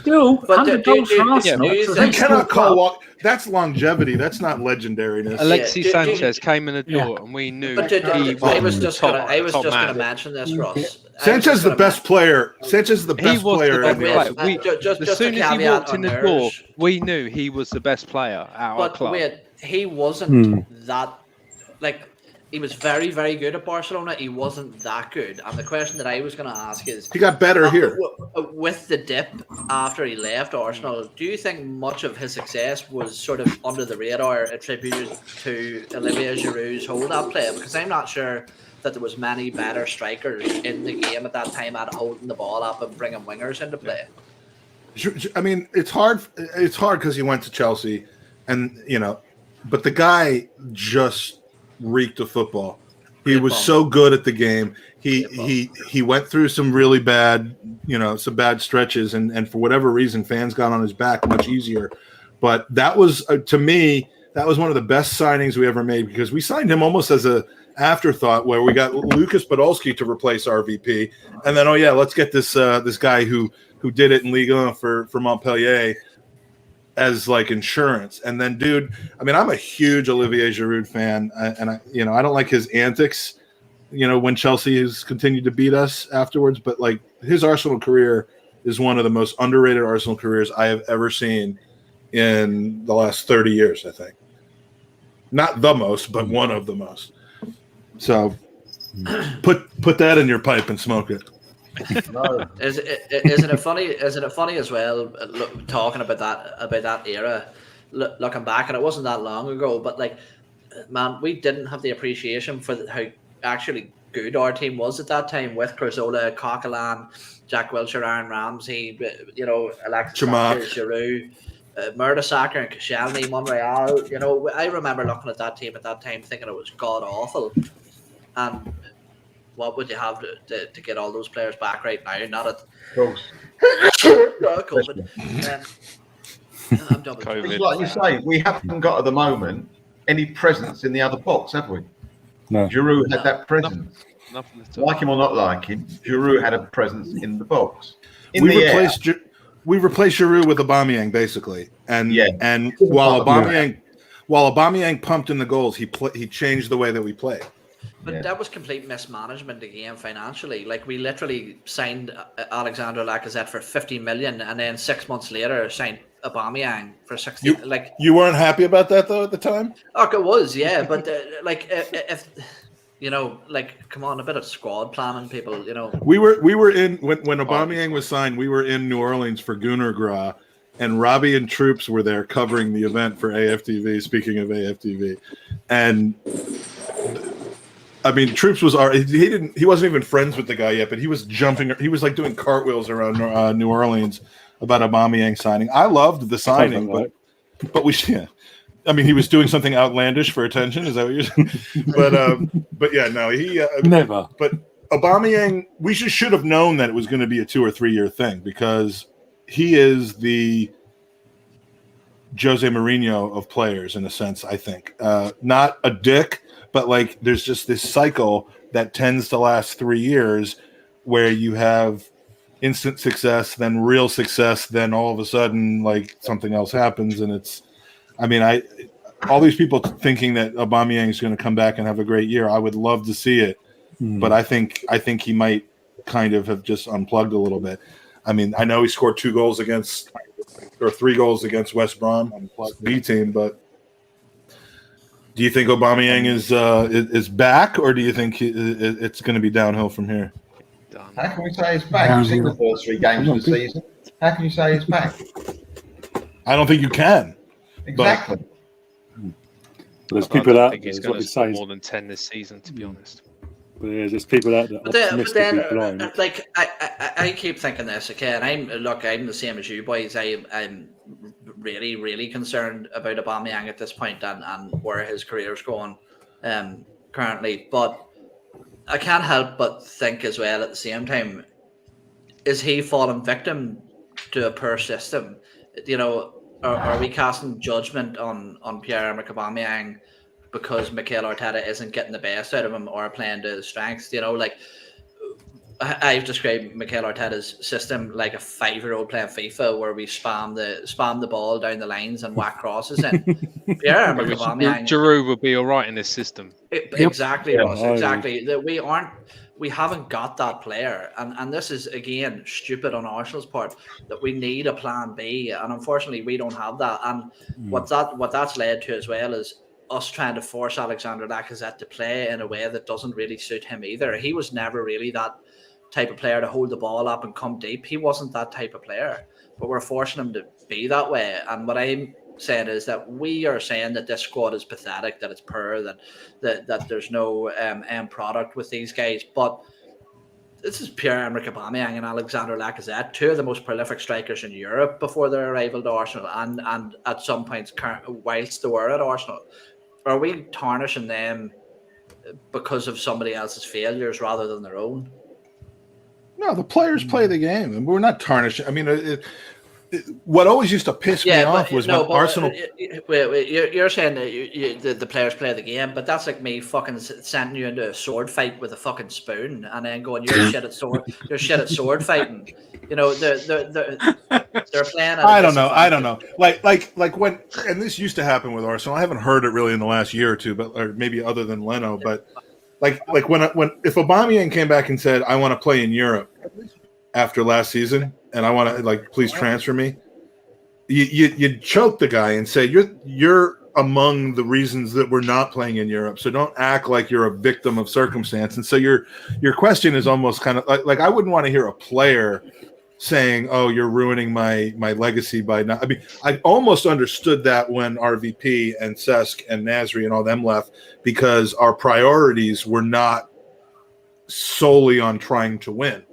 Still, 100 goals for Arsenal. You cannot call that's longevity. That's not legendariness. Alexis Sanchez came in the door, and we knew he was. I was just going to mention this, Ross. Sanchez is the best player. Sanchez is the best player. As soon as he walked in the door, we knew he was the best player at our club. But he wasn't that he was very, very good at Barcelona. He wasn't that good. And the question that I was going to ask is... He got better here. With the dip after he left Arsenal, do you think much of his success was sort of under the radar attributed to Olivier Giroud's hold-up play? Because I'm not sure that there was many better strikers in the game at that time at holding the ball up and bringing wingers into play. I mean, it's hard because he went to Chelsea and, but the guy just... reeked of football. He was so good at the game. He went through some really bad, some bad stretches, and for whatever reason, fans got on his back much easier. But that was, to me, that was one of the best signings we ever made because we signed him almost as a afterthought where we got Lucas Podolski to replace RVP, and then let's get this guy who did it in Ligue 1 for Montpellier as insurance. And then, dude, I mean, I'm a huge Olivier Giroud fan, and I don't like his antics, when Chelsea has continued to beat us afterwards. But his Arsenal career is one of the most underrated Arsenal careers I have ever seen in the last 30 years. I think not the most, but one of the most. So put that in your pipe and smoke it. Isn't it funny? Isn't it funny as well? Talking about that era, looking back, and it wasn't that long ago, but like, man, we didn't have the appreciation for how actually good our team was at that time with Cazorla, Coquelin, Jack Wilshere, Aaron Ramsey, Alexis Sanchez, Giroud, Saka and Koscielny, Monreal. I remember looking at that team at that time thinking it was god awful. And what would you have to get all those players back right now? Not at COVID. I'm double COVID. Like you say, we haven't got at the moment any presence in the other box, have we? No. Giroud had that presence. Nothing at all. Like him or not like him, Giroud had a presence in the box. We replaced Giroud with Aubameyang basically, and while Aubameyang pumped in the goals, he changed the way that we play. But that was complete mismanagement again financially. Like, we literally signed Alexander Lacazette for 50 million, and then 6 months later signed Aubameyang for 60. You weren't happy about that though at the time? Oh, it was, yeah. But if come on, a bit of squad planning, people. We were in when Aubameyang was signed. We were in New Orleans for Gunnar Graw, and Robbie and Troops were there covering the event for AFTV. Speaking of AFTV, and I mean, Troops was he wasn't even friends with the guy yet, but he was jumping. He was like doing cartwheels around New Orleans about Aubameyang signing. I loved the signing, but we. Yeah. I mean, he was doing something outlandish for attention. Is that what you're saying? But yeah, no, he never. But Aubameyang, we should have known that it was going to be a 2 or 3 year thing because he is the Jose Mourinho of players in a sense. I think not a dick, but like there's just this cycle that tends to last 3 years where you have instant success, then real success, then all of a sudden like something else happens, and it's. I mean, all these people thinking that Aubameyang is going to come back and have a great year. I would love to see it, but I think he might kind of have just unplugged a little bit. I mean, I know he scored 3 goals against West Brom B team, but do you think Aubameyang is back, or do you think it's going to be downhill from here? How can we say he's back? You've seen the first 3 games of the season. How can you say he's back? I don't think you can. Exactly. But there's people out there. He's going to score more than 10 this season, to be honest. But yeah, there's people out there. But then, like, I keep thinking this, okay, and I'm the same as you boys. I'm really, really concerned about Aubameyang at this point and where his career's going currently. But I can't help but think as well at the same time, is he falling victim to a poor system? Are we casting judgment on Pierre-Emerick Aubameyang because Mikel Arteta isn't getting the best out of him or playing to his strengths? I've described Mikel Arteta's system like a 5-year-old playing FIFA, where we spam the ball down the lines and whack crosses in. Pierre-Emerick Aubameyang, Giroud would be all right in this system. Exactly, Ross. Exactly. We haven't got that player, and this is again stupid on Arsenal's part, that we need a plan B, and unfortunately we don't have that. And what that's led to as well is us trying to force Alexander Lacazette to play in a way that doesn't really suit him either. He was never really that type of player to hold the ball up and come deep. He wasn't that type of player, but we're forcing him to be that way. And what I'm saying is that we are saying that this squad is pathetic, that it's poor, that there's no end product with these guys. But this is Pierre-Emerick Aubameyang and Alexander Lacazette, 2 of the most prolific strikers in Europe before their arrival to Arsenal, and at some points whilst they were at Arsenal. Are we tarnishing them because of somebody else's failures rather than their own? No, the players play the game, and we're not tarnishing. I mean, what always used to piss me off was when Arsenal. You're saying that the players play the game, but that's like me fucking sending you into a sword fight with a fucking spoon, and then going, "You're shit at sword fighting." They're playing. I don't know. Like when, and this used to happen with Arsenal. I haven't heard it really in the last year or two, or maybe other than Leno, but like when if Aubameyang came back and said, "I want to play in Europe," after last season, and I want to please transfer me. You'd choke the guy and say you're among the reasons that we're not playing in Europe. So don't act like you're a victim of circumstance. And so your question is almost kind of like I wouldn't want to hear a player saying, "Oh, you're ruining my legacy by not." I mean, I almost understood that when RVP and Cesc and Nasri and all them left, because our priorities were not solely on trying to win.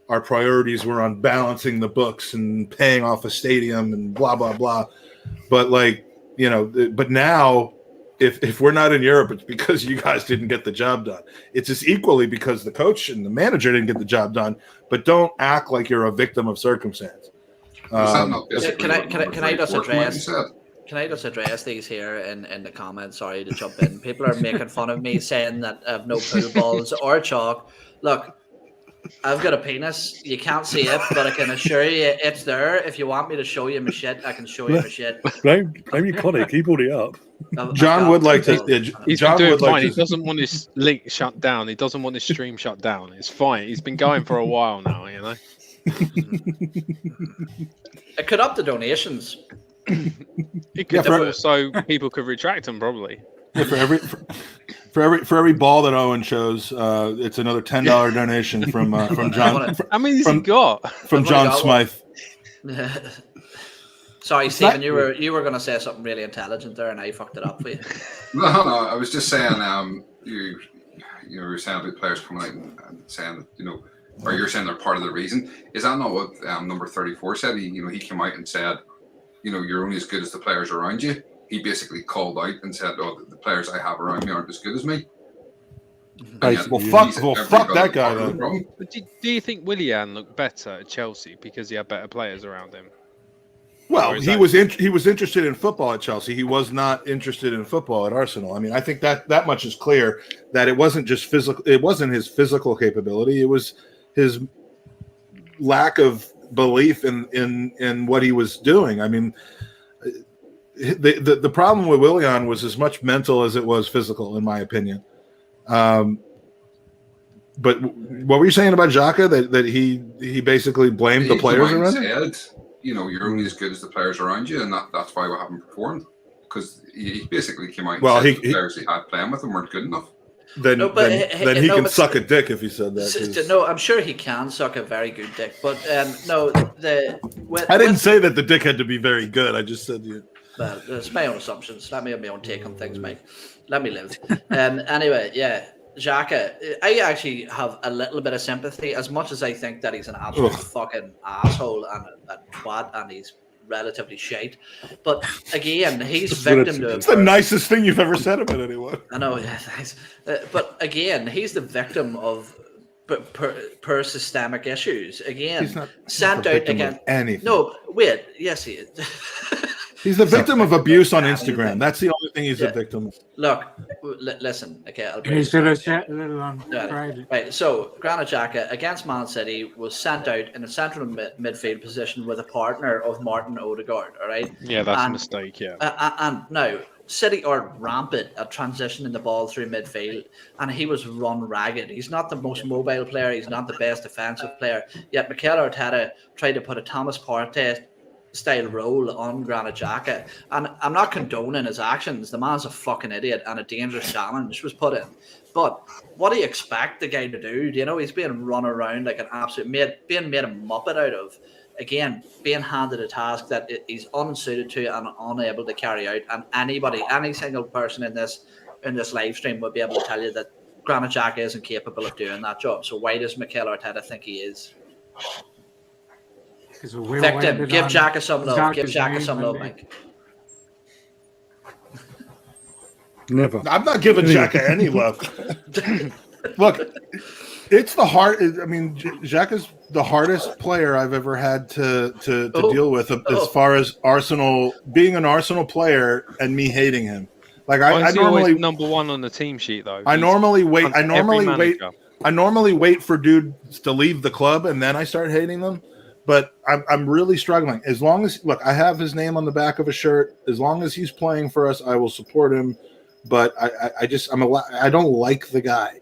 Our priorities were on balancing the books and paying off a stadium and blah blah blah. But but now, if we're not in Europe, it's because you guys didn't get the job done. It's as equally because the coach and the manager didn't get the job done. But don't act like you're a victim of circumstance. Can I just address these here in the comments? Sorry to jump in. People are making fun of me saying that I have no pool balls or chalk. Look, I've got a penis. You can't see it, but I can assure you it's there. If you want me to show you my shit, I can show you my shit. Blame your colleague. He brought it up. John would like to. He's John been doing would like fine. to. He doesn't want his link shut down. He doesn't want his stream shut down. It's fine. He's been going for a while now, you know. It could up the donations. It could also people could retract them probably. Yeah, for every ball that Owen shows, it's another $10 donation from John. How many has he got? From John Smythe. Sorry, Stephen, you were going to say something really intelligent there, and I fucked it up for you. No, I was just saying, you were saying about players coming out and saying that, or you're saying they're part of the reason. Is that not what number 34 said? He came out and said, you're only as good as the players around you. He basically called out and said, "Oh, the players I have around me aren't as good as me." Fuck that guy then. But do you think Willian looked better at Chelsea because he had better players around him? Well, he was interested in football at Chelsea. He was not interested in football at Arsenal. I mean, I think that much is clear. That it wasn't just physical. It wasn't his physical capability. It was his lack of belief in what he was doing. I mean. The problem with Willian was as much mental as it was physical, in my opinion. But what were you saying about Xhaka? That he basically blamed the players around him? You're only as good as the players around you, and that's why we haven't performed. Because he basically came out and said the players he had playing with him weren't good enough. Then he can suck a dick if he said that. No, I'm sure he can suck a very good dick. But I didn't say that the dick had to be very good. I just said Well, it's my own assumptions. Let me have my own take on things, Mike. Let me live. Anyway, yeah, Xhaka. I actually have a little bit of sympathy, as much as I think that he's an absolute fucking asshole and a twat, and he's relatively shite. But again, he's victim to. It's the nicest thing you've ever said about anyone. I know, yeah, thanks. But again, he's the victim of per systemic issues. Again, He's not sent a out victim again. of anything. No, wait. Yes, he is. He's the victim of abuse on Instagram. That's the only thing he's a victim of. Look, listen. Okay, I'll break He's it. a little on Friday. Right, so Granit Xhaka against Man City was sent out in a central midfield position with a partner of Martin Odegaard. All right. Yeah, that's a mistake. Yeah. And now City are rampant at transitioning the ball through midfield, and he was run ragged. He's not the most mobile player. He's not the best defensive player. Yet Mikel Arteta tried to put a Thomas Partey style role on Granit Xhaka, and I'm not condoning his actions. The man's a fucking idiot, and a dangerous challenge was put in. But what do you expect the guy to do? He's being run around like an absolute being made a muppet out of. Again, being handed a task that he's unsuited to and unable to carry out. And any single person in this live stream would be able to tell you that Granit Xhaka isn't capable of doing that job. So why does Mikel Arteta think he is? Victim, give Xhaka some love. Give Xhaka some love, Mike. Never. I'm not giving Xhaka any love. Look, it's the hard. I mean, Xhaka's the hardest player I've ever had to deal with as far as Arsenal being an Arsenal player and me hating him. Like I normally number one on the team sheet though. I normally wait for dudes to leave the club and then I start hating them. But I'm really struggling. As long as I have his name on the back of a shirt. As long as he's playing for us, I will support him. But I don't like the guy.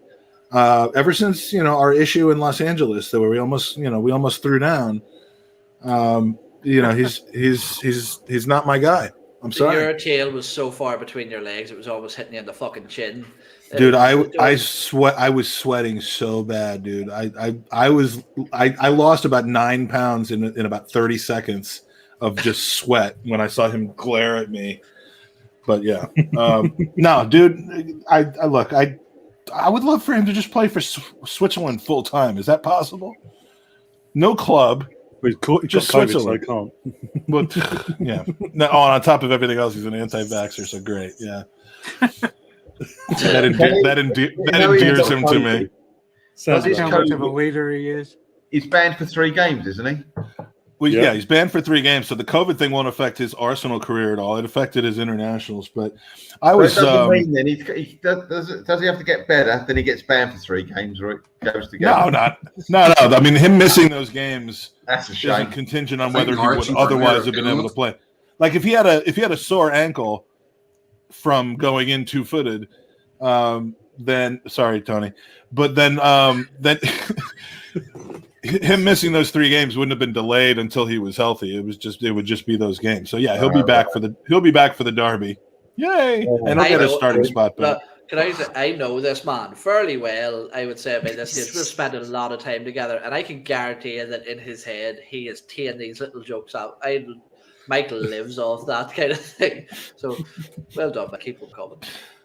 Ever since our issue in Los Angeles, that we almost threw down. He's not my guy. I'm sorry. Your tail was so far between your legs, it was almost hitting you in the fucking chin. Dude, I was sweating so bad, dude. I lost about 9 pounds in about 30 seconds of just sweat when I saw him glare at me. But yeah, no, dude. I would love for him to just play for Switzerland full time. Is that possible? No club. Just Switzerland. So I can't. But yeah. No, on top of everything else, he's an anti-vaxxer. So great. Yeah. That endears him to me. Sounds how much of a leader he is. He's banned for 3 games, isn't he? Well, yeah, he's banned for 3 games. So the COVID thing won't affect his Arsenal career at all. It affected his internationals. But I was. Does he have to get better? Then he gets banned for 3 games, or it goes together? No. I mean, him missing those games That's a shame. isn't contingent on whether he would otherwise have been able to play. Like if he had a sore ankle from going in 2-footed, then sorry, Tony, but then him missing those 3 games wouldn't have been delayed until he was healthy. It would just be be those games. So yeah, he'll be back for the derby. Yay! And he'll get a starting spot back. Can I say, I know this man fairly well, I would say, about this stage. We've spent a lot of time together, and I can guarantee you that in his head, he is teeing these little jokes out. Michael lives off that kind of thing. So, well done, but keep them coming.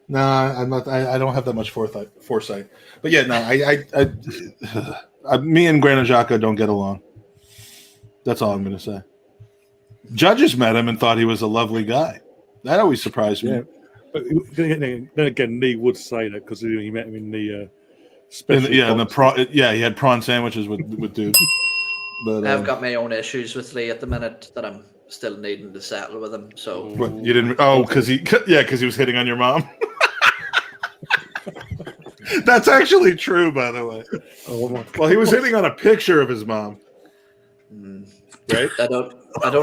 No, I'm not. I don't have that much foresight. But yeah, no, me and Granit Xhaka don't get along. That's all I'm going to say. Judges met him and thought he was a lovely guy. That always surprised me. Yeah. But then again, Lee would say that because he met him in the special. He had prawn sandwiches with dude. But I've got my own issues with Lee at the minute that I'm still needing to settle with him. So you didn't? Oh, because he was hitting on your mom. That's actually true, by the way. Well, he was hitting on a picture of his mom. Right? I don't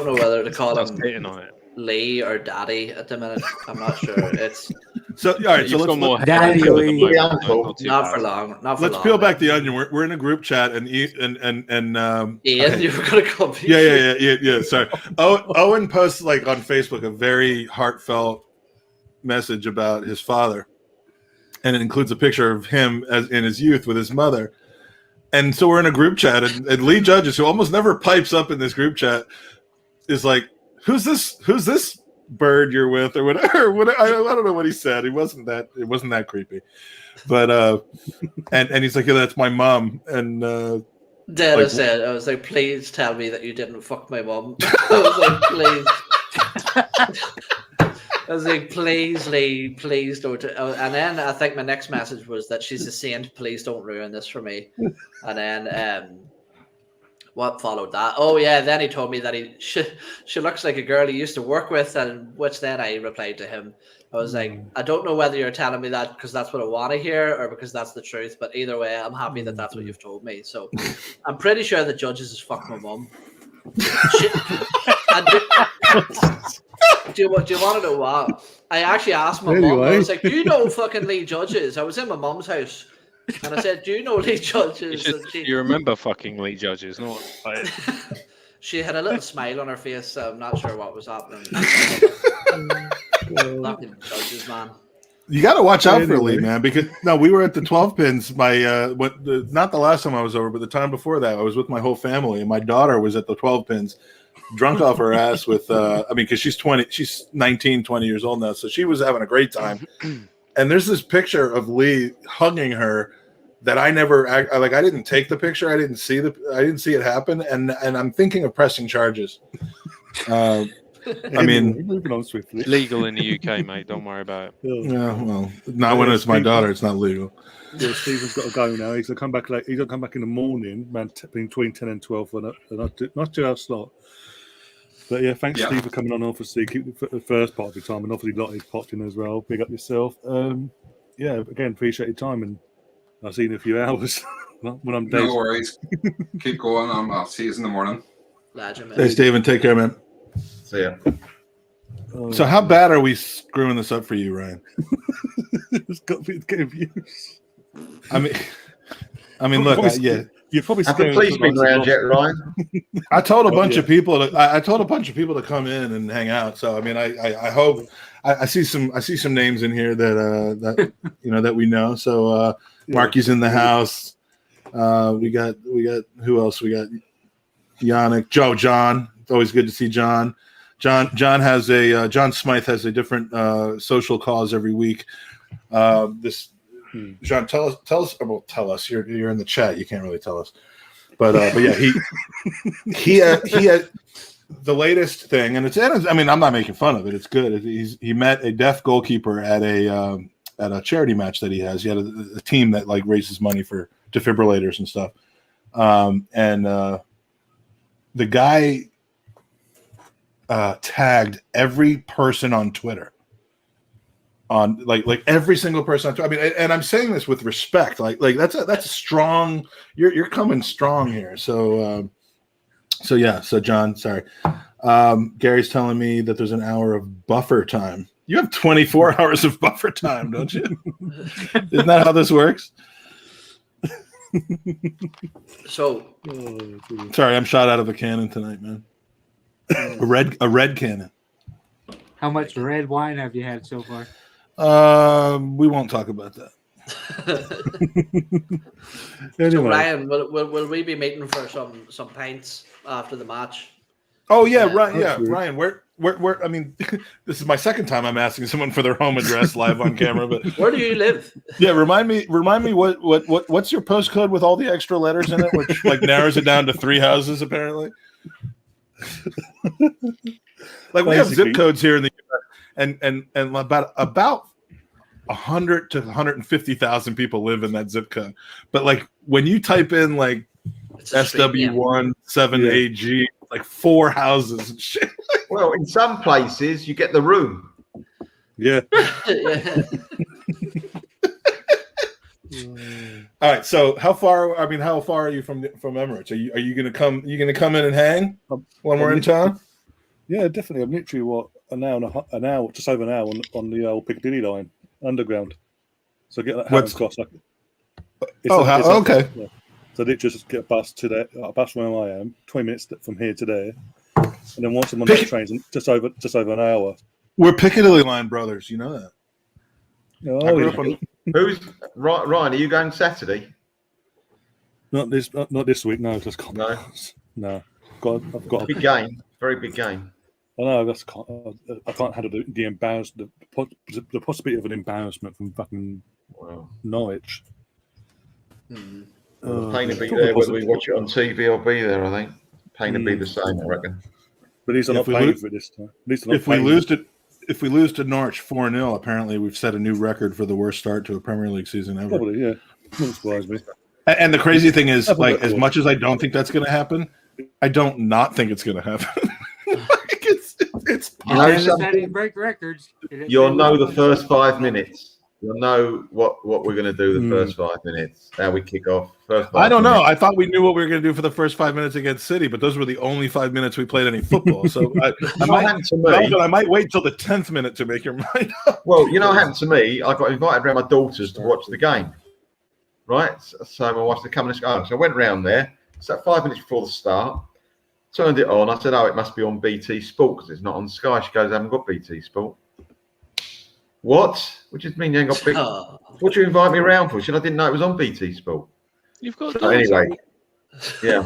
know whether to call him Lee or Daddy at the minute. I'm not sure. It's so all right. So let's Daddy Lee. Not for long. Let's peel back the onion. We're in a group chat and Ian, okay. You were gonna come. Yeah. Sorry. Owen posts like on Facebook a very heartfelt message about his father, and it includes a picture of him as in his youth with his mother. And so we're in a group chat, and Lee Judges, who almost never pipes up in this group chat, is like, "Who's this bird you're with?" or whatever. I don't know what he said. It wasn't that creepy, but and he's like, "Yeah, that's my mom." And Dad, I was like, "Please tell me that you didn't fuck my mom." I was like, "Please." I was like, please, Lee, please don't. And then I think my next message was that she's a saint. Please don't ruin this for me. And then what followed that? Oh, yeah. Then he told me that she looks like a girl he used to work with. And which then I replied to him. I was like, I don't know whether you're telling me that because that's what I want to hear or because that's the truth. But either way, I'm happy that that's what you've told me. So I'm pretty sure the Judges has fucked my mum. Do you want to know what? I actually asked my mum. I was like, "Do you know fucking Lee Judges?" I was in my mum's house, and I said, "Do you know Lee Judges?" You remember fucking Lee Judges, not like... She had a little smile on her face. So I'm not sure what was happening. Fucking Judges, man. You got to watch out for Lee, man, because we were at the 12 pins. Not the last time I was over, but the time before that, I was with my whole family, and my daughter was at the 12 pins, drunk off her ass with. Because she's 19, 20 years old now, so she was having a great time. And there's this picture of Lee hugging her that I didn't take the picture, I didn't see it happen, and I'm thinking of pressing charges. I mean, moving on swiftly. Legal in the UK, mate. Don't worry about it. Yeah, well, not when it's my daughter. It's not legal. Yeah, Stephen's got to go now. He's gonna come back He's gonna come back in the morning, man, between 10 and 12 for not 2 hour slot. But yeah, thanks Steve for coming on. Obviously, keep the first part of your time, and obviously Lottie's popped in as well. Big up yourself. Yeah, again, appreciate your time, and I'll see you in a few hours when I'm dead. No worries. Keep going. I'll see you in the morning. Hey, Stephen, take care, man. See ya. So how bad are we screwing this up for you, Ryan? It's got me getting views. I mean, look, You're probably have the police been around yet, Ryan? I told a bunch of people. I told a bunch of people to come in and hang out. So I mean, I hope I see some names in here that that we know. So Marky's in the house. We got who else? We got Yannick, John. It's always good to see John. John Smythe has a different social cause every week. John, tell us. Well, tell us. You're in the chat. You can't really tell us, but yeah, he had the latest thing, and I mean, I'm not making fun of it. It's good. He met a deaf goalkeeper at a charity match that he has. He had a team that like raises money for defibrillators and stuff, and the guy tagged every person on Twitter. On like every single person. I mean, and I'm saying this with respect. Like that's a strong. You're coming strong here. So yeah. So John, sorry. Gary's telling me that there's an hour of buffer time. You have 24 hours of buffer time, don't you? Isn't that how this works? So sorry, I'm shot out of a cannon tonight, man. A red cannon. How much red wine have you had so far? We won't talk about that. Anyway. So Ryan, will we be meeting for some pints after the match? Oh yeah, right. Yeah, Ryan. Where? I mean, this is my second time I'm asking someone for their home address live on camera. But where do you live? Yeah, remind me. What's your postcode with all the extra letters in it, which like narrows it down to 3 houses apparently. Like we have zip codes here in the U.S. And about 100 to 150,000 people live in that zip code. But like when you type in like SW1 7AG, like 4 houses and shit. Well, in some places you get the room. Yeah. All right. So how far are you from Emirates? Are you gonna come? You gonna come in and hang when we're in town? Yeah, definitely. I'm literally an hour, just over an hour on the old Piccadilly line, underground. So get that Hammond Cross. Okay. Yeah. So literally just get a bus a bus from where I am, 20 minutes from here to there, and then once I'm on the trains, just over an hour. We're Piccadilly line brothers. You know that. Oh, yeah. Who's Ryan? Are you going Saturday? Not this week. No, just can't. No. I've got big game. Very big game. I know. I can't handle the embarrassment. The possibility of an embarrassment from fucking Norwich. The pain will be there whether we watch it on TV or be there. I think pain will be the same. I reckon. But he's not playing for this time. If we lose to Norwich 4-0, apparently we've set a new record for the worst start to a Premier League season ever. Probably, yeah. Wouldn't surprise me. And the crazy thing is, like, as much as I don't think that's going to happen, I don't not think it's going to happen. Like, it's break records. You'll know the first 5 minutes. You'll know what we're going to do the first 5 minutes. How we kick off. I don't know. I thought we knew what we were going to do for the first 5 minutes against City, but those were the only 5 minutes we played any football. So I might wait till the 10th minute to make your mind up. Well, you know what happened to me? I got invited around my daughters to watch the game. Right? So my wife's coming to go. So I went round there. So 5 minutes before the start, turned it on. I said, it must be on BT Sport because it's not on Sky. She goes, I haven't got BT Sport. What? What do you mean you ain't got BT? What do you invite me around for? She said, I didn't know it was on BT Sport. You've got so anyway. Yeah.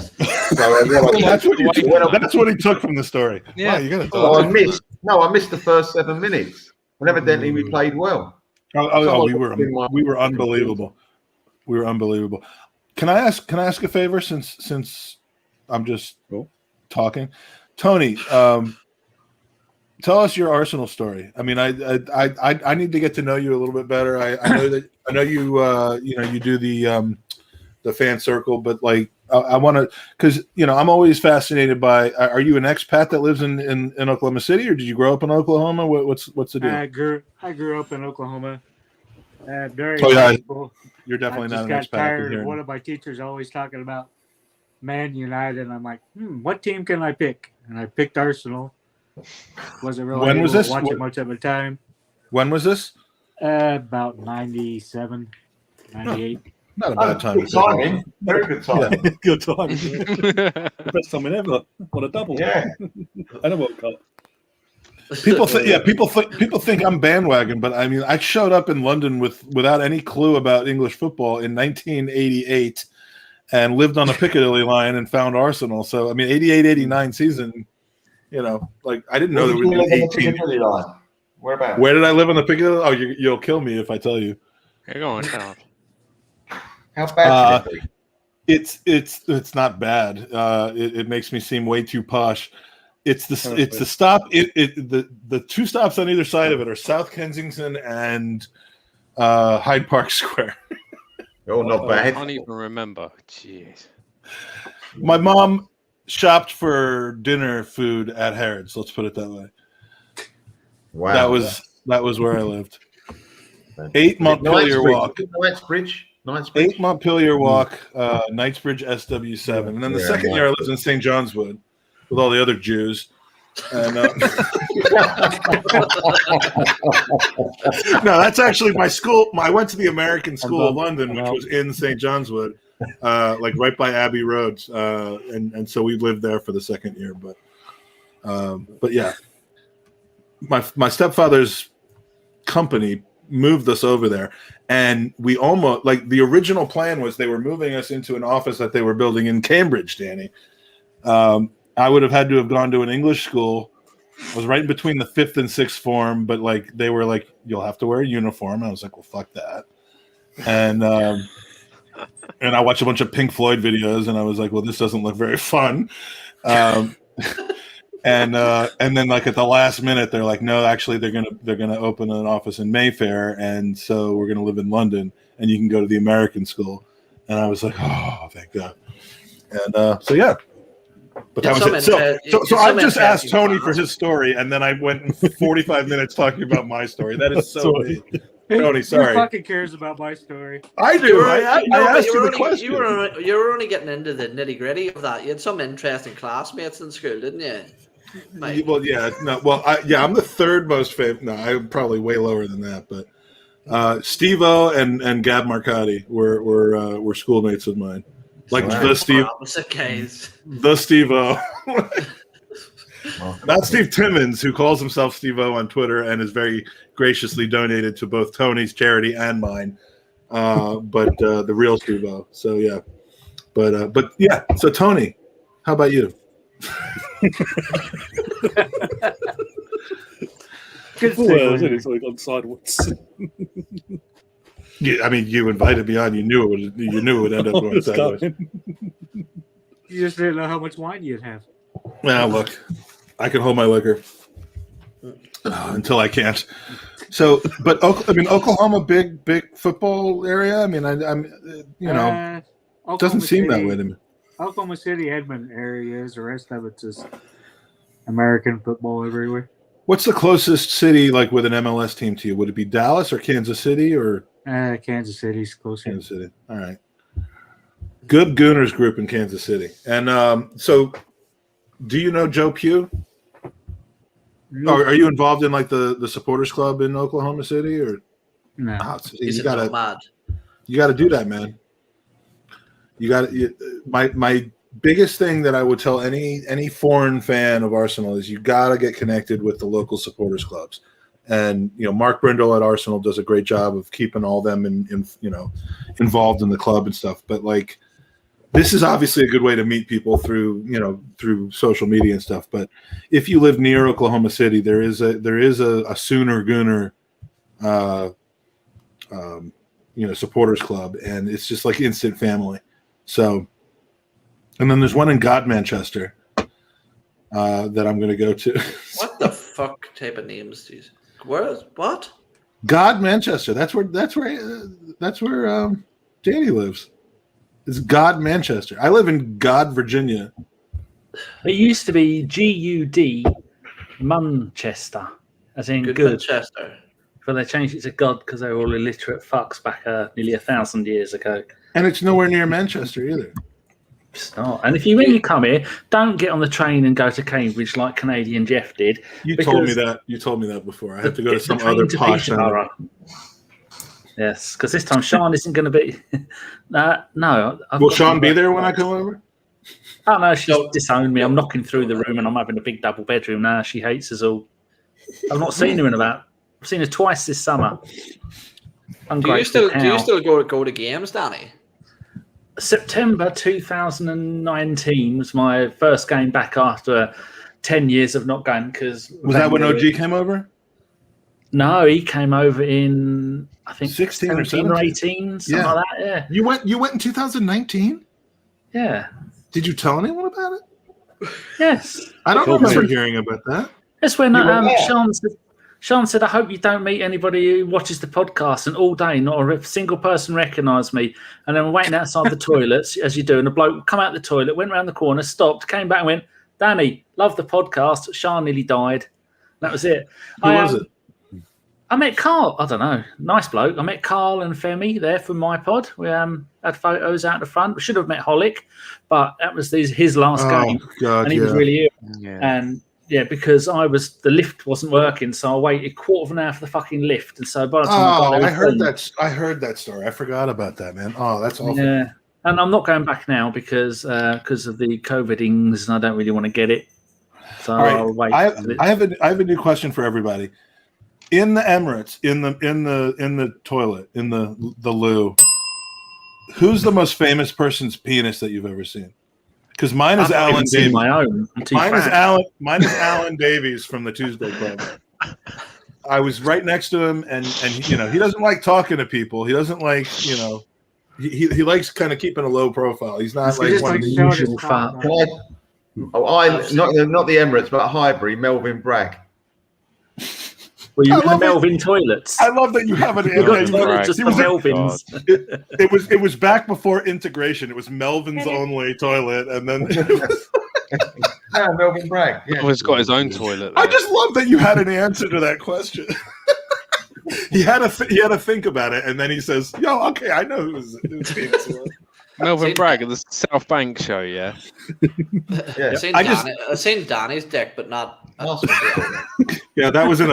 That's what he took from the story. Yeah. Wow, you're gonna I missed the first 7 minutes. And evidently we played well. We were unbelievable. We were unbelievable. Can I ask a favor since I'm just talking? Tony, tell us your Arsenal story. I mean, I need to get to know you a little bit better. I know you you do the fan circle, but like I want to, because I'm always fascinated by. Are you an expat that lives in Oklahoma City, or did you grow up in Oklahoma? What's the deal? I grew up in Oklahoma. Very you're definitely not an expat. I just got tired here. of one of my teachers always talking about Man United, and I'm like, what team can I pick? And I picked Arsenal. Wasn't really when was this? Watch it much of the time. When was this? About 97, 98. Not a bad time. Good timing. Very good timing. Yeah, good time. The best timing ever. What a double. Yeah. And a World Cup. People think I'm bandwagon, but I mean, I showed up in London without any clue about English football in 1988 and lived on the Piccadilly line and found Arsenal. So, I mean, 88-89 season, you know, like I didn't know there was an 18. Whereabouts? Where did I live on the Piccadilly? Oh, you'll kill me if I tell you. You're going down. How bad can it be? It's not bad. It makes me seem way too posh. It's the stop. The two stops on either side of it are South Kensington and Hyde Park Square. Oh, not bad. I can't even remember. Jeez. My mom shopped for dinner food at Harrods. Let's put it that way. Wow. That was where I lived. 8 Montpelier Walk. Knightsbridge. 8 Montpelier Walk. Knightsbridge SW7. And then the second year I lived in St. John's Wood with all the other Jews. And, no, that's actually my school. I went to the American School of London, which was in St. John's Wood, like right by Abbey Road. And so we lived there for the second year. But yeah, my stepfather's company moved us over there. And we almost, like, the original plan was they were moving us into an office that they were building in Cambridge, Danny. I would have had to have gone to an English school. I was right in between the 5th and 6th form, but like they were like, you'll have to wear a uniform. I was like, well, fuck that. And I watched a bunch of Pink Floyd videos, and I was like, well, this doesn't look very fun. And then like at the last minute, they're like, no, actually, they're gonna open an office in Mayfair, and so we're gonna live in London, and you can go to the American school. And I was like, oh, thank God. And so yeah. But that was it. So I just asked Tony for his story, and then I went 45 minutes talking about my story. That is so mean. Tony, sorry. Who fucking cares about my story? I do. I asked you the question. You were only getting into the nitty gritty of that. You had some interesting classmates in school, didn't you? Mike? Well, yeah. No, well, I'm the third most famous. No, I'm probably way lower than that. But Steve-O and Gab Marcotti were schoolmates of mine. Like the Steve-O. Not Steve Timmons, who calls himself Steve-O on Twitter and is very graciously donated to both Tony's charity and mine. But the real Steve-O. So yeah. But yeah, so Tony, how about you? Good thing. It's like on sideways. Yeah, I mean, you invited me on. You knew it would end up going sideways. You just didn't know how much wine you'd have. Well, look, I can hold my liquor until I can't. So, but I mean, Oklahoma, big football area. I mean, I'm doesn't seem that way to me. Oklahoma City, Edmond areas. The rest of it's just American football everywhere. What's the closest city like with an MLS team to you? Would it be Dallas or Kansas City or? Kansas City's closer. Kansas City. All right. Good Gooners group in Kansas City. And so do you know Joe Pugh? No. Are you involved in like the supporters club in Oklahoma City or no? You gotta do that, man. My biggest thing that I would tell any foreign fan of Arsenal is you gotta get connected with the local supporters clubs. And Mark Brindle at Arsenal does a great job of keeping all them involved in the club and stuff. But like, this is obviously a good way to meet people through social media and stuff. But if you live near Oklahoma City, there is a Sooner Gooner, supporters club, and it's just like instant family. So, and then there's one in God Manchester that I'm going to go to. What the fuck type of names these? What? God Manchester. That's where Danny lives. It's God Manchester. I live in God, Virginia. It used to be GUD Manchester, as in good. Manchester. But they changed it to God because they were all illiterate fucks back nearly 1,000 years ago. And it's nowhere near Manchester either. It's not. And when you come here, don't get on the train and go to Cambridge like Canadian Jeff did. You told me that. You told me that before. I have to go to some other posh. Yes, because this time Sean isn't going to be. No. Will Sean be there when I come over? Oh no, she's disowned me. I'm knocking through the room and I'm having a big double bedroom now. She hates us all. I've not seen her I've seen her twice this summer. Do you still go to games, Danny? September 2019 was my first game back after 10 years of not going. Because was that when OG came over? No, he came over in I think 16 or 17 or 18, something like that. Yeah. You went in 2019? Yeah. Did you tell anyone about it? Yes. I don't remember hearing about that. That's when Sean said, I hope you don't meet anybody who watches the podcast. And all day, not a single person recognised me. And then we're waiting outside the toilets, as you do. And the bloke would come out the toilet, went around the corner, stopped, came back and went, Danny, love the podcast. Sean nearly died. That was it. Who was it? I met Carl. I don't know. Nice bloke. I met Carl and Femi there from my pod. We had photos out the front. We should have met Holic, but that was his last game. God, and he was really ill. Yeah. And because the lift wasn't working, so I waited a quarter of an hour for the fucking lift. And so by the time I heard that story. I forgot about that, man. Oh, that's awful. Yeah. And I'm not going back now because of the COVID-ings, and I don't really want to get it. So I'll wait. I have a new question for everybody. In the Emirates, in the toilet, in the loo, who's the most famous person's penis that you've ever seen? Because mine is Alan Davies. My own. Mine is Alan Davies from the Tuesday Club. I was right next to him, and he doesn't like talking to people. He doesn't like he likes kind of keeping a low profile. He's not like one of the usual fat. Not the Emirates, but Highbury, Melvin Bragg. Were you in the Melvin toilets? I love that you have an just the Melvins. It was back before integration. It was Melvin's only toilet, and then Melvin Bragg. Yeah. He's got his own toilet. I just love that you had an answer to that question. he had to think about it, and then he says, "Yo, okay, I know who's Melvin Bragg at the South Bank show." Yeah. I've seen Danny's dick, but not. Yeah, that was in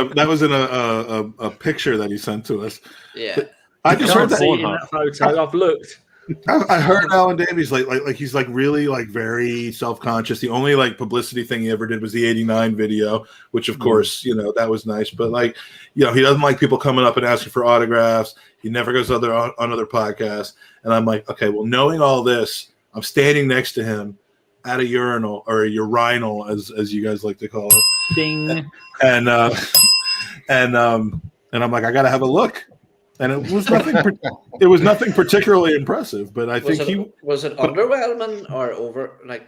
a picture that he sent to us. Yeah, but I just heard that photo. I've looked. I heard Alan Davies like he's like really like very self-conscious. The only like publicity thing he ever did was the '89 video, which of course that was nice. But like he doesn't like people coming up and asking for autographs. He never goes on other podcasts. And I'm like, okay, well, knowing all this, I'm standing next to him at a urinal or a urinal, as you guys like to call it. Ding. And I'm like, I gotta have a look. And it was nothing. It was nothing particularly impressive, but I think was it underwhelming or over like.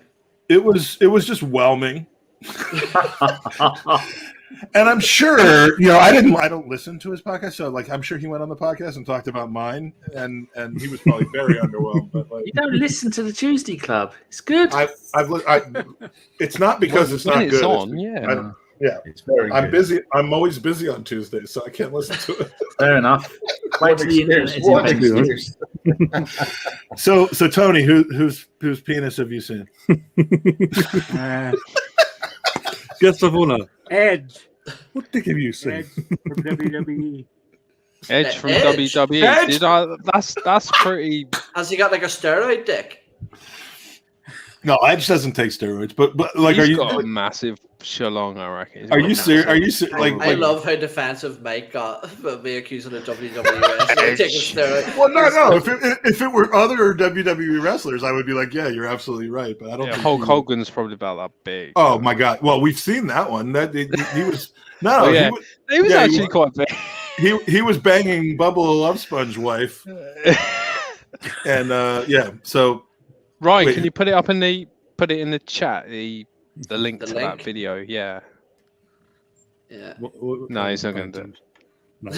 It was just whelming. And I'm sure, I don't listen to his podcast, so like I'm sure he went on the podcast and talked about mine, and he was probably very underwhelmed. But like, you don't listen to the Tuesday Club. It's good. It's not because it's not good. On, yeah, it's very. I'm busy. I'm always busy on Tuesdays, so I can't listen to it. Fair enough. Wait till the internet. So Tony, whose penis have you seen? Guest of honor. Edge. What dick have you seen? Edge from WWE. Edge from WWE. Edge? That's pretty. Has he got like a steroid dick? No, Edge doesn't take steroids, but like, He's got a massive shalong, I reckon. Are you serious? Are you like? I love how defensive Mike got for being accused of the WWE taking steroids. Well, no. If it were other WWE wrestlers, I would be like, yeah, you're absolutely right. But I don't. Yeah, Hulk Hogan's probably about that big. Oh my God! Well, we've seen that one. That he was no. Oh, yeah. He was actually quite big. He was banging Bubba Love Sponge wife, and so. Ryan, can you put it up in the chat? The link to that video. Yeah. Yeah. No, he's not going to do it. No.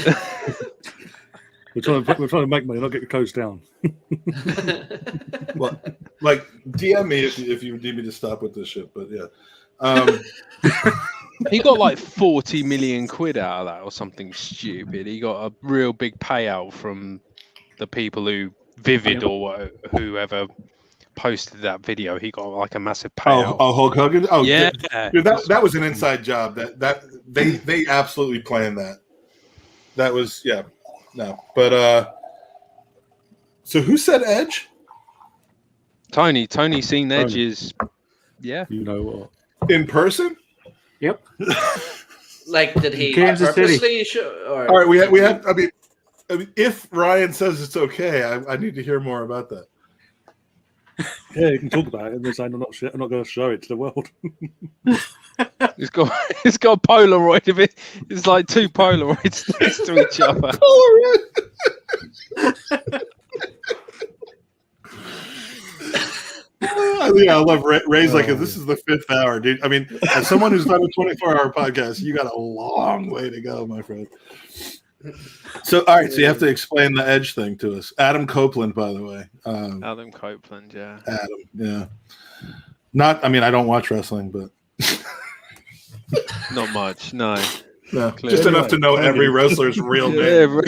we're trying to make money, not get closed down. Well, like DM me if you need me to stop with this shit. But yeah. He got like 40 million quid out of that or something stupid. He got a real big payout from the people who Vivid or whoever posted that video. He got like a massive payout. Oh, Hulk Hogan. Oh yeah, dude, that was an inside job. That they absolutely planned that. That was No, but so who said Edge? Tony seen Edge's. Yeah. You know what? In person? Yep. Like, did he Kansas purposely? All right, we have. I mean, if Ryan says it's okay, I need to hear more about that. Yeah, you can talk about it and then say, I'm not going to show it to the world. It's got a Polaroid of it. It's like two Polaroids next to each other. Yeah, I love Ray's like, this is the 5th hour, dude. I mean, as someone who's done a 24-hour podcast, you got a long way to go, my friend. So, all right, so you have to explain the Edge thing to us. Adam Copeland, by the way. Adam Copeland, yeah. Adam, yeah. Not, I mean, I don't watch wrestling, but not much, no. Just enough to know every wrestler's real name.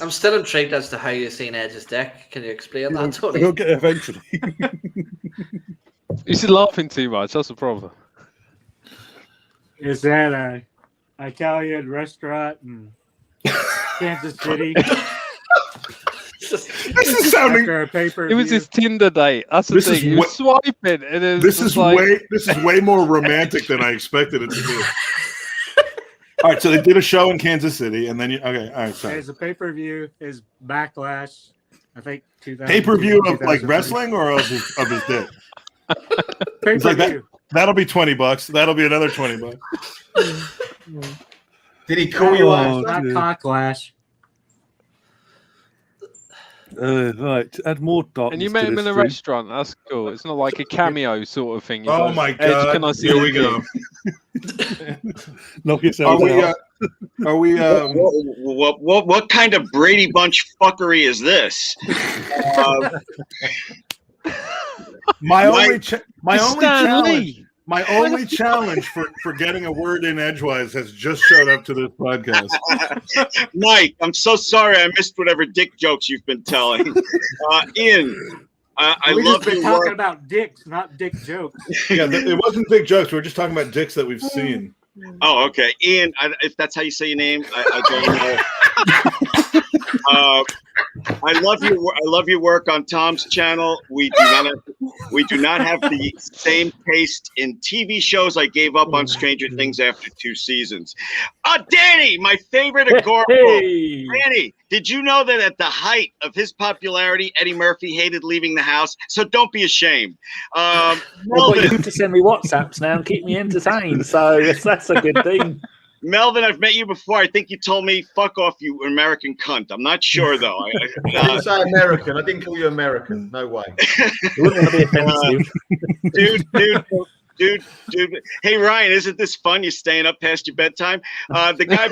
I'm still intrigued as to how you've seen Edge's dick. Can you explain that, Tony? We'll get it eventually. You're laughing too much. That's the problem. Is that an Italian restaurant in Kansas City? This is sounding. It was his Tinder date. That's the thing. He was swiping, and this is way more romantic than I expected it to be. All right, so they did a show in Kansas City, and then all right, sorry. There's a pay-per-view. Is Backlash, I think 2000. Pay-per-view of like wrestling or of his dick. It's like that'll be $20. That'll be another $20. Did he call you out? Not Cocklash. Right, add more darkness. And you met him in a restaurant. That's cool. It's not like a cameo sort of thing. Oh my god! Can I see Here we go. Knock yourself out. Are we? What kind of Brady Bunch fuckery is this? My only challenge for getting a word in edgewise has just showed up to this podcast. Mike, I'm so sorry I missed whatever dick jokes you've been telling. Ian, I love your talking work. about dicks, not dick jokes. Yeah, it wasn't dick jokes. We were just talking about dicks that we've seen. Oh, okay, Ian. If that's how you say your name, I don't know. I love your work on Tom's channel. We do not have the same taste in TV shows. I gave up on Stranger Things after 2 seasons. Danny, my favorite Agorapho. Hey. Danny, did you know that at the height of his popularity, Eddie Murphy hated leaving the house? So don't be ashamed. Well, you need to send me WhatsApps now and keep me entertained. So that's a good thing. Melvin, I've met you before. I think you told me, fuck off, you American cunt. I'm not sure, though. I didn't say American. I didn't call you American. No way. You wouldn't want to be offensive. Dude. Hey, Ryan, isn't this fun? You're staying up past your bedtime? The guy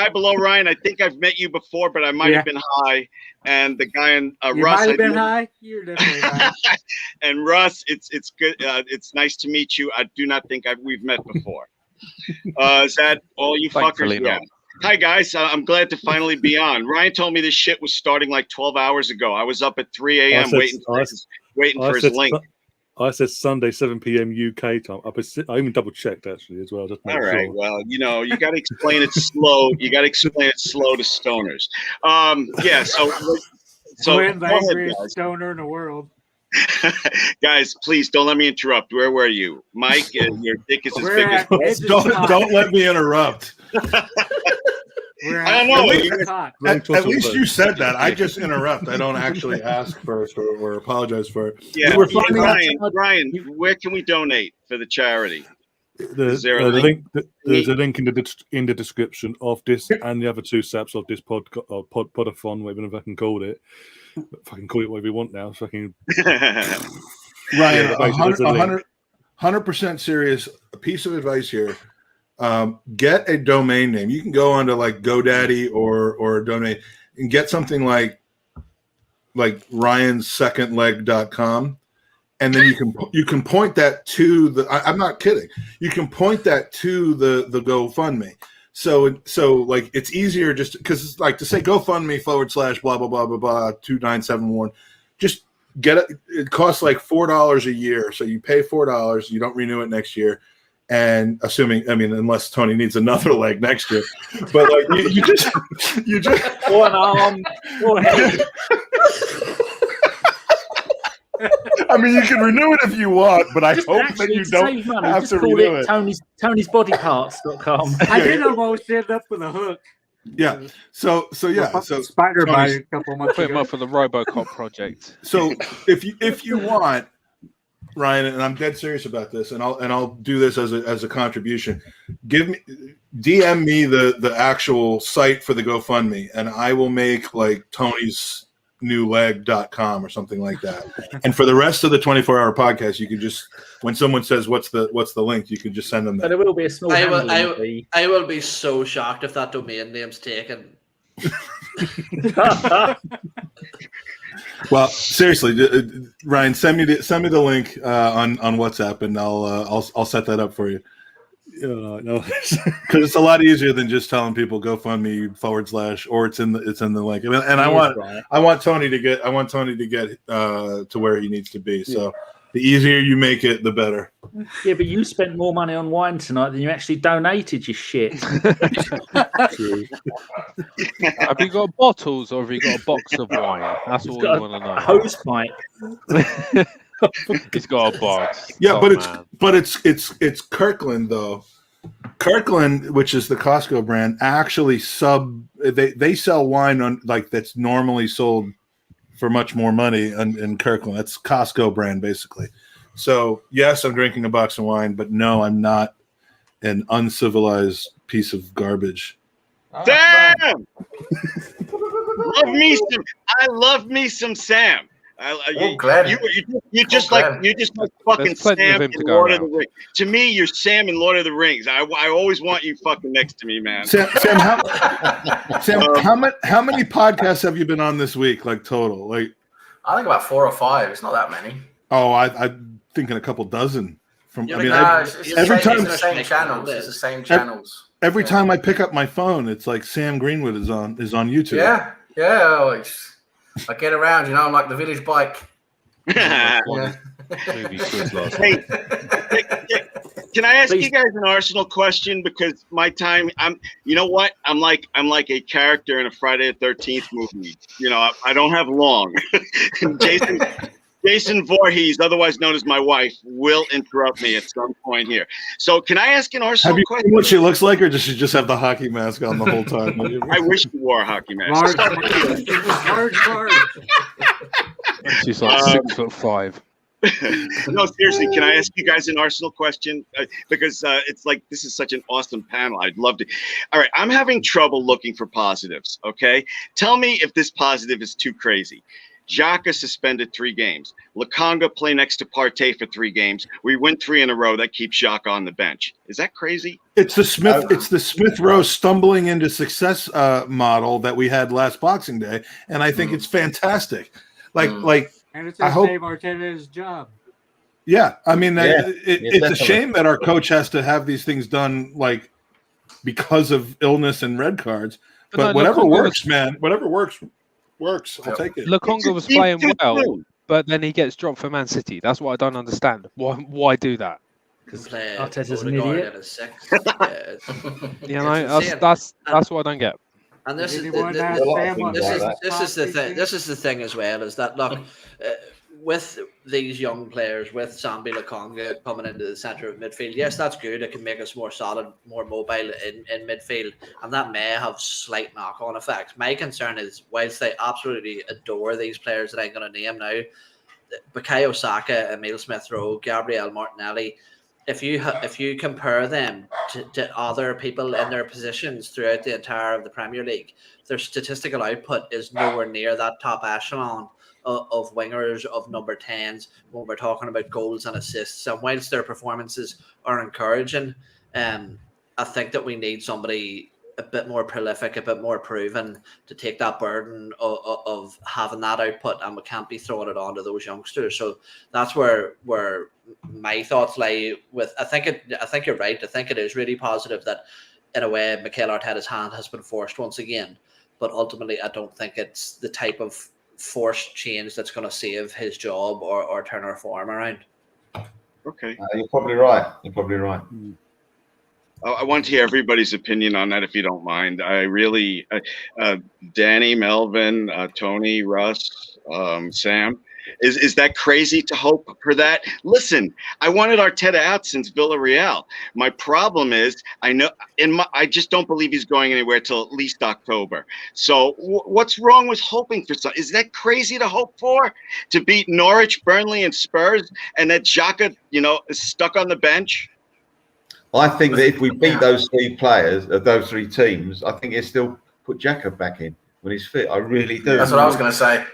below Ryan, I think I've met you before, but I might have been high. And the guy in You Russ. might have been high. You're definitely high. And Russ, it's good. It's nice to meet you. I do not think we've met before. Is that all you fuckers? Yeah. Hi guys, I'm glad to finally be on. Ryan told me this shit was starting like 12 hours ago. I was up at 3 a.m. waiting for his link. I said Sunday 7 p.m. UK time. I even double checked actually as well. Just all right. Sure. Well, you got to explain it slow. You got to explain it slow to stoners. Yeah. So we're the angriest stoner in the world. Guys, please don't let me interrupt. Where were you, Mike? Your dick is as big as. Don't let me interrupt. I don't know. At least you said that. I just interrupt. I don't actually ask first or apologize for it. Yeah, Ryan, where can we donate for the charity? There's a link in the description of this and the other 2 saps of this pod-a-thon, whatever I can call it. Fucking call it whatever you want now. Fucking Ryan, 100% serious. A piece of advice here: get a domain name. You can go onto like GoDaddy or Donate and get something like RyanSecondLeg.com, and then you can point that to the. I'm not kidding. You can point that to the GoFundMe. So like it's easier just because it's like to say GoFundMe / blah blah blah blah blah 2971. Just get it. It costs like $4 a year, so you pay $4. You don't renew it next year, And assuming, I mean, unless Tony needs another leg next year, but like you just one arm, one head. I mean, you can renew it if you want, but I Just hope that actually, you to don't save money, have just to call renew it it. Tony'sBodyParts.com. I did almost end up with a hook. Yeah. So yeah. So Spider bite Tony's- a couple months Put him ago. up for the RoboCop project. So if you want, Ryan, and I'm dead serious about this, and I'll do this as a contribution. DM me the actual site for the GoFundMe, and I will make like Tony's newleg.com or something like that. And for the rest of the 24-hour podcast, you can just, when someone says what's the link, you can just send them that. But there will be a small handling fee. I will be so shocked if that domain name's taken. Well, seriously, Ryan, send me the link on WhatsApp, and I'll set that up for you. No, because it's a lot easier than just telling people GoFundMe / or it's in the link. And I want Tony to get to where he needs to be. So the easier you make it, the better. Yeah, but you spent more money on wine tonight than you actually donated, you shit. True. Have you got bottles or have you got a box of wine? That's all we want to know. A hose pipe. He's got a box. Yeah, Oh, but man. it's Kirkland though. Kirkland, which is the Costco brand, actually they sell wine on like that's normally sold for much more money in Kirkland. That's Costco brand basically. So yes, I'm drinking a box of wine, but no, I'm not an uncivilized piece of garbage. Sam, I love me some Sam. You just like fucking Sam in Lord of the Rings. To me, you're Sam in Lord of the Rings. I always want you fucking next to me, man. Sam, how many podcasts have you been on this week? Like total, like I think about 4 or 5. It's not that many. Oh, I'm thinking a couple dozen. Every time it's the same channels. It's the same channels. Every time I pick up my phone, it's like Sam Greenwood is on YouTube. Yeah. I get around, I'm like the village bike. Hey, can I ask you guys an Arsenal question? Because my time, you know what? I'm like a character in a Friday the 13th movie. I don't have long. Jason Voorhees, otherwise known as my wife, will interrupt me at some point here. So can I ask an Arsenal have you question? seen what she looks like, or does she just have the hockey mask on the whole time? I wish she wore a hockey mask. Large. She's like 6'5". No, seriously, can I ask you guys an Arsenal question? Because it's like this is such an awesome panel. I'd love to. All right, I'm having trouble looking for positives, okay? Tell me if this positive is too crazy. Xhaka suspended 3 games. Lukonga play next to Partey for 3 games. We win 3 in a row. That keeps Xhaka on the bench. Is that crazy? It's the Smith Rowe stumbling into success model that we had last Boxing Day, and I think it's fantastic. And it's I hope Dave Arteta's job. Yeah, I mean, it's a shame that our coach has to have these things done like because of illness and red cards. But whatever works, man. Whatever works. I'll take it. Lukonga was playing well, but then he gets dropped for Man City. That's what I don't understand. Why do that? Because Arteta's an idiot. That's what I don't get. And this is the thing. This is the thing as well. Is that look with these young players, with Sambi Lukonga coming into the centre of midfield? Yes, that's good. It can make us more solid, more mobile in midfield, and that may have slight knock-on effects. My concern is, whilst I absolutely adore these players that I'm going to name now, Bukayo Saka, Emile Smith-Rowe, Gabriel Martinelli. If you compare them to other people in their positions throughout the entire of the Premier League, their statistical output is nowhere near that top echelon of wingers, of number 10s, when we're talking about goals and assists. And whilst their performances are encouraging, I think that we need somebody a bit more prolific, a bit more proven to take that burden of having that output, and we can't be throwing it on to those youngsters. So that's where my thoughts lie with. I think you're right. I think it is really positive that in a way Mikel Arteta's hand has been forced once again, but ultimately I don't think it's the type of forced change that's going to save his job or turn our form around. Okay. You're probably right. You're probably right. I want to hear everybody's opinion on that, if you don't mind. I really, Danny, Melvin, Tony, Russ, Sam, is that crazy to hope for that? Listen, I wanted Arteta out since Villarreal. My problem is, I just don't believe he's going anywhere till at least October. So what's wrong with hoping for something? Is that crazy to hope for? To beat Norwich, Burnley, and Spurs, and that Xhaka, is stuck on the bench? I think that if we beat those three players, those three teams, I think he'll still put Xhaka back in when he's fit. I really do. That's what I was going to say.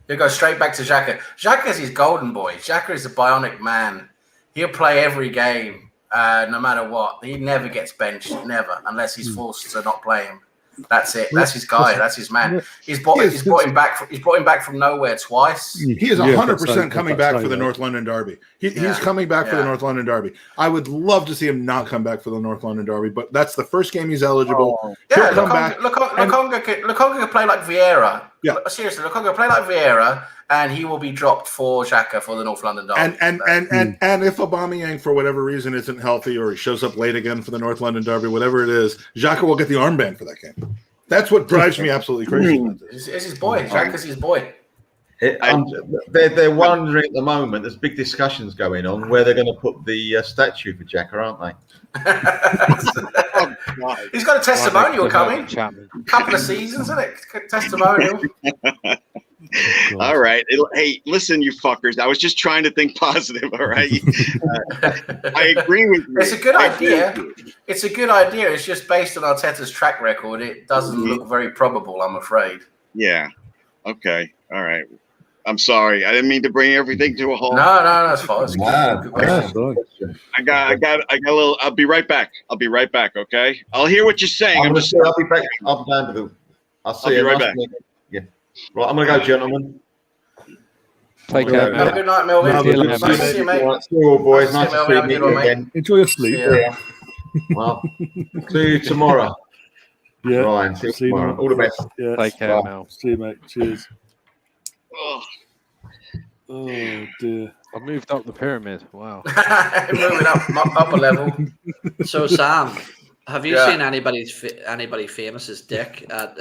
He'll go straight back to Xhaka. Xhaka is his golden boy. Xhaka is a bionic man. He'll play every game, no matter what. He never gets benched, never, unless he's forced to not play him. That's it. That's his guy. That's his man. He's brought him back from nowhere twice. He is 100% coming back for the North London derby. He's coming back for the North London derby. I would love to see him not come back for the North London derby, but that's the first game he's eligible. Yeah, Lukonga can play like Vieira. Yeah, seriously, Lukonga can play like Vieira, and he will be dropped for Xhaka for the North London derby. And if Aubameyang for whatever reason isn't healthy, or he shows up late again for the North London derby, whatever it is, Xhaka will get the armband for that game. That's what drives me absolutely crazy. It's his boy. Xhaka's his boy. They're wondering at the moment. There's big discussions going on where they're going to put the statue for Xhaka, aren't they? He's got a testimonial coming. Couple of seasons, isn't it? Testimonial. All right. Hey, listen, you fuckers. I was just trying to think positive. All right. I agree with you. It's a good idea. It's a good idea. It's just based on Arteta's track record. It doesn't look very probable, I'm afraid. Yeah. Okay. All right. I'm sorry. I didn't mean to bring everything to a halt. No, that's fine. I got a little. I'll be right back. Okay. I'll hear what you're saying. I'll be back. I'll see you right back. Yeah. Right. I'm gonna go, gentlemen. Take care. Have a good night, Melvin. Nice to see you, mate. See you all, boys. Nice to see you again. Enjoy your sleep. Yeah. Well, see you tomorrow. Yeah. Ryan, see you tomorrow. All the best. Yeah. Take care, Mel. See you, mate. Cheers. Oh dear. I moved up the pyramid. Wow. Moving up a level. So Sam, have you seen anybody famous's dick at?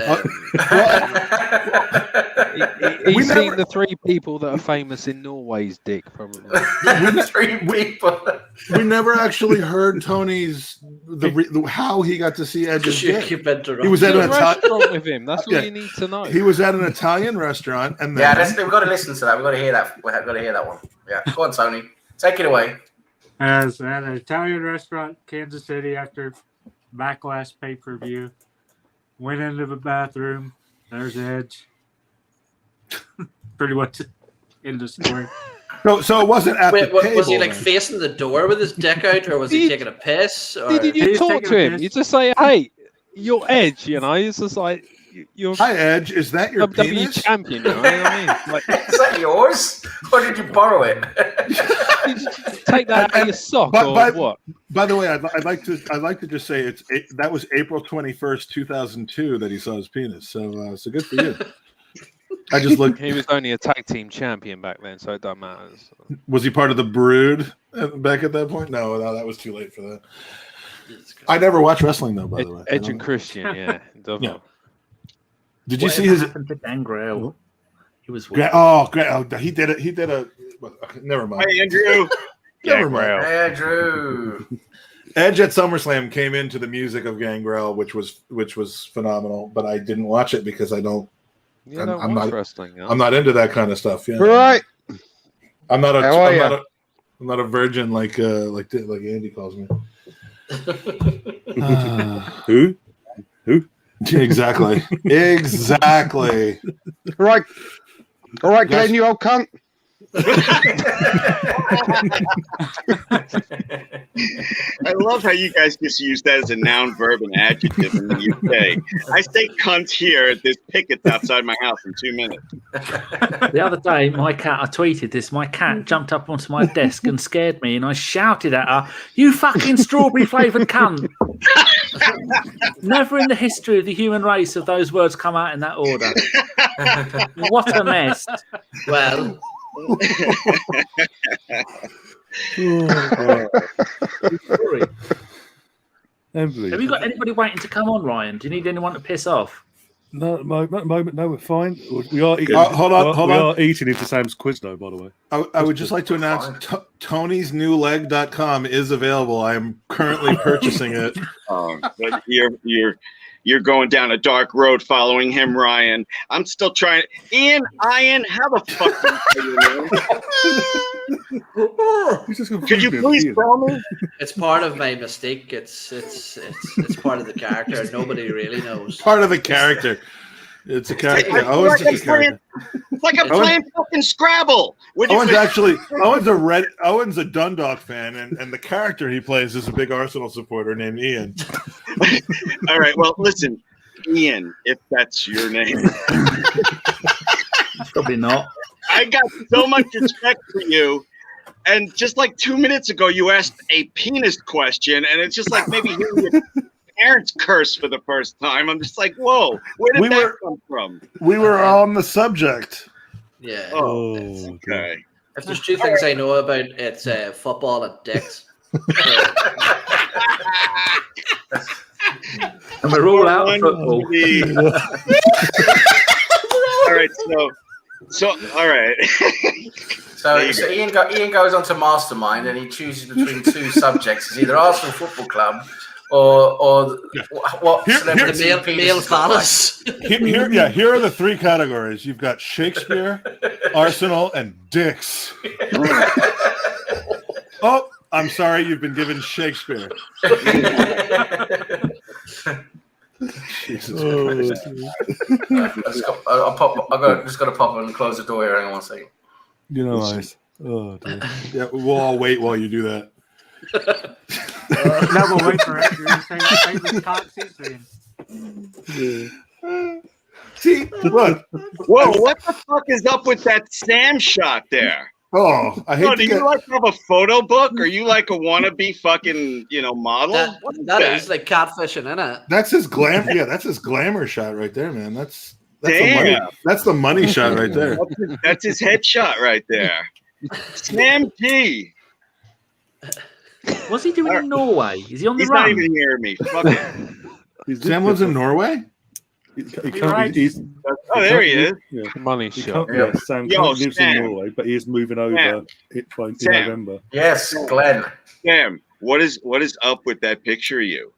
He's seen the three people that are famous in Norway's dick, probably. We never actually heard Tony's how he got to see Edge's dick. He was at an restaurant with him. That's all you need to know. He was at an Italian restaurant, and then we've got to listen to that. We've got to hear that. We've got to hear that one. Yeah, go on, Tony. Take it away. As at an Italian restaurant, Kansas City, after backlash pay-per-view, went into the bathroom. There's Edge. Pretty much in the story. So it wasn't at the table. Was he like facing the door with his dick out, or was he taking a piss? Or? Did you talk to him? You just say, "Hey, you're Edge," It's just like you're. Hi, Edge. Is that your penis? Champion? You know what I mean? Like, is that yours, or did you borrow it? Take that out of your sock, or what? By the way, I'd like to just say that was April 21st, 2002 that he saw his penis. So good for you. I just looked. He was only a tag team champion back then, so it doesn't matter. Was he part of the Brood back at that point? No, that was too late for that. I never watched wrestling though. By the way, Edge and Christian, yeah. Did you see his? Happened to Gangrel? He was. He did it. He did a. Never mind. Hey, Andrew. Never mind. Hey, Andrew. Edge at SummerSlam came into the music of Gangrel, which was phenomenal. But I didn't watch it because I don't. I'm not wrestling. No? I'm not into that kind of stuff. Yeah. Right. I'm not a virgin like Andy calls me. Who? Exactly. Exactly. Right. All right, Glenn, you old cunt. I love how you guys just use that as a noun, verb, and adjective in the UK. I say cunt here. There's pickets outside my house in 2 minutes. The other day, I tweeted this. My cat jumped up onto my desk and scared me, and I shouted at her, "You fucking strawberry flavoured cunt!" Never in the history of the human race have those words come out in that order. What a mess. Well, Have you got anybody waiting to come on, Ryan? Do you need anyone to piss off? No, at the moment, no, we're fine. We are eating. Hold on. We are eating into Sam's quiz, though. By the way, I would just like to announce Tony'sNewLeg.com is available. I am currently purchasing it. But you're going down a dark road following him, Ryan. I'm still trying. Ian, how the fuck are you? Could you please tell me? It's part of my mystique. It's part of the character. Nobody really knows. Part of the character. It's a character. It's like I'm playing fucking Scrabble. Owen's a Dundalk fan, and the character he plays is a big Arsenal supporter named Ian. All right, well, listen, Ian, if that's your name. Probably not. I got so much respect for you. And just like 2 minutes ago, you asked a penis question, and it's just like maybe hearing your parents curse for the first time. I'm just like, whoa, where did that come from? We were on the subject. Yeah. Oh, okay. If there's two things I know about, it's football and dicks. And we're all out of football. All right, so all right. So Ian goes on to Mastermind and he chooses between two subjects. It's either Arsenal Football Club or what celebrity male palace. Here are the three categories. You've got Shakespeare, Arsenal, and dicks. Oh, I'm sorry, you've been given Shakespeare. Jesus Christ. I'm just gonna pop and close the door here. Hang on one second. You know, nice. Oh, dear. Yeah, we'll all wait while you do that. No, we'll wait for it. You're the same favorite Cox history. See, look. Whoa, what the fuck is up with that Sam shot there? Oh, I hate do you like have a photo book? Are you like a wannabe fucking, model? That is like catfishing, isn't it? That's his glam. Yeah, that's his glamour shot right there, man. That's Damn. the money shot right there. That's his headshot right there. Sam G. What's he doing in Norway? Is he on the He's run? not even near me. Fuck it. Sam lives in Norway? there he is. Yeah. Money shot. Yeah, Sam lives in Norway, but he is moving over in November. Yes, Glenn. Sam, what is up with that picture of you?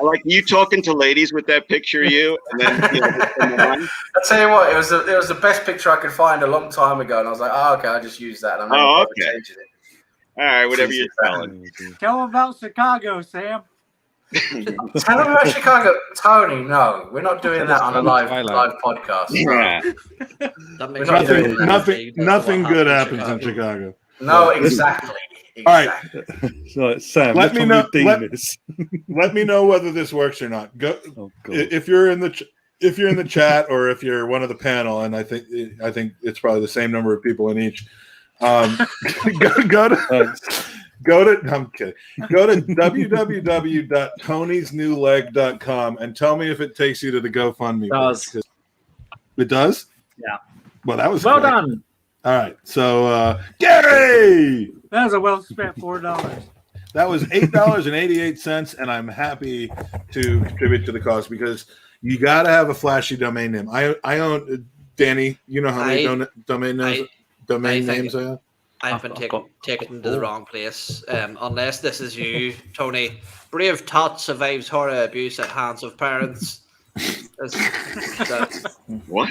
Like you talking to ladies with that picture of you, and then I'll tell you what, it was the best picture I could find a long time ago, and I was like, okay, I'll just use that. I'm not changing it. All right, whatever you're telling. Tell him about Chicago, Sam. Tell him about Chicago, Tony. No, we're not doing that on a live podcast. Yeah. Nothing good happens in Chicago. No, exactly. All right, so Sam, let me know. Let me know whether this works or not. Go if you're in the chat or if you're one of the panel, and I think it's probably the same number of people in each. Go to www.tonysnewleg.com and tell me if it takes you to the GoFundMe. It does? Yeah. Well, that was well quick. done. All right. So Gary! That was a well spent $4. That was $8.88, and I'm happy to contribute to the cause because you gotta have a flashy domain name. I own Danny, you know how many domain names I have? I've been taken to the wrong place. Unless this is you, Tony. Brave tot survives horror abuse at hands of parents. What?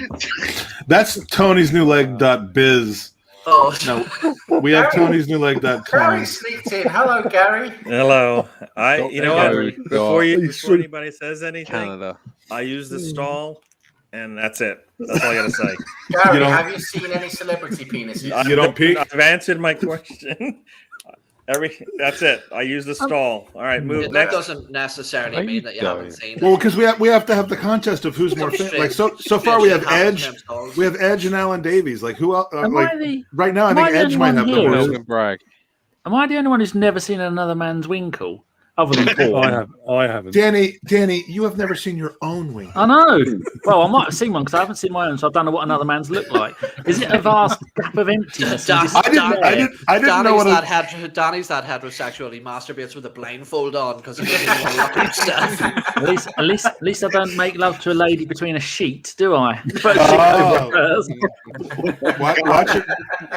That's Tony'sNewLeg.biz. Oh no, we have Tony'sNewLeg.com. Gary sneaked in. Hello, Gary. Hello. Before anybody says anything, Canada. I use the stall, and that's it. That's all I gotta say. Gary, have you seen any celebrity penises? You don't peek? I've answered my question. That's it. I use the stall. All right, move that next. doesn't necessarily mean that you haven't seen it. Well, because we have to have the contest of who's more like so far we have Edge, and Alan Davies. Like who else? Right now, I think Edge might have the most. Am I the only one who's never seen another man's winkle? other than porn. I haven't. Danny, you have never seen your own wing. I know. Well, I might have seen one because I haven't seen my own, so I don't know what another man's look like. Is it a vast gap of emptiness? Danny's know what that heterosexual. He masturbates with a blindfold on because he doesn't want to look at himself. At least I don't make love to a lady between a sheet, do I?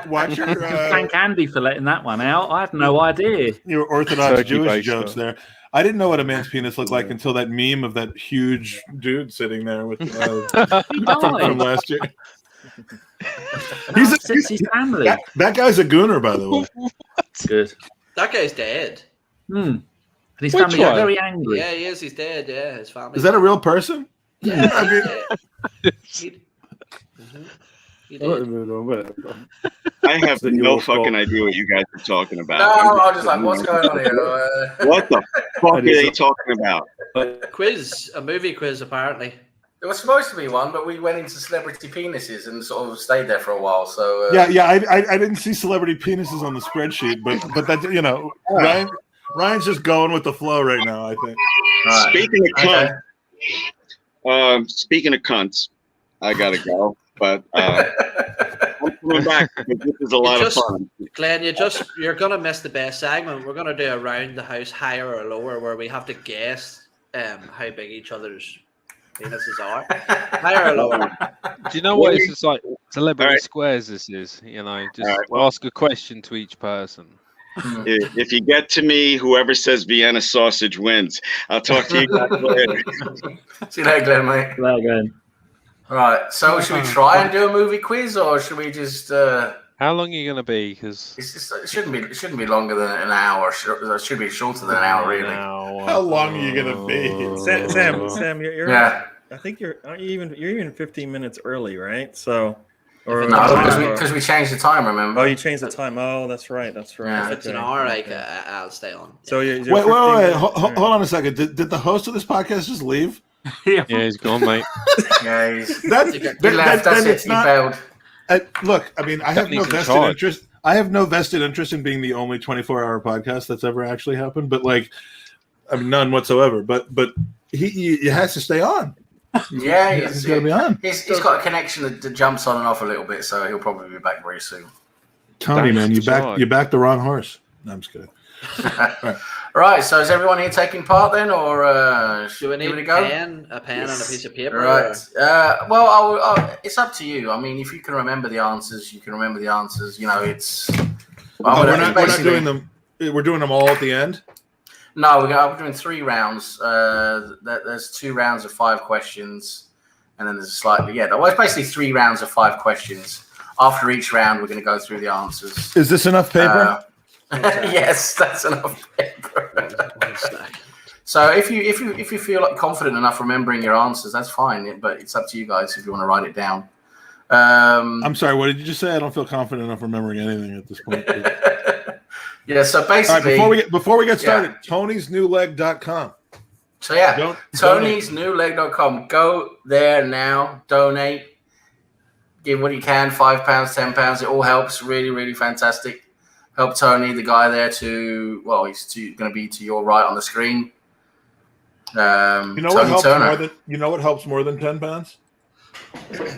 Watch your thank Andy for letting that one out. I had no idea. Your Orthodox Jewish jokes there. I didn't know what a man's penis looked like until that meme of that huge dude sitting there with from last year. He's his family. That guy's a gooner, by the way. Good. That guy's dead. And his family got very angry. Yeah, he is. He's dead. Yeah, his family. Is that a real person? Yeah. I have no fucking idea what you guys are talking about. No, I'm just like, what's going on here? What the fuck are they talking about? A movie quiz, apparently. There was supposed to be one, but we went into celebrity penises and sort of stayed there for a while. So I didn't see celebrity penises on the spreadsheet, but that Ryan's just going with the flow right now. I think. Speaking of cunts, I gotta go. But I'm coming back because this is a lot of fun. Glenn, you're gonna miss the best segment. We're gonna do around the house, higher or lower, where we have to guess how big each other's penises are. Higher or lower. Do you know what it's just like? Celebrity squares. This is, just ask a question to each person. If you get to me, whoever says Vienna sausage wins. I'll talk to you guys later. See you later, Glenn, mate. Later, Glenn. Right, so should we try and do a movie quiz, or should we just? How long are you going to be? Because it shouldn't be longer than an hour. It should be shorter than an hour, really. How long are you going to be? Sam, you're. Yeah. I think you're even 15 minutes early, right? So. Because we changed the time. Remember? Oh, you changed the time. Oh, that's right. Yeah, if it's an hour, I'll stay on. So wait. Hold on a second. Did the host of this podcast just leave? Yeah, he's gone, mate. Yeah, he's left. That's it. He bailed. Look, I mean, I have no vested interest. I have no vested interest in being the only 24-hour podcast that's ever actually happened. But none whatsoever. But he has to stay on. Yeah, he's got to be on. He's got a connection that jumps on and off a little bit, so he'll probably be back very soon. Tony, man, you backed the wrong horse. No, I'm just kidding. Right, so is everyone here taking part then, or do we need a pen and a piece of paper? Right. Well, it's up to you. I mean, if you can remember the answers, you can remember the answers. It's. We're not doing them. We're doing them all at the end. No, we're doing 3 rounds. There's 2 rounds of 5 questions, and then there's it's basically 3 rounds of 5 questions. After each round, we're going to go through the answers. Is this enough paper? Yes, that's enough paper. So if you feel confident enough remembering your answers, that's fine. But it's up to you guys if you want to write it down. I'm sorry. What did you just say? I don't feel confident enough remembering anything at this point. Yeah. So basically, all right, before we get started, Tony'sNewLeg.com. So Tony'sNewLeg.com. Go there now. Donate. Give what you can. £5, £10. It all helps. Really, really fantastic. Help Tony, the guy there, he's going to be to your right on the screen. You know what helps more than £10?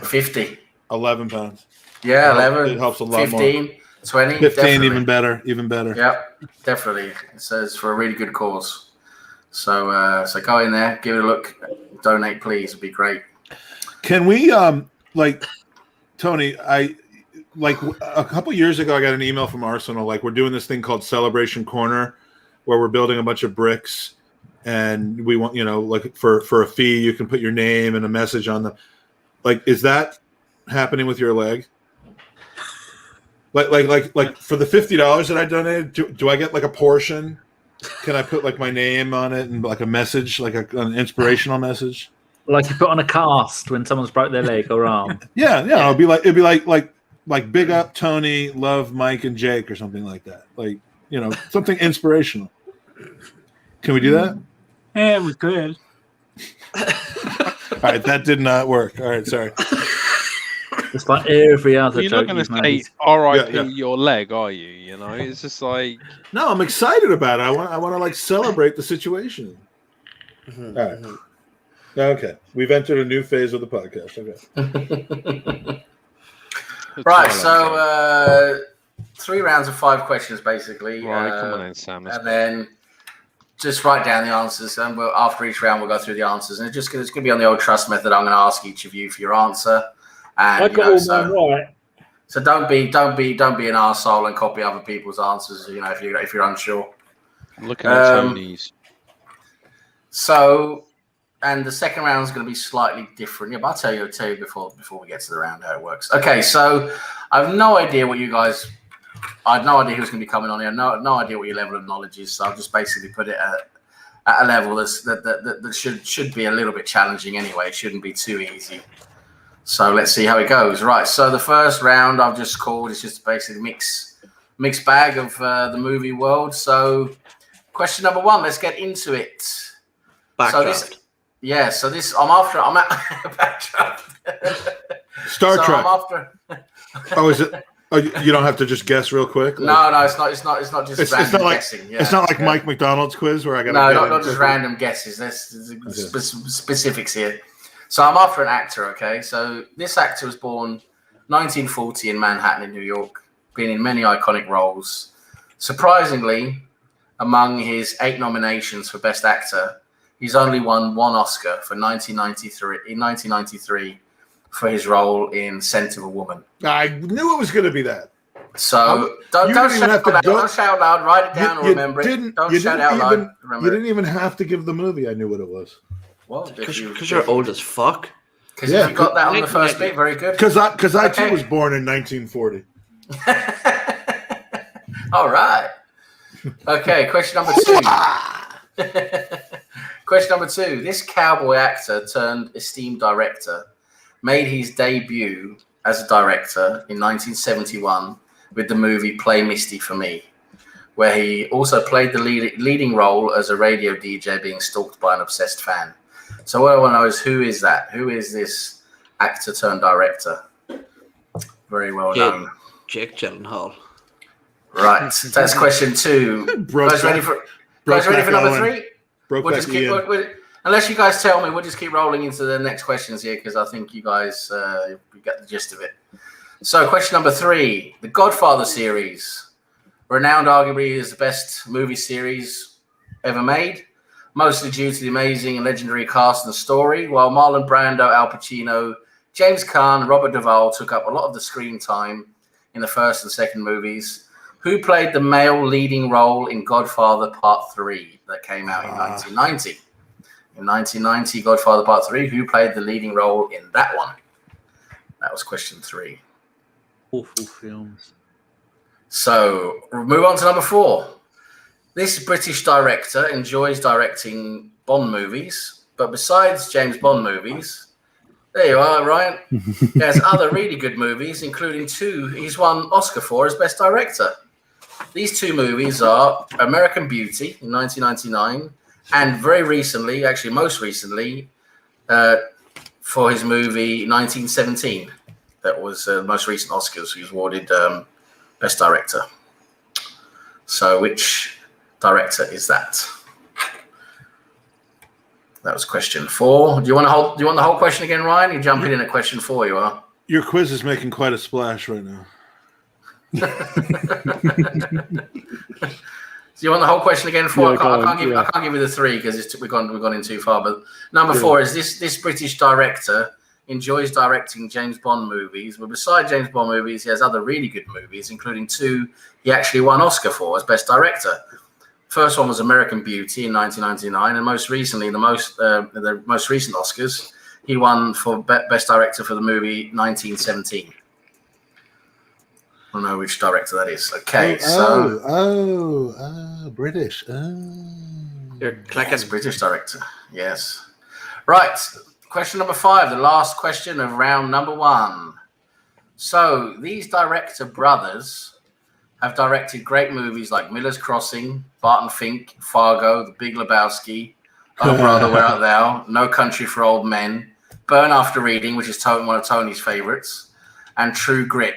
50. 11 pounds. Yeah, 11. It helps a lot 15, more. 20. 15, definitely. even better. Yep, definitely. It says for a really good cause. So go in there, give it a look, donate, please. It'd be great. Can we Tony? A couple years ago, I got an email from Arsenal. We're doing this thing called Celebration Corner, where we're building a bunch of bricks, and we want for a fee, you can put your name and a message on them. Is that happening with your leg? Like for the $50 that I donated, do I get a portion? Can I put my name on it and a message, an inspirational message? Like you put on a cast when someone's broke their leg or arm. Yeah. It'd be like big up Tony, love Mike and Jake or something like that. Something inspirational. Can we do that? Yeah, we could. All right, that did not work. All right, sorry. It's like every other You're not joke going you've to say made. "R.I.P. Yeah. your leg," are you? You know, it's just like No, I'm excited about it. I want to like celebrate the situation. All right. Okay, we've entered a new phase of the podcast. Okay. Right, so 3 rounds of 5 questions, basically. Right, come on in, Sam. And then just write down the answers, and after each round, we'll go through the answers. And it's going to be on the old trust method. I'm going to ask each of you for your answer. And I got all mine right. So don't be an arsehole and copy other people's answers. You know, if you're unsure. Looking at Tony's. So, and the second round is going to be slightly different. Yeah, but I'll tell you before we get to the round how it works. Okay, so I have no idea what you guys. I had no idea who's going to be coming on here. No idea what your level of knowledge is. So I'll just basically put it at a level that should be a little bit challenging anyway. It shouldn't be too easy. So let's see how it goes. Right. So the first round I've just called is just basically mixed bag of the movie world. So question number 1. Let's get into it. Backdraft. So this I'm at backdraft. Star Trek. I'm after. Oh, is it? Oh, you don't have to just guess real quick. No, it's not just it's random not like, guessing. It's not like Mike McDonald's quiz where I got not just random guesses. There's specifics here. So I'm after an actor. Okay, so this actor was born 1940 in Manhattan, in New York. Been in many iconic roles. Surprisingly, among his 8 nominations for Best Actor, he's only won 1 Oscar for 1993 for his role in Scent of a Woman. I knew it was going to be that. So don't shout loud. Write it down and remember it. Don't shout out loud. You didn't even have to give the movie. I knew what it was. Well, because you're old as fuck. Because you got that on the first bit. Very good. Because I too was born in 1940. All right. Okay. Question number 2. Question number 2. This cowboy actor turned esteemed director made his debut as a director in 1971 with the movie Play Misty for Me, where he also played the leading role as a radio DJ being stalked by an obsessed fan. So what I want to know is, who is that? Who is this actor turned director? Very well known. Jake Gyllenhaal. Right. That's question 2. Guys ready for number 3? We'll just keep. Unless you guys tell me, we'll just keep rolling into the next questions here because I think you guys get the gist of it. So, question number 3: The Godfather series, renowned arguably as the best movie series ever made, mostly due to the amazing and legendary cast and story. While Marlon Brando, Al Pacino, James Caan, and Robert Duvall took up a lot of the screen time in the first and second movies, who played the male leading role in Godfather Part 3 that came out in 1990? In 1990, Godfather Part 3, who played the leading role in that one? That was question 3. Awful films. So, we'll move on to number 4. This British director enjoys directing Bond movies, but besides James Bond movies, there you are, Ryan. He has other really good movies, including 2 he's won Oscar for as Best Director. These 2 movies are American Beauty in 1999, and very recently, actually most recently, for his movie 1917. That was the most recent Oscars. He was awarded Best Director. So which director is that? That was question 4. Do you want the whole question again, Ryan? You're jumping in at question 4, you are. Your quiz is making quite a splash right now. Do you want the whole question again? 4? Yeah, I can't give you the 3 because we've gone in too far. But number 4 is this British director enjoys directing James Bond movies. But besides James Bond movies, he has other really good movies, including 2 he actually won Oscar for as Best Director. First one was American Beauty in 1999, and most recently, the most recent Oscars, he won for Best Director for the movie 1917. I don't know which director that is. Okay, British. You're clicking British director. Yes. Right. Question number 5, the last question of round number 1. So these director brothers have directed great movies like Miller's Crossing, Barton Fink, Fargo, The Big Lebowski, Oh Brother, Where Art Thou, No Country for Old Men, Burn After Reading, which is one of Tony's favorites, and True Grit.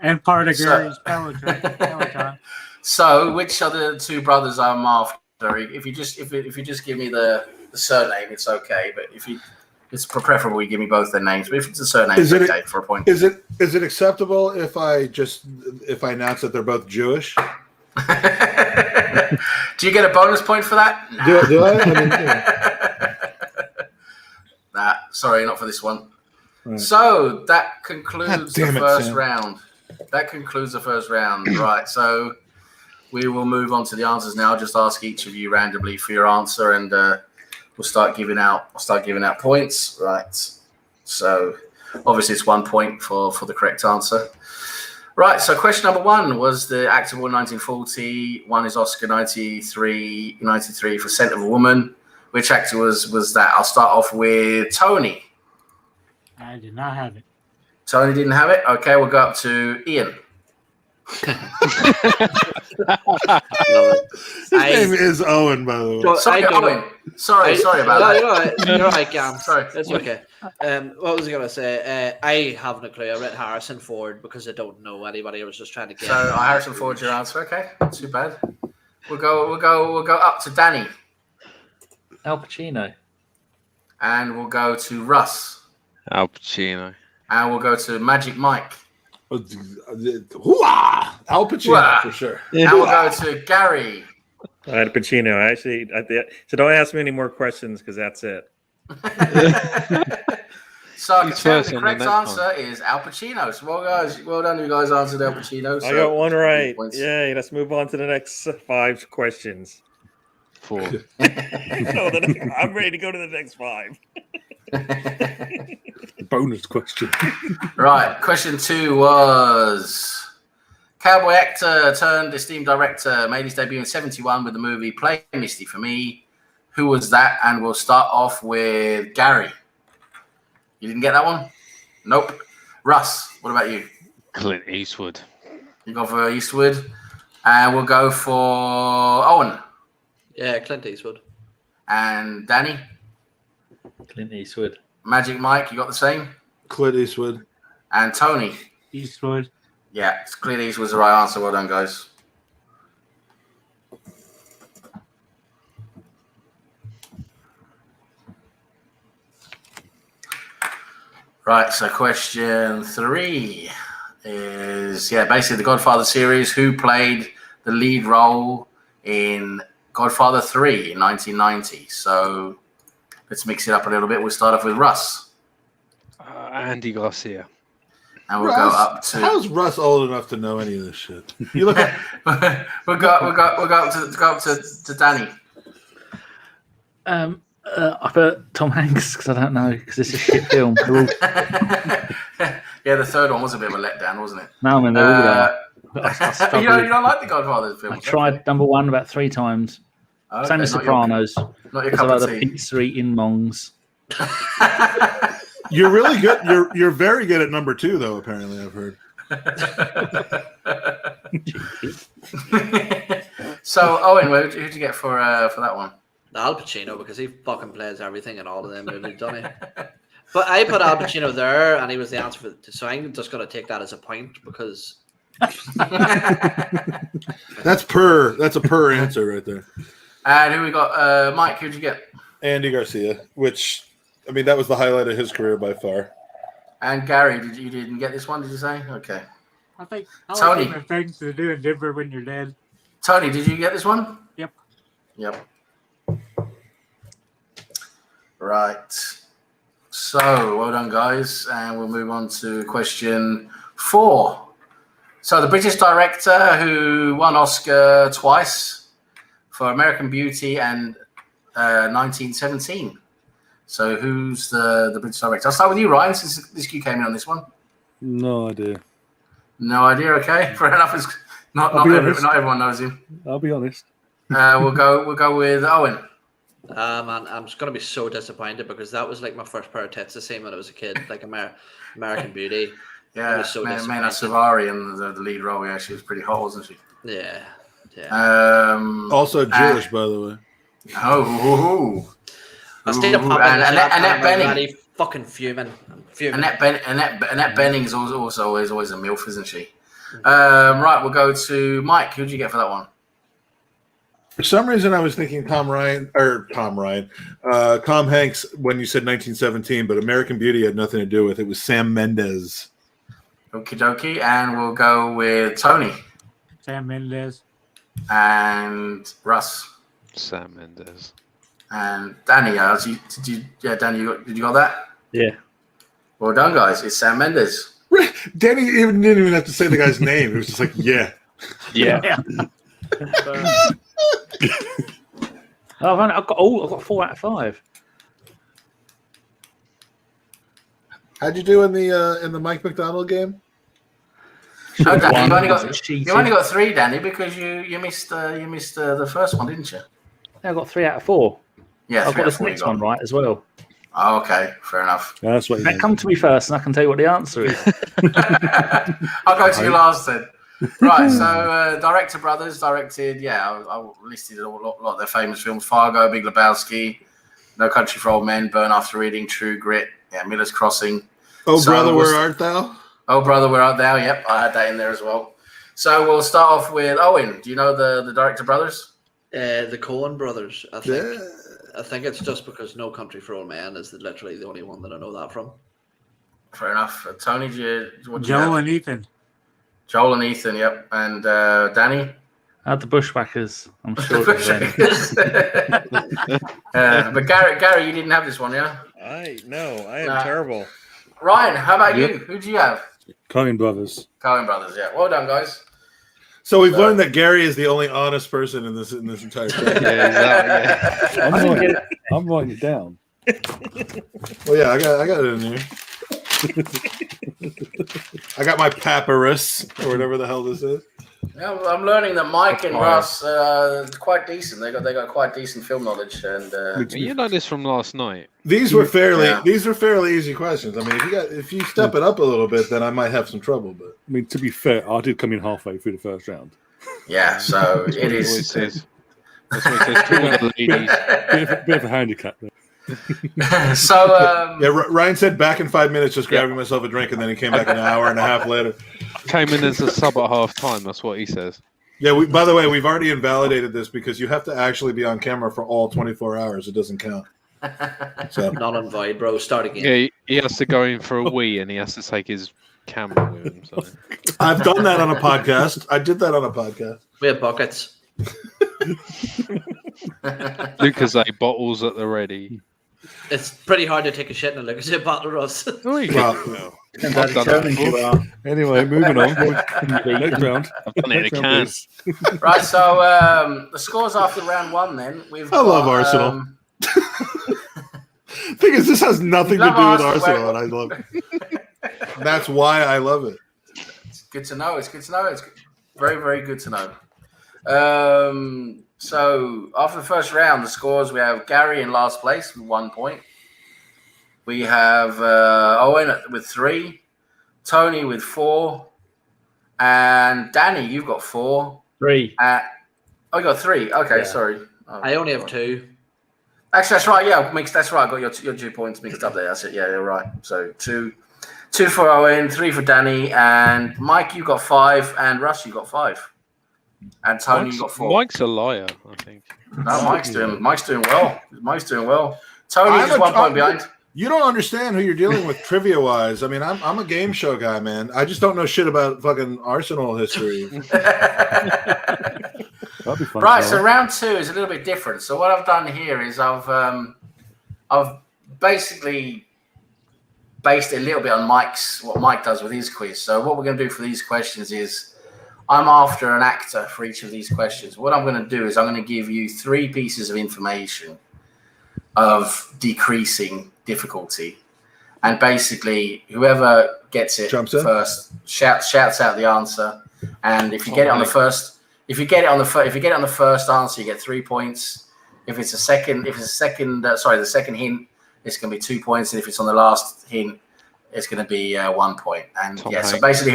And part of Gary's Peloton. So, which are the two brothers I'm after? If you just give me the surname, it's okay. But it's preferable you give me both their names. But if it's a surname, it's okay for a point. Is it acceptable if I announce that they're both Jewish? Do you get a bonus point for that? Nah. Do I? I mean, yeah. Nah, sorry, not for this one. Right. So that concludes the first round. That concludes the first round. Right. So we will move on to the answers now. I'll just ask each of you randomly for your answer, and we'll start giving out points. Right. So obviously it's 1 point for the correct answer. Right, so question number 1 was the actor born 1940. 1 is Oscar 93 for Scent of a Woman. Which actor was that? I'll start off with Tony. I did not have it. Tony didn't have it? Okay, we'll go up to Ian. His name is Owen, by the way. Sorry, Owen. Sorry about that. You're right, Gam. Sorry. That's okay. What was I going to say? I haven't a clue. I read Harrison Ford because I don't know anybody. I was just trying to get. So Harrison Ford's your answer. Okay, not too bad. We'll go up to Danny. Al Pacino. And we'll go to Russ. Al Pacino. And we'll go to Magic Mike. Al Pacino for sure. And we'll go to Gary. I had Pacino. So don't ask me any more questions because that's it. So the correct answer is Al Pacino. So well done, you guys answered Al Pacino. I got one right. Yay! Let's move on to the next 5 questions. 4. I'm ready to go to the next 5. Bonus question. Right. Question 2 was cowboy actor turned esteemed director made his debut in 1971 with the movie Play Misty for Me. Who was that? And we'll start off with Gary. You didn't get that one? Nope. Russ, what about you? Clint Eastwood. You go for Eastwood. And we'll go for Owen. Yeah, Clint Eastwood. And Danny? Clint Eastwood. Magic Mike, you got the same? Clint Eastwood. And Tony? Eastwood. Yeah, Clint Eastwood's the right answer. Well done, guys. Right, so question 3 is, basically the Godfather series. Who played the lead role in Godfather 3 in 1990? So let's mix it up a little bit. We'll start off with Russ. Andy Garcia. And we'll go up to. How's Russ old enough to know any of this shit? You look at. we'll go up to Danny. I put Tom Hanks because I don't know because it's a shit film. Yeah, the third one was a bit of a letdown, wasn't it? No, I mean they're all there. You don't like the Godfather films? I tried number 1 about 3 times. Okay, Same as Sopranos. Not your cup of the pizza eating mongs. You're really good. You're very good at number 2, though. Apparently, I've heard. So, Owen, who'd you get for that one? Al Pacino, because he fucking plays everything in all of them movies, doesn't he? But I put Al Pacino there, and he was the answer so I'm just going to take that as a point because. That's a per answer right there. And who we got? Mike, who'd you get? Andy Garcia, which, I mean, that was the highlight of his career by far. And Gary, you didn't get this one, did you say? Okay. I think Tony. Things to do in Denver when you're dead. Tony, did you get this one? Yep. Right. So, well done, guys. And we'll move on to question 4. So, the British director who won Oscar twice for American Beauty and 1917. So, who's the British director? I'll start with you, Ryan, since you came in on this one. No idea. No idea. Okay, fair enough. It's not everyone knows him. I'll be honest. We'll go with Owen. Man, I'm just gonna be so disappointed because that was like my first pair of tits to see when I was a kid, like American Beauty. Yeah, so Mena Savari in the lead role. Yeah, she was pretty hot, wasn't she? Yeah. Also Jewish, by the way. Oh. I stayed up Annette Bening. fucking fuming. I'm fuming. Annette Benning is also always a MILF, isn't she? Right, we'll go to Mike. Who did you get for that one? For some reason, I was thinking Tom Hanks when you said 1917, but American Beauty had nothing to do with it. It was Sam Mendes. Okie dokie, and we'll go with Tony. Sam Mendes. And Russ. Sam Mendes. And Danny. Danny, did you got that? Yeah. Well done, guys. It's Sam Mendes. Danny didn't even have to say the guy's name. It was just like, yeah. I've got 4 out of 5. How'd you do in the Mike McDonald game? No, Danny, you've only got 3, Danny, because you missed the first one, didn't you? I got 3 out of 4. Yeah, I've got this next one right as well. Oh, okay, fair enough. Yeah, that's what you Come to me first, and I can tell you what the answer is. I'll go to you last then. Right, so director brothers directed. I listed a lot of their famous films: Fargo, Big Lebowski, No Country for Old Men, Burn After Reading, True Grit, Miller's Crossing. Oh, Brother, Where Art Thou? Oh, Brother, Where Art Thou? Yep, I had that in there as well. So we'll start off with Owen. Do you know the director brothers? The Coen brothers, I think. Yeah. I think it's just because No Country for Old Men is literally the only one that I know that from. Fair enough. Tony, Joel and Ethan. Joel and Ethan, yep. And Danny? The Bushwhackers, I'm sure. But Gary, you didn't have this one, yeah? I am terrible. Ryan, how about you? Who do you have? Coen Brothers. Coen Brothers, yeah. Well done, guys. So we've learned that Gary is the only honest person in this entire thing. Yeah, exactly. I'm writing it down. Well, yeah, I got it in here. I got my papyrus or whatever the hell this is. Yeah, I'm learning that Mike and Russ are quite decent. They got quite decent film knowledge, and you know this from last night. These were fairly easy questions. I mean, if you step it up a little bit, then I might have some trouble. But I mean, to be fair, I did come in halfway through the first round. Yeah, so it is. That's what it says to all the ladies. Bit of a handicap there. So Ryan said back in 5 minutes, just grabbing myself a drink, and then he came back an hour and a half later. Came in as a sub at half time. That's what he says. Yeah. By the way, we've already invalidated this because you have to actually be on camera for all 24 hours. It doesn't count. So not on void, bro. Start again. Yeah, he has to go in for a wee, and he has to take his camera with him. So. I've done that on a podcast. I did that on a podcast. We have buckets. Lucozade bottles at the ready. It's pretty hard to take a shit in a Lucozade bottle, Russ. Anyway, moving on. Next round. I've done it in a can. Right, so the scores after round 1 then. I love Arsenal. Thing is, this has nothing to do with Arsenal, and I love it. That's why I love it. It's good to know. It's very, very good to know. So after the first round, the scores, we have Gary in last place with 1 point. We have Owen with 3, Tony with 4, and Danny, you've got 4. 3. You got 3. Okay, sorry. I only have 2. Actually, that's right. Yeah, that's right. I got your 2 points mixed up there. That's it. Yeah, you're right. So 2 for Owen, 3 for Danny, and Mike, you got 5, and Russ, you got 5. And Tony, you got 4. Mike's a liar, I think. No, Mike's doing well. Mike's doing well. Tony's just 1 point behind. You don't understand who you're dealing with trivia wise. I mean, I'm a game show guy, man. I just don't know shit about fucking Arsenal history. That'd be fun. Right, so round 2 is a little bit different. So what I've done here is I've basically based it a little bit on what Mike does with his quiz. So what we're going to do for these questions is I'm after an actor for each of these questions. What I'm going to do is I'm going to give you 3 pieces of information of decreasing difficulty, and basically whoever gets it first shouts out the answer. And if you get it on the first, if you get it on the first answer, you get 3 points. If it's the second hint, it's going to be 2 points, and if it's on the last hint, it's going to be 1 point. And so basically,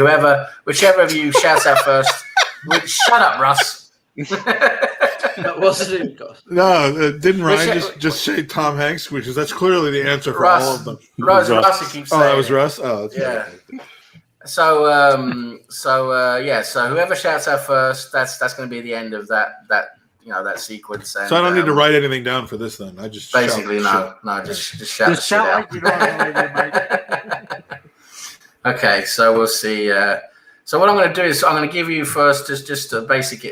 whichever of you shouts out first, shut up, Russ. wasn't it? No, didn't Ryan just say Tom Hanks? That's clearly the answer for all of them. Russ keeps saying. Oh, that was Russ. Oh, that's yeah. right. So whoever shouts out first, that's going to be the end of that sequence. And, So I don't need to write anything down for this then. I just basically shout. just shout the shit out. Like you know, Okay, so we'll see. So what I'm going to do is I'm going to give you first just a basic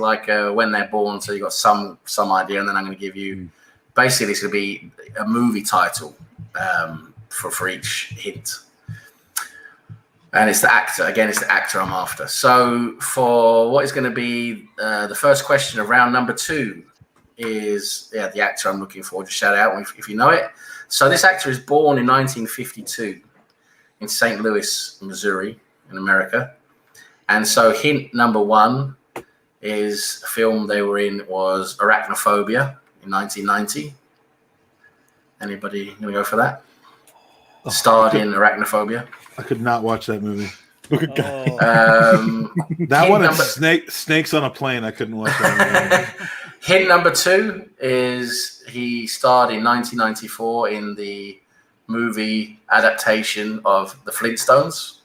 like when they're born, so you got some idea, and then I'm going to give you basically it's going to be a movie title for each hint, and it's the actor. Again, it's the actor I'm after. So for what is going to be the first question of round number 2 is the actor I'm looking for. Just shout out if you know it. So this actor is born in 1952 in St. Louis, Missouri, in America. And so hint number 1 is a film they were in was Arachnophobia in 1990. Anybody going to go for that? Starred in Arachnophobia. I could not watch that movie. That one and Snakes on a Plane, I couldn't watch that movie. Hint number 2 is he starred in 1994 in the movie adaptation of The Flintstones.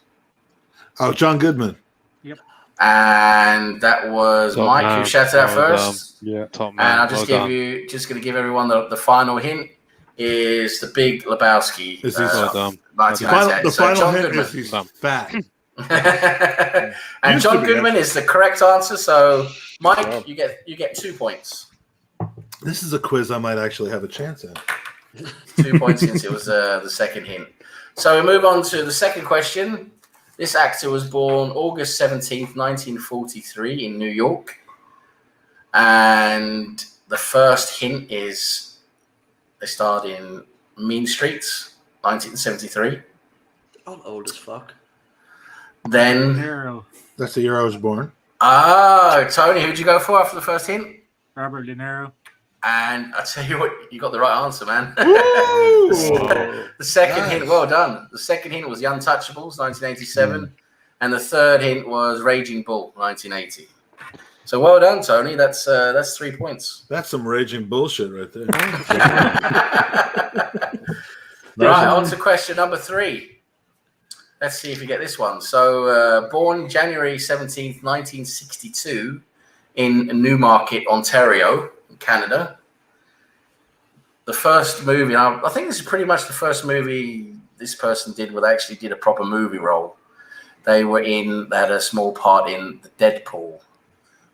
Oh, John Goodman. Yep. And that was Top Mike man. who shouted out first. Top man. And I'll just going to give everyone the final hint is the Big Lebowski. Is done. 1998. The So final John hint Goodman. is he's fat. And John Goodman is the correct answer. So Mike, you get 2 points. This is a quiz I might actually have a chance at. 2 points since it was the second hint. So we move on to the second question. This actor was born August 17th, 1943 in New York. And the first hint is they starred in Mean Streets, 1973. I'm old as fuck. Then... That's the year I was born. Tony, who'd you go for after the first hint? Robert De Niro. And I tell you what, you got the right answer, man. The second hint, well done. The second hint was The Untouchables, 1987. And the third hint was Raging Bull, 1980. So well done, Tony. That's 3 points. That's some raging bullshit right there. Right, on to question number 3. Let's see if you get this one. So born January 17th, 1962 in Newmarket, Ontario, Canada. The first movie, I think this is pretty much the first movie this person did where they actually did a proper movie role. They had a small part in The Deadpool,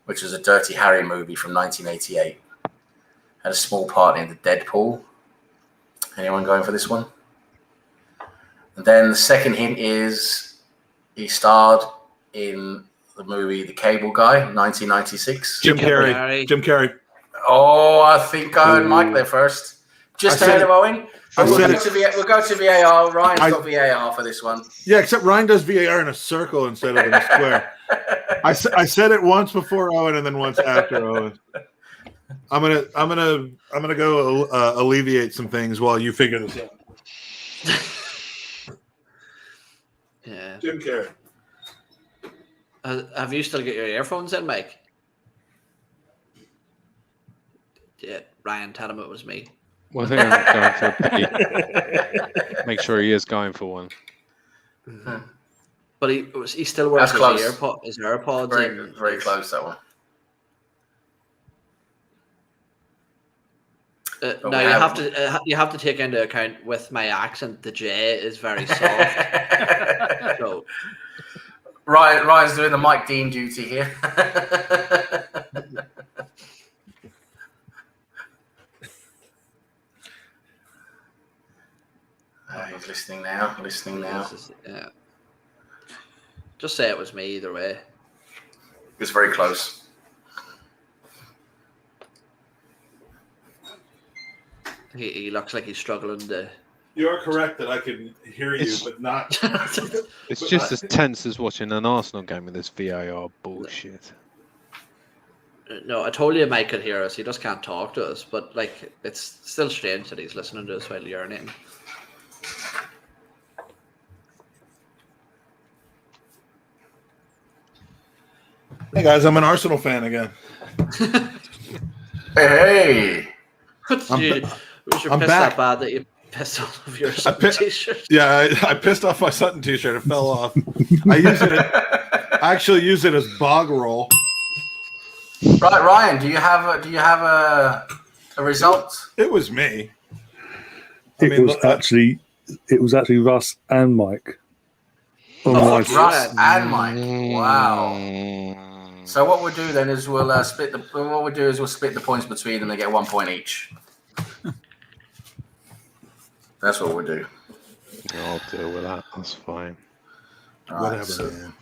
which was a Dirty Harry movie from 1988. Had a small part in The Deadpool. Anyone going for this one? And then the second hint is he starred in the movie The Cable Guy, 1996. Jim Carrey. Oh, I think I heard Mike there first. Just ahead of Owen. We'll go to VAR. Ryan's got VAR for this one. Yeah, except Ryan does VAR in a circle instead of in a square. I said it once before Owen and then once after Owen. I'm gonna go alleviate some things while you figure this out. Yeah. Jim Carrey. Have you still got your earphones in, Mike? Yeah, Ryan, tell him it was me. Well, I think I'm going for a pee. Make sure he is going for one. But he still wears his AirPods. Very close, that one. No, you have to take into account with my accent, the J is very soft. So Ryan's doing the Mike Dean duty here. He's listening now. Yeah. Just say it was me either way. It's very close. He looks like he's struggling to. You are correct that I can hear you, but not. It's just as tense as watching an Arsenal game with this VAR bullshit. No, I told you Mike could hear us. He just can't talk to us. But like, it's still strange that he's listening to us while urinating. Hey guys, I'm an Arsenal fan again. Hey. Was your piss back. that bad that you pissed off of your Sutton t-shirt? Yeah, I pissed off my Sutton t-shirt. It fell off. I actually use it as bog roll. Right, Ryan, do you have a result? It was me. It was actually Russ and Mike. Russ and Mike. Wow. So what we'll do then is we'll split the points between them. They get 1 point each. That's what we'll do. I'll deal with that. That's fine. Whatever, man.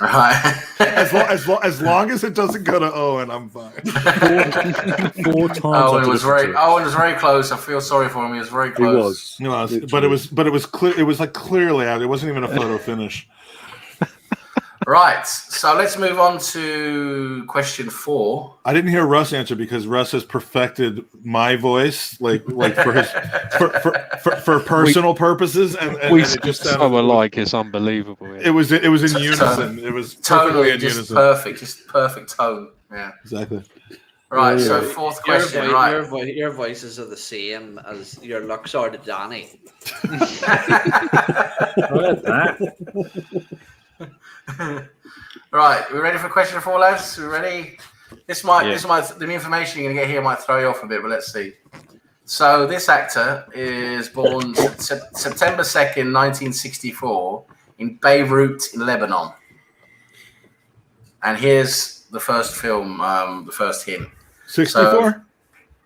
Right. As long as it doesn't go to Owen, I'm fine. 4 times. Owen was very close. I feel sorry for him. He was very close. It was. But it was clear. It was like clearly out. It wasn't even a photo finish. Right. So let's move on to question 4. I didn't hear Russ answer because Russ has perfected my voice, like for his for personal purposes, and we it just so alike. It's unbelievable. It was in unison. It was perfectly in unison. Just perfect tone. Yeah. Exactly. Right. So fourth question. Right. Your voices are the same as your looks are to Danny. Right, we ready for question 4, lads? We ready? The information you're gonna get here might throw you off a bit, but let's see. So this actor is born September 2nd, 1964, in Beirut, in Lebanon. And here's the first film, the first hint. 64?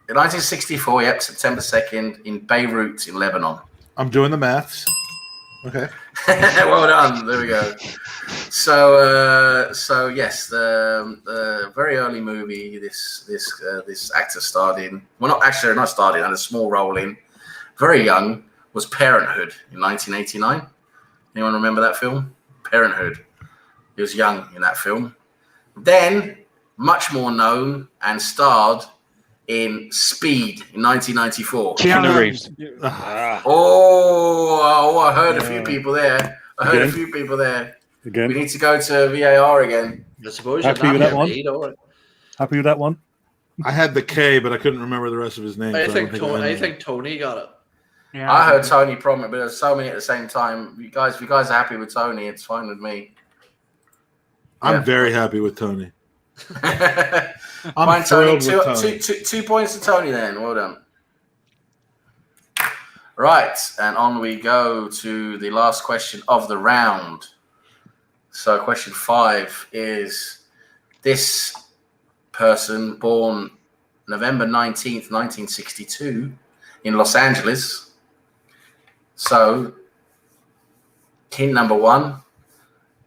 1964, yep, September 2nd, in Beirut, in Lebanon. I'm doing the maths. Okay. Well done. There we go. So yes, the very early movie this actor starred in. Well, not starred in. Had a small role in. Very young was Parenthood in 1989. Anyone remember that film? Parenthood. He was young in that film. Then, much more known and starred in Speed in 1994. Keanu Reeves. Oh, I heard a few people there. Again. We need to go to VAR again. I suppose Happy with that one? Happy with that one? I had the K, but I couldn't remember the rest of his name. I think Tony got it. Yeah, I heard Tony Promet, but there's so many at the same time. If you guys are happy with Tony, it's fine with me. I'm very happy with Tony. Fine, Tony. 2 points to Tony then. Well done. Right, and on we go to the last question of the round. So question 5 is this person born November 19th, 1962 in Los Angeles. So hint number 1,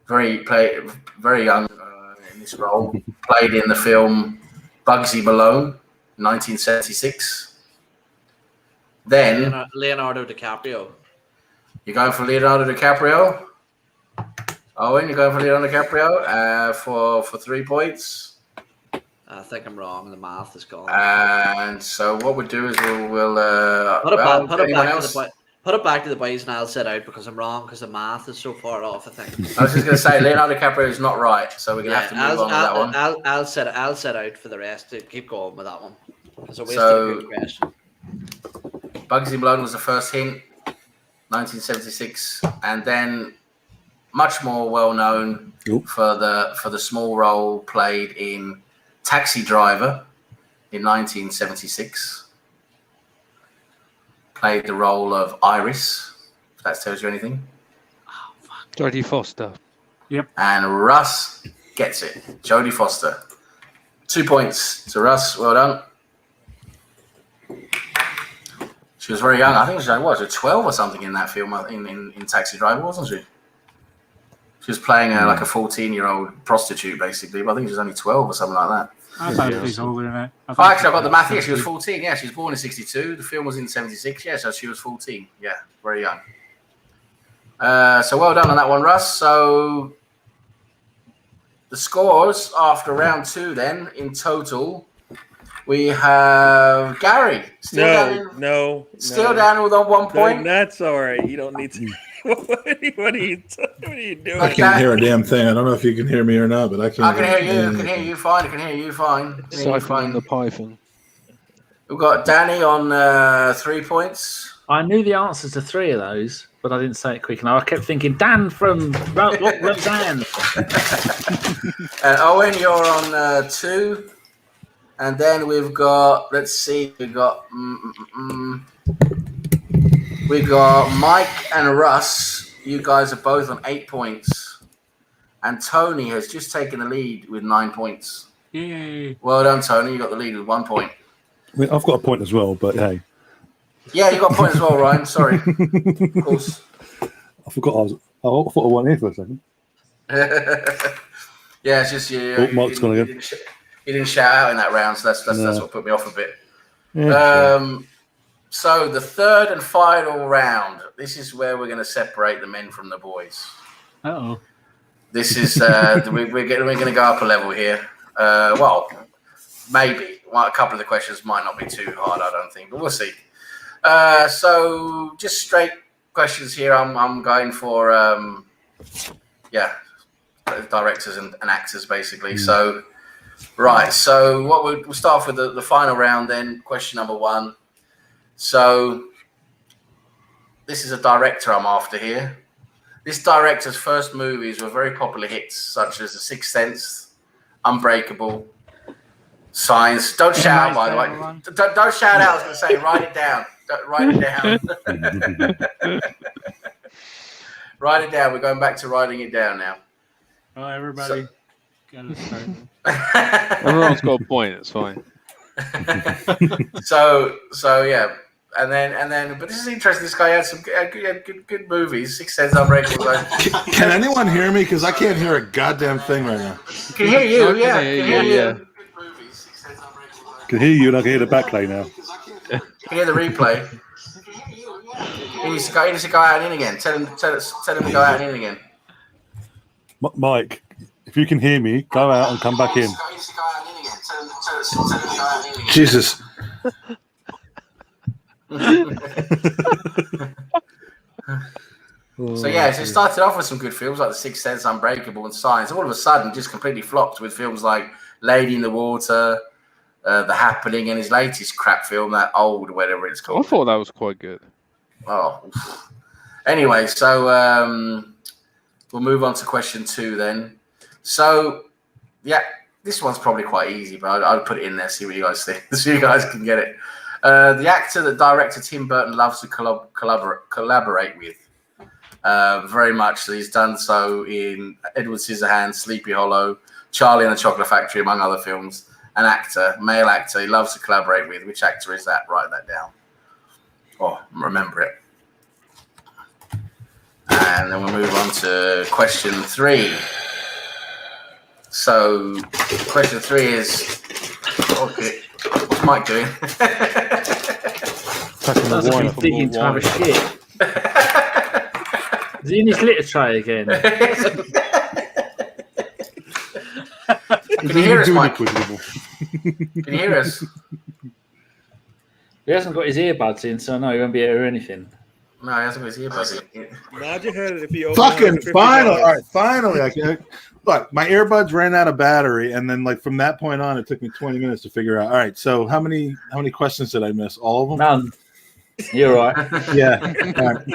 very young in this role, played in the film Bugsy Malone, 1976. Then Leonardo DiCaprio. You're going for Leonardo DiCaprio? Owen, you're going for Leonardo DiCaprio for 3 points. I think I'm wrong. The math is gone. And so what we'll do is we'll put it back to the boys, and I'll set out because I'm wrong because the math is so far off. I think. I was just going to say Leonardo DiCaprio is not right, so we're going to have to move on with that one. I'll set out for the rest to keep going with that one. It's a good question. Bugsy Malone was the first hint, 1976, and then much more well known for the small role played in Taxi Driver in 1976. Played the role of Iris, if that tells you anything. Oh, fuck. Jodie Foster. Yep. And Russ gets it. Jodie Foster. 2 points to Russ. Well done. She was very young. I think she was 12 or something in that film, in Taxi Driver, wasn't she? She was playing like a 14-year-old prostitute, basically. But I think she was only 12 or something like that. I thought she was older than that. Actually, I've got the math here. She was 14. Yeah, she was born in 62. The film was in 76. Yeah, so she was 14. Yeah, very young. So well done on that one, Russ. So the scores after round 2 then, in total, We have Gary. Still down with on 1 point. That's all right. You don't need to. What are you doing? I can't hear a damn thing. I don't know if you can hear me or not, but I can't. I can hear you. I can hear you fine. I can hear you fine. Siphoning the Python. We've got Danny on 3 points. I knew the answers to 3 of those, but I didn't say it quick enough. I kept thinking Dan from Roseanne. And Owen, you're on 2. And then we've got, let's see, we've got Mike and Russ. You guys are both on 8 points. And Tony has just taken the lead with 9 points. Yay. Well done, Tony. You got the lead with 1 point. I mean, I've got a point as well, but hey. Yeah, you got a point as well, Ryan. Sorry. Of course. I thought I wasn't here for a second. Yeah, it's just you. Mike's gone again. You didn't shout out in that round, so that's what put me off a bit. Yeah, So the third and final round. This is where we're going to separate the men from the boys. Uh-oh. This is we're going to go up a level here. Well, maybe a couple of the questions might not be too hard, I don't think, but we'll see. So just straight questions here. I'm going for directors and actors basically. So right. So we'll start with the final round then. Question number 1. So this is a director I'm after here. This director's first movies were very popular hits, such as The Sixth Sense, Unbreakable, Signs. Don't shout out, by the way. Don't shout out. I was going to say, write it down. Write it down. Write it down. We're going back to writing it down now. Oh, everybody. Gotta start. Everyone's got a point. It's fine. So yeah. And then, but this is interesting. This guy had some good movies. Sixth Sense, Unbreakable. Can anyone hear me? Because I can't hear a goddamn thing right now. Can hear you, yeah. Can hear you. Can hear you, and I can hear the backplay now. Can hear the replay. He needs to go out and in again. Tell him to go out and in again. Mike, if you can hear me, go out and come back in. Jesus. So it started off with some good films like The Sixth Sense, Unbreakable, and Signs. All of a sudden, just completely flopped with films like Lady in the Water, The Happening, and his latest crap film, that old whatever it's called. I thought that was quite good. Oh, anyway, so we'll move on to question 2 then. So, yeah, this one's probably quite easy, but I'll put it in there, see what you guys think, so you guys can get it. The actor that director Tim Burton loves to collaborate with very much. So he's done so in Edward Scissorhands, Sleepy Hollow, Charlie and the Chocolate Factory, among other films. An actor, male actor, he loves to collaborate with. Which actor is that? Write that down. Or remember it. And then we'll move on to question 3. So question 3 is, okay, what's Mike doing? Sounds like he's digging to have a shit. Is he in his litter tray again? Can you hear us, Mike? Can you hear us? He hasn't got his earbuds in, so no, he won't be able to hear anything. No, he hasn't got his earbuds in. Nod your head if you Fucking finally. All right, finally. I can. Look, my earbuds ran out of battery, and then from that point on, it took me 20 minutes to figure out. All right, so how many questions did I miss? All of them? None. You're right. Yeah. All right.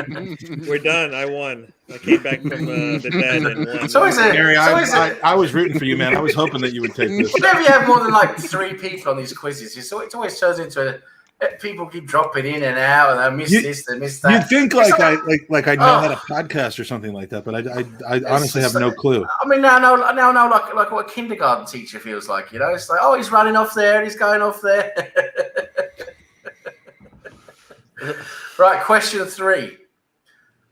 We're done. I won. I came back from the dead and won. Gary, I was rooting for you, man. I was hoping that you would take this. Whenever you have more than 3 people on these quizzes, it always turns into people keep dropping in and out, and I miss this, I miss that. You'd think I know how to podcast or something like that, but I honestly have no clue. I mean, now like what a kindergarten teacher feels like, you know? It's like, oh, he's running off there, he's going off there. Right, question 3.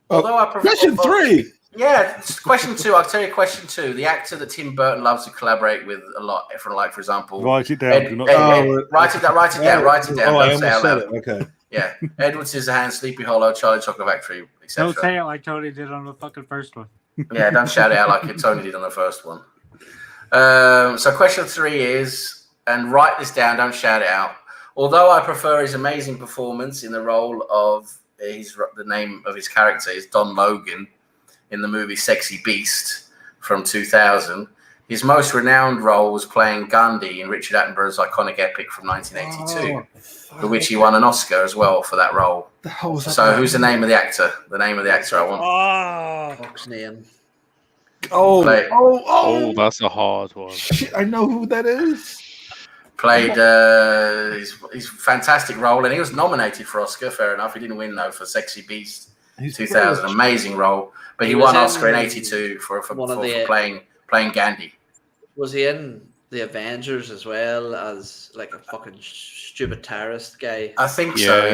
Question 3? Yeah, question 2. I'll tell you question 2. The actor that Tim Burton loves to collaborate with a lot, for example. Write it down. Write it down. Oh, I almost said it. Okay. Yeah. Edward Scissorhands, Sleepy Hollow, Charlie Chocolate Factory, etc. Don't say it like Tony did on the fucking first one. Yeah, don't shout it out like Tony did on the first one. So question 3 is, and write this down, don't shout it out. Although I prefer his amazing performance in the role of the name of his character is Don Logan in the movie Sexy Beast from 2000. His most renowned role was playing Gandhi in Richard Attenborough's iconic epic from 1982, for which he won an Oscar as well for that role. So who's the name of the actor? The name of the actor I want. Fuck's name. Oh, that's a hard one. Shit, I know who that is. Played his fantastic role, and he was nominated for Oscar. Fair enough, he didn't win though for Sexy Beast 2000. Amazing role, but he won Oscar in '82 for playing Gandhi. Was he in the Avengers as well as like a fucking stupid terrorist guy? I think so.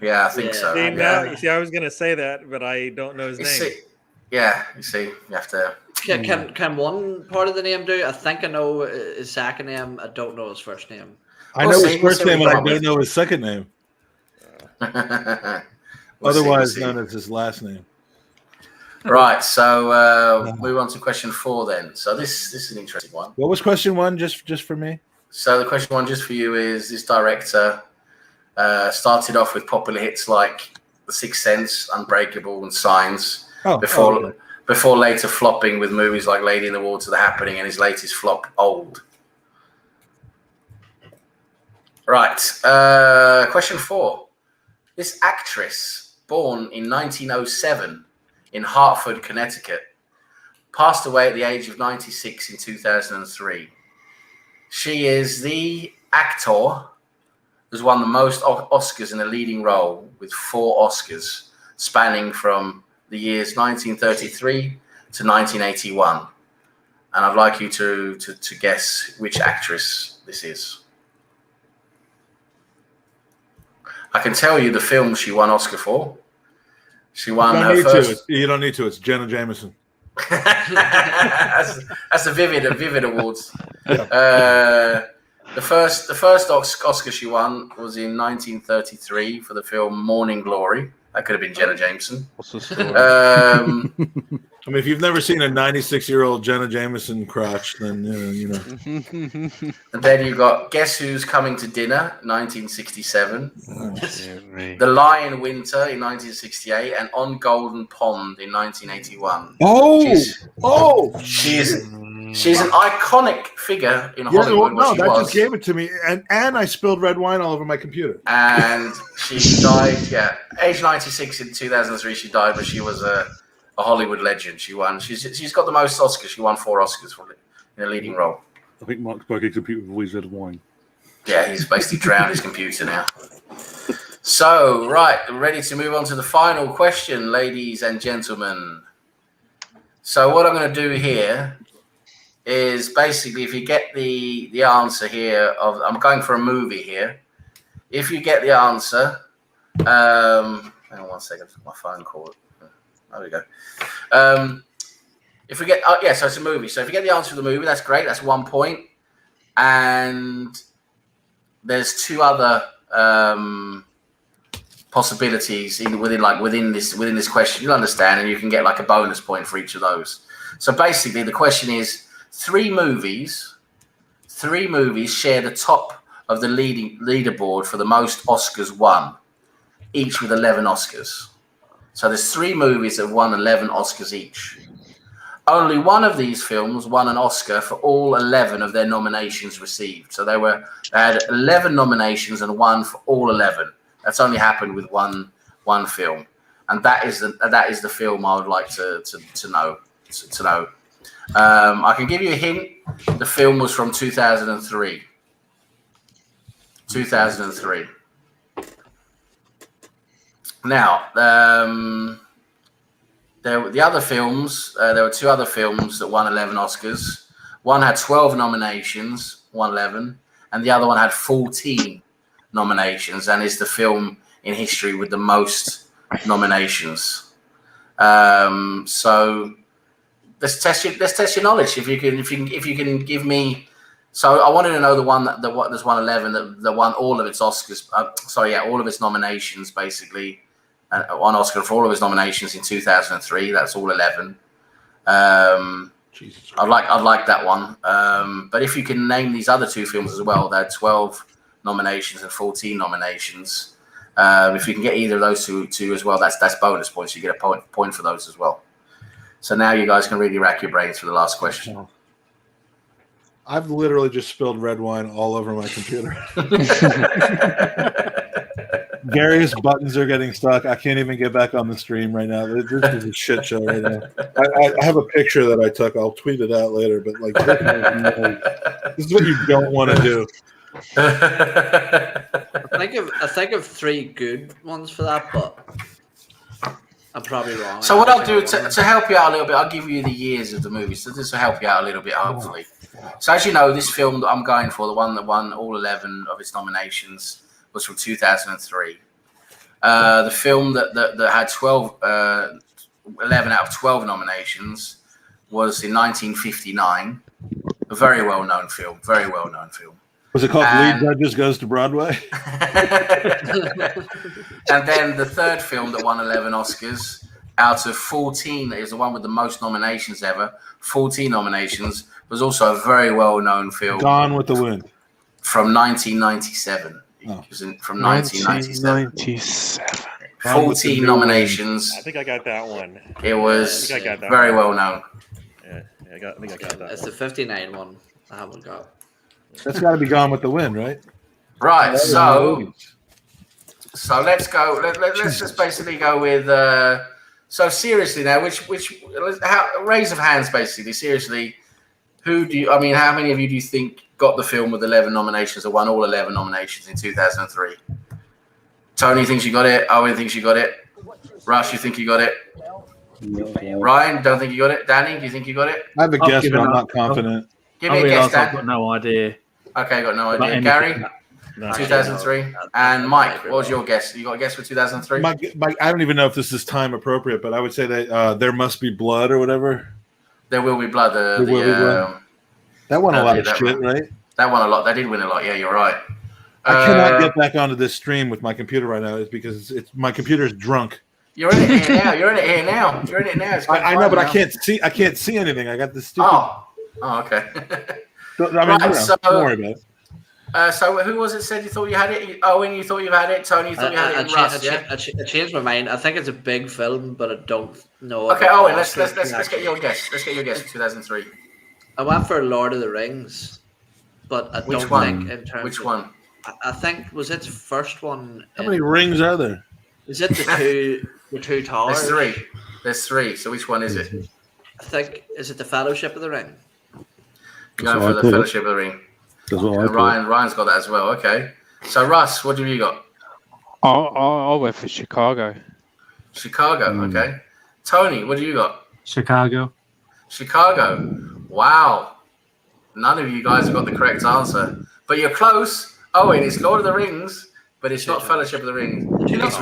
Yeah, I think so. See, now, you see, I was gonna say that, but I don't know his name. You have to. Can one part of the name do? I think I know his second name. I don't know his first name. I know his first name, and I don't know his second name. Otherwise known as his last name. Right, so move on to question 4 then. So this is an interesting one. What was question 1 just for me? So the question 1 just for you is this director started off with popular hits like The Sixth Sense, Unbreakable, and Signs before later flopping with movies like Lady in the Water, The Happening, and his latest flop, Old. Right, question 4. This actress, born in 1907 in Hartford, Connecticut, passed away at the age of 96 in 2003. She is the actor who's won the most Oscars in a leading role, with 4 Oscars spanning from the years 1933 to 1981. And I'd like you to guess which actress this is. I can tell you the film she won Oscar for. She won her first. You don't need to. It's Jenna Jameson. That's the Vivid Awards. The first Oscar she won was in 1933 for the film Morning Glory. That could have been Jenna Jameson. What's the story? I mean, if you've never seen a 96-year-old Jenna Jameson crotch, then you know. And then you got Guess Who's Coming to Dinner, 1967. The Lion Winter in 1968, and On Golden Pond in 1981. She's an iconic figure in Hollywood. Just gave it to me, and I spilled red wine all over my computer. And she died, age 96 in 2003. She died, but she was a Hollywood legend. She won. She's got the most Oscars. She won 4 Oscars in a leading role. I think Mark's broke his computer with always red wine. Yeah, he's basically drowned his computer now. So, right, ready to move on to the final question, ladies and gentlemen. So what I'm going to do here is basically, if you get the answer here I'm going for a movie here. If you get the answer, hang on 1 second, my phone call. There we go. If we get, so it's a movie. So if you get the answer to the movie, that's great. That's 1 point. And there's 2 other possibilities within this question. You'll understand, and you can get like a bonus point for each of those. So basically, the question is: 3 movies share the top of the leaderboard for the most Oscars won, each with 11 Oscars. So there's 3 movies that have won 11 Oscars each. Only one of these films won an Oscar for all 11 of their nominations received. So they had 11 nominations and 1 for all 11. That's only happened with one film, and that is the film I would like to know. I can give you a hint. The film was from 2003. 2003. Now, there were 2 other films that won 11 Oscars. One had 12 nominations, won 11, and the other one had 14 nominations, and is the film in history with the most nominations. So let's test your knowledge. If you can give me. So I wanted to know the one that's won 11 that won all of its Oscars. All of its nominations basically. Won Oscar for all of his nominations in 2003. That's all 11. Jesus. I'd like that one. But if you can name these other two films as well, there are 12 nominations and 14 nominations. If you can get either of those two as well, that's bonus points. You get a point for those as well. So now you guys can really rack your brains for the last question. I've literally just spilled red wine all over my computer. Various buttons are getting stuck. I can't even get back on the stream right now. This is a shit show right now. I have a picture that I took. I'll tweet it out later. But like, this is what you don't want to do. I think of 3 good ones for that, but I'm probably wrong. So what I'll do to help you out a little bit, I'll give you the years of the movie. So this will help you out a little bit, hopefully. So as you know, this film that I'm going for, the one that won all 11 of its nominations, was from 2003. The film that had 11 out of 12 nominations was in 1959. A very well-known film. Very well-known film. Was it called Lead Judges Goes to Broadway? And then the third film that won 11 Oscars out of 14, it was the one with the most nominations ever. 14 nominations, was also a very well-known film. Gone with the Wind. From 1997. It was from 1997. 14 nominations. I think I got that one. It was I got that very one. well known. Yeah, I think I got that. It's the 59 one I haven't got. That's got to be Gone with the Wind, right? Right. So let's go. Let's just basically go with. So seriously now, raise of hands, basically. Seriously, how many of you do you think got the film with 11 nominations or won all 11 nominations in 2003? Tony thinks you got it. Owen thinks you got it. Russ, you think you got it? Ryan, don't think you got it. Danny, do you think you got it? I have a guess, but I'm not confident. Give me a guess, Dan. I've got no idea. Okay, got no idea. Gary, 2003. And Mike, what was your guess? You got a guess for 2003? I don't even know if this is time appropriate, but I would say that There Must Be Blood or whatever. There Will Be Blood. That won a lot of shit, right? That won a lot. That did win a lot. Yeah, you're right. I cannot get back onto this stream with my computer right now. It's because my computer's drunk. You're in it here now. You're in it here now. You're in it now. I know, but I can't see. I can't see anything. I got this stupid. Oh, okay. Don't worry about it. So who was it said you thought you had it? Owen, you thought you had it. Tony, you thought you had it. And Russ, I changed my mind. I think it's a big film, but I don't know. Okay, Owen, let's get your guess. Let's get your guess for 2003. I went for Lord of the Rings, but I don't think in terms. Which one? I think was it the first one. How many rings are there? Is it the two towers? There's three. So which one is it? I think is it the Fellowship of the Ring? Going for the Fellowship of the Ring. Ryan's got that as well. Okay. So Russ, what have you got? I went for Chicago. Chicago. Okay. Tony, what do you got? Chicago. Wow. None of you guys have got the correct answer, but you're close. Owen, it's Lord of the Rings, but it's not Fellowship of the Ring. It's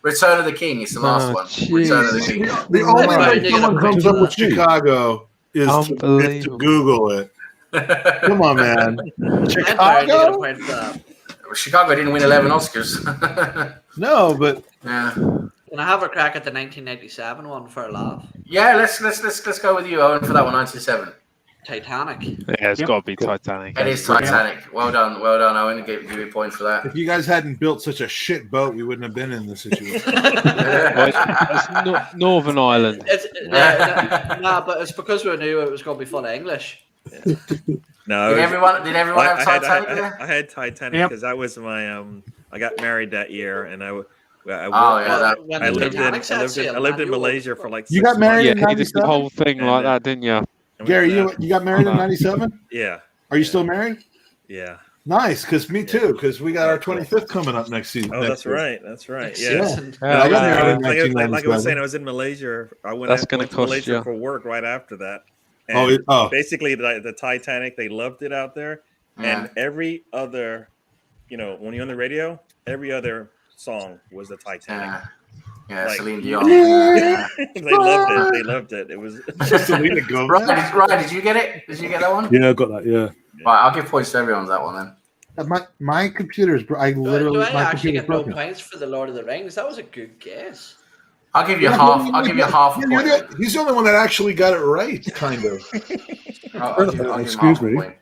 Return of the King. It's the last one. Return of the King. The only way someone comes up with Chicago is to Google it. Come on, man. Chicago? Chicago didn't win 11 Oscars. No, but yeah. Can I have a crack at the 1997 one for a laugh? Yeah, let's go with you, Owen, for that one. 97. Titanic. Yeah, it's got to be Titanic. It is Titanic. Well done, Owen. Give you a point for that. If you guys hadn't built such a shit boat, we wouldn't have been in this situation. It's Northern Ireland. No, but it's because we knew it was going to be full of English. Yeah. No, did everyone have Titanic? I had Titanic because that was my I got married that year, and I lived in Malaysia for like. You got married in 97? You did the whole thing like that, didn't you? Gary, you got married in 97? Yeah. Are you still married? Yeah. Nice, because me too, because we got our 25th coming up next season. Oh, that's right. Yeah. I got married in 1997. Like I was saying, I was in Malaysia. I went to Malaysia for work right after that. And basically, the Titanic, they loved it out there. Yeah. And every other, when you're on the radio, every other song was the Titanic. Yeah, Celine Dion. They loved it. It was Selena Gomez. Ryan, did you get it? Did you get that one? Yeah, I got that. Yeah. Right, I'll give points to everyone on that one then. My computer's. I literally. Do I actually get no points for the Lord of the Rings? That was a good guess. I'll give you half. I'll give you half a point. He's the only one that actually got it right, kind of. I'll give him Excuse half a me. point.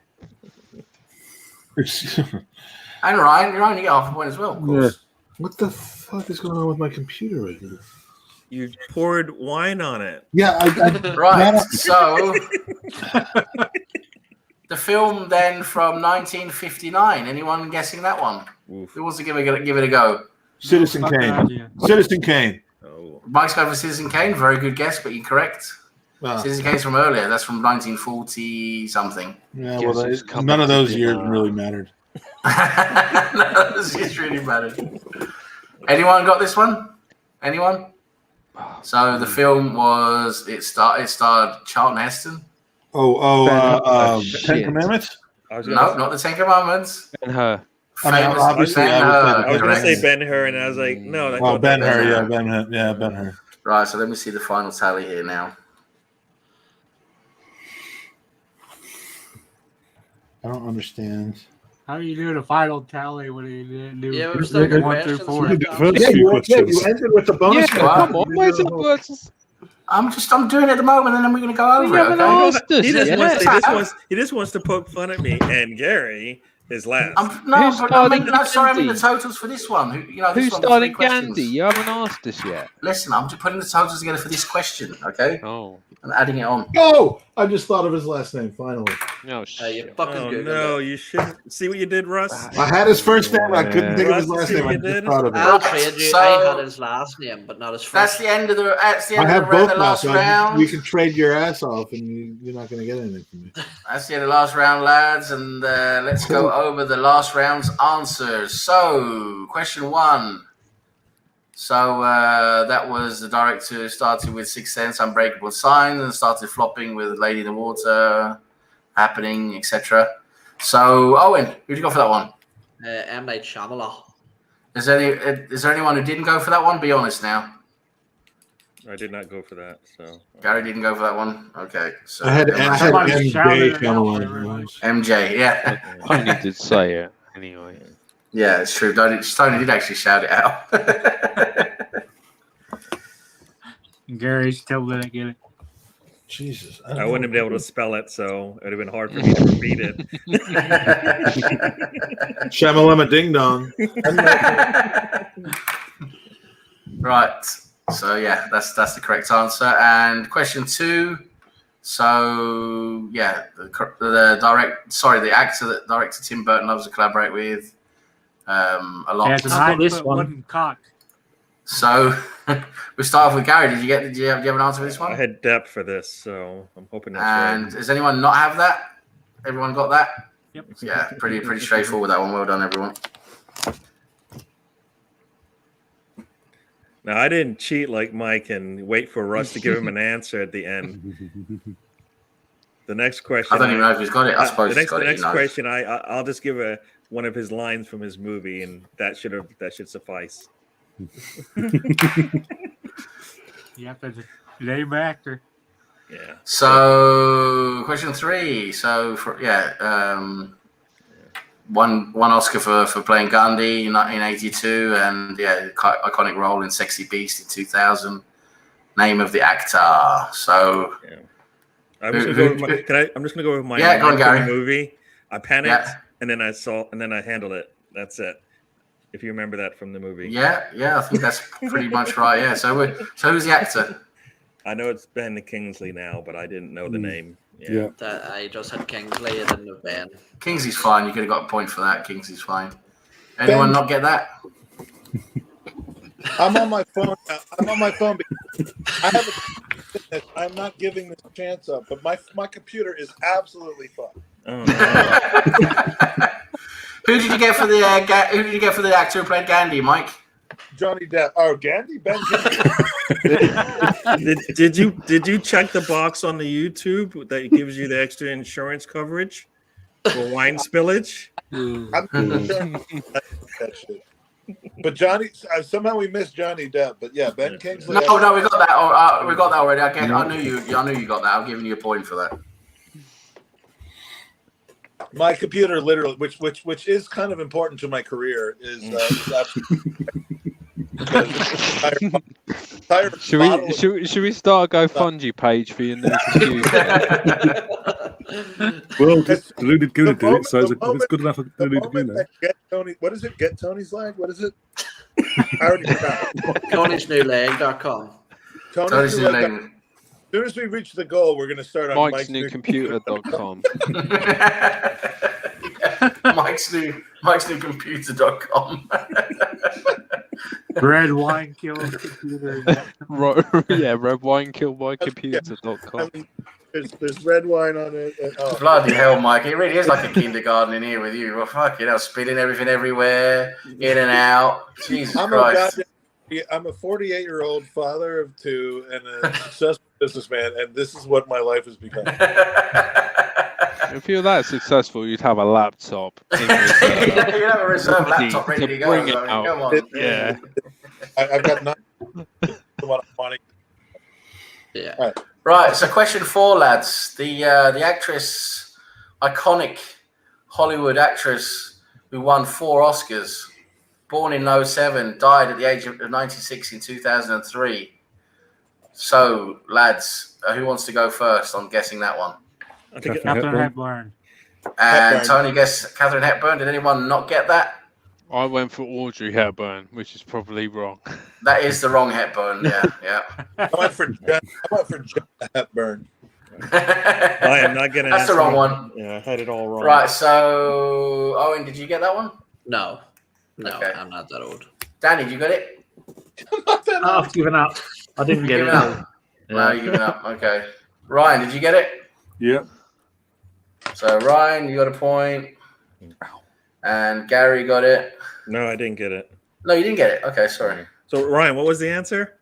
And Ryan, you only get half a point as well, of course. What the fuck is going on with my computer right now? You poured wine on it. Yeah, Right. So the film then from 1959. Anyone guessing that one? Who wants to give it a go? Citizen Kane. Citizen Kane. Mike's going for Citizen Kane. Very good guess, but incorrect. Citizen Kane's from earlier. That's from 1940 something. Yeah, well, none of those years really mattered. None of those years really mattered. Anyone got this one? Anyone? So the film was it starred Charlton Heston. Ten Commandments? No, not the Ten Commandments. Ben-Hur. I was going to say Ben-Hur, and I was like, no. Ben-Hur, Ben-Hur. Right, so let me see the final tally here now. I don't understand. How do you do the final tally when you didn't do Yeah, we're still doing 1 through 4? You ended with the bonus. Come on, I'm doing it at the moment, and then we're going to go over it. He just wants to poke fun at me and Gary. His last. I'm in the totals for this one. Who's starting Gandhi? You haven't asked us yet. Listen, I'm just putting the totals together for this question, okay? Oh. And adding it on. Oh, I just thought of his last name, finally. No, you fucking Googled no, you shouldn't. See what you did, Russ? I had his first name, I couldn't think of his last name. I just thought of it. I'll trade you. I had his last name, but not his first. That's the end of the I have both now, last so round. you can trade your ass off, and you're not going to get anything from me. That's the end of the last round, lads, and let's go over the last round's answers. So, question 1. So that was the director who started with Sixth Sense, Unbreakable Signs, and started flopping with Lady in the Water, Happening, etc. So, Owen, who'd you go for that one? M. Night Shyamalan. Is there anyone who didn't go for that one? Be honest now. I did not go for that. So Gary didn't go for that one. Okay, so I had MJ. MJ, yeah. Tony did say it anyway. Yeah, it's true. Tony did actually shout it out. Gary still didn't get it. Jesus. I wouldn't have been able to spell it, so it would have been hard for me to repeat it. Shamalama Ding Dong. Right. So yeah, that's the correct answer. And question 2. So yeah, the actor that director Tim Burton loves to collaborate with a lot. Yeah, this one. Cock. So we start off with Gary. Did you have an answer for this one? I had depth for this, so I'm hoping that's and right. Does anyone not have that? Everyone got that? Yep. Yeah, pretty straightforward that one. Well done, everyone. Now, I didn't cheat like Mike and wait for Russ to give him an answer at the end. The next question. I don't even know if he's got it. I suppose the next question. I'll just give one of his lines from his movie, and that should suffice. You have to name actor. Yeah. So question 3. So One Oscar for playing Gandhi in 1982, and iconic role in Sexy Beast in 2000. Name of the actor. So I'm just gonna go with my go on, Gary. movie. I panicked and then I handled it. That's it. If you remember that from the movie. Yeah, I think that's pretty much right. Yeah. So who's the actor? I know it's Ben Kingsley now, but I didn't know the name. Yeah. I just had Kingsley. I didn't know Ben. Kingsley's fine. You could have got a point for that. Kingsley's fine. Anyone not get that? I'm on my phone. I'm not giving this chance up, but my computer is absolutely fine. Oh, no. Who did you get for the actor who played Gandhi, Mike? Johnny Depp. Oh, Gandhi? Ben Did you check the box on the YouTube that gives you the extra insurance coverage for wine spillage? I'm that shit. But Johnny, somehow we missed Johnny Depp. But yeah, Ben Kingsley. No, we got that. We got that already. I knew you got that. I'm giving you a point for that. My computer, literally, which is kind of important to my career, is absolutely. Should we start a GoFundMe page for your new computer? Well, deluded Gooner did it, so it's good enough for deluded Gooner. Get Tony, what is it? Get Tony's leg? What is it? I already forgot. Tony'sNewLeg.com. Tony's new leg. As soon as we reach the goal, we're going to start on Mike'sNewComputer.com. Mike'sNewComputer.com. Red wine kill computer. Redwinekillmycomputer.com. There's red wine on it. Bloody hell, Mike. It really is like a kindergarten in here with you. Well, fuck it, spilling everything everywhere, in and out. Jesus Christ. I'm a 48-year-old father of 2 and a successful businessman, and this is what my life has become. If you're that successful, you'd have a laptop. You'd have a reserve laptop ready to go. Bring it I mean, out. come on. Yeah. I've got nothing. Money. Yeah. Right. So, question 4, lads. The actress, iconic Hollywood actress who won 4 Oscars, born in 2007, died at the age of 96 in 2003. So, lads, who wants to go first on guessing that one? I think Catherine Hepburn. And Tony guessed Catherine Hepburn. Did anyone not get that? I went for Audrey Hepburn, which is probably wrong. That is the wrong Hepburn. Yeah. I went for Jenna Hepburn. I am not getting. That's the wrong one. Yeah, I had it all wrong. Right. So, Owen, did you get that one? No, Okay. I'm not that old. Danny, did you get it? I've given up. I didn't get it. No, you're giving up. Okay. Ryan, did you get it? Yeah. So, Ryan, you got a point. And Gary got it. No, I didn't get it. No, you didn't get it. Okay, sorry. So, Ryan, what was the answer?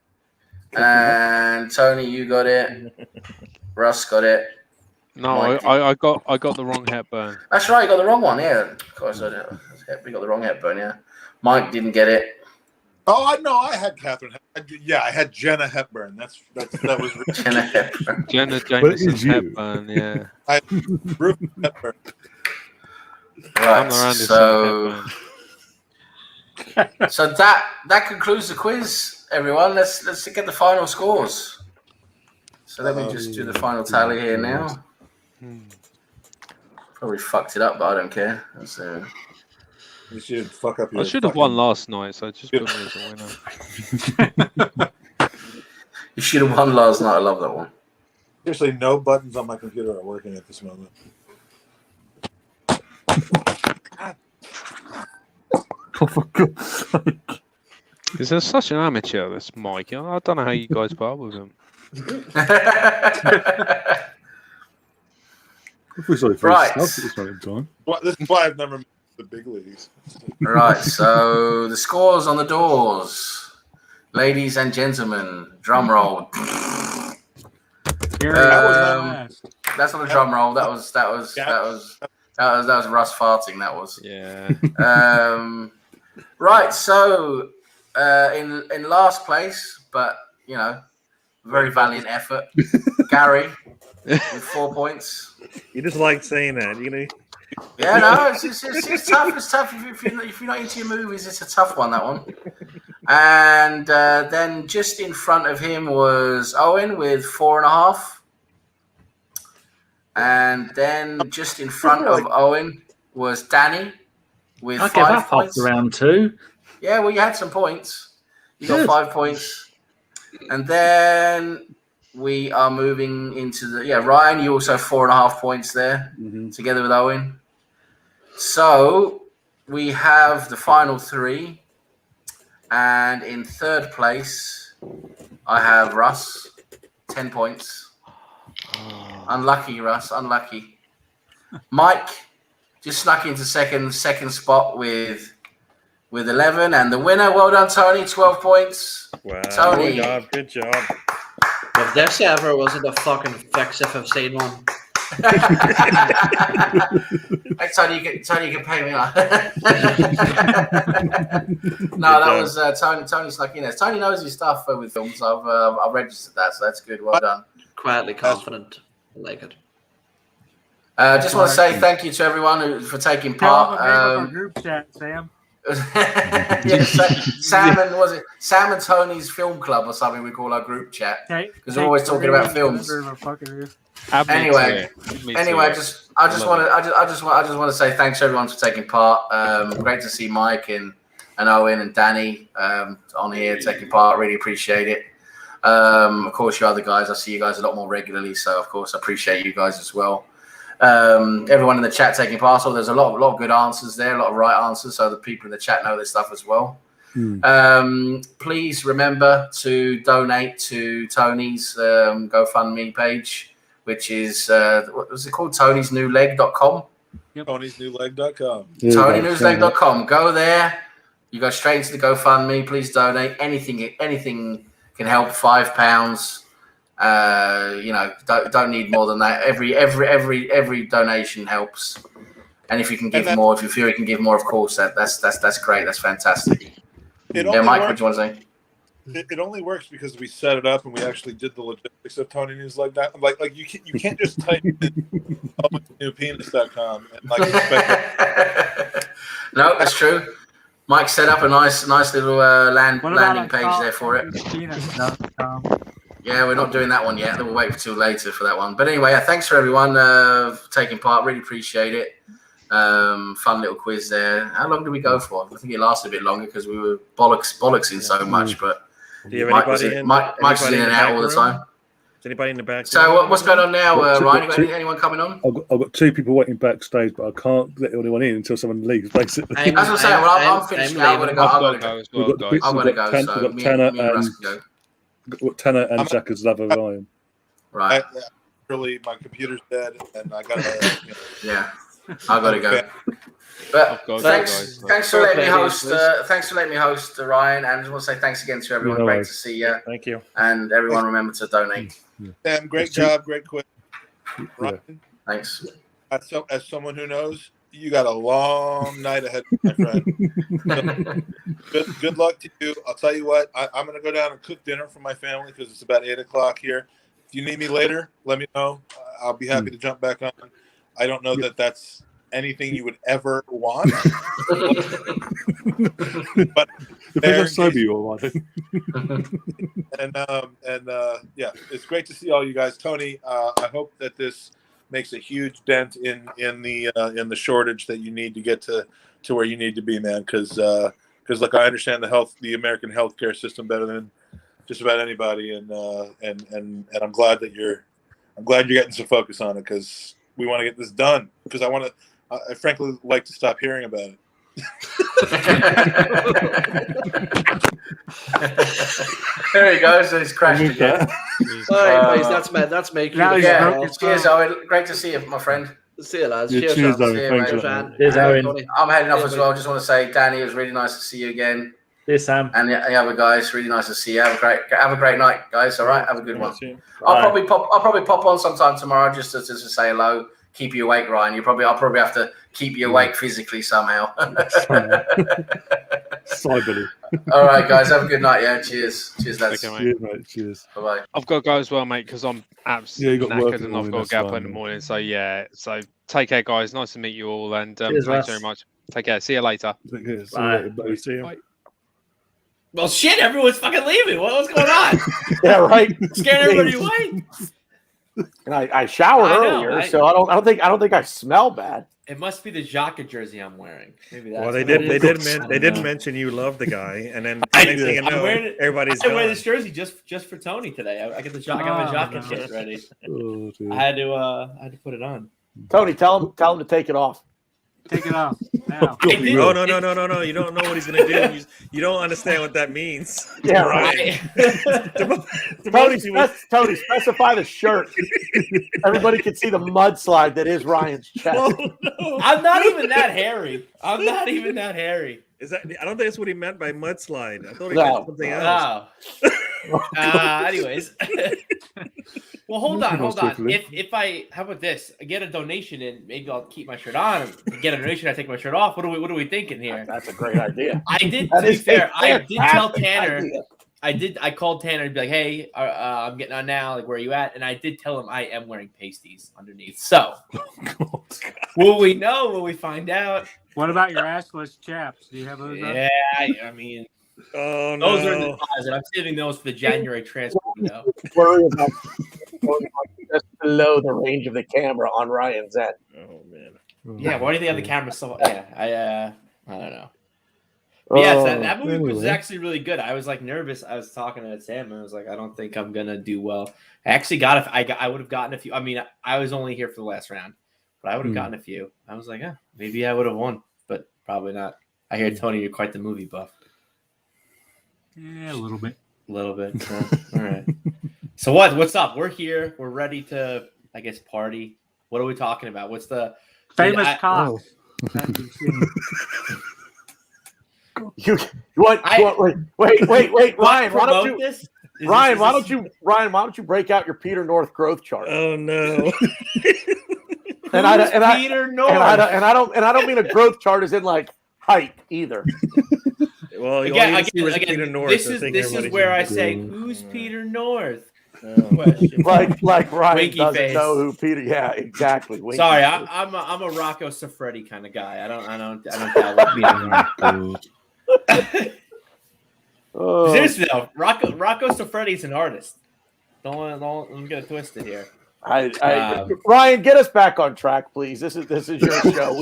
And Tony, you got it. Russ got it. No, I got the wrong Hepburn. That's right, you got the wrong one. Yeah, of course I did. We got the wrong Hepburn. Yeah, Mike didn't get it. Oh, I had Catherine. Yeah, I had Jenna Hepburn. That was Jenna Hepburn. Jenna Jameson Hepburn. Yeah. I Ruth Hepburn. Right. So that concludes the quiz, everyone. Let's get the final scores. So let me just do the final tally here now. Probably fucked it up, but I don't care. You should fuck up your. I should have won last night, so just put me as a winner. You should have won last night. I love that one. Seriously, no buttons on my computer are working at this moment. Oh, for God's sake. Is there such an amateur, this Mike? I don't know how you guys put up with him. Right. This is why I've never met the big leagues. Right, so the scores on the doors. Ladies and gentlemen, drum roll. That's not a drum roll. That was Russ farting. That was. Yeah. Right, so in last place, but very valiant effort, Gary with 4 points. You just like saying that, Yeah, no, it's tough. It's tough if you're not into your movies. It's a tough one, that one. And then just in front of him was Owen with 4.5. And then just in front of Owen was Danny with 5 points. Round 2. Yeah, well, you had some points. You got 5 points. And then we are moving into Ryan, you also 4.5 points there, together with Owen. So we have the final 3. And in third place, I have Russ, 10 points. Unlucky, Russ, unlucky. Mike just snuck into second spot with 11. And the winner, well done, Tony, 12 points. Wow, Tony. Good job. If this ever wasn't a fucking fix if I've seen one. Hey, Tony, you can pay me off. No, that was Tony snuck in there. Tony knows his stuff with films. I've registered that, so that's good. Well done. Quietly confident. I like it. Just want to say thank you to everyone for taking part. Our group chat, Sam. Yeah, Sam and was it Sam and Tony's film club or something? We call our group chat because we're always talking about films. Anyway, I just want to say thanks everyone for taking part. Great to see Mike and Owen and Danny on here taking part. Really appreciate it. Of course, you other guys, I see you guys a lot more regularly, so of course I appreciate you guys as well. Everyone in the chat taking part. So there's a lot of good answers there, a lot of right answers. So the people in the chat know this stuff as well. Please remember to donate to Tony's GoFundMe page, which is what was it called? Tony'sNewLeg.com. Tony'sNewLeg.com. Tony'sNewLeg.com. Go there. You go straight into the GoFundMe. Please donate. Anything can help. £5. Don't need more than that. Every donation helps, and if you can give more, if you feel you can give more, of course, that's great. That's fantastic. Mike, what do you want to say? It only works because we set it up and we actually did the logistics of Tony News like that. Like you can't just type in newpenis.com and expect. No, that's true. Mike set up a nice little landing page there for it. Yeah, we're not doing that one yet. We'll wait till later for that one. But anyway, thanks for everyone for taking part. Really appreciate it. Fun little quiz there. How long did we go for? I think it lasted a bit longer because we were bollocksing so much. But Mike's in and out all the time. Is anybody in the back? So what's going on now, Ryan? Anyone coming on? I've got 2 people waiting backstage, but I can't let anyone in until someone leaves, basically. As I say, I'm finished now. I've got to go. We've got Tanner and Xhaka's lover, Ryan. Right. Really, my computer's dead, and I got to. Yeah, I got to go. But thanks for letting me host. Thanks for letting me host, Ryan. And I just want to say thanks again to everyone. Great to see you. Thank you. And everyone, remember to donate. Sam, great job, great quiz. Ryan, thanks. As someone who knows, you got a long night ahead, my friend. Good luck to you. I'll tell you what, I'm going to go down and cook dinner for my family because it's about 8 o'clock here. If you need me later, let me know. I'll be happy to jump back on. I don't know that that's anything you would ever want. But depends how sober you are, and yeah, it's great to see all you guys. Tony, I hope that this makes a huge dent in the shortage that you need to get to where you need to be, man. Because look, I understand the American healthcare system better than just about anybody, and I'm glad that you're getting some focus on it because we want to get this done. Because I frankly like to stop hearing about it. There he goes. He's crashed again. Sorry, that's me. Yeah. Cheers, Owen. Great to see you, my friend. See you, lads. Yeah, cheers, Owen. Cheers, Owen. I'm heading off as well. Just want to say, Danny, it was really nice to see you again. Cheers, Sam. And the other guys, really nice to see you. Have a great night, guys. All right, have a good one. I'll probably pop on sometime tomorrow just to say hello. Keep you awake, Ryan. I'll probably have to keep you awake physically somehow. Cyberly. All right, guys. Have a good night. Yeah. Cheers, lads. Okay, mate. Cheers, mate. Cheers. Bye. I've got to go as well, mate, because I'm absolutely knackered and I've got to get up in the morning. So yeah. So take care, guys. Nice to meet you all, and thanks very much. Take care. See you later. Take care. Bye. See you. Bye. Well, shit! Everyone's fucking leaving. What's going on? Yeah, right. Scared everybody away. And I showered earlier, so I don't think I smell bad. It must be the Xhaka jersey I'm wearing. Maybe that's. Well, they did mention you love the guy, and then the next thing you know, everybody's. I wear this jersey just for Tony today. I get the Xhaka. I got my Xhaka kit ready. Oh, I had to put it on. Tony, tell him to take it off. Take it off now. No! You don't know what he's gonna do. You don't understand what that means. Yeah, right. Tony, specify the shirt. Everybody can see the mudslide that is Ryan's chest. Oh, no. I'm not even that hairy. Is that? I don't think that's what he meant by mudslide. I thought he meant something else. Anyways. Well, hold on. How about this? I get a donation in, maybe I'll keep my shirt on. Get a donation, I take my shirt off. What are we thinking here? That's a great idea. I did tell Tanner. I called Tanner and be like, hey, I'm getting on now. Like, where are you at? And I did tell him I am wearing pasties underneath. So, will we know? Will we find out? What about your assless chaps? Do you have those? Yeah, I mean, oh those no, are in the closet. I'm saving those for the January transfer window. Worry about going just below the range of the camera on Ryan's end. Oh man. Yeah, why do you think I have the camera so? Yeah, I don't know. But yeah, that movie was actually really good. I was like nervous. I was talking to Sam, and I was like, I don't think I'm gonna do well. I actually I would have gotten a few. I mean, I was only here for the last round, but I would have gotten a few. I was like, maybe I would have won, but probably not. I hear Tony, you're quite the movie buff. Yeah, a little bit. A little bit. All right. So what's up? We're here. We're ready to, I guess, party. What are we talking about? What's the famous cock? You want wait, Ryan, why don't you this? Ryan, why don't you break out your Peter North growth chart? Oh no. Peter North? And I don't mean a growth chart as in like height either. Well, again, Peter North. This is where I say, who's Peter North? Like Ryan Winky doesn't face. know who Peter. Yeah, exactly. Winky Sorry, face. I'm a Rocco Siffredi kind of guy. I don't doubt Peter North. Seriously though, Rocco Siffredi's an artist. Don't get it twisted here. Ryan, get us back on track, please. This is your show.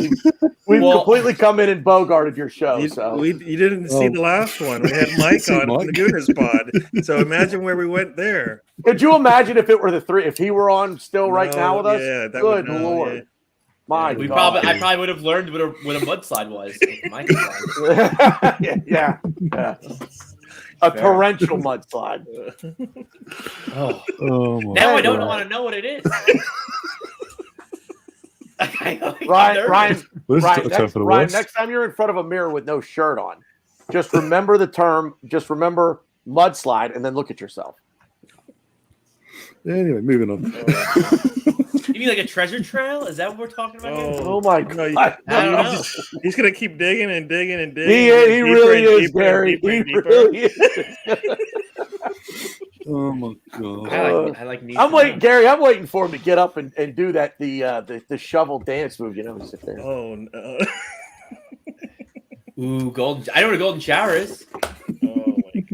We've completely come in and bogarted your show. You didn't see the last one. We had Mike on the Gooners Pod. So imagine where we went there. Could you imagine if it were the three? If he were on still right now with us? Yeah, that good would, Lord. Yeah. My I God. probably would have learned what a mudslide was. yeah. A torrential mudslide. Now I don't want to know what it is. Ryan, next time you're in front of a mirror with no shirt on, just remember the term, just remember mudslide, and then look at yourself. Anyway, moving on. You mean like a treasure trail? Is that what we're talking about here? Oh my God. I don't know. He's going to keep digging and digging and digging. He really is, Gary. He really is. Oh my God. I like I'm waiting, Gary. I'm waiting for him to get up and do that the shovel dance move. You know, sit there. Oh no. Ooh, golden! I know what a golden shower is.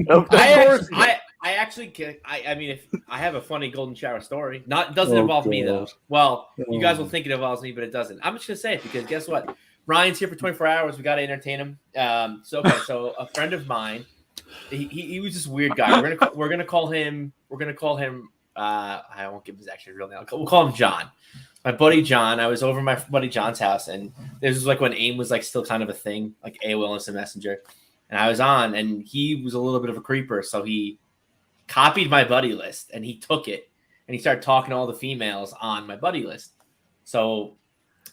Oh my God. I actually, if I have a funny golden shower story. Doesn't involve me though. Well, you guys will think it involves me, but it doesn't. I'm just gonna say it because guess what? Ryan's here for 24 hours. We got to entertain him. So a friend of mine. He was this weird guy. We're gonna call him. I won't give his actual real name. We'll call him John. My buddy John. I was over my buddy John's house, and this was like when AIM was like still kind of a thing, like AOL Instant Messenger. And I was on, and he was a little bit of a creeper, so he copied my buddy list, and he took it, and he started talking to all the females on my buddy list. So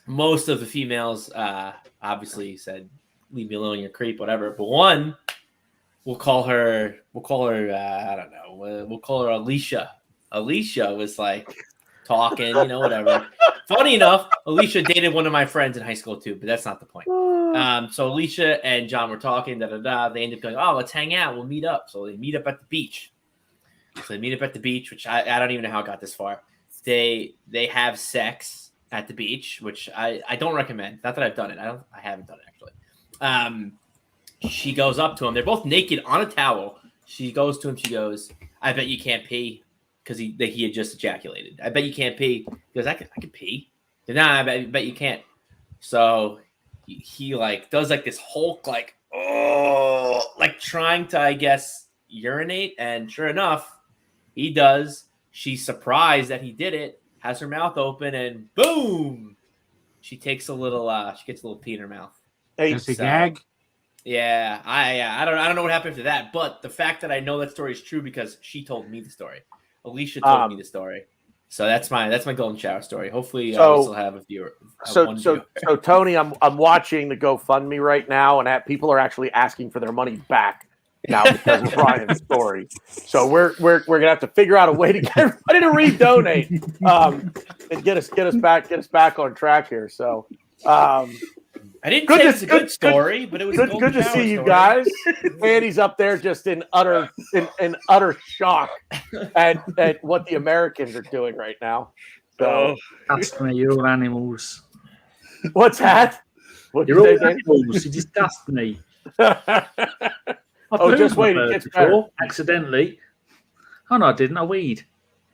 most of the females obviously said, "Leave me alone, you're a creep," whatever. But one. We'll call her. I don't know. We'll call her Alicia. Alicia was like talking, whatever. Funny enough, Alicia dated one of my friends in high school too, but that's not the point. So Alicia and John were talking. They ended up going, "Oh, let's hang out. We'll meet up." So they meet up at the beach. Which I don't even know how it got this far. They have sex at the beach, which I don't recommend. Not that I've done it. I haven't done it actually. She goes up to him. They're both naked on a towel. She goes to him. She goes, "I bet you can't pee," because he had just ejaculated. "I bet you can't pee." He goes, I can pee." "Nah, I bet you can't." So he like does like this Hulk like trying to, I guess, urinate, and sure enough, he does. She's surprised that he did it. Has her mouth open, and boom, she takes a little. She gets a little pee in her mouth. Does he gag? Yeah, I don't know what happened after that, but the fact that I know that story is true because she told me the story. Alicia told me the story, so that's my golden shower story. Hopefully, we still have a viewer. So Tony, I'm watching the GoFundMe right now, and people are actually asking for their money back now because of Ryan's story. So we're gonna have to figure out a way to get everybody to redonate and get us back on track here. So. I didn't say it was a good story, but it was good to see you guys. Andy's up there just in utter shock at what the Americans are doing right now. So, Disgust me, you're all animals. What's that? You're all animals. You disgust me. Just wait. It gets better. Accidentally. Oh no, I didn't. I weed.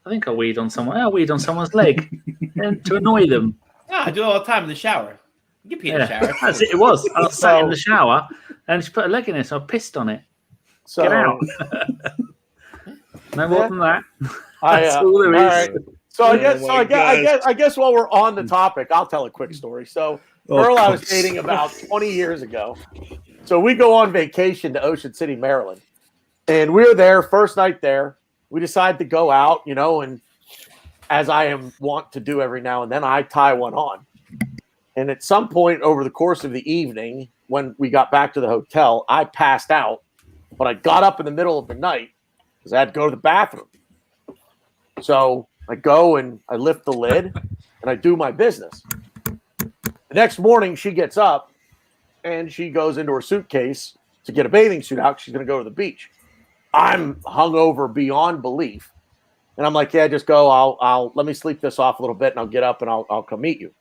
I think I weed on someone. I weed on someone's leg and to annoy them. Yeah, I do it all the time in the shower. You pee in the shower. That's it. It was. I was sat in the shower and she put a leg in it, so I pissed on it. So, get out. No more than that. That's all there is. All right. So I guess while we're on the topic, I'll tell a quick story. So girl I was dating about 20 years ago. So we go on vacation to Ocean City, Maryland. And we were there, first night there. We decided to go out, and as I am wont to do every now and then, I tie one on. And at some point over the course of the evening, when we got back to the hotel, I passed out. But I got up in the middle of the night because I had to go to the bathroom. So I go and I lift the lid and I do my business. The next morning, she gets up and she goes into her suitcase to get a bathing suit out. She's going to go to the beach. I'm hungover beyond belief. And I'm like, yeah, just go. I'll let me sleep this off a little bit and I'll get up and I'll come meet you.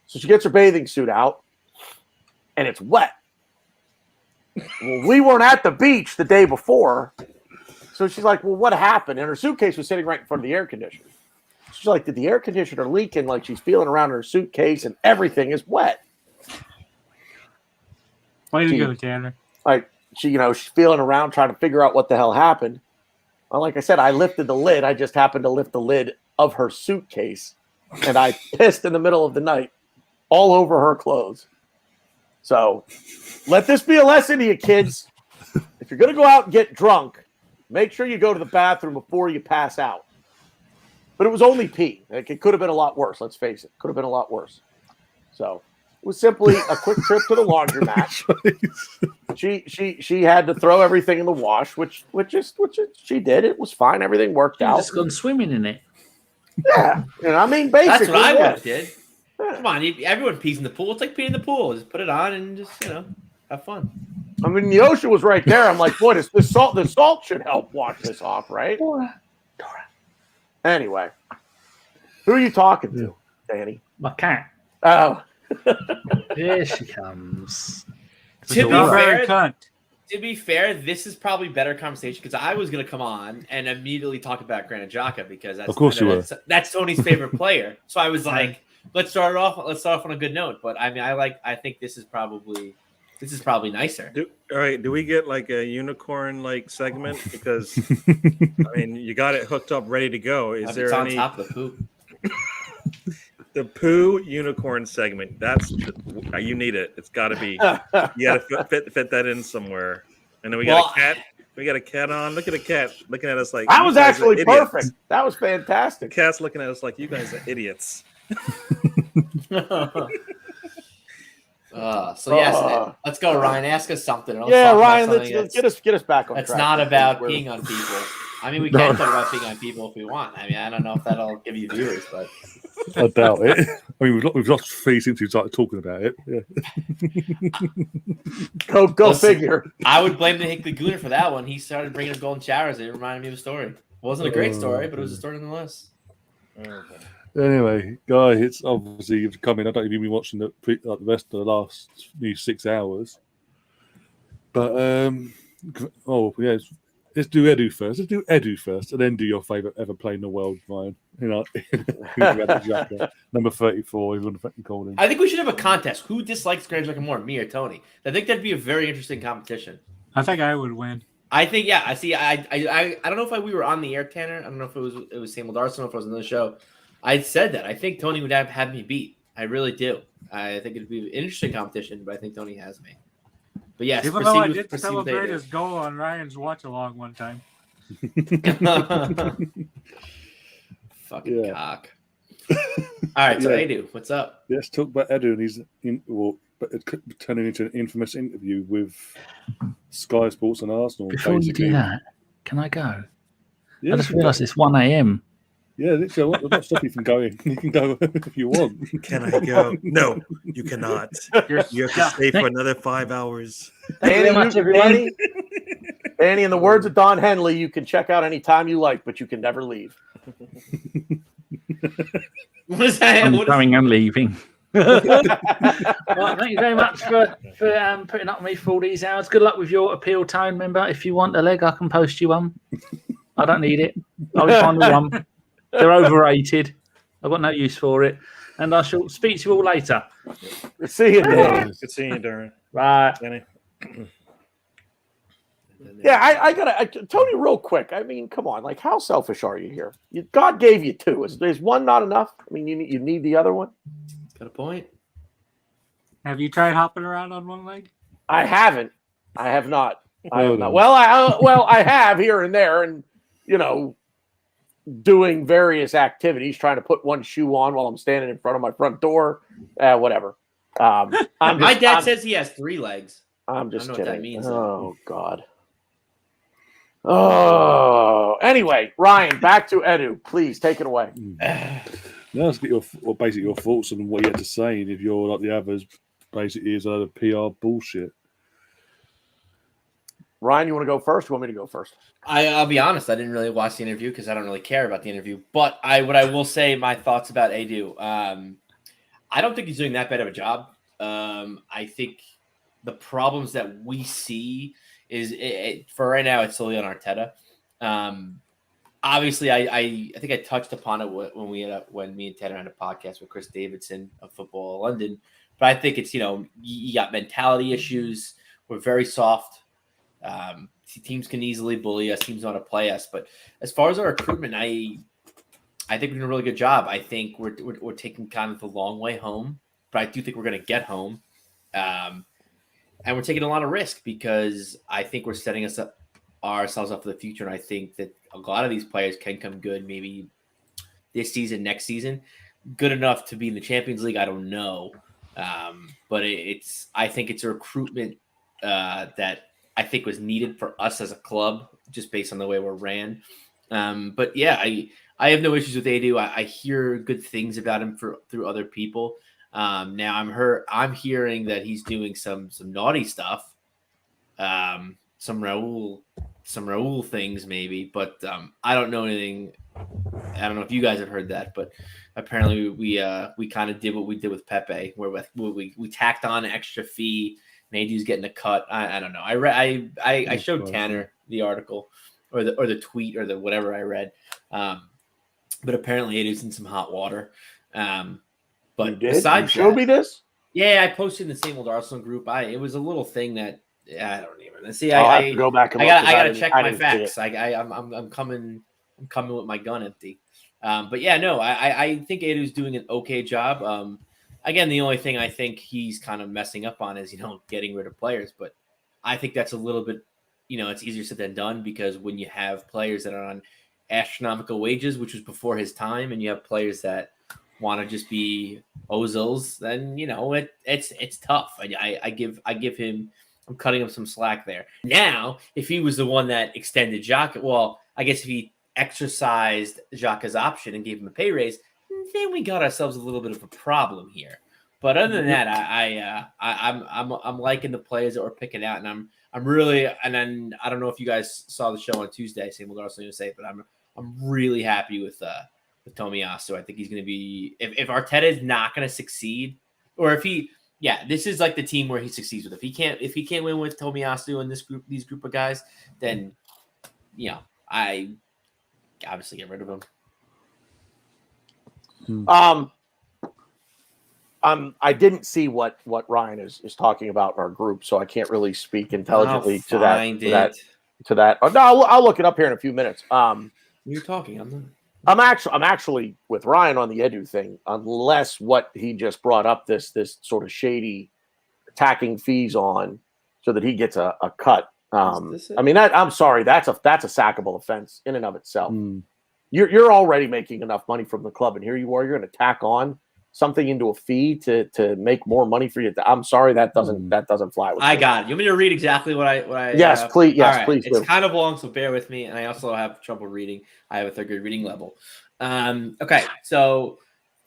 So she gets her bathing suit out and it's wet. Well, we weren't at the beach the day before. So she's like, well, what happened? And her suitcase was sitting right in front of the air conditioner. She's like, did the air conditioner leak? And like she's feeling around in her suitcase and everything is wet. Way to go, Tanner. Like she's feeling around trying to figure out what the hell happened. Well, like I said, I lifted the lid. I just happened to lift the lid of her suitcase and I pissed in the middle of the night all over her clothes. So let this be a lesson to you kids. If you're going to go out and get drunk, make sure you go to the bathroom before you pass out. But it was only pee. Like, it could have been a lot worse. Let's face it. Could have been a lot worse. So it was simply a quick trip to the laundromat. She had to throw everything in the wash, which she did. It was fine. Everything worked out. Just gone swimming in it. Yeah. I mean, basically. That's what I would have did. Come on, everyone pees in the pool. It's like peeing in the pool. Just put it on and just, have fun. I mean, the ocean was right there. I'm like, boy, the salt should help wash this off, right? Dora. Anyway, who are you talking to, Danny? My cat. Oh. Here she comes. To be fair, this is probably better conversation because I was going to come on and immediately talk about Granit Xhaka because that's, of course that's Tony's favorite player. So I was like, let's start off on a good note. But I mean, I think this is probably nicer. All right, do we get like a unicorn like segment? Because I mean, you got it hooked up, ready to go. Is there on any top of the poo? The poo unicorn segment. You need it. It's got to be. You got to fit that in somewhere. And then we got a cat. We got a cat on. Look at the cat looking at us like that was actually perfect. That was fantastic. The cat's looking at us like you guys are idiots. Let's go, Ryan. Ask us something. Ryan, let's get us back on track. It's not about peeing on people. I mean, we can talk about peeing on people if we want. I mean, I don't know if that'll give you viewers, but I doubt it. I mean, we've lost 3 since we started talking about it. Yeah. Go figure. I would blame the Hickley Gooner for that one. He started bringing up golden showers. It reminded me of a story. It wasn't a great story, but it was a story nonetheless. Okay. Anyway, guy, it's obviously you've come in. I don't even been watching the rest of the last 6 hours. But let's do Edu first. Let's do Edu first, and then do your favourite ever player in the world, Ryan. Xhaka, number 34. He's on the fucking call him. I think we should have a contest. Who dislikes Granit Xhaka more, me or Tony? I think that'd be a very interesting competition. I think I would win. I think, yeah. I see. I don't know if we were on the air, Tanner. I don't know if it was Sam with Arsenal, if it was on the show. I said that. I think Tony would have me beat. I really do. I think it'd be an interesting competition, but I think Tony has me. But yes, even though I did celebrate his goal on Ryan's watch along one time. Fucking cock. All right, so Edu, what's up? Let's talk about Edu, and he's turning into an infamous interview with Sky Sports and Arsenal. Before you do that, can I go? Yeah, I just realised it's 1 a.m. Yeah, literally, I'm not stopping you from going. You can go if you want. Can I go? No, you cannot. You have to stay for another 5 hours. Danny, Danny, in the words of Don Henley, you can check out any time you like, but you can never leave. What is that? I'm What is- going and leaving. Well, thank you very much for putting up with me for all these hours. Good luck with your appeal tone, member. If you want a leg, I can post you one. I don't need it. I'll find the one. They're overrated. I've got no use for it. And I shall speak to you all later. See you, Danny. Good seeing you, Darren. Bye. Danny. Yeah, I gotta, Tony, real quick. I mean, come on, like, how selfish are you here? God gave you two. Is one not enough? I mean, you need the other one. Got a point. Have you tried hopping around on one leg? I haven't. I have not. I have Oh, not. no. Well, I have here and there, and doing various activities, trying to put one shoe on while I'm standing in front of my front door, whatever. My dad says he has 3 legs. I'm just I don't know kidding. what that means. Oh God. Oh. Anyway, Ryan, back to Edu. Please take it away. Now let's get basically your thoughts on what you had to say, and if you're like the others, basically is a lot of PR bullshit. Ryan, you want to go first? Or you want me to go first? I'll be honest. I didn't really watch the interview because I don't really care about the interview. But what I will say, my thoughts about Edu. I don't think he's doing that bad of a job. I think the problems that we see is for right now, it's solely on Arteta. Obviously, I think I touched upon it when me and Tanner had a podcast with Chris Davidson of Football London. But I think it's you got mentality issues. We're very soft. Teams can easily bully us. Teams want to play us. But as far as our recruitment, I think we're doing a really good job. I think we're taking kind of the long way home, but I do think we're going to get home. And we're taking a lot of risk because I think we're setting ourselves up for the future. And I think that a lot of these players can come good maybe this season, next season. Good enough to be in the Champions League, I don't know. But I think it's a recruitment that I think was needed for us as a club, just based on the way we're ran. But yeah, I have no issues with Edu. I hear good things about him through other people. Now I'm hearing that he's doing some naughty stuff, some Raul things maybe, but I don't know anything. I don't know if you guys have heard that, but apparently we kind of did what we did with Pepe, where we tacked on an extra fee. And Edu's getting a cut. I don't know. I showed Tanner the article or the tweet or the whatever I read, but apparently Edu's in some hot water. But besides, you showed me this. Yeah, I posted in the Same Old Arsenal group. It was a little thing that I don't even see. I have to go back and look, I gotta check my didn't see facts. I'm coming with my gun empty. But yeah, no, I think Edu's doing an okay job. Again, the only thing I think he's kind of messing up on is getting rid of players. But I think that's a little bit it's easier said than done, because when you have players that are on astronomical wages, which was before his time, and you have players that want to just be Ozils, then it's tough. I give him, I'm cutting him some slack there. Now, if he was the one that extended Xhaka, well, I guess if he exercised Xhaka's option and gave him a pay raise, then we got ourselves a little bit of a problem here. But other than that, I'm liking the players that we're picking out, and I'm really, and then I don't know if you guys saw the show on Tuesday, same with Arsenal USA, but I'm really happy with Tomiyasu. I think he's going to be, if Arteta is not going to succeed, or if this is like the team where he succeeds with. If he can't win with Tomiyasu and these group of guys, then I obviously get rid of him. I didn't see what Ryan is talking about in our group, so I can't really speak intelligently to that. Oh, no, I'll look it up here in a few minutes. You're talking. I'm actually with Ryan on the Edu thing, unless what he just brought up, this sort of shady tacking fees on, so that he gets a cut. I mean, I'm sorry, that's a sackable offense in and of itself. You're already making enough money from the club, and here you are, you're going to tack on something into a fee to make more money for you. I'm sorry, that doesn't fly with me. I got it. You want me to read exactly what I Yes, please. Yes, right. please. It's do. kind of long, so bear with me. And I also have trouble reading. I have a third grade reading level. Okay, so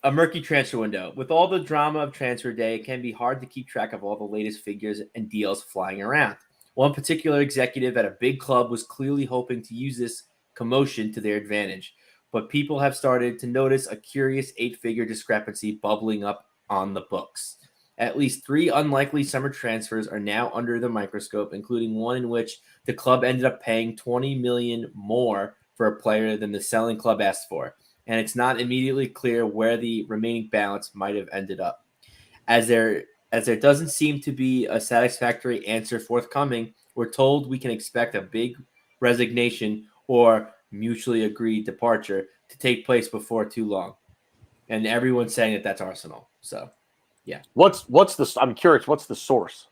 a murky transfer window. With all the drama of transfer day, it can be hard to keep track of all the latest figures and deals flying around. One particular executive at a big club was clearly hoping to use this commotion to their advantage, but people have started to notice a curious 8-figure discrepancy bubbling up on the books. At least 3 unlikely summer transfers are now under the microscope, including one in which the club ended up paying $20 million more for a player than the selling club asked for, and it's not immediately clear where the remaining balance might have ended up. As there doesn't seem to be a satisfactory answer forthcoming, we're told we can expect a big resignation or mutually agreed departure to take place before too long. And everyone's saying that that's Arsenal. So, yeah. I'm curious, what's the source?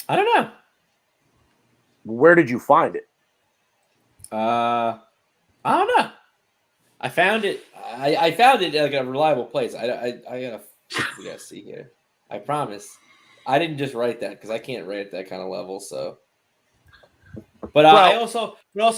I don't know. Where did you find it? I don't know. I found it. I found it like a reliable place. We gotta see here. I promise. I didn't just write that because I can't write at that kind of level. So, but I also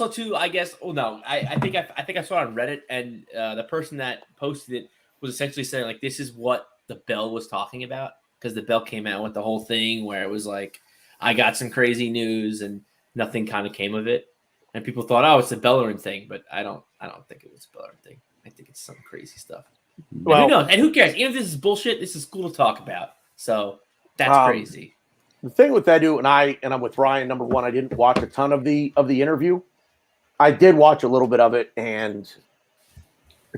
too. I guess. Oh no. I think I saw it on Reddit, and the person that posted it was essentially saying like this is what the Bell was talking about, because the Bell came out with the whole thing where it was like I got some crazy news and nothing kind of came of it. And people thought, oh, it's a Bellerin thing, but I don't think it was a Bellerin thing. I think it's some crazy stuff. Well, who knows? And who cares? Even if this is bullshit, this is cool to talk about. So that's crazy. The thing with Edu and I'm with Ryan. Number one, I didn't watch a ton of the interview. I did watch a little bit of it, and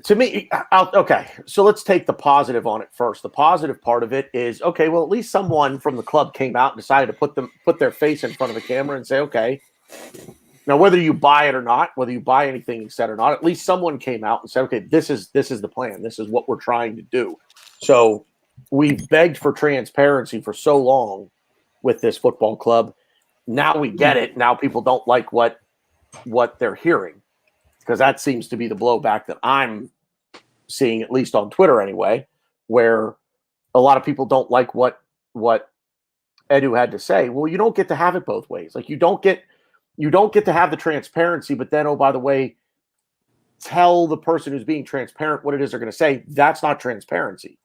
to me, okay. So let's take the positive on it first. The positive part of it is okay. Well, at least someone from the club came out and decided to put their face in front of the camera and say, okay. Now, whether you buy it or not, whether you buy anything he said or not, at least someone came out and said, okay, this is the plan. This is what we're trying to do. So we've begged for transparency for so long with this football club. Now we get it. Now people don't like what they're hearing, because that seems to be the blowback that I'm seeing, at least on Twitter anyway, where a lot of people don't like what Edu had to say. Well, you don't get to have it both ways. Like you don't get to have the transparency, but then, oh, by the way, tell the person who's being transparent what it is they're going to say. That's not transparency.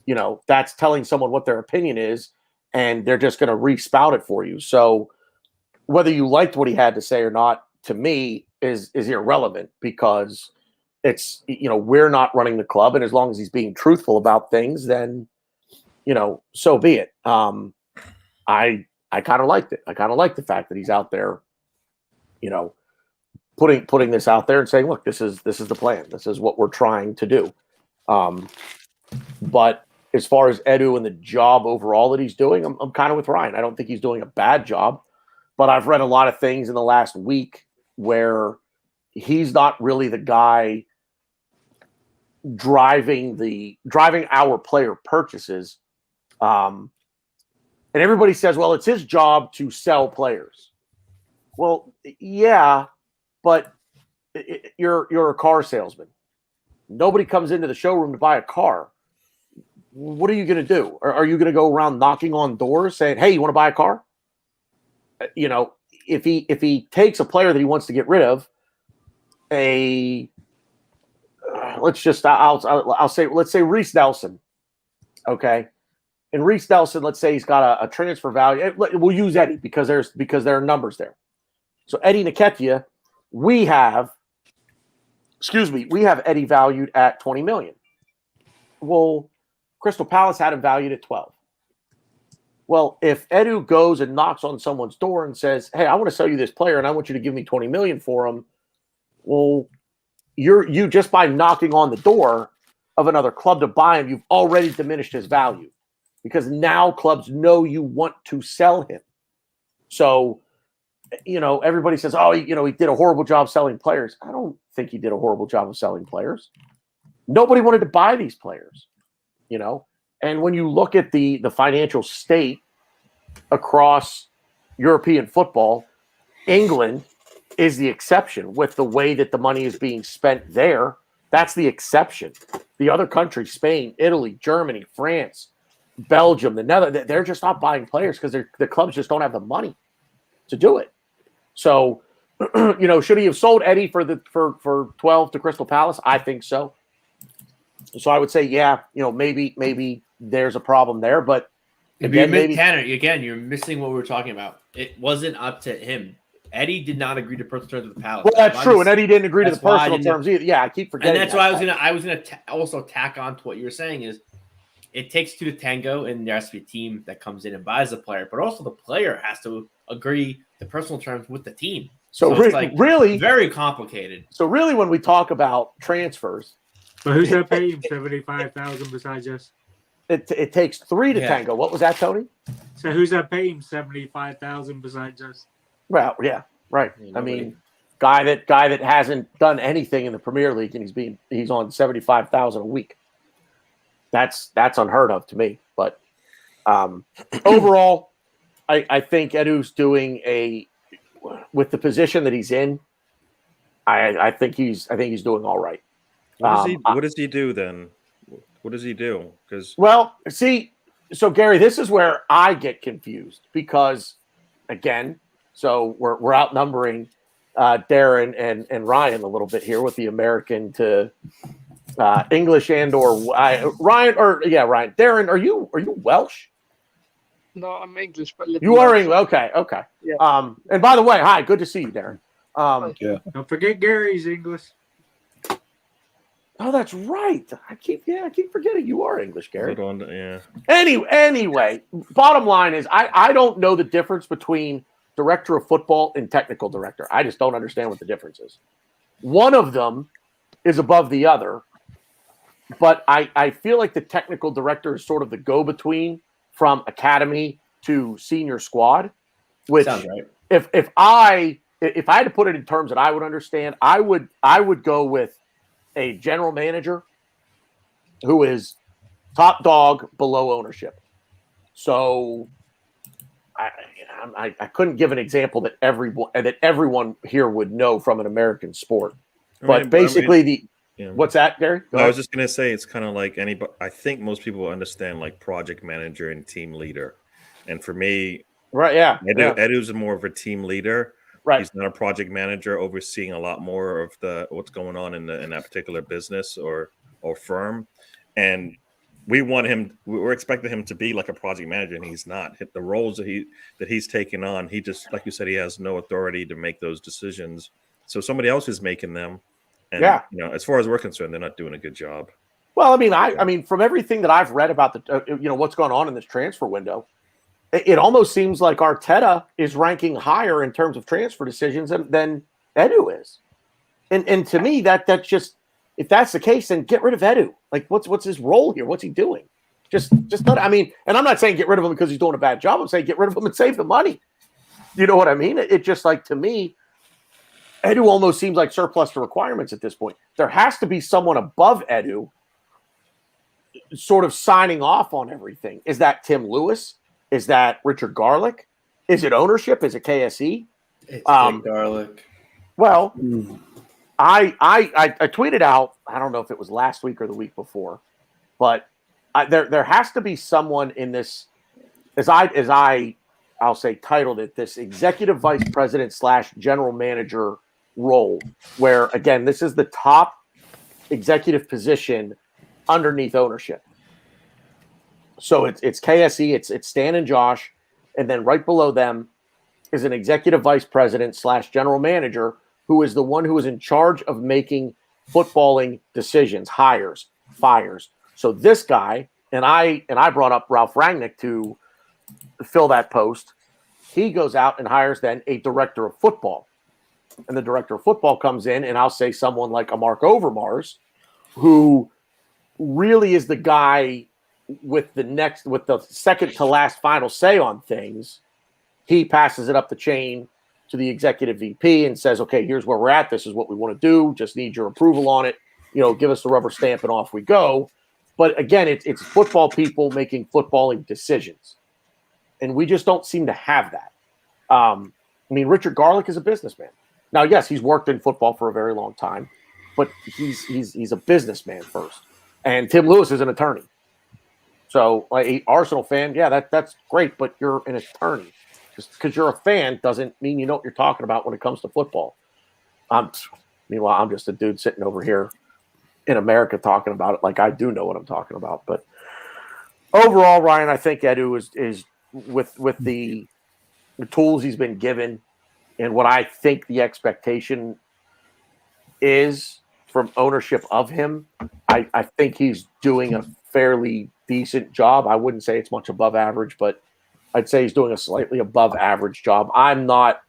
You know, that's telling someone what their opinion is, and they're just going to re-spout it for you. So whether you liked what he had to say or not, to me, is irrelevant, because it's, you know, we're not running the club, and as long as he's being truthful about things, then, you know, so be it. I kind of liked it. I kind of like the fact that he's out there, you know, putting this out there and saying, look, this is the plan. This is what we're trying to do. But as far as Edu and the job overall that he's doing, I'm kind of with Ryan. I don't think he's doing a bad job, but I've read a lot of things in the last week where he's not really the guy driving our player purchases. And everybody says, well, it's his job to sell players. Well, yeah, but you're a car salesman. Nobody comes into the showroom to buy a car. What are you going to do? Are you going to go around knocking on doors saying, hey, you want to buy a car? You know, if he takes a player that he wants to get rid of, let's say Reece Nelson, okay? And Reece Nelson, let's say he's got a transfer value. We'll use Eddie because there are numbers there. So Eddie Nketiah, we have Eddie valued at 20 million. Well, Crystal Palace had him valued at 12. Well, if Edu goes and knocks on someone's door and says, hey, I want to sell you this player and I want you to give me 20 million for him. Well, you just by knocking on the door of another club to buy him, you've already diminished his value, because now clubs know you want to sell him. So, you know, everybody says, oh, you know, he did a horrible job selling players. I don't think he did a horrible job of selling players. Nobody wanted to buy these players, you know. And when you look at the financial state across European football, England is the exception with the way that the money is being spent there. That's the exception. The other countries, Spain, Italy, Germany, France, Belgium, the Netherlands, they're just not buying players because the clubs just don't have the money to do it. So should he have sold Eddie for 12 to Crystal Palace? I think so. So I would say, yeah, maybe there's a problem there, but Tanner, again, you're missing what we were talking about. It wasn't up to him. Eddie did not agree to personal terms with the Palace. Well, that's true, and Eddie didn't agree to the personal terms either. Yeah, I keep forgetting. And that's why I was gonna also tack on to what you were saying is it takes two to tango, and there has to be a team that comes in and buys the player, but also the player has to agree to personal terms with the team. So it's like really very complicated. So really, when we talk about transfers, but who's that paying $75,000 besides us? It takes three to tango. What was that, Tony? So who's that paying $75,000 besides us? Well, yeah, right. I mean, guy that hasn't done anything in the Premier League and he's on 75,000 a week. That's unheard of to me. But overall, I think Edu's doing with the position that he's in. I think he's doing all right. What does he do then? What does he do? So Gary, this is where I get confused because, again, so we're outnumbering Darren and Ryan a little bit here with the American to English Ryan. Darren, are you Welsh? No, I'm English, but you are English. Okay. Yeah. And by the way, hi, good to see you, Darren. Don't forget Gary's English. Oh, that's right. I keep forgetting you are English, Gary. Yeah. Anyway, bottom line is I don't know the difference between director of football and technical director. I just don't understand what the difference is. One of them is above the other, but I feel like the technical director is sort of the go-between from academy to senior squad. Which, sounds right. If I had to put it in terms that I would understand, I would go with a general manager who is top dog below ownership. So I couldn't give an example that everyone here would know from an American sport. But what's that, Gary? I was just going to say it's kind of like anybody. I think most people understand like project manager and team leader. And for me, right, yeah, Edu's more of a team leader. Right. He's not a project manager overseeing a lot more of what's going on in that particular business or firm. And we're expecting him to be like a project manager, and he's not. The roles that he's taken on, he just, like you said, he has no authority to make those decisions. So somebody else is making them. And as far as we're concerned, they're not doing a good job. Well, I mean, from everything that I've read about what's going on in this transfer window, it almost seems like Arteta is ranking higher in terms of transfer decisions than Edu is. And to me, that's just, if that's the case, then get rid of Edu. Like, what's his role here? What's he doing? Just let. I mean, and I'm not saying get rid of him because he's doing a bad job. I'm saying get rid of him and save the money. You know what I mean? It just, like, to me, Edu almost seems like surplus to requirements at this point. There has to be someone above Edu sort of signing off on everything. Is that Tim Lewis? Is that Richard Garlick? Is it ownership? Is it KSE? It's Garlick. Well, I tweeted out, I don't know if it was last week or the week before, but there has to be someone in this, I'll say titled it, this executive vice president / general manager role, where, again, this is the top executive position underneath ownership. So it's KSE, it's Stan and Josh, and then right below them is an executive vice president / general manager who is the one who is in charge of making footballing decisions, hires, fires. So this guy, and I brought up Ralph Rangnick to fill that post. He goes out and hires then a director of football. And the director of football comes in, and I'll say someone like a Mark Overmars, who really is the guy with the second to last final say on things. He passes it up the chain to the executive VP and says, okay, here's where we're at. This is what we want to do. Just need your approval on it. Give us the rubber stamp and off we go. But again, it's football people making footballing decisions. And we just don't seem to have that. Richard Garlick is a businessman. Now, yes, he's worked in football for a very long time, but he's a businessman first. And Tim Lewis is an attorney. So, like, Arsenal fan, yeah, that's great, but you're an attorney. because you're a fan doesn't mean you know what you're talking about when it comes to football. Meanwhile, I'm just a dude sitting over here in America talking about it like I do know what I'm talking about. But overall, Ryan, I think Edu is with the tools he's been given and what I think the expectation is from ownership of him, I think he's doing a fairly decent job. I wouldn't say it's much above average, but I'd say he's doing a slightly above average job. I'm not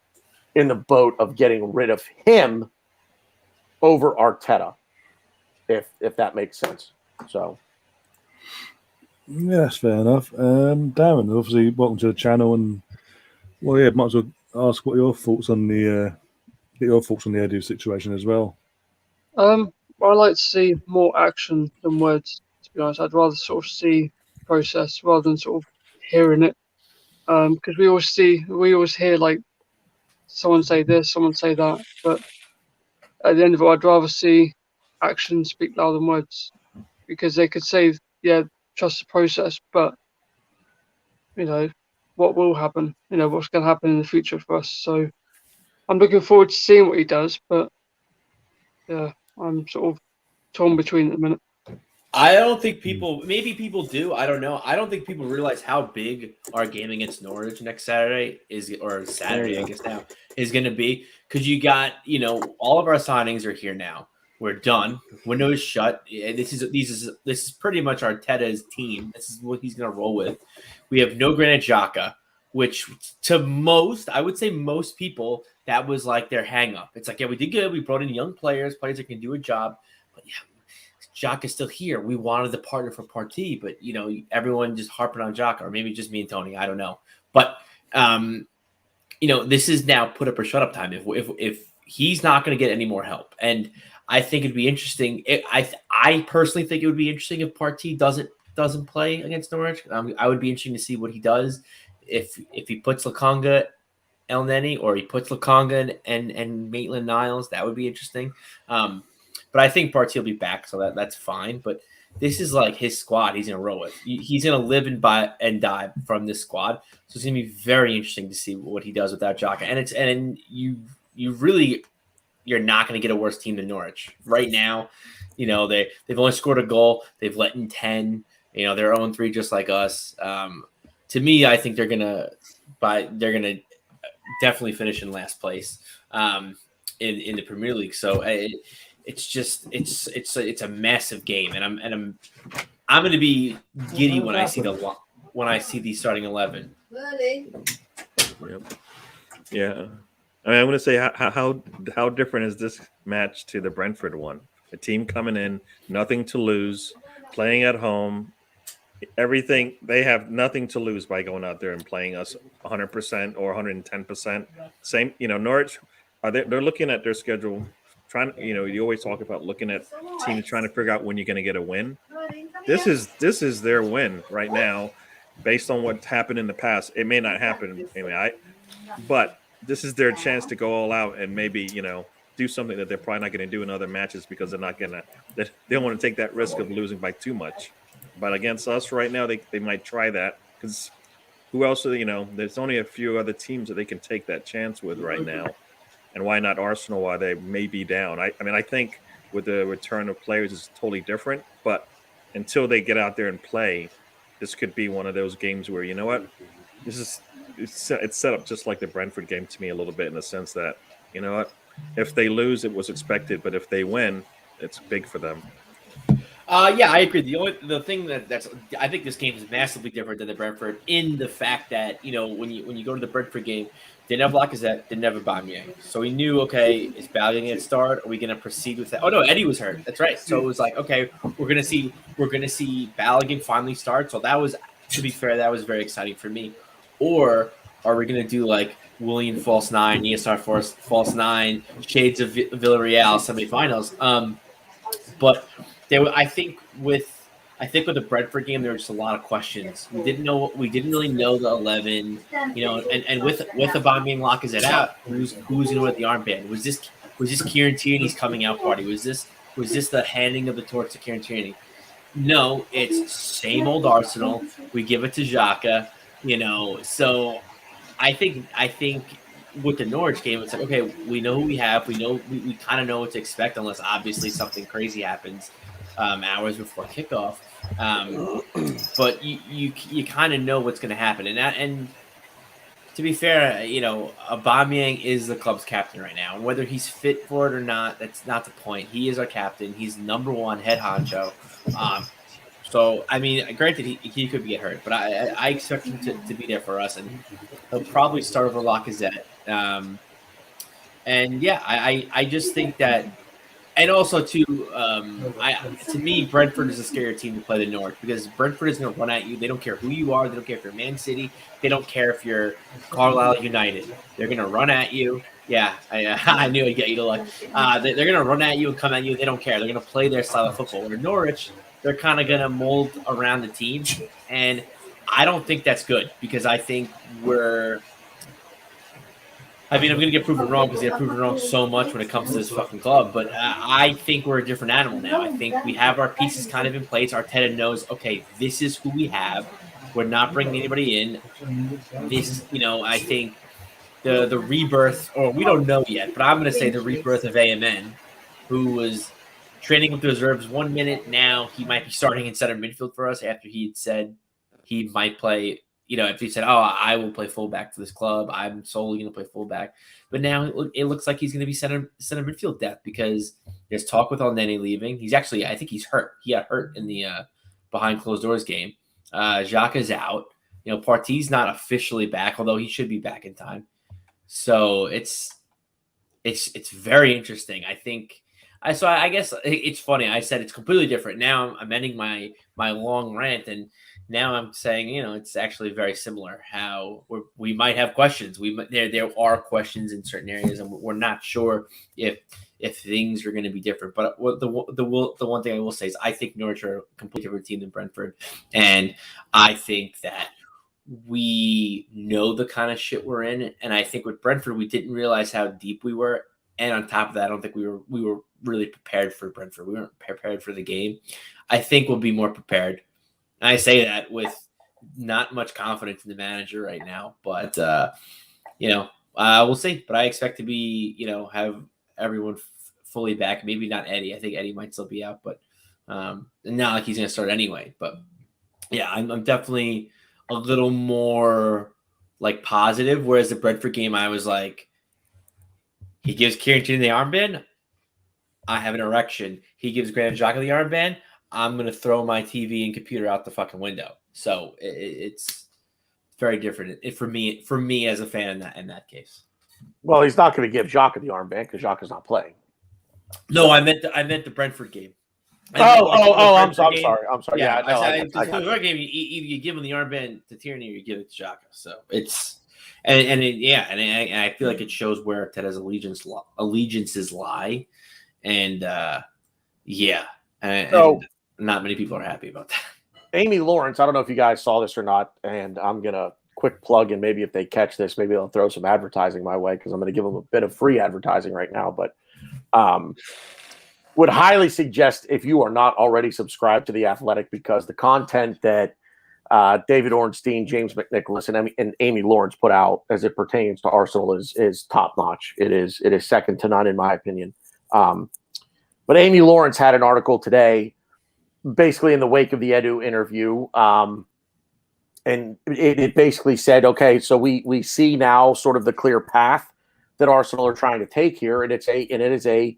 in the boat of getting rid of him over Arteta, if that makes sense. So, yeah, that's fair enough. Darren, obviously, welcome to the channel, and well, yeah, might as well ask what your thoughts on the Edu situation as well. I like to see more action than words. To be honest, I'd rather sort of see process rather than sort of hearing it. Because we always hear like someone say this, someone say that, but at the end of it, I'd rather see action speak louder than words. Because they could say, yeah, trust the process, but you know what will happen. You know what's going to happen in the future for us. So I'm looking forward to seeing what he does, but yeah, I'm sort of torn between at the minute. I don't think maybe people do. I don't know. I don't think people realize how big our game against Norwich next Saturday or Saturday, I guess now, is going to be. Because you got, all of our signings are here now. We're done. Window is shut. This is pretty much Arteta's team. This is what he's going to roll with. We have no Granit Xhaka, which to I would say most people, that was like their hang up. It's like, yeah, we did good. We brought in young players that can do a job. But yeah, Xhaka is still here. We wanted the partner for Partey, but everyone just harping on Xhaka, or maybe just me and Tony. I don't know. But this is now put up or shut up time. If he's not going to get any more help, and I think it'd be interesting. I personally think it would be interesting if Partey doesn't play against Norwich. I would be interesting to see what he does if he puts Lokonga El Neni, or he puts Lokonga and Maitland-Niles. That would be interesting. But I think Partey will be back, so that's fine. But this is like his squad he's going to roll with. He's going to live and die from this squad. So it's going to be very interesting to see what he does without Xhaka. And you're not going to get a worse team than Norwich. Right now, they've only scored a goal. They've let in 10. They're 0-3 just like us. To me, I think they're going to definitely finish in last place in the Premier League. So it's a massive game, and I'm going to be giddy when I see the starting 11. Yep. Yeah, I mean, I'm going to say how different is this match to the Brentford one? A team coming in, nothing to lose, playing at home. Everything, they have nothing to lose by going out there and playing us 100% or 110%. Same, Norwich, they're looking at their schedule, trying. You always talk about looking at teams trying to figure out when you're going to get a win. This is their win right now, based on what's happened in the past. It may not happen, but this is their chance to go all out and maybe do something that they're probably not going to do in other matches, because they're not going to. They don't want to take that risk of losing by too much. But against us right now, they might try that, because who else? There's only a few other teams that they can take that chance with right now, and why not Arsenal? While they may be down, I think with the return of players is totally different. But until they get out there and play, this could be one of those games where it's set up just like the Brentford game to me a little bit, in the sense that if they lose, it was expected, but if they win, it's big for them. Yeah, I agree. The thing that's I think this game is massively different than the Brentford, in the fact that when you go to the Brentford game, they didn't have Lacazette, they didn't have Aubameyang, so we knew, okay, is Bale going to start? Are we going to proceed with that? Oh no, Eddie was hurt. That's right. So it was like, okay, we're going to see Balogun finally start. So that was, to be fair, that was very exciting for me. Or are we going to do like Willian false 9, ESR false 9, shades of Villarreal semifinals? But I think with the Brentford game, there were just a lot of questions. We didn't really know the 11, and with Aubameyang and Lacazette out, who's going to wear the armband? Was this Kieran Tierney's coming out party? Was this the handing of the torch to Kieran Tierney? No, it's same old Arsenal. We give it to Xhaka, so I think with the Norwich game, it's like, okay, we know who we have. We know we kind of know what to expect, unless obviously something crazy happens hours before kickoff. But you kind of know what's going to happen, and to be fair, Aubameyang is the club's captain right now, and whether he's fit for it or not, that's not the point. He is our captain. He's number one head honcho. So, I mean, granted, he could get hurt, but I expect him to be there for us, and he'll probably start over Lacazette. And yeah, I just think that, and also too, to me, Brentford is a scarier team to play than Norwich, because Brentford is going to run at you. They don't care who you are. They don't care if you're Man City. They don't care if you're Carlisle United. They're going to run at you. Yeah, I knew I'd get you to look. They're going to run at you and come at you. They don't care. They're going to play their style of football. Where Norwich, they're kind of going to mold around the team, and I don't think that's good, because I think I'm going to get proven wrong, because they have proven wrong so much when it comes to this fucking club. But I think we're a different animal now. I think we have our pieces kind of in place. Arteta knows, okay, this is who we have. We're not bringing anybody in. This, I think the rebirth, or we don't know yet, but I'm going to say the rebirth of AMN, who was training with the reserves 1 minute. Now he might be starting in center midfield for us, after he had said he might play. If he said, "Oh, I will play fullback for this club. I'm solely going to play fullback," but now it looks like he's going to be center midfield depth, because there's talk with Elneny leaving. He's actually, I think he's hurt. He got hurt in the behind closed doors game. Xhaka's out. Partey's not officially back, although he should be back in time. So it's very interesting. I guess it's funny. I said it's completely different. Now I'm ending my long rant, and now I'm saying, it's actually very similar. How we might have questions. There are questions in certain areas, and we're not sure if things are going to be different. But the one thing I will say is, I think Norwich are a completely different team than Brentford, and I think that we know the kind of shit we're in. And I think with Brentford, we didn't realize how deep we were. And on top of that, I don't think we were really prepared for Brentford. We weren't prepared for the game. I think we'll be more prepared. And I say that with not much confidence in the manager right now, but we'll see. But I expect to be, have everyone fully back. Maybe not Eddie. I think Eddie might still be out, but not like he's going to start anyway. But yeah, I'm definitely a little more like positive. Whereas the Brentford game, I was like, he gives Kieran Tierney the armband, I have an erection. He gives Granit Xhaka the armband, I'm going to throw my TV and computer out the fucking window. So it's very different for me as a fan in that case. Well, he's not going to give Xhaka the armband, because Xhaka's not playing. No, I meant the Brentford game. I'm sorry. Yeah, I the game, either you give him the armband to Tierney or you give it to Xhaka. So it's and I feel like it shows where Arteta's allegiances lie, and and not many people are happy about that. Amy Lawrence, I don't know if you guys saw this or not, and I'm gonna quick plug, and maybe if they catch this, maybe they'll throw some advertising my way, because I'm going to give them a bit of free advertising right now. But would highly suggest, if you are not already subscribed to The Athletic, because the content that David Ornstein, James McNicholas, and Amy Lawrence put out as it pertains to Arsenal is top notch. It is second to none in my opinion. But Amy Lawrence had an article today, basically in the wake of the Edu interview, and it basically said, okay, so we see now sort of the clear path that Arsenal are trying to take here, and it is a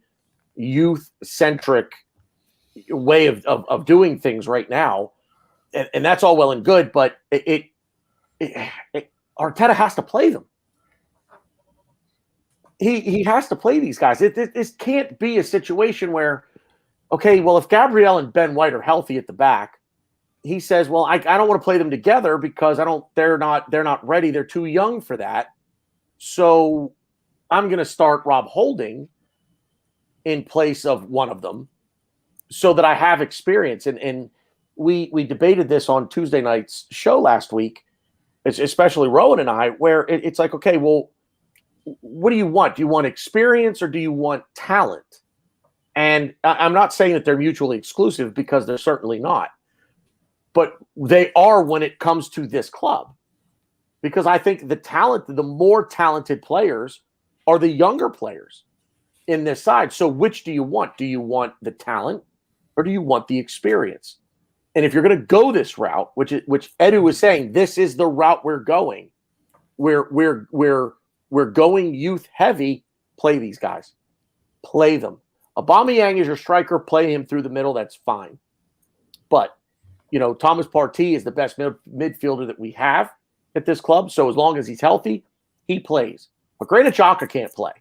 youth-centric way of doing things right now, and that's all well and good, but Arteta has to play them. He has to play these guys. This can't be a situation where, okay, well, if Gabriel and Ben White are healthy at the back, he says, well, I don't want to play them together because they're not ready. They're too young for that. So I'm going to start Rob Holding in place of one of them so that I have experience. And we debated this on Tuesday night's show last week, especially Rowan and I, where it's like, okay, well, what do you want? Do you want experience or do you want talent? And I'm not saying that they're mutually exclusive, because they're certainly not. But they are when it comes to this club. because I think the more talented players are the younger players in this side. So which do you want? Do you want the talent or do you want the experience? And if you're going to go this route, which Edu was saying, this is the route we're going. We're going youth heavy. Play these guys. Play them. Aubameyang is your striker. Play him through the middle. That's fine. But, Thomas Partey is the best midfielder that we have at this club. So as long as he's healthy, he plays. But Granit Xhaka can't play.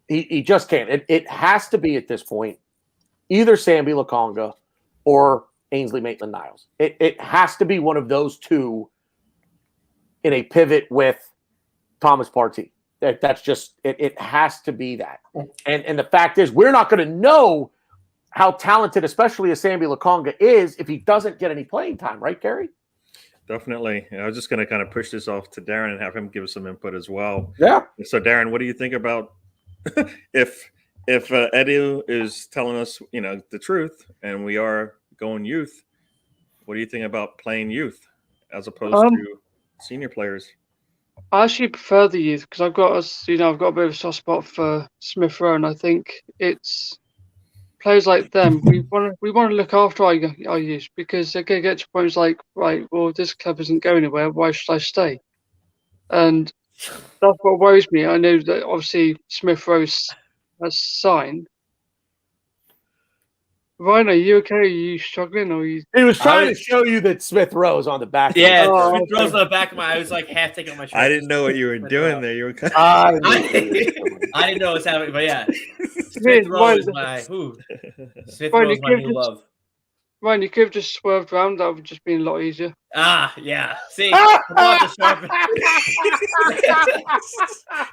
He just can't. It has to be at this point either Sambi Lokonga or Ainsley Maitland-Niles. It has to be one of those two in a pivot with Thomas Partey. That's just it has to be that. And the fact is, we're not going to know how talented, especially a Sambi Lokonga, is if he doesn't get any playing time, right, Gary? Definitely. I was just going to kind of push this off to Darren and have him give some input as well. Yeah. So, Darren, what do you think about if Edu is telling us, the truth, and we are going youth? What do you think about playing youth as opposed to senior players? I actually prefer the youth because I've got a bit of a soft spot for Smith Rowe, and I think it's players like them. We want to look after our youth because they're going to get to points like, right, well, this club isn't going anywhere. Why should I stay? And that's what worries me. I know that obviously Smith Rowe has signed. Ryan, are you okay? Are you struggling? Or are you... He was trying to show you that Smith Rowe's on the back. Yeah, Smith Rowe's on the back of I was like half taking off my shirt. I didn't know what you were doing there. You were kind I didn't know what's happening, but yeah. Smith Rowe is my Smith Rowe is my new love. Ryan, you could have just swerved around. That would have just been a lot easier. Yeah. See, I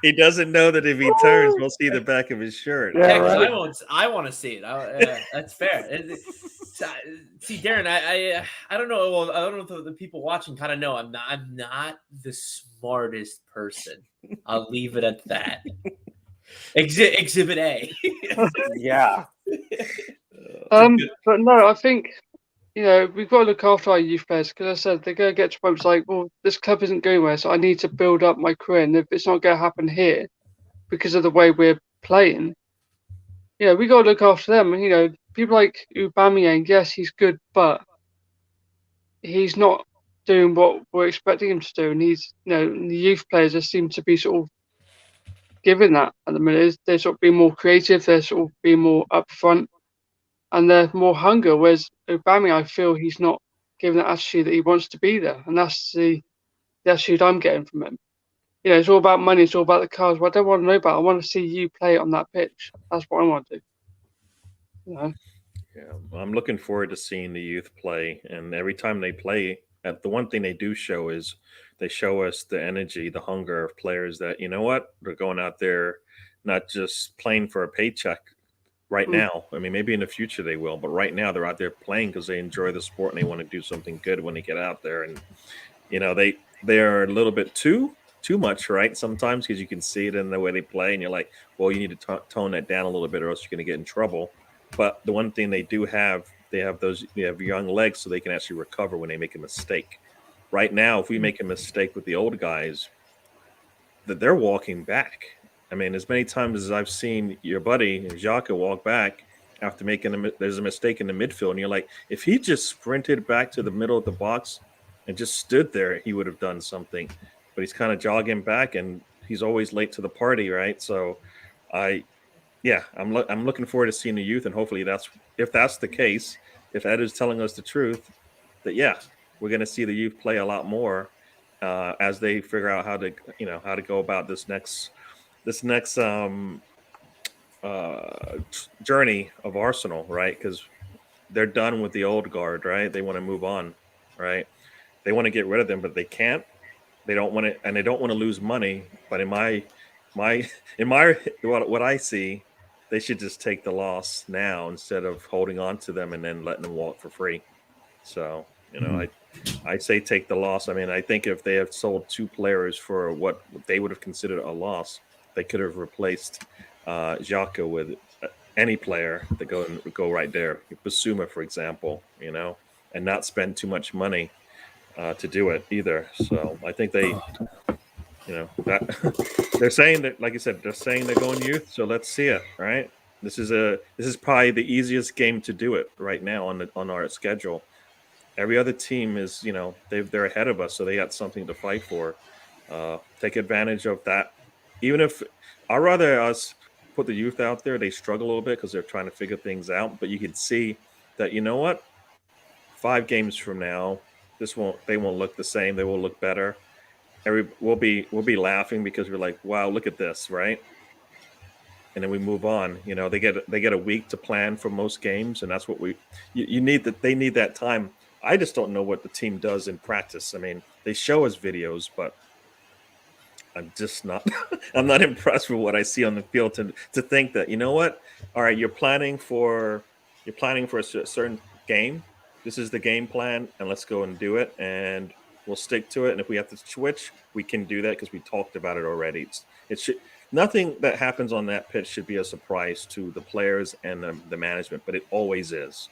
he doesn't know that if he turns, we'll see the back of his shirt. Yeah, right. I want to see it. That's fair. See, Darren, I don't know. Well, I don't know if the people watching kind of know. I'm not the smartest person. I'll leave it at that. Exhibit A. Yeah. But no, I think we've got to look after our youth players because I said they're going to get to points like, well, this club isn't going anywhere, so I need to build up my career, and if it's not going to happen here because of the way we're playing, we got to look after them. And people like Aubameyang, yes, he's good, but he's not doing what we're expecting him to do, and he's the youth players just seem to be sort of giving that at the minute. They're sort of being more creative, they're sort of being more upfront. And they're more hunger, whereas Aubameyang, I feel he's not giving that attitude that he wants to be there, and that's the attitude I'm getting from him. It's all about money, it's all about the cars. What I don't want to know about, I want to see you play on that pitch. That's what I want to do. Yeah, I'm looking forward to seeing the youth play, and every time they play, the one thing they do show is they show us the energy, the hunger of players that they're going out there, not just playing for a paycheck. Right now, I mean, maybe in the future they will, but right now they're out there playing because they enjoy the sport and they want to do something good when they get out there. And they are a little bit too much, right? Sometimes because you can see it in the way they play, and you're like, well, you need to tone that down a little bit, or else you're going to get in trouble. But the one thing they do have, they have young legs, so they can actually recover when they make a mistake. Right now, if we make a mistake with the old guys, that they're walking back. I mean, as many times as I've seen your buddy Xhaka walk back after there's a mistake in the midfield, and you're like, if he just sprinted back to the middle of the box and just stood there, he would have done something. But he's kind of jogging back, and he's always late to the party, right? So, I'm looking forward to seeing the youth, and hopefully if that's the case, if Ed is telling us the truth, that we're going to see the youth play a lot more as they figure out how to go about this next journey of Arsenal, right? Because they're done with the old guard, right? They want to move on, right? They want to get rid of them, but they can't. They don't want to, and they don't want to lose money. But in my what I see, they should just take the loss now instead of holding on to them and then letting them walk for free. So I say take the loss. I mean, I think if they have sold two players for what they would have considered a loss, they could have replaced Xhaka with any player that go right there, Basuma, for example, and not spend too much money. to do it either. So I think they, that they're saying that, like you said, they're saying they're going youth. So let's see it. Right. This is probably the easiest game to do it right now on our schedule. Every other team is, they're ahead of us, so they got something to fight for. Take advantage of that. Even if I'd rather us put the youth out there, they struggle a little bit because they're trying to figure things out. But you can see that, 5 games from now, they won't look the same. They will look better. We'll be laughing because we're like, wow, look at this, right? And then we move on. They get a week to plan for most games, and that's what you need. They need that time. I just don't know what the team does in practice. I mean, they show us videos, but I'm just not. I'm not impressed with what I see on the field. To think that, all right, you're planning for a certain game. This is the game plan, and let's go and do it, and we'll stick to it. And if we have to switch, we can do that because we talked about it already. Nothing that happens on that pitch should be a surprise to the players and the management, but it always is,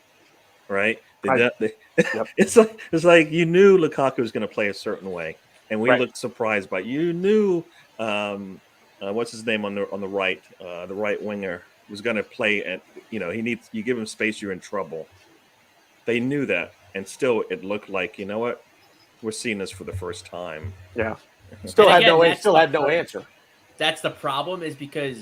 right? It's like you knew Lukaku was going to play a certain way, and we looked surprised by it. You knew what's his name on the right, the right winger was going to play, and you give him space, you're in trouble. They knew that, and still it looked like, we're seeing this for the first time. Yeah, still had no answer. That's the problem, is because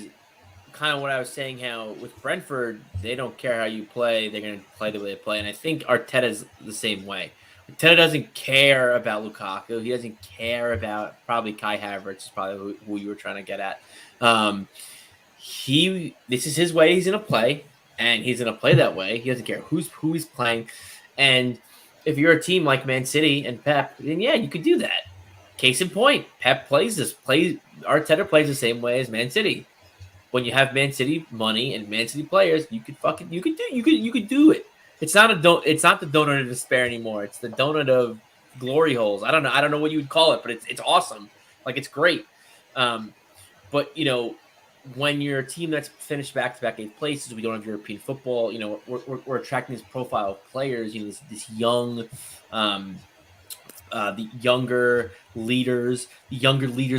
kind of what I was saying, how with Brentford, they don't care how you play. They're going to play the way they play. And I think Arteta's the same way. Arteta doesn't care about Lukaku. He doesn't care about probably Kai Havertz is probably who you were trying to get at. This is his way he's going to play, and he's going to play that way. He doesn't care who he's playing. And if you're a team like Man City and Pep, then yeah, you could do that. Case in point, Arteta plays the same way as Man City. When you have Man City money and Man City players, you could do it. It's not the donut of despair anymore. It's the donut of glory holes. I don't know what you would call it, but it's awesome. Like, it's great. But when you're a team that's finished back-to-back 8th places, we don't have European football. We're attracting this profile of players. This young. The younger leaders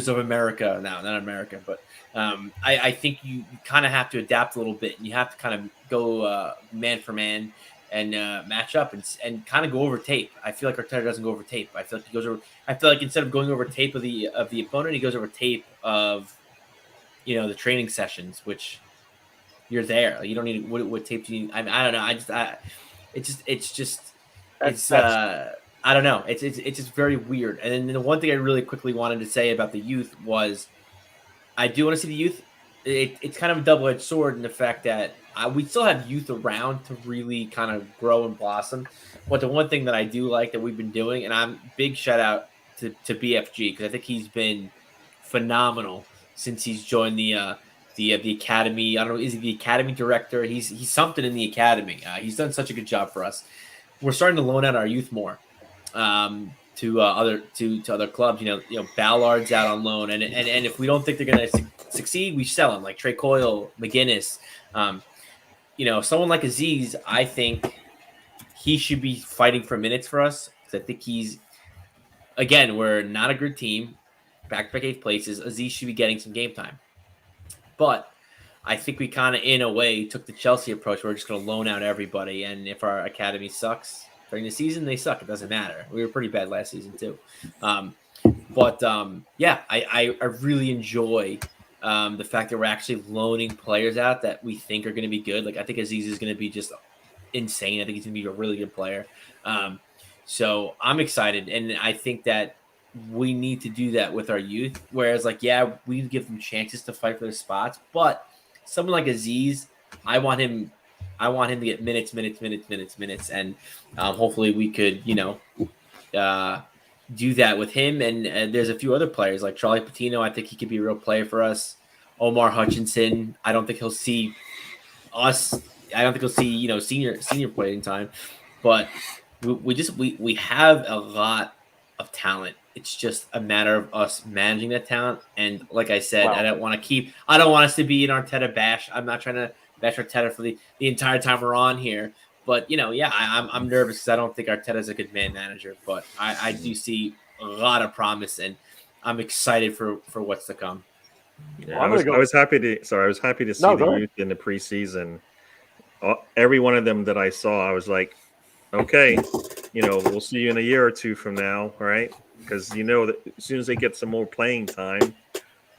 of America. No, not America, but I think you kind of have to adapt a little bit, and you have to kind of go man for man and match up and kind of go over tape. I feel like Arteta doesn't go over tape. I feel like instead of going over tape of the opponent, he goes over tape of the training sessions, which you're there. You don't need what tape do you need? I don't know. I don't know. It's just very weird. And then the one thing I really quickly wanted to say about the youth was, I do want to see the youth. It's kind of a double-edged sword in the fact that we still have youth around to really kind of grow and blossom. But the one thing that I do like that we've been doing, and I'm big shout out to BFG, because I think he's been phenomenal since he's joined the academy. I don't know, is he the academy director? He's something in the academy. He's done such a good job for us. We're starting to loan out our youth more. To other clubs, Ballard's out on loan, and if we don't think they're going to succeed, we sell them, like Trey Coyle, McGuinness, someone like Aziz. I think he should be fighting for minutes for us, because I think we're not a good team, back-to-back 8th places. Aziz should be getting some game time, but I think we kind of, in a way, took the Chelsea approach. We're just going to loan out everybody, and if our academy sucks during the season, they suck. It doesn't matter. We were pretty bad last season too. I really enjoy the fact that we're actually loaning players out that we think are going to be good. Like, I think Aziz is going to be just insane. I think he's going to be a really good player. So I'm excited, and I think that we need to do that with our youth. Whereas, we give them chances to fight for their spots, but someone like Aziz, I want him to get minutes, and hopefully we could, do that with him. And there's a few other players like Charlie Patino. I think he could be a real player for us. Omar Hutchinson. I don't think he'll see us. I don't think he'll see senior playing time. But we have a lot of talent. It's just a matter of us managing that talent. And like I said, I don't want us to be an Arteta bash. I'm not trying to bash Arteta for the entire time we're on here. But I'm nervous because I don't think Arteta's a good man manager, but I do see a lot of promise, and I'm excited for what's to come. Yeah, I was happy to see the youth in the preseason. Every one of them that I saw, I was like, okay, we'll see you in a year or two from now, right? Because that as soon as they get some more playing time,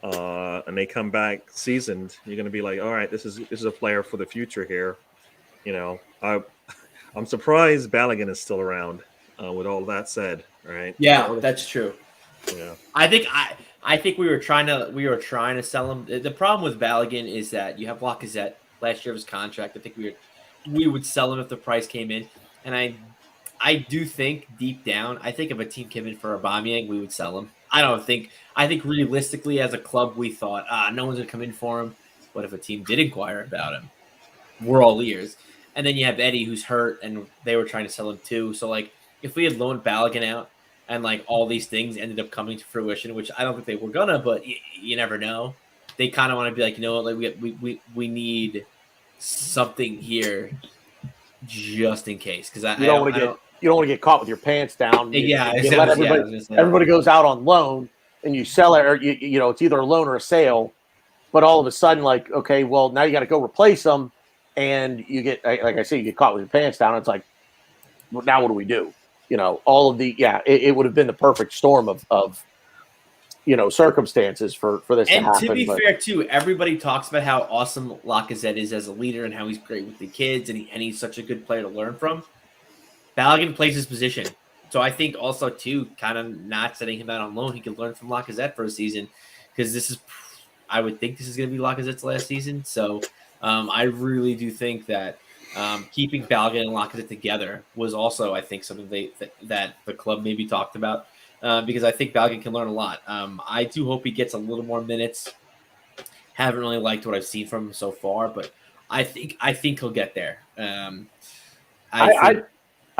and they come back seasoned, you're going to be like, all right, this is a player for the future here. I'm surprised Balogun is still around. With all that said, right? Yeah, that's true. Yeah, I think we were trying to sell him. The problem with Balogun is that you have Lacazette. Last year of his contract, I think we would sell him if the price came in, and I do think deep down, I think if a team came in for Aubameyang, we would sell him. I think realistically as a club, we thought, no one's gonna come in for him. But if a team did inquire about him, we're all ears. And then you have Eddie who's hurt, and they were trying to sell him too. So like, if we had loaned Balogun out, and like all these things ended up coming to fruition, which I don't think they were gonna, but you never know. They kind of want to be like, like we need something here just in case, because you don't want to get caught with your pants down. Everybody goes out on loan, and you sell it, or it's either a loan or a sale. But all of a sudden, like, okay, well now you got to go replace them, and you get, like I say, you get caught with your pants down. It's like, well, now what do we do? All of it would have been the perfect storm of circumstances for this to happen. And to be fair, too, everybody talks about how awesome Lacazette is as a leader and how he's great with the kids, and he's such a good player to learn from. Balogun plays his position. So I think also, too, kind of not setting him out on loan, he could learn from Lacazette for a season, because I would think this is going to be Lacazette's last season. So I really do think that keeping Balogun and Lacazette together was also, I think, something that the club maybe talked about. Because I think Balogun can learn a lot. I do hope he gets a little more minutes. Haven't really liked what I've seen from him so far, but I think he'll get there. I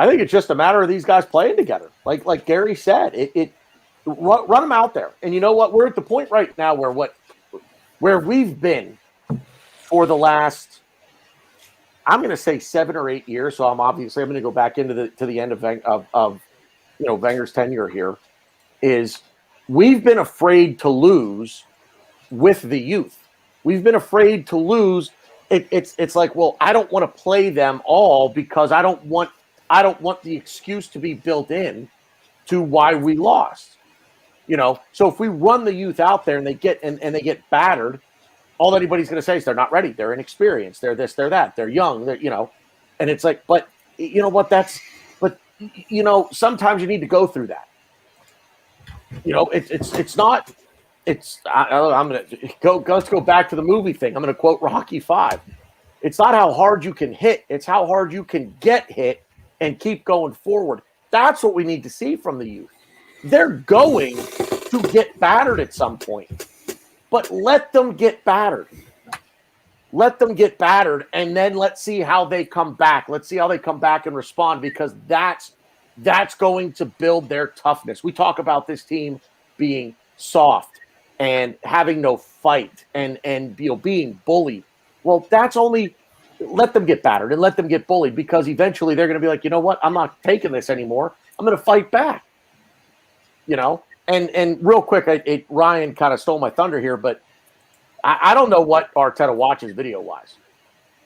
think it's just a matter of these guys playing together. Like Gary said, run them out there. And you know what? We're at the point right now where we've been for the last, I'm going to say 7 or 8 years. So I'm going to go back into the end of Wenger's tenure here. Is we've been afraid to lose with the youth. We've been afraid to lose. It's like, well, I don't want to play them all because I don't want the excuse to be built in to why we lost. So if we run the youth out there and they get battered, all anybody's going to say is they're not ready, they're inexperienced, they're this, they're that, they're young, and it's like, but you know what? Sometimes you need to go through that. It's not. I'm gonna go. Let's go back to the movie thing. I'm gonna quote Rocky V. It's not how hard you can hit; it's how hard you can get hit and keep going forward. That's what we need to see from the youth. They're going to get battered at some point, but let them get battered. Let them get battered, and then let's see how they come back. Let's see how they come back and respond, because that's going to build their toughness. We talk about this team being soft and having no fight and being bullied. Well, that's only let them get battered and let them get bullied, because eventually they're going to be like, you know what? I'm not taking this anymore. I'm going to fight back. And real quick, Ryan kind of stole my thunder here, but I don't know what Arteta watches video wise.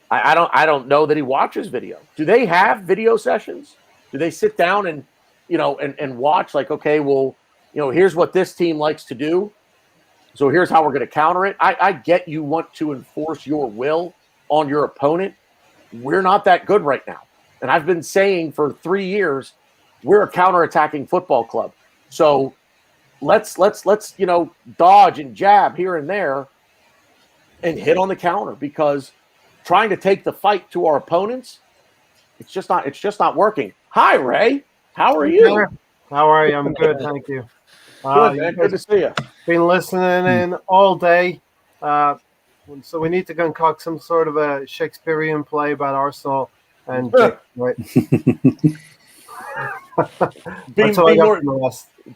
I don't know that he watches video. Do they have video sessions? Do they sit down and and watch, like, okay, well, here's what this team likes to do, so here's how we're going to counter it. I get you want to enforce your will on your opponent. We're not that good right now, and I've been saying for 3 years we're a counterattacking football club. So let's dodge and jab here and there and hit on the counter, because trying to take the fight to our opponents, it's just not working. Hi, Ray. How are you? How are you? I'm good, thank you. Good, man. Good to see you. Been listening in all day. So we need to concoct some sort of a Shakespearean play about Arsenal and right?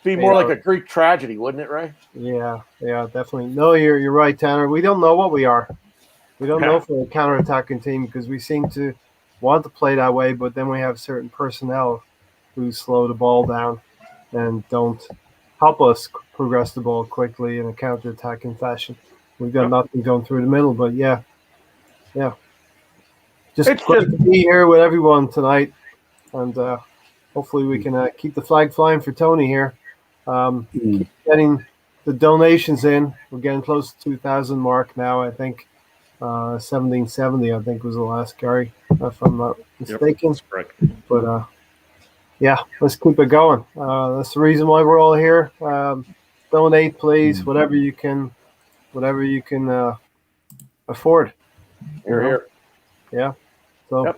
Be more like a Greek tragedy, wouldn't it, Ray? Yeah, definitely. No, you're right, Tanner. We don't know what we are. We don't know if we're a counter-attacking team, because we seem to want to play that way, but then we have certain personnel who slow the ball down and don't help us progress the ball quickly in a counter-attacking fashion. We've got nothing going through the middle, but yeah. Just great to be here with everyone tonight, and hopefully we can keep the flag flying for Tony here. Keep getting the donations in. We're getting close to 2,000 mark now, I think. 1770, I think, was the last carry, if I'm not mistaken. But yeah, let's keep it going. That's the reason why we're all here. Donate, please, whatever you can afford. Here. Yeah. So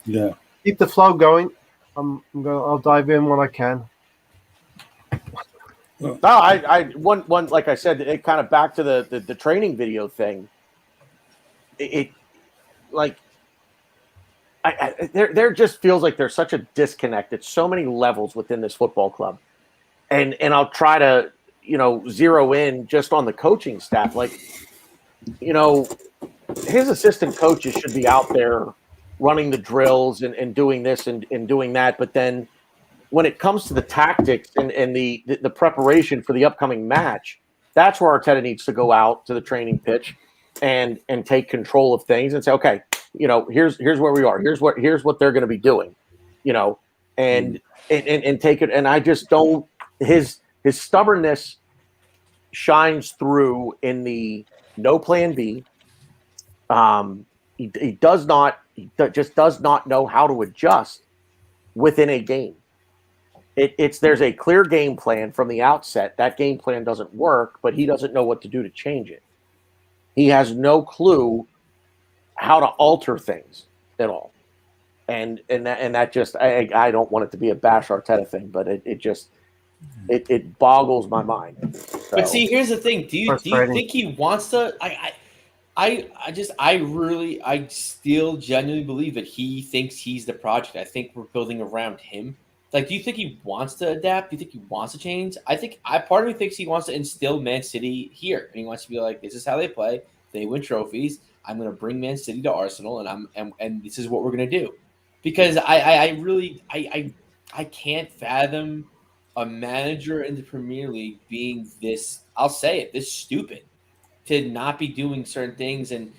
yeah, keep the flow going. I'll dive in when I can. No, I one like I said, it kind of back to the training video thing. It like there just feels like there's such a disconnect at so many levels within this football club, and I'll try to zero in just on the coaching staff. Like his assistant coaches should be out there running the drills and doing this and doing that, but then when it comes to the tactics and the preparation for the upcoming match, that's where Arteta needs to go out to the training pitch and take control of things and say, okay, here's where we are. Here's what they're going to be doing, and take it. And I just don't. His stubbornness shines through in the no plan B. He does not. He just does not know how to adjust within a game. There's a clear game plan from the outset. That game plan doesn't work, but he doesn't know what to do to change it. He has no clue how to alter things at all, and that just I don't want it to be a bash Arteta thing, but it boggles my mind. So, but see, here's the thing: do you think he wants to? I still genuinely believe that he thinks he's the project. I think we're building around him. Like, do you think he wants to adapt? Do you think he wants to change? Part of me thinks he wants to instill Man City here, and he wants to be like, this is how they play. They win trophies. I'm going to bring Man City to Arsenal, and this is what we're going to do. Because I can't fathom a manager in the Premier League being this. I'll say it, this stupid to not be doing certain things, and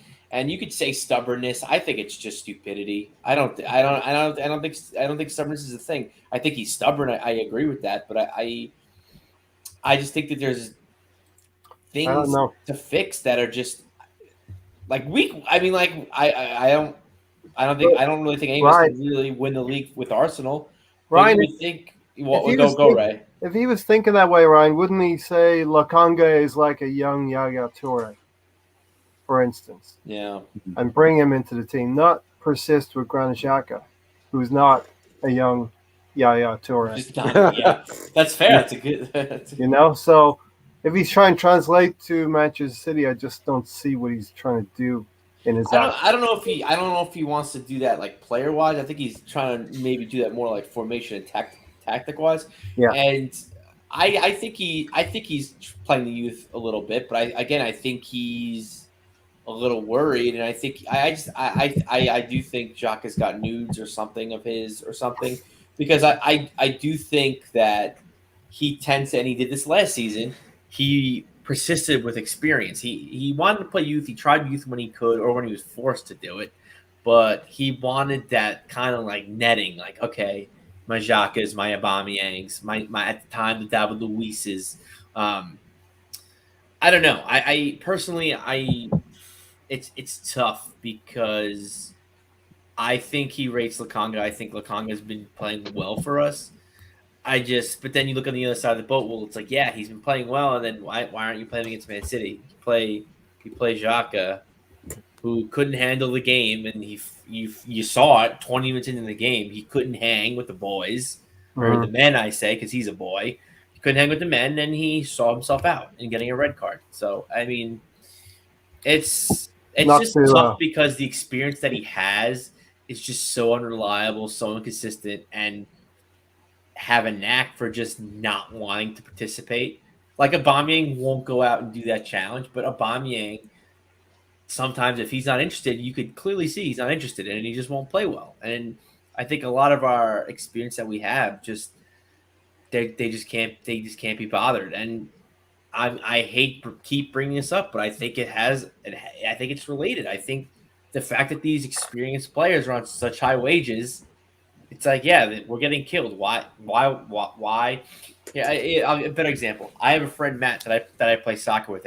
you could say stubbornness. I think it's just stupidity. I don't think stubbornness is a thing. I think he's stubborn. I agree with that, but I just think that there's things to fix that are just like weak. I mean, like I don't really think any of us can really win the league with Arsenal. Ryan, go Ray. If he was thinking that way, Ryan, wouldn't he say Lokonga is like a young Yaya Toure, for instance? Yeah. And bring him into the team, not persist with Granit Xhaka, who's not a young Yaya Toure. Yeah, that's fair. That's a good. So if he's trying to translate to Manchester City, I just don't see what he's trying to do in his. I don't know if he wants to do that like player wise. I think he's trying to maybe do that more like formation and tactic wise. Yeah. And I think he's playing the youth a little bit, but I think he's a little worried, and I think I do think Xhaka's got nudes or something of his or something, because I do think that he tends to, and he did this last season, he persisted with experience. He wanted to play youth. He tried youth when he could or when he was forced to do it, but he wanted that kind of like netting, like, okay, my Xhakas, my Aubameyangs, my at the time the David Luiz's. I don't know. I personally it's tough because I think he rates Lokonga. I think Lokonga has been playing well for us. But then you look on the other side of the boat. Well, it's like, yeah, he's been playing well, and then why aren't you playing against Man City? You play Xhaka, who couldn't handle the game, and you saw it 20 minutes into the game. He couldn't hang with the boys, or the men, I say, because he's a boy. He couldn't hang with the men, and he saw himself out in getting a red card. So, I mean, it's just tough because the experience that he has is just so unreliable, so inconsistent, and have a knack for just not wanting to participate. Like Aubameyang won't go out and do that challenge, but Aubameyang sometimes if he's not interested, you could clearly see he's not interested and he just won't play well. And I think a lot of our experience that we have just they just can't be bothered. And I hate to keep bringing this up, but I think I think it's related. I think the fact that these experienced players are on such high wages, it's like, yeah, we're getting killed. Why? Yeah, a better example. I have a friend, Matt, that I play soccer with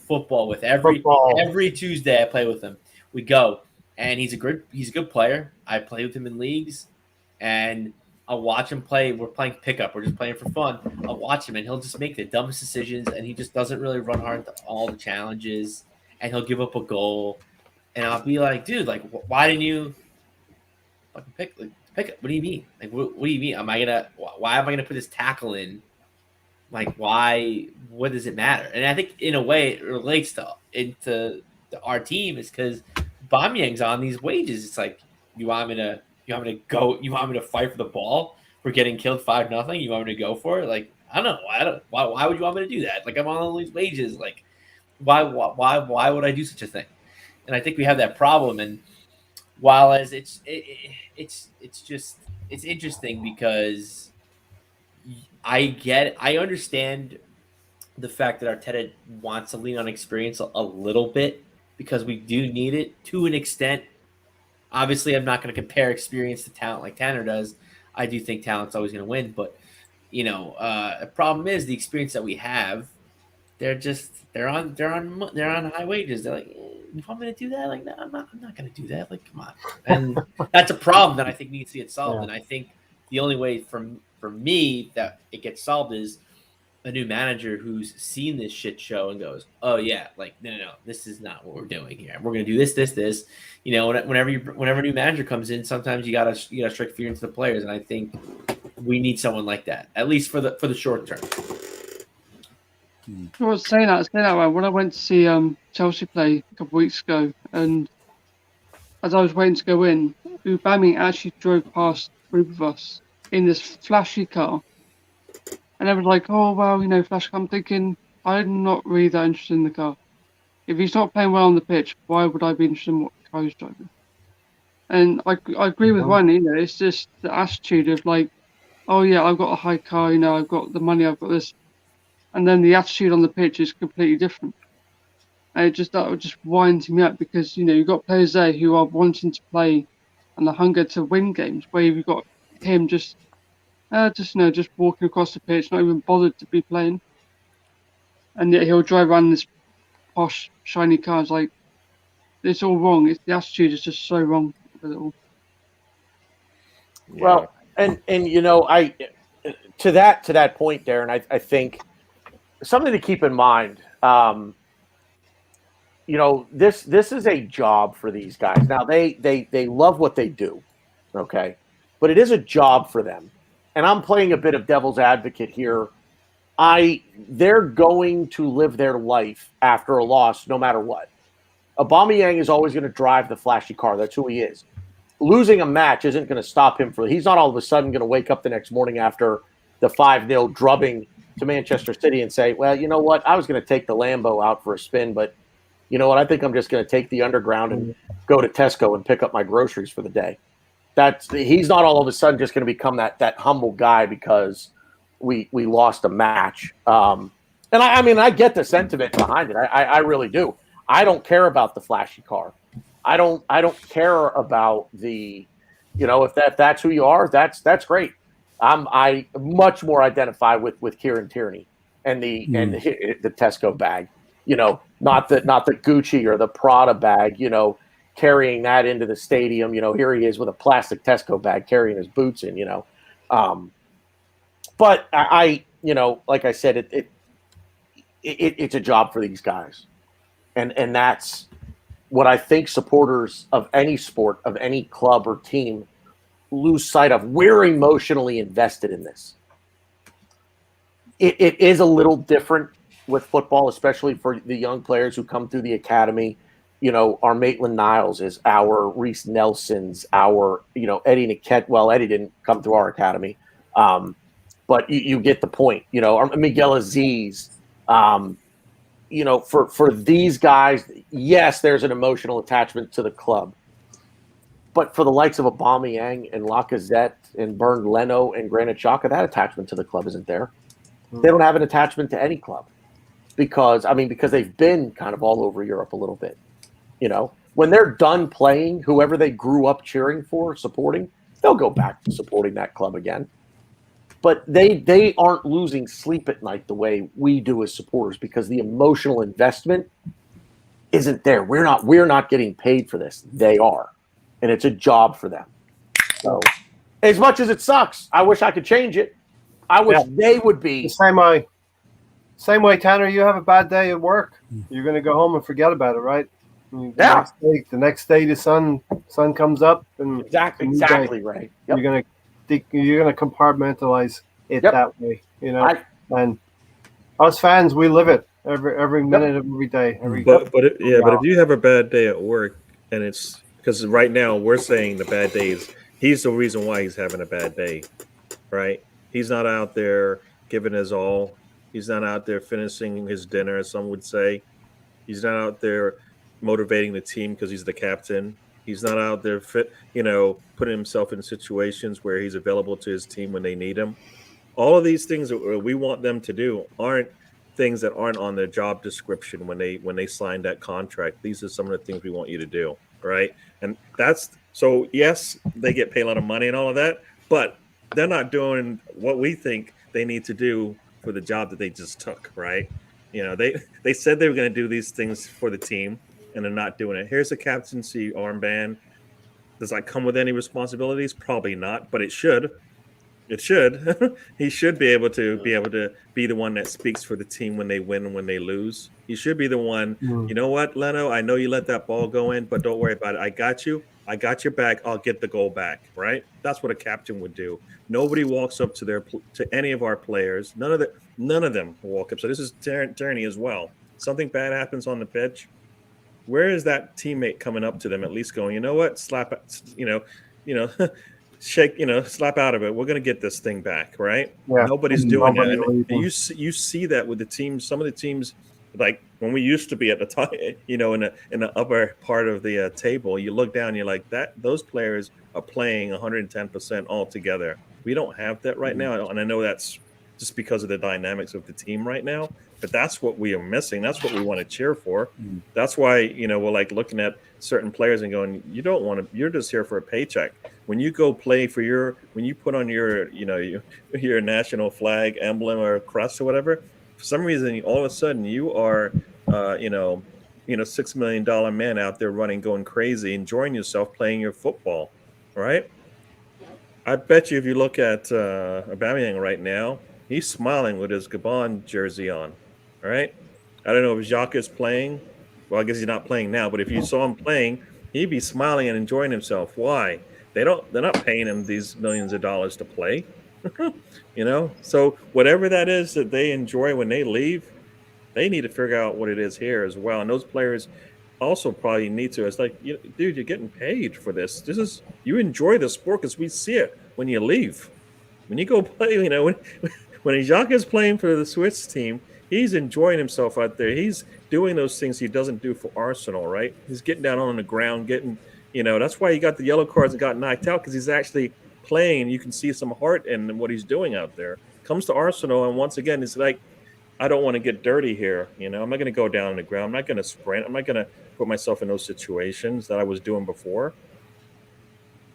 football with every Tuesday. I play with him. We go, and he's a good player. I play with him in leagues, and I'll watch him play. We're playing pickup. We're just playing for fun. I'll watch him, and he'll just make the dumbest decisions, and he just doesn't really run hard to all the challenges, and he'll give up a goal. And I'll be like, dude, like, why didn't you fucking pick up? What do you mean? Like, what do you mean? Why am I gonna put this tackle in? Like, why? What does it matter? And I think in a way it relates to our team is because Aubameyang's on these wages. It's like, you want me to fight for the ball? We're getting killed 5-0. You want me to go for it? Like, I don't know. Why would you want me to do that? Like, I'm on all these wages. Like, why would I do such a thing? And I think we have that problem. And while as it's interesting because I understand the fact that Arteta wants to lean on experience a little bit because we do need it to an extent. Obviously, I'm not going to compare experience to talent like Tanner does. I do think talent's always going to win, but the problem is the experience that we have. They're on high wages. They're like, you want me to do that? Like, no, I'm not going to do that. Like, come on. And that's a problem that I think needs to get solved. Yeah. And I think the only way for me that it gets solved is a new manager who's seen this shit show and goes, oh yeah, like no, this is not what we're doing here. We're going to do this. Whenever a new manager comes in, sometimes you gotta strike fear into the players, and I think we need someone like that, at least for the short term. I was saying that when I went to see Chelsea play a couple of weeks ago, and as I was waiting to go in, Aubameyang actually drove past a group of us in this flashy car. And everyone's like, oh, well, flash car. I'm thinking, I'm not really that interested in the car. If he's not playing well on the pitch, why would I be interested in what car he's driving? And I agree with Ryan, it's just the attitude of like, oh yeah, I've got a high car, I've got the money, I've got this. And then the attitude on the pitch is completely different. And that just winds me up because, you've got players there who are wanting to play and the hunger to win games, where you've got him just walking across the pitch, not even bothered to be playing. And yet he'll drive around this posh, shiny car. It's like, it's all wrong. The attitude is just so wrong with it all. Well, and I to that point, Darren, I think something to keep in mind. This is a job for these guys. Now they love what they do, okay, but it is a job for them. And I'm playing a bit of devil's advocate here. They're going to live their life after a loss, no matter what. Aubameyang is always going to drive the flashy car. That's who he is. Losing a match isn't going to stop him he's not all of a sudden going to wake up the next morning after the 5-0 drubbing to Manchester City and say, well, you know what? I was going to take the Lambo out for a spin, but you know what? I think I'm just going to take the underground and go to Tesco and pick up my groceries for the day. He's not all of a sudden just going to become that humble guy because we lost a match. And I get the sentiment behind it. I really do. I don't care about the flashy car. I don't care about the, if that's who you are, that's great. I much more identify with Kieran Tierney and the Tesco bag, not the Gucci or the Prada bag, carrying that into the stadium. Here he is with a plastic Tesco bag carrying his boots in, But I like I said, it's a job for these guys. And that's what I think supporters of any sport, of any club or team lose sight of. We're emotionally invested in this. It is a little different with football, especially for the young players who come through the academy. Our Maitland-Niles is our Reece Nelson's, our, Eddie Niket. Well, Eddie didn't come through our academy. But you get the point, our Miguel Aziz, for these guys, yes, there's an emotional attachment to the club. But for the likes of Aubameyang and Lacazette and Bernd Leno and Granit Xhaka, that attachment to the club isn't there. They don't have an attachment to any club because they've been kind of all over Europe a little bit. When they're done playing, whoever they grew up cheering for, supporting, they'll go back to supporting that club again. But they aren't losing sleep at night the way we do as supporters because the emotional investment isn't there. We're not getting paid for this. They are. And it's a job for them. So as much as it sucks, I wish I could change it. I wish they would be. The same way, Tanner, you have a bad day at work. You're going to go home and forget about it, right? The next day the sun comes up. And exactly right. Yep. You're going to compartmentalize it that way, and us fans, we live it every minute of every day. But if you have a bad day at work, and it's because right now we're saying the bad day is he's the reason why he's having a bad day, right? He's not out there giving his all. He's not out there finishing his dinner, as some would say. He's not out there motivating the team because he's the captain. He's not out there putting himself in situations where he's available to his team when they need him. All of these things that we want them to do aren't things that aren't on their job description when they sign that contract. These are some of the things we want you to do, right? And so yes, they get paid a lot of money and all of that, but they're not doing what we think they need to do for the job that they just took, right? They said they were going to do these things for the team, and they're not doing it. Here's a captaincy armband. Does that come with any responsibilities? Probably not, but it should. It should. He should be able to be the one that speaks for the team when they win and when they lose. He should be the one. You know what, Leno? I know you let that ball go in, but don't worry about it. I got you. I got your back. I'll get the goal back. Right? That's what a captain would do. Nobody walks up to any of our players. None of them walk up. So this is tyranny as well. Something bad happens on the pitch. Where is that teammate coming up to them? At least going, you know what? Slap, shake, slap out of it. We're going to get this thing back, right? Yeah. Nobody's doing that. And you see that with the teams. Some of the teams, like when we used to be at the top, in the upper part of the table, you look down, you're like those players are playing 110% all together. We don't have that right now, and I know that's just because of the dynamics of the team right now. But that's what we are missing. That's what we want to cheer for. That's why, we're like looking at certain players and going, you don't want to, you're just here for a paycheck. When you go play when you put on your national flag emblem or crest or whatever, for some reason, all of a sudden you are, $6 million man out there running, going crazy, enjoying yourself, playing your football, right? I bet you if you look at Aubameyang right now, he's smiling with his Gabon jersey on. All right. I don't know if Xhaka is playing. Well, I guess he's not playing now. But if you saw him playing, he'd be smiling and enjoying himself. Why? They're not paying him these millions of dollars to play. So whatever that is that they enjoy when they leave, they need to figure out what it is here as well. And those players also probably need to. It's like, dude, you're getting paid for this. You enjoy the sport because we see it when you leave. When you go play, when Xhaka is playing for the Swiss team, he's enjoying himself out there. He's doing those things he doesn't do for Arsenal, right? He's getting down on the ground, that's why he got the yellow cards and got knocked out, because he's actually playing. You can see some heart in what he's doing out there. Comes to Arsenal, and once again, it's like, I don't want to get dirty here. I'm not going to go down on the ground. I'm not going to sprint. I'm not going to put myself in those situations that I was doing before.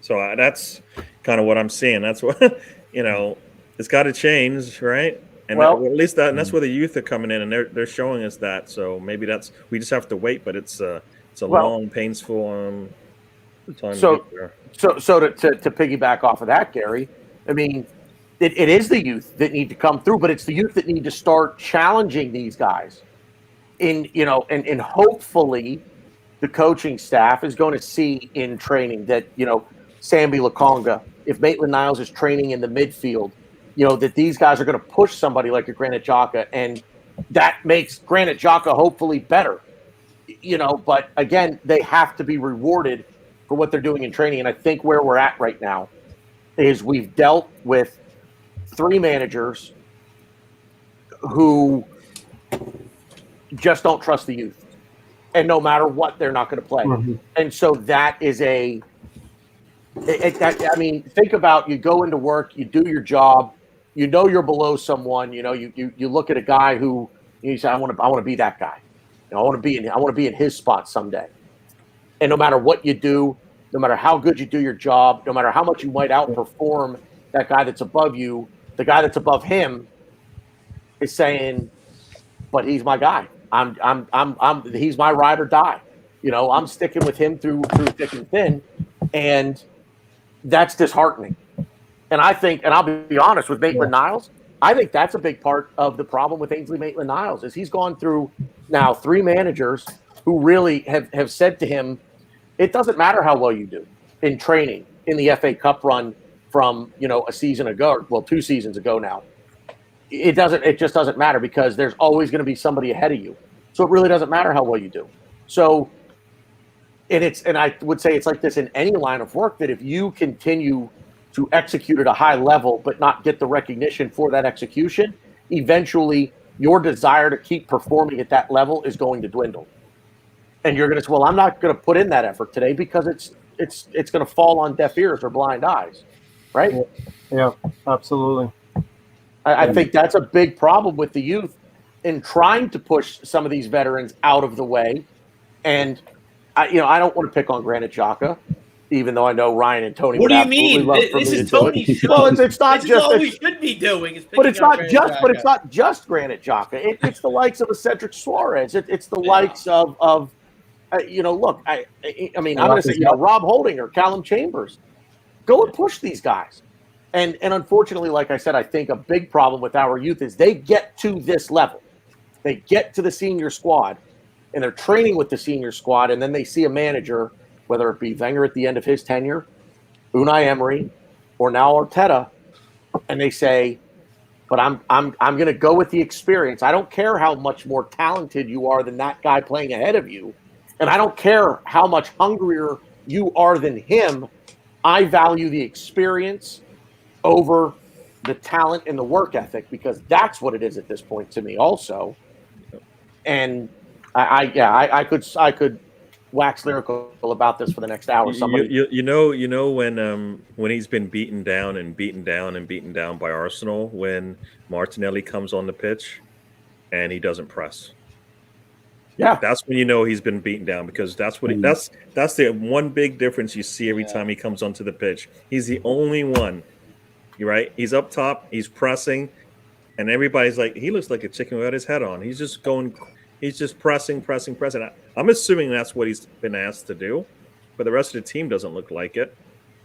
So that's kind of what I'm seeing. That's what, it's got to change, right? And at least that's where the youth are coming in, and they're showing us that. So maybe we just have to wait, but it's a long, painful time. So to piggyback off of that, Gary, I mean, it is the youth that need to come through, but it's the youth that need to start challenging these guys. And hopefully the coaching staff is going to see in training that, Sambi Lokonga, if Maitland-Niles is training in the midfield, that these guys are going to push somebody like a Granit Xhaka, and that makes Granit Xhaka hopefully better. But again, they have to be rewarded for what they're doing in training. And I think where we're at right now is we've dealt with 3 managers who just don't trust the youth. And no matter what, they're not going to play. Mm-hmm. And so that is I mean, think about, you go into work, you do your job, you know you're below someone, you look at a guy who you say, I want to be that guy. I want to be in his spot someday. And no matter what you do, no matter how good you do your job, no matter how much you might outperform that guy that's above you, the guy that's above him is saying, but he's my guy. He's my ride or die. I'm sticking with him through thick and thin, and that's disheartening. And I think, and I'll be honest with Maitland-Niles, I think that's a big part of the problem with Ainsley Maitland-Niles is he's gone through now 3 managers who really have said to him, it doesn't matter how well you do in training in the FA Cup run from a season ago, well, 2 seasons ago now. It just doesn't matter because there's always going to be somebody ahead of you. So it really doesn't matter how well you do. So, and I would say it's like this in any line of work, that if you continue to execute at a high level but not get the recognition for that execution, eventually your desire to keep performing at that level is going to dwindle. And you're going to say, well, I'm not going to put in that effort today because it's going to fall on deaf ears or blind eyes, right? Yeah, absolutely. I think that's a big problem with the youth in trying to push some of these veterans out of the way. And I don't want to pick on Granit Xhaka, even though I know Ryan and Tony. What do you mean? This is Tony's show. Well, it's not this just. Is all we should be doing. But it's not just Granit Xhaka. It's the likes of a Cedric Suarez. It's the likes of look. I mean, I'm going to say Rob Holding or Callum Chambers. Go and push these guys. And unfortunately, like I said, I think a big problem with our youth is they get to this level. They get to the senior squad, and they're training with the senior squad, and then they see a manager, whether it be Wenger at the end of his tenure, Unai Emery, or now Arteta, and they say, but I'm going to go with the experience. I don't care how much more talented you are than that guy playing ahead of you, and I don't care how much hungrier you are than him. I value the experience over the talent and the work ethic, because that's what it is at this point to me also. And I could wax lyrical about this for the next hour. Somebody, when he's been beaten down by Arsenal, when Martinelli comes on the pitch and he doesn't press. Yeah, that's when you know he's been beaten down, because that's what that's the one big difference you see every time he comes onto the pitch. He's the only one. You're right. He's up top. He's pressing, and everybody's like, he looks like a chicken without his head on. He's just going. He's just pressing. I'm assuming that's what he's been asked to do, but the rest of the team doesn't look like it,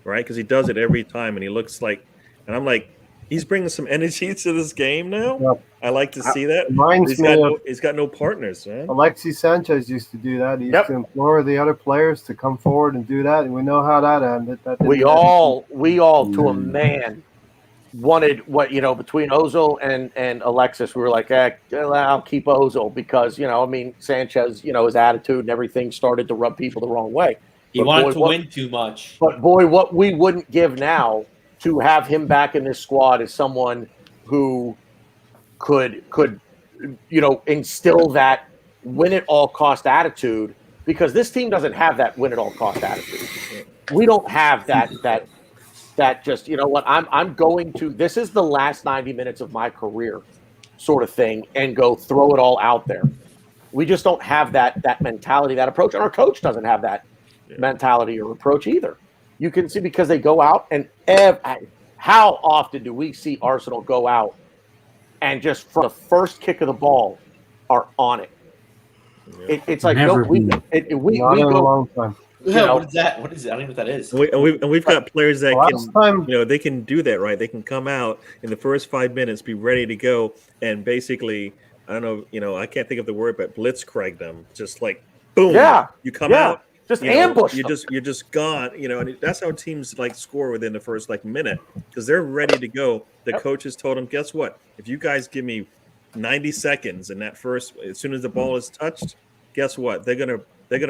right? Because he does it every time, and he looks like, and I'm like, he's bringing some energy to this game now. Yep. I like to see that. He's got no partners, man. Alexis Sanchez used to do that. He used to implore the other players to come forward and do that, and we know how that ended. We all to a man wanted what between Ozil and Alexis. We were like, I'll keep Ozil because Sanchez, his attitude and everything started to rub people the wrong way. He wanted to win too much. But boy, what we wouldn't give now to have him back in this squad is someone who could instill that win at all cost attitude, because this team doesn't have that win at all cost attitude. We don't have that just, I'm going to, this is the last 90 minutes of my career sort of thing, and go throw it all out there. We just don't have that mentality, that approach. And our coach doesn't have that mentality or approach either. You can see, because they go out and how often do we see Arsenal go out and just from the first kick of the ball are on it? It's like, we not in a long time. What is that? What is it? I don't know what that is. And we've got players that can, they can do that, right? They can come out in the first 5 minutes, be ready to go, and basically, I don't know, I can't think of the word, but blitzkrieg them, just like boom. Yeah, you come out, just ambush. You're just gone. And that's how teams score within the first minute, because they're ready to go. The coaches told them, guess what? If you guys give me 90 seconds in that first, as soon as the ball is touched, guess what? They're gonna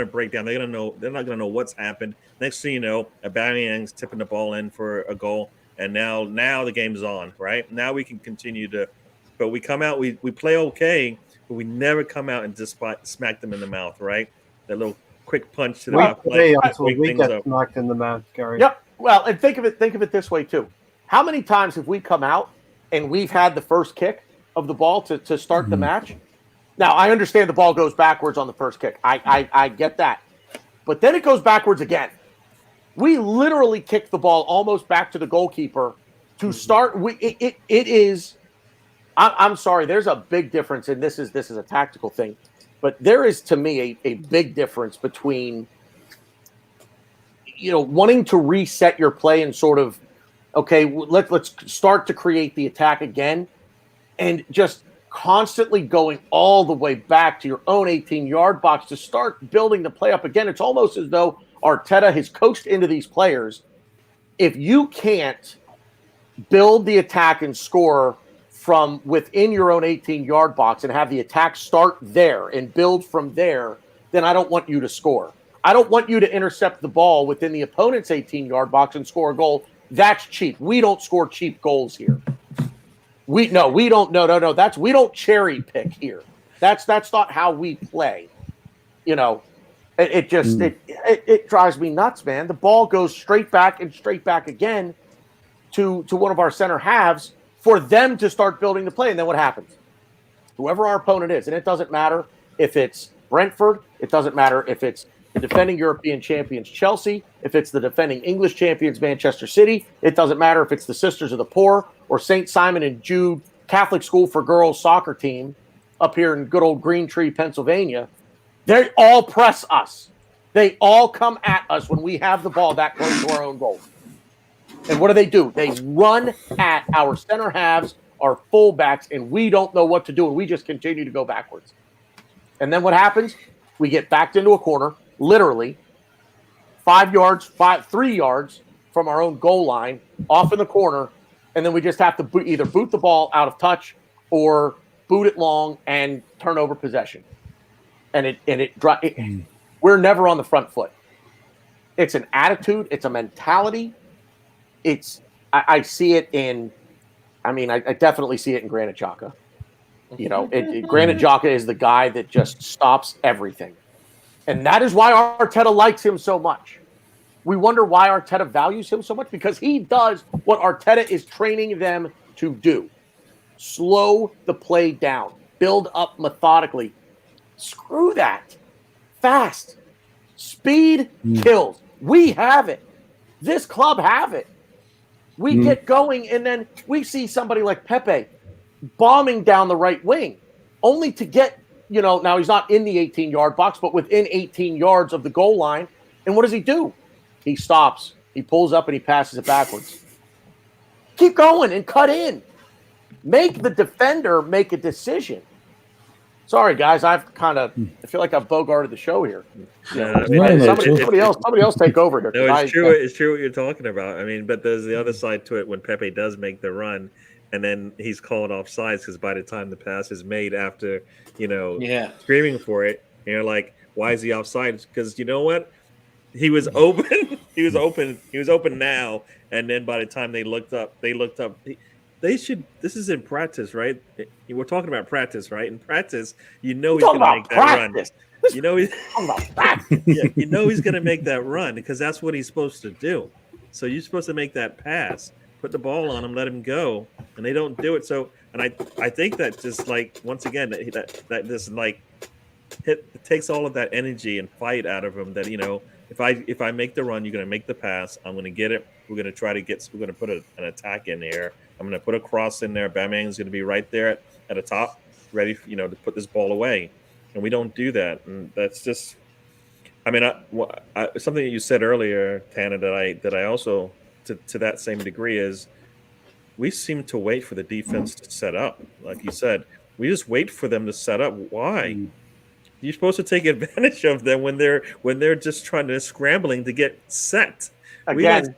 break down. They're not gonna know what's happened. Next thing you know, Aubameyang's tipping the ball in for a goal, and now the game's on. Right now we can continue to, but we come out, we play okay, but but we never come out and just smack them in the mouth, right? That little quick punch to the We mouth, play like, until wake we things get up. knocked in the mouth, Gary. Yep. Well, and think of it this way too. How many times have we come out and we've had the first kick of the ball to start the match? Now, I understand the ball goes backwards on the first kick. I get that. But then it goes backwards again. We literally kick the ball almost back to the goalkeeper to start. It is. I'm sorry. There's a big difference, and this is a tactical thing, but there is to me a big difference between wanting to reset your play and sort of let's start to create the attack again, and just constantly going all the way back to your own 18-yard box to start building the play up again. It's almost as though Arteta has coached into these players. If you can't build the attack and score from within your own 18-yard box and have the attack start there and build from there, then I don't want you to score. I don't want you to intercept the ball within the opponent's 18-yard box and score a goal. That's cheap. We don't score cheap goals here. We don't. No. We don't cherry pick here. That's not how we play. It just it drives me nuts, man. The ball goes straight back and straight back again to one of our center halves for them to start building the play. And then what happens? Whoever our opponent is, and it doesn't matter if it's Brentford, it doesn't matter if it's the defending European champions Chelsea, if it's the defending English champions Manchester City, it doesn't matter if it's the Sisters of the Poor or St. Simon and Jude Catholic School for Girls soccer team up here in good old Green Tree, Pennsylvania. They all press us. They all come at us when we have the ball that close to our own goal. And what do? They run at our center halves, our fullbacks, and we don't know what to do, and we just continue to go backwards. And then what happens? We get backed into a corner, literally 3 yards from our own goal line, off in the corner, and then we just have to either boot the ball out of touch or boot it long and turn over possession. And we're never on the front foot. It's an attitude. It's a mentality. I see it in. I definitely see it in Granit Xhaka. Granit Xhaka is the guy that just stops everything, and that is why Arteta likes him so much. We wonder why Arteta values him so much, because he does what Arteta is training them to do: slow the play down, build up methodically. Screw that. Fast. Speed kills. We have it. This club have it. We get going, and then we see somebody like Pepe bombing down the right wing, only to get, now he's not in the 18-yard box, but within 18 yards of the goal line. And what does he do? He stops. He pulls up and he passes it backwards. Keep going and cut in. Make the defender make a decision. Sorry, guys. I feel like I've bogarted the show here. Somebody else take over here. No, it's true. It's true what you're talking about. But there's the other side to it when Pepe does make the run, and then he's called offsides because by the time the pass is made, after screaming for it, and you're like, why is he offside? Because you know what? He was open. He was open now, and then by the time they looked up. They should. This is in practice, right? We're talking about practice, right? In practice, he's going to make that run. He's going to make that run because that's what he's supposed to do. So you're supposed to make that pass, put the ball on him, let him go, and they don't do it. So, and I think that just once again that just it takes all of that energy and fight out of him. That if I make the run, you're going to make the pass. I'm going to get it. We're going to put an attack in there. I'm going to put a cross in there. Batman's going to be right there at the top, ready, to put this ball away. And we don't do that. And that's just, something that you said earlier, Tana, that I also, to that same degree, is we seem to wait for the defense to set up. Like you said, we just wait for them to set up. Why? You're supposed to take advantage of them when they're just scrambling to get set. Again,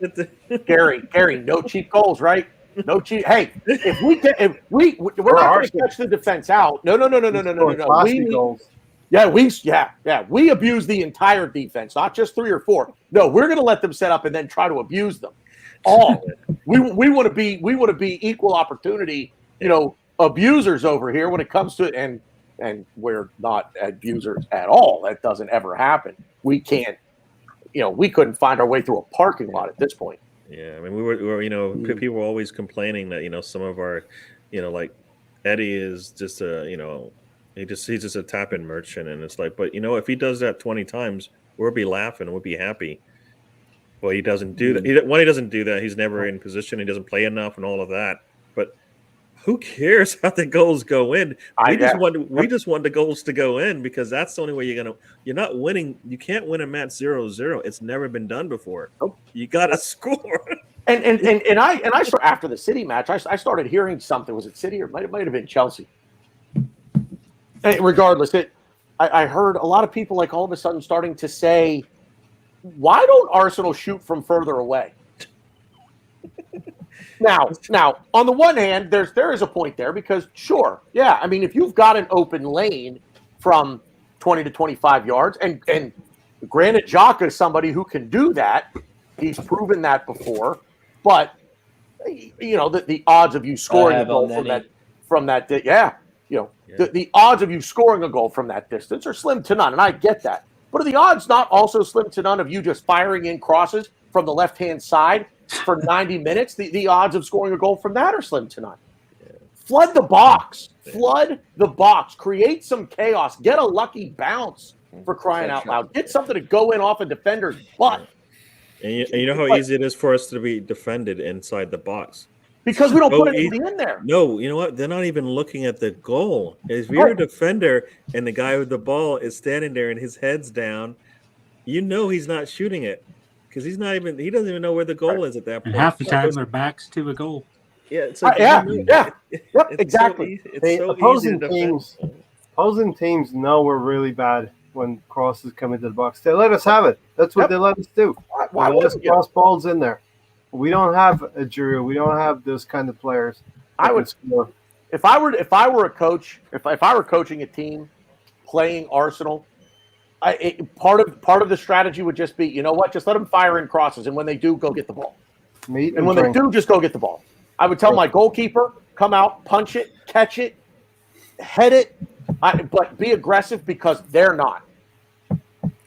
Gary, no cheap goals, right? No cheap. Hey, we're not going to catch the defense out. No. We abuse the entire defense, not just 3 or 4. No, we're going to let them set up and then try to abuse them. We want to be equal opportunity, abusers over here when it comes to it. And and we're not abusers at all. That doesn't ever happen. We can't, we couldn't find our way through a parking lot at this point. Yeah, I mean, we were people were always complaining that some of our, like Eddie is just a he's just a tap-in merchant, and it's like, but if he does that 20 times, we'll be laughing, we'll be happy. Well, he doesn't do that. He doesn't do that. He's never in position. He doesn't play enough, and all of that. But who cares how the goals go in? We just want the goals to go in, because that's the only way you're not winning. You can't win a match 0-0. It's never been done before. You got to score. And I saw after the City match, I started hearing something. Was it City or it might have been Chelsea? Regardless, I heard a lot of people like all of a sudden starting to say, why don't Arsenal shoot from further away? Now, on the one hand, there is a point there, because sure, yeah, I mean, if you've got an open lane from 20 to 25 yards, and granted, Xhaka is somebody who can do that. He's proven that before, but the odds of you scoring a goal the odds of you scoring a goal from that distance are slim to none, and I get that. But are the odds not also slim to none of you just firing in crosses from the left-hand side for 90 minutes? The odds of scoring a goal from that are slim to none. Flood the box. Flood the box. Create some chaos. Get a lucky bounce, for crying out loud. Get something to go in off a defender's butt. And you know how easy it is for us to be defended inside the box? Because we don't put anything in there. No, you know what? They're not even looking at the goal. If you're a defender and the guy with the ball is standing there and his head's down, he's not shooting it, because he doesn't even know where the goal is at that point. And half the time their backs to a goal. Yeah, exactly. Opposing teams know we're really bad when crosses come into the box. They let us have it. That's what they let us do. They let us cross balls in there. We don't have a Giroud. We don't have those kind of players. I would score. If I were a coach, if I were coaching a team playing Arsenal, part of the strategy would just be, just let them fire in crosses, and when they do, go get the ball. They do, just go get the ball. I would tell my goalkeeper, come out, punch it, catch it, head it, but be aggressive, because they're not.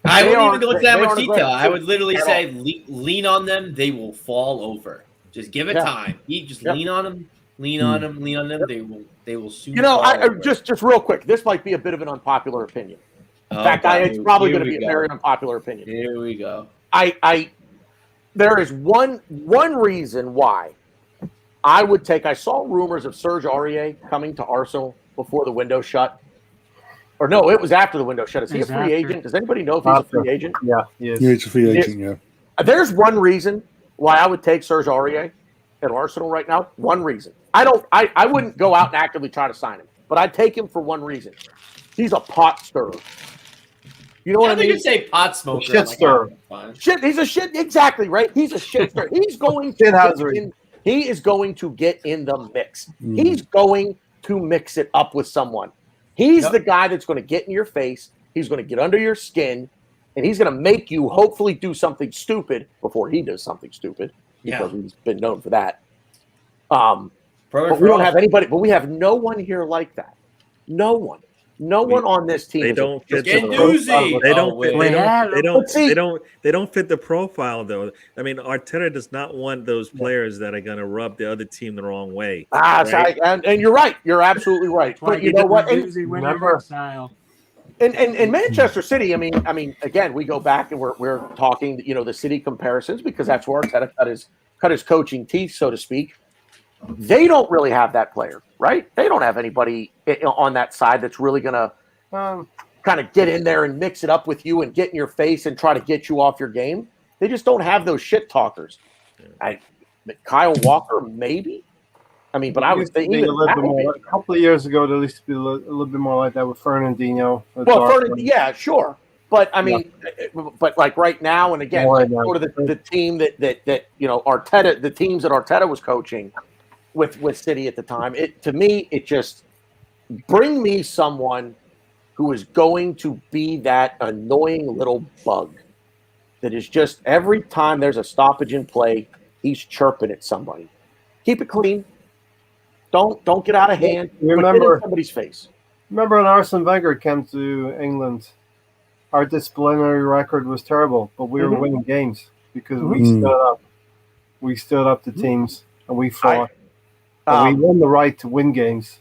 I wouldn't even go into that much detail. I would literally say, lean on them. They will fall over. Just give it time. Lean on them. Lean on them. Lean on them. They will soon. Just real quick. This might be a bit of an unpopular opinion. In fact, it's probably going to be a very unpopular opinion. Here we go. There is one reason why I would take. I saw rumors of Serge Aurier coming to Arsenal before the window shut. Or no, it was after the window shut. Is he a free agent? Does anybody know if he's a free agent? Yeah, he is. Yeah, he's a free agent, yeah. There's one reason why I would take Serge Aurier at Arsenal right now. One reason. I wouldn't go out and actively try to sign him, but I'd take him for one reason. He's a pot stirrer. You know what I mean? You could say pot smoker. Shit stirrer. He's a shit. Exactly right. He's a shit stirrer. He is going to get in the mix. He's going to mix it up with someone. He's the guy that's going to get in your face. He's going to get under your skin, and he's going to make you hopefully do something stupid before he does something stupid, because he's been known for that. But we don't have anybody. But we have no one here like that. No one. No one on this team. They don't fit the profile, though. I mean, Arteta does not want those players that are going to rub the other team the wrong way. Right? And you're right. You're absolutely right. But you know what? In Manchester City, I mean, again, we go back and we're talking, the City comparisons, because that's where Arteta cut his coaching teeth, so to speak. They don't really have that player, right? They don't have anybody on that side that's really going to kind of get in there and mix it up with you and get in your face and try to get you off your game. They just don't have those shit talkers. Kyle Walker, maybe. I mean, but I was thinking a couple of years ago, there used to be a little bit more like that with Fernandinho. Yeah, sure. But I mean, but like right now, and again, go to the team that Arteta, the teams that Arteta was coaching with City at the time. To me, it just bring me someone who is going to be that annoying little bug that is just every time there's a stoppage in play, he's chirping at somebody. Keep it clean. Don't get out of hand. Remember somebody's face. Remember when Arsene Wenger came to England, our disciplinary record was terrible, but we were winning games because we stood up. We stood up to teams and we fought. And we won the right to win games.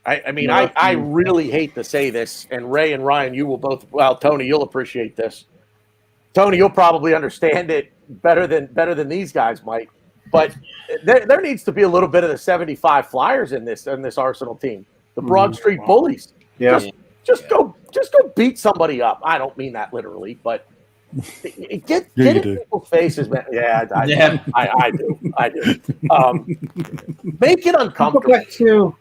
I really hate to say this, and Ray and Ryan, you will both. Well, Tony, you'll appreciate this. Tony, you'll probably understand it better than these guys might. But there needs to be a little bit of the 75 Flyers in this Arsenal team, the Broad Street Bullies. Yeah, just go beat somebody up. I don't mean that literally, but get in people's faces, man. Yeah, I do. Make it uncomfortable. Go back to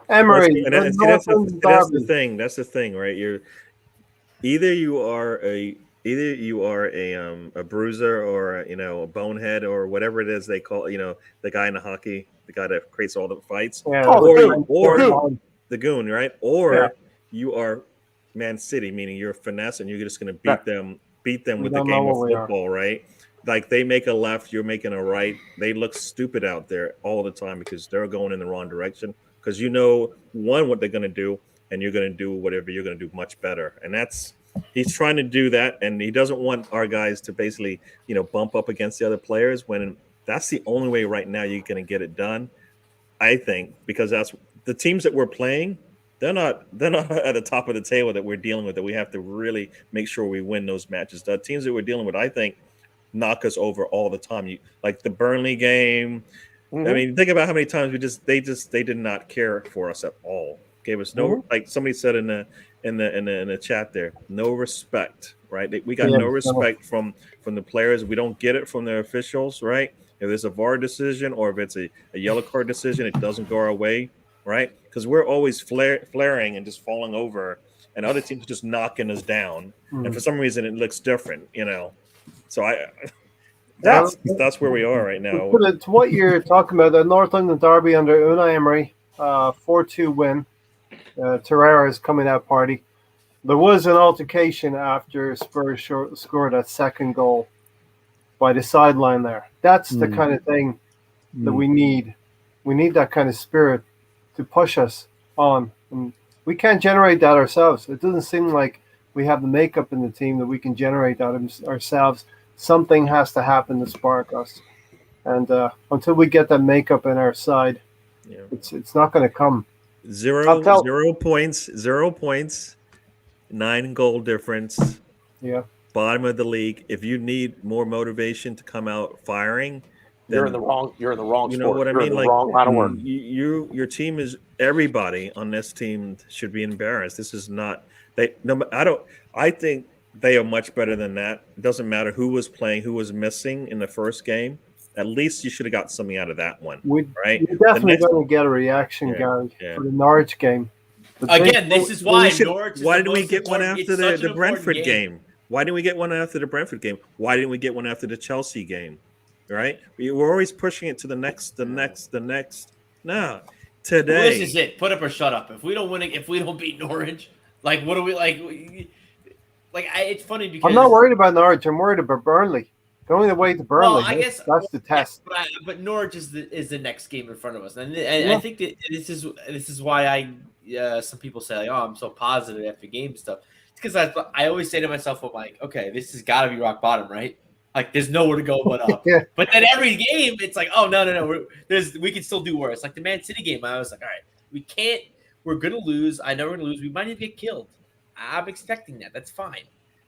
Emery. That's the thing. That's the thing, right? You're either you are a bruiser or a bonehead or whatever it is they call the guy in the hockey, the guy that creates all the fights, or the goon, right? Or you are Man City, meaning you're a finesse and you're just going to beat them with the game of football, right? Like they make a left, you're making a right. They look stupid out there all the time because they're going in the wrong direction. Because what they're going to do, and you're going to do whatever you're going to do much better. And he's trying to do that, and he doesn't want our guys to basically, bump up against the other players when that's the only way right now you're going to get it done, I think, because that's the teams that we're playing. They're not at the top of the table that we're dealing with, that we have to really make sure we win those matches. The teams that we're dealing with, I think, knock us over all the time. Like the Burnley game. I mean, think about how many times they did not care for us at all. Gave us no, like somebody said in the chat there, no respect, right? We got no respect from the players. We don't get it from the officials, right? If there's a VAR decision or if it's a yellow card decision, it doesn't go our way, right? Because we're always flaring and just falling over, and other teams are just knocking us down. And for some reason, it looks different, So that's where we are right now. To what you're talking about, the North London derby under Unai Emery, 4-2 win. Torreira's coming out party. There was an altercation after Spurs scored that second goal by the sideline there. That's the kind of thing that we need. We need that kind of spirit to push us on. And we can't generate that ourselves. It doesn't seem like we have the makeup in the team that we can generate that ourselves. Something has to happen to spark us. And until we get that makeup in our side, it's not going to come. 0 points, 9 goal difference. Yeah. Bottom of the league. If you need more motivation to come out firing, you're in the wrong. You know what I mean? Like wrong line of work. Your team is, everybody on this team should be embarrassed. This is not I think they are much better than that. It doesn't matter who was playing, who was missing in the first game. At least you should have got something out of that one, right? We're definitely going to get a reaction, Gary, for the Norwich game. Again, this is why Norwich. Why didn't we get one after the Brentford game? Why didn't we get one after the Brentford game? Why didn't we get one after the Chelsea game? Right? We're always pushing it to the next. No, today. Well, this is it. Put up or shut up. If we don't win it, if we don't beat Norwich, like what do we like? It's funny because I'm not worried about Norwich. I'm worried about Burnley. Going away to Burnley. Well, I guess that's the test. But Norwich is the next game in front of us, and I think that this is why some people say like, oh, I'm so positive after game stuff. It's because I always say to myself, I'm like, okay, this has got to be rock bottom, right? Like there's nowhere to go but up. But then every game, it's like, oh no, we can still do worse. Like the Man City game, I was like, all right, we're gonna lose. I know we're gonna lose. We might even get killed. I'm expecting that. That's fine.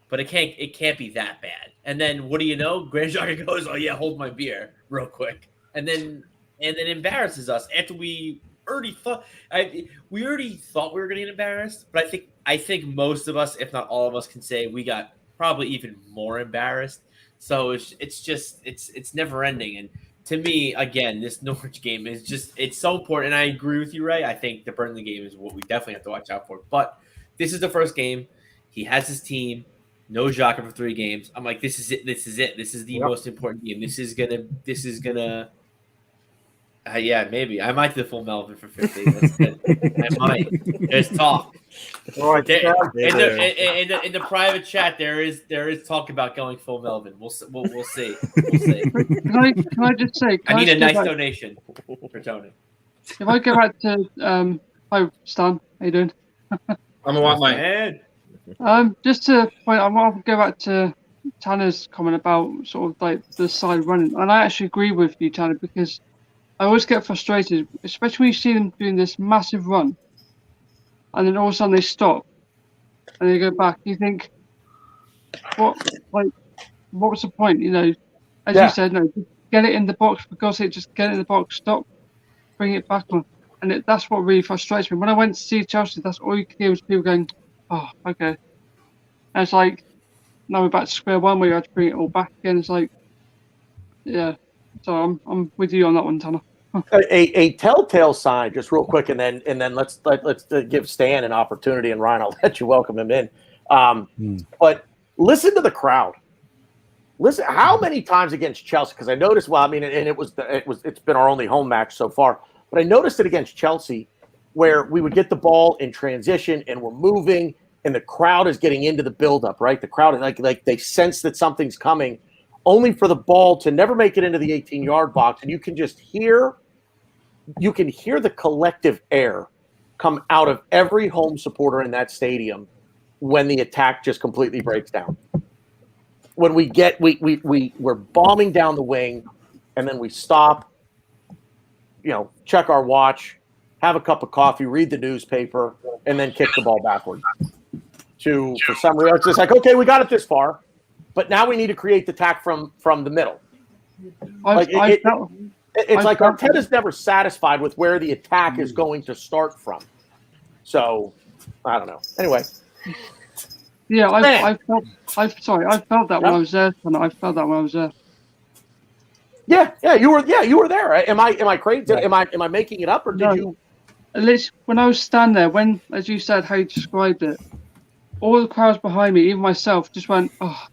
But it can't be that bad. And then what do you know? Grand Xhaka goes, oh yeah, hold my beer real quick, and then embarrasses us after we already thought we were going to get embarrassed. But I think most of us, if not all of us, can say we got probably even more embarrassed. So it's never ending. And to me, again, this Norwich game is it's so important. And I agree with you, Ray. I think the Burnley game is what we definitely have to watch out for. But this is the first game. He has his team. No Xhaka for 3 games. I'm like, this is it. This is the most important game. This is gonna. Yeah, maybe I might do the full Melvin for 50. That's good. I might. There's talk. In the private chat, there is talk about going full Melvin. We'll see. We'll see. Can I just say? I need a nice donation for Tony. If I go back to hi Stan, how you doing? I'm all right, mate. Just to point, I want to go back to Tanner's comment about sort of like the side running, and I actually agree with you, Tanner, because I always get frustrated, especially when you see them doing this massive run, and then all of a sudden they stop and they go back. You think, what was the point? You know, as you said, no, just get it in the box, for God's sake, just get it in the box, stop, bring it back on. And that's what really frustrates me. When I went to see Chelsea, that's all you could hear was people going, oh, okay. And it's like, now we're back to square one where you have to bring it all back again. It's like, yeah. So I'm with you on that one, Tanner. A telltale sign, just real quick, and then let's give Stan an opportunity, and Ryan, I'll let you welcome him in. But listen to the crowd. Listen, how many times against Chelsea? Because I noticed. Well, I mean, and it's been our only home match so far. But I noticed it against Chelsea, where we would get the ball in transition and we're moving, and the crowd is getting into the buildup, right? The crowd is like they sense that something's coming, only for the ball to never make it into the 18-yard box, and you can hear the collective air come out of every home supporter in that stadium when the attack just completely breaks down. When we're bombing down the wing, and then we stop. You know, check our watch, have a cup of coffee, read the newspaper, and then kick the ball backward. For some reason, it's just like, okay, we got it this far, but now we need to create the attack from the middle. It's like Arteta's never satisfied with where the attack is going to start from. So, I don't know. Anyway. Yeah, I felt that when I was there. I felt that when I was there. Yeah, you were there. Am I crazy? Am I making it up, or did you? At least when I was standing there, when, as you said, how you described it, all the crowds behind me, even myself, just went, oh,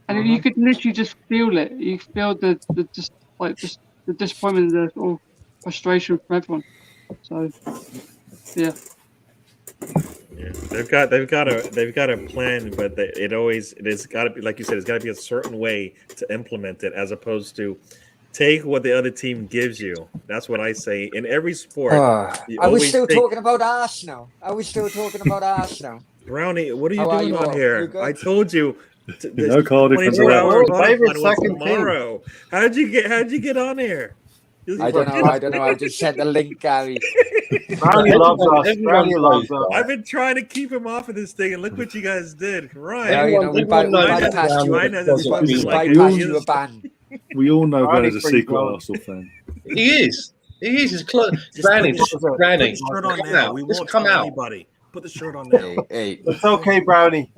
and you could literally just feel it. You feel the disappointment, the sort of frustration from everyone. So, yeah. Yeah, they've got a plan, but it's got to be, like you said, it's got to be a certain way to implement it, as opposed to take what the other team gives you. That's what I say in every sport. Are we still talking about Arsenal? Brownie, what are you doing on here? I told you. No call difference. Favorite second tomorrow. How'd you get on here? I don't know. I just sent the link, Gary. Brownie loves us. I've been trying to keep him off of this thing, and look what you guys did. Right. Yeah, we bypassed you a ban. We all know Ben is a secret Arsenal fan. He is. He's close. Brownie. Put the shirt on now. We won't tell anybody. Put the shirt on now. Hey. It's okay, Brownie.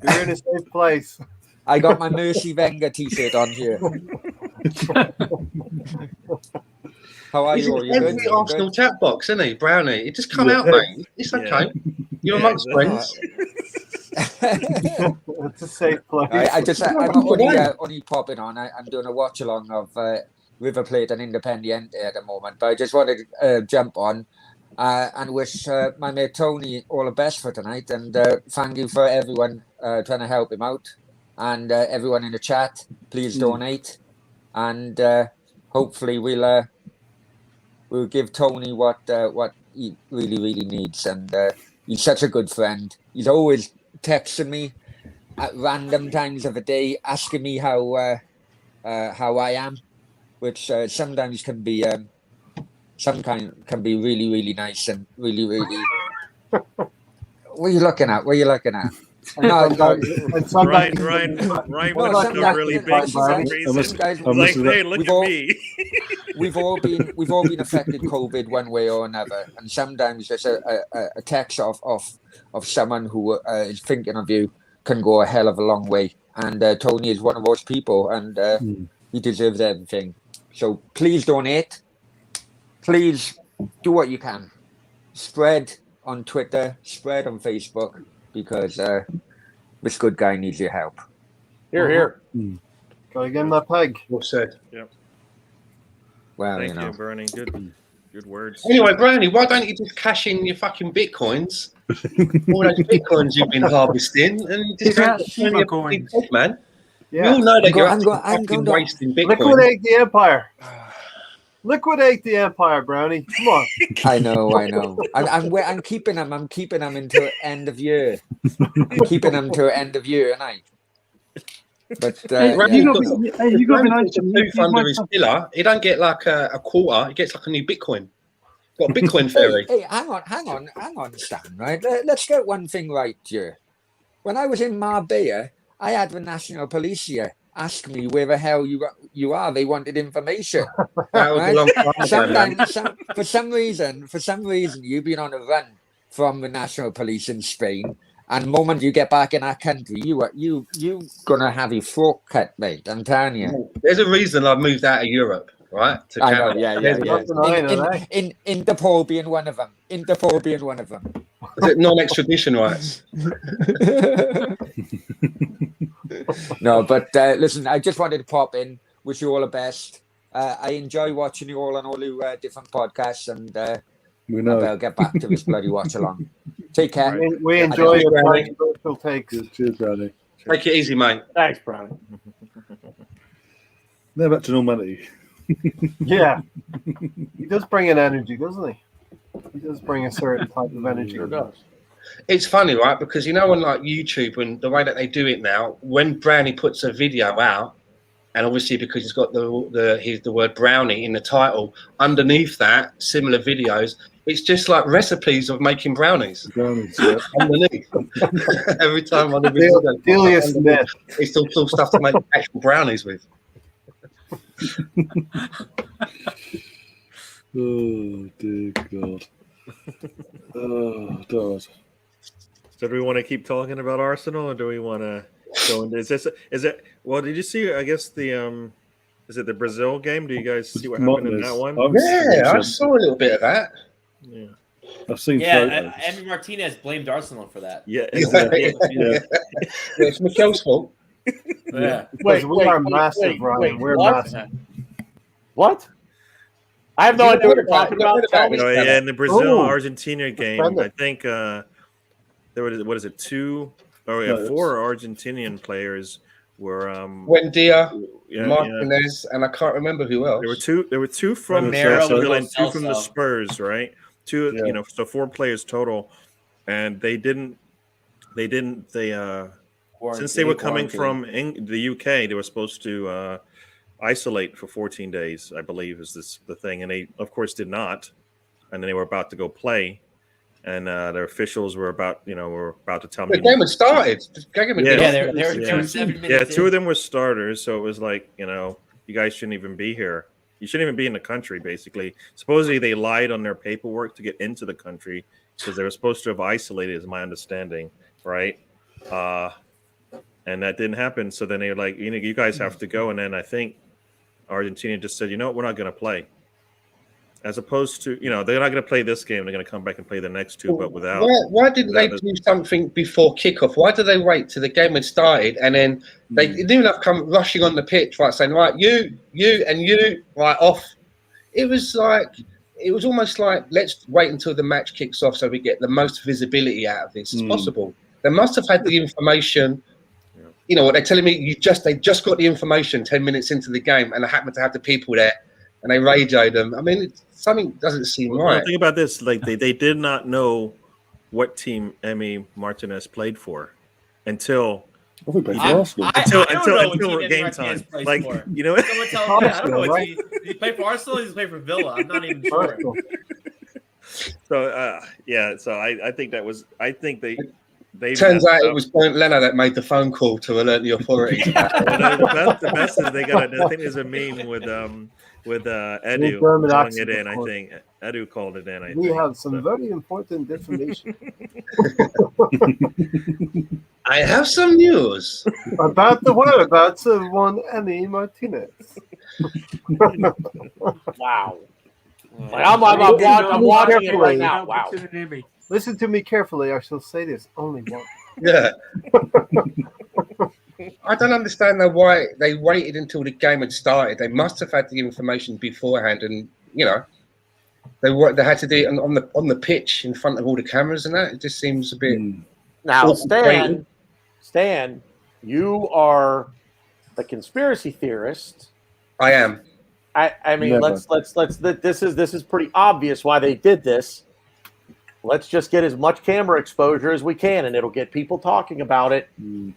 You're in a safe place. I got my Mercy Wenger t-shirt on here. How are you? He's in the Arsenal chat box, isn't he, Brownie? It just come out, mate. It's okay. You're amongst friends. It's a safe place. I'm only popping on. I'm doing a watch along of River Plate and Independiente at the moment, but I just wanted to jump on and wish my mate Tony all the best for tonight, and thank you for everyone trying to help him out, and everyone in the chat. Please donate, and hopefully we'll give Tony what he really needs, and he's such a good friend. He's always texting me at random times of the day, asking me how I am, which sometimes can be really nice and really. What are you looking at? Ryan wants to know really big for some reason. Like, hey, look at me. We've all been affected COVID one way or another, and sometimes there's a text of someone who is thinking of you can go a hell of a long way. And Tony is one of those people, and he deserves everything. So please donate. Please do what you can. Spread on Twitter, spread on Facebook, because this good guy needs your help. Here. Gotta give him that peg. Well said. Yep. Well, Thank you, Bernie. Good words. Anyway, Brownie, why don't you just cash in your fucking bitcoins? All those bitcoins you've been harvesting, and just man. Yeah. We all know that you're fucking wasting bitcoins. Liquidate the empire. Liquidate the empire, Brownie. Come on. I know. I'm keeping them. I'm keeping them until end of year. I'm keeping them till end of year, and I. But you got under his pillar. He don't get like a quarter. He gets like a new Bitcoin. Got a Bitcoin theory. Hey, hang on, Stan. Right, let's get one thing right here. When I was in Marbella, I had the national police here ask me where the hell you are. They wanted information. That was a long time ago, for some reason, you've been on a run from the national police in Spain. And the moment you get back in our country, you gonna have your throat cut, mate. I'm telling you. There's a reason I've moved out of Europe, right? To I know, Canada. Interpol being one of them. Is it non-extradition rights? No, but listen, I just wanted to pop in. Wish you all the best. I enjoy watching you all on all your different podcasts, and I'll get back to this bloody watch along. Take care. We enjoy your controversial takes. Cheers, Brownie. Take it easy, mate. Thanks, Brownie. Now back to normality. Yeah. He does bring an energy, doesn't he? He does bring a certain type of energy. Sure does. It's funny, right? Because you know on like YouTube, when the way that they do it now, when Brownie puts a video out, and obviously because he's got the word Brownie in the title, underneath that, similar videos, it's just like recipes of making brownies. Underneath. Every time on the video, it's still stuff to make actual brownies with. Oh dear God. Oh God. So do we want to keep talking about Arsenal, or do we want to go into? Is it? Well, did you see? I guess the is it the Brazil game? Do you guys see what happened in that one? Yeah, I saw a little bit of that. Yeah, I've seen. Yeah, Emi Martinez blamed Arsenal for that. Yeah, it's Mikel's fault. Yeah. Wait, we are massive, Ryan. We're massive. What? I have no idea what you're talking about. Yeah, in the Brazil-Argentina game, I think there was four Argentinian players were Buendia, Martinez, and I can't remember who else. There were two from Brazil and two from the Spurs, right? So four players total, and they since they were coming from the UK, they were supposed to isolate for 14 days, I believe, is the thing, and they of course did not, and then they were about to go play, and their officials were about to tell me the game had started. They were 7 minutes. Yeah, two of them were starters, so it was like, you guys shouldn't even be here. You shouldn't even be in the country, basically. Supposedly they lied on their paperwork to get into the country because they were supposed to have isolated, is my understanding, right? And that didn't happen. So then they were like, you guys have to go. And then I think Argentina just said, we're not going to play. As opposed to, they're not going to play this game. They're going to come back and play the next two, but without. Why didn't they do something before kickoff? Why did they wait till the game had started and then they didn't even have to come rushing on the pitch, right, saying, right, you, and you, right, off. It was almost like, let's wait until the match kicks off so we get the most visibility out of this as possible. They must have had the information. You know what they're telling me? They just got the information 10 minutes into the game, and they happened to have the people there, and they radioed them. I mean, something doesn't seem right. Think about this: like they did not know what team Emi Martinez played for until until game time. Like someone tell me, I don't know what team. Did he play for Arsenal? Or did he play for Villa? I'm not even sure. So so I think that was they turns out it was Point Leno that made the phone call to alert the authorities. The best is they got. I think there's a meme with Edu calling it in. I think Edu called it in. We have some very important information. I have some news about the whereabouts of one Emi Martinez. Wow. I'm watching it right now. Wow. Listen to me carefully. I shall say this only once. Yeah. I don't understand why they waited until the game had started. They must have had the information beforehand, and they had to do it on the pitch in front of all the cameras and that. It just seems a bit. Now, Stan, you are the conspiracy theorist. I am. I mean, Never. let's. This is pretty obvious why they did this. Let's just get as much camera exposure as we can, and it'll get people talking about it.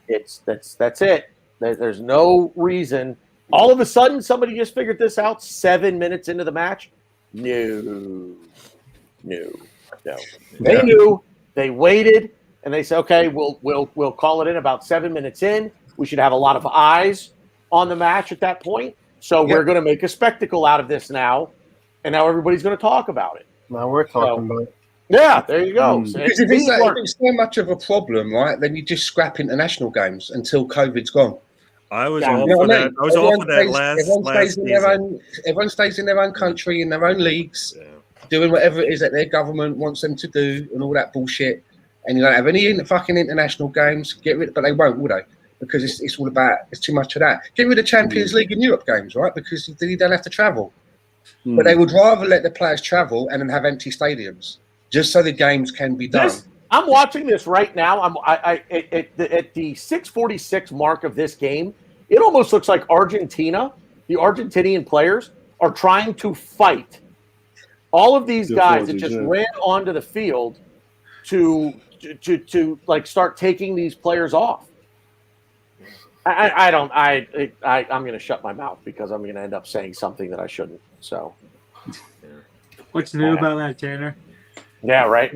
That's it. There's no reason. All of a sudden, somebody just figured this out 7 minutes into the match. No. They knew. They waited, and they said, "Okay, we'll call it in about 7 minutes in. We should have a lot of eyes on the match at that point. So we're going to make a spectacle out of this now, and now everybody's going to talk about it." Now we're talking about it. Yeah, there you go. So Because if it's so much of a problem, right, then you just scrap international games until COVID's gone. I was all for that. I was all for that last season. Everyone stays in their own country, in their own leagues, doing whatever it is that their government wants them to do and all that bullshit. And you don't have any fucking international games. Get rid, but they won't, will they? Because it's all about, it's too much of that. Get rid of Champions League and Europe games, right? Because then you don't have to travel. But they would rather let the players travel and then have empty stadiums, just so the games can be done. I'm watching this right now. At the 6:46 mark of this game, it almost looks like Argentina, the Argentinian players, are trying to fight all of these guys that just ran onto the field to like start taking these players off. I'm going to shut my mouth because I'm going to end up saying something that I shouldn't. So, what's new about that, Tanner? Yeah, right.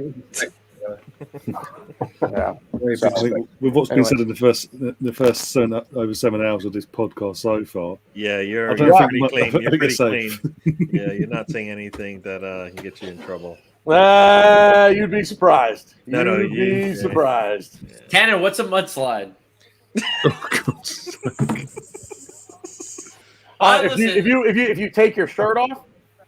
Yeah. With what's been said in the first over 7 hours of this podcast so far. Yeah, you're pretty clean. You're pretty clean. Yeah, you're not saying anything that can get you in trouble. You'd be surprised. You'd be surprised. Yeah. Tanner, what's a mudslide? If you take your shirt off,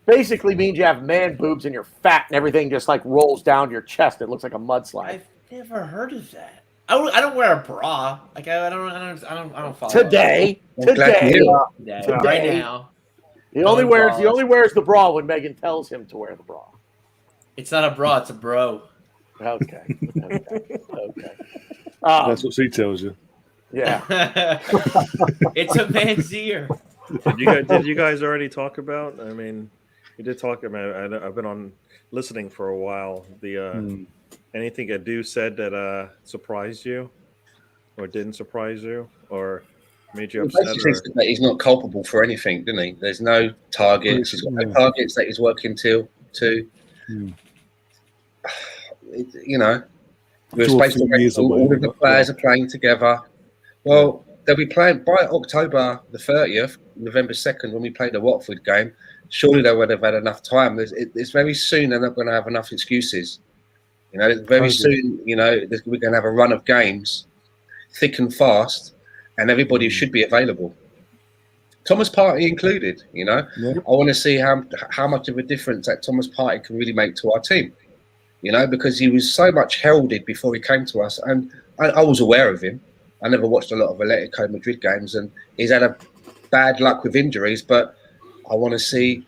basically means you have man boobs and you're fat and everything just like rolls down your chest. It looks like a mudslide. I've never heard of that. I don't wear a bra. Like I don't follow. Today. Right now. He only wears the bra when Megan tells him to wear the bra. It's not a bra, it's a bro. Okay. That's what she tells you. Yeah. It's a man's ear. Did you guys already talk about? I mean, you did talk about. I've been on listening for a while. The anything Adu said that surprised you, or didn't surprise you, or made you upset? He said that he's not culpable for anything, didn't he? There's no targets. He's got no targets that he's working to. You know, we're supposed to all of the players are playing together. Well, they'll be playing by October the 30th, November 2nd, when we play the Watford game. Surely they would have had enough time. It's very soon they're not going to have enough excuses. You know, very soon, you know, we're going to have a run of games, thick and fast, and everybody should be available. Thomas Partey included, you know. Yeah. I want to see how much of a difference that Thomas Partey can really make to our team, you know, because he was so much heralded before he came to us. And I was aware of him. I never watched a lot of Atletico Madrid games, and he's had a bad luck with injuries. But I want to see,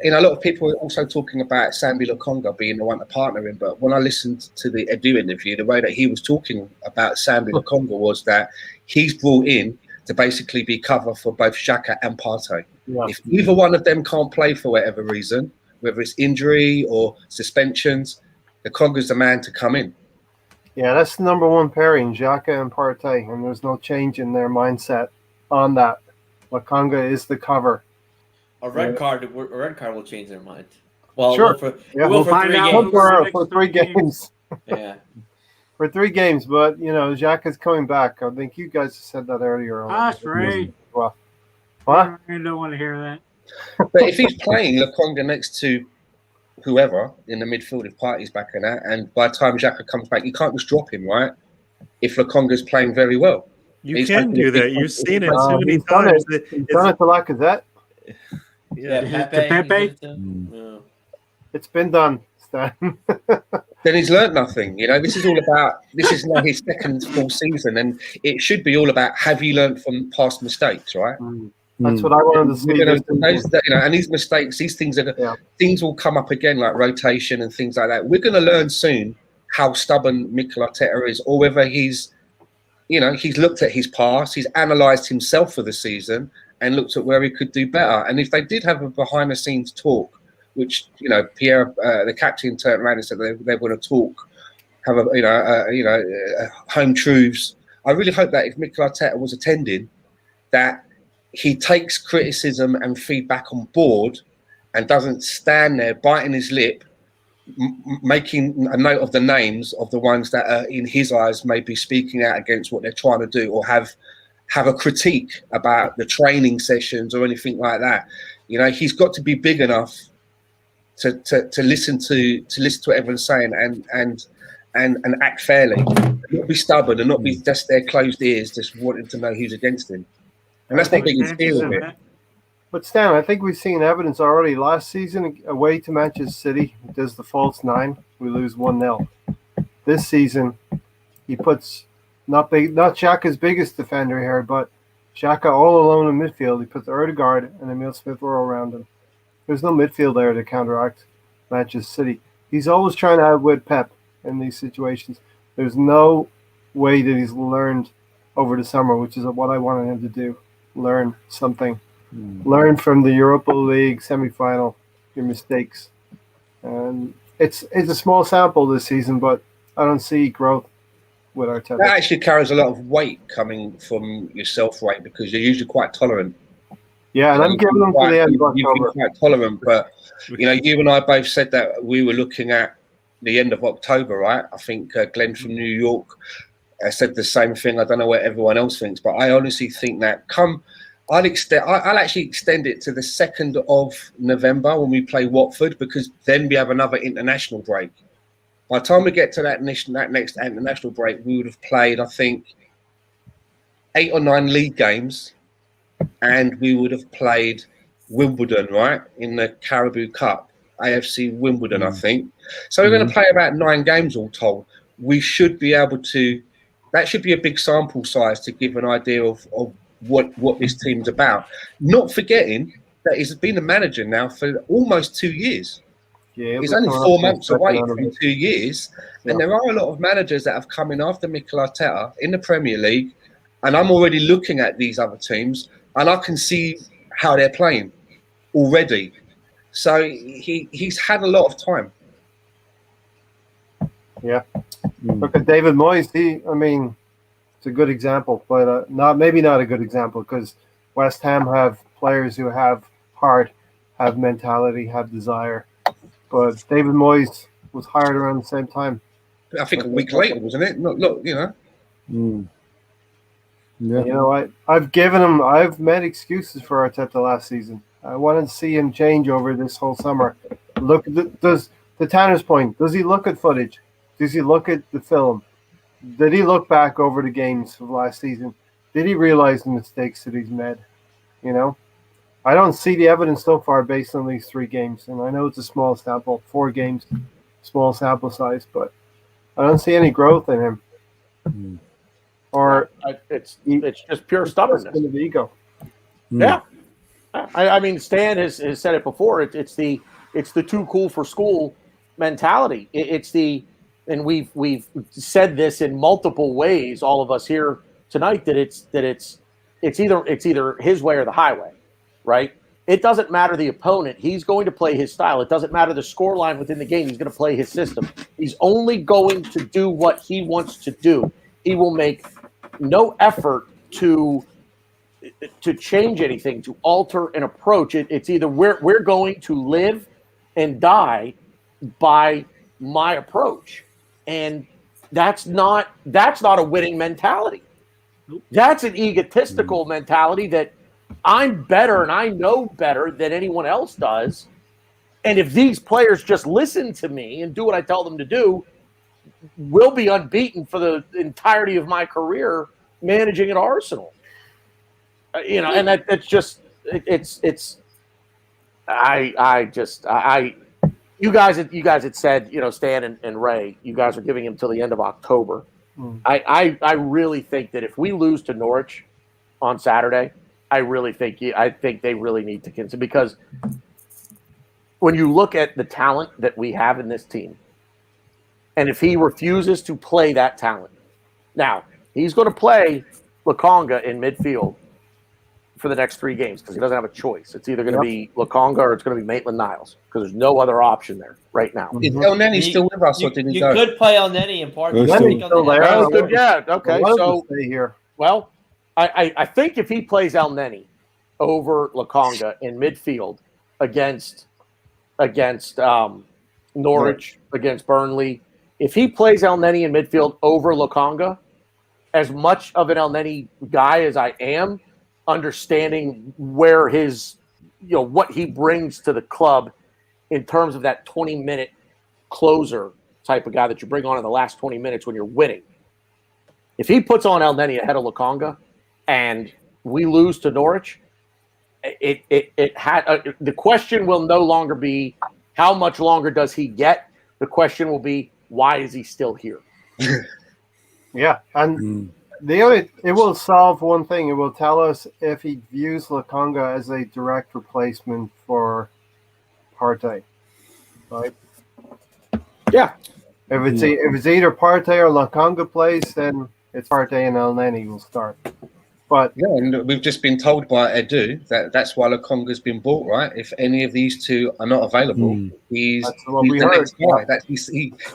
you know, a lot of people are also talking about Sambi Lokonga being the one to partner him. But when I listened to the Edu interview, the way that he was talking about Sambi Lokonga was that he's brought in to basically be cover for both Xhaka and Partey. Yeah. If either one of them can't play for whatever reason, whether it's injury or suspensions, Lokonga's the man to come in. Yeah, that's the number one pairing, Xhaka and Partey, and there's no change in their mindset on that. Lokonga is the cover. A red card will change their mind. Well, sure. We'll find out for 3 games. Yeah. For 3 games, but you know, Xhaka's coming back. I think you guys said that earlier. That's right. Well, what? I don't want to hear that. But if he's playing Lokonga next to whoever in the midfield, if Partey's back in that, and by the time Xhaka comes back, you can't just drop him, right? If Lokonga's playing very well, you can do that. You've seen it so many times. He's done it to Lacazette. Yeah, Pepe. It's been done, Stan. Then he's learnt nothing. You know, this is now his second full season, and it should be all about have you learnt from past mistakes, right? That's what I wanted to see. You know, and these mistakes, these things things will come up again, like rotation and things like that. We're going to learn soon how stubborn Mikel Arteta is, or whether he's looked at his past, he's analysed himself for the season, and looked at where he could do better. And if they did have a behind-the-scenes talk, which Pierre, the captain, turned around and said they want to talk, have home truths. I really hope that if Mikel Arteta was attending, that he takes criticism and feedback on board and doesn't stand there biting his lip, making a note of the names of the ones that are, in his eyes, may be speaking out against what they're trying to do, or have a critique about the training sessions or anything like that. He's got to be big enough to listen to what everyone's saying and act fairly, not be stubborn and not be just their closed ears, just wanting to know who's against him. And that's my biggest fear of it. But Stan, I think we've seen evidence already. Last season, away to Manchester City, he does the false 9. We lose 1-0. This season, he puts not Xhaka's biggest defender here, but Saka all alone in midfield. He puts Odegaard and Emil Smith-Rowe around him. There's no midfield there to counteract Manchester City. He's always trying to outwit Pep in these situations. There's no way that he's learned over the summer, which is what I wanted him to do. Learn something. Learn from the Europa League semi-final, your mistakes. And it's a small sample this season, but I don't see growth with Arteta. That actually carries a lot of weight coming from yourself, right? Because you're usually quite tolerant. Yeah, and I'm giving them to the end of You've October. been quite tolerant, but you and I both said that we were looking at the end of October, right? I think Glenn from New York said the same thing. I don't know what everyone else thinks, but I honestly think that I'll actually extend it to the 2nd of November when we play Watford, because then we have another international break. By the time we get to that next international break, we would have played, I think, 8 or 9 league games, and we would have played Wimbledon, right, in the Caribou Cup, AFC Wimbledon, I think. So we're going to play about 9 games all told. We should be able to. That should be a big sample size to give an idea of what this team's about. Not forgetting that he's been a manager now for almost 2 years. Yeah, he's only 4 months away from 2 years. And there are a lot of managers that have come in after Mikel Arteta in the Premier League. And I'm already looking at these other teams and I can see how they're playing already. So he's had a lot of time. Yeah. Look at David Moyes. It's a good example, but maybe not a good example, because West Ham have players who have heart, have mentality, have desire. But David Moyes was hired around the same time. I think a week later, wasn't it? Look. Yeah. I've made excuses for Arteta last season. I wanted to see him change over this whole summer. Look, does the Tanner's point, does he look at footage? Does he look at the film? Did he look back over the games of last season? Did he realize the mistakes that he's made? I don't see the evidence so far based on these 3 games. And I know it's a small sample, 4 games, small sample size, but I don't see any growth in him. Or it's just pure stubbornness. Of ego. Yeah. I mean, Stan has said it before. It's the too cool for school mentality. And we've said this in multiple ways, all of us here tonight, that it's either his way or the highway, right? It doesn't matter the opponent. He's going to play his style. It doesn't matter the scoreline within the game. He's going to play his system. He's only going to do what he wants to do. He will make no effort to change anything, to alter an approach. It's either we're going to live and die by my approach. And that's not a winning mentality. That's an egotistical mentality that I'm better and I know better than anyone else does. And if these players just listen to me and do what I tell them to do, we'll be unbeaten for the entirety of my career managing at Arsenal. And that's just you guys had said, Stan and Ray, you guys are giving him till the end of October. I really think that if we lose to Norwich on Saturday, I think they really need to consider, because when you look at the talent that we have in this team, and if he refuses to play that talent, now he's going to play Lokonga in midfield for the next 3 games because he doesn't have a choice. It's either going to be Lukonga or it's going to be Maitland-Niles because there's no other option there right now. Is El Neni still with us, or did he You go? could play El Neni in part. He's Still there. Oh, good. Yeah. Okay. Why don't So you stay here? well, I think if he plays El Neni over Lukonga in midfield against Norwich, against Burnley, if he plays El Neni in midfield over Lukonga, as much of an El Neni guy as I am, understanding where his, what he brings to the club in terms of that 20-minute closer type of guy that you bring on in the last 20 minutes when you're winning. If he puts on El Neni ahead of Lukonga and we lose to Norwich, the question will no longer be how much longer does he get? The question will be why is he still here? Yeah, and it will solve one thing. It will tell us if he views Lukonga as a direct replacement for Partey, right? Yeah. If it's either Partey or Lukonga plays, then it's Partey and El Neni will start. But yeah, and we've just been told by Edu that's why Lukonga's been bought, right? If any of these two are not available, he's the next guy.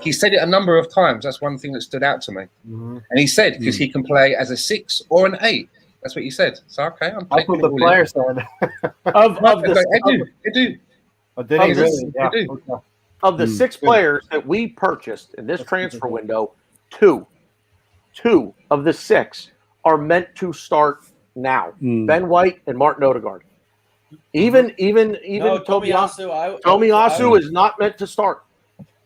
He said it a number of times. That's one thing that stood out to me. Mm-hmm. And he said because he can play as a 6 or an 8. That's what he said. So okay, I'm that's what the player said. Edu. Of the 6 players that we purchased in this transfer window, two of the 6 are meant to start now. Ben White and Martin Odegaard. Even Tomiyasu is not meant to start.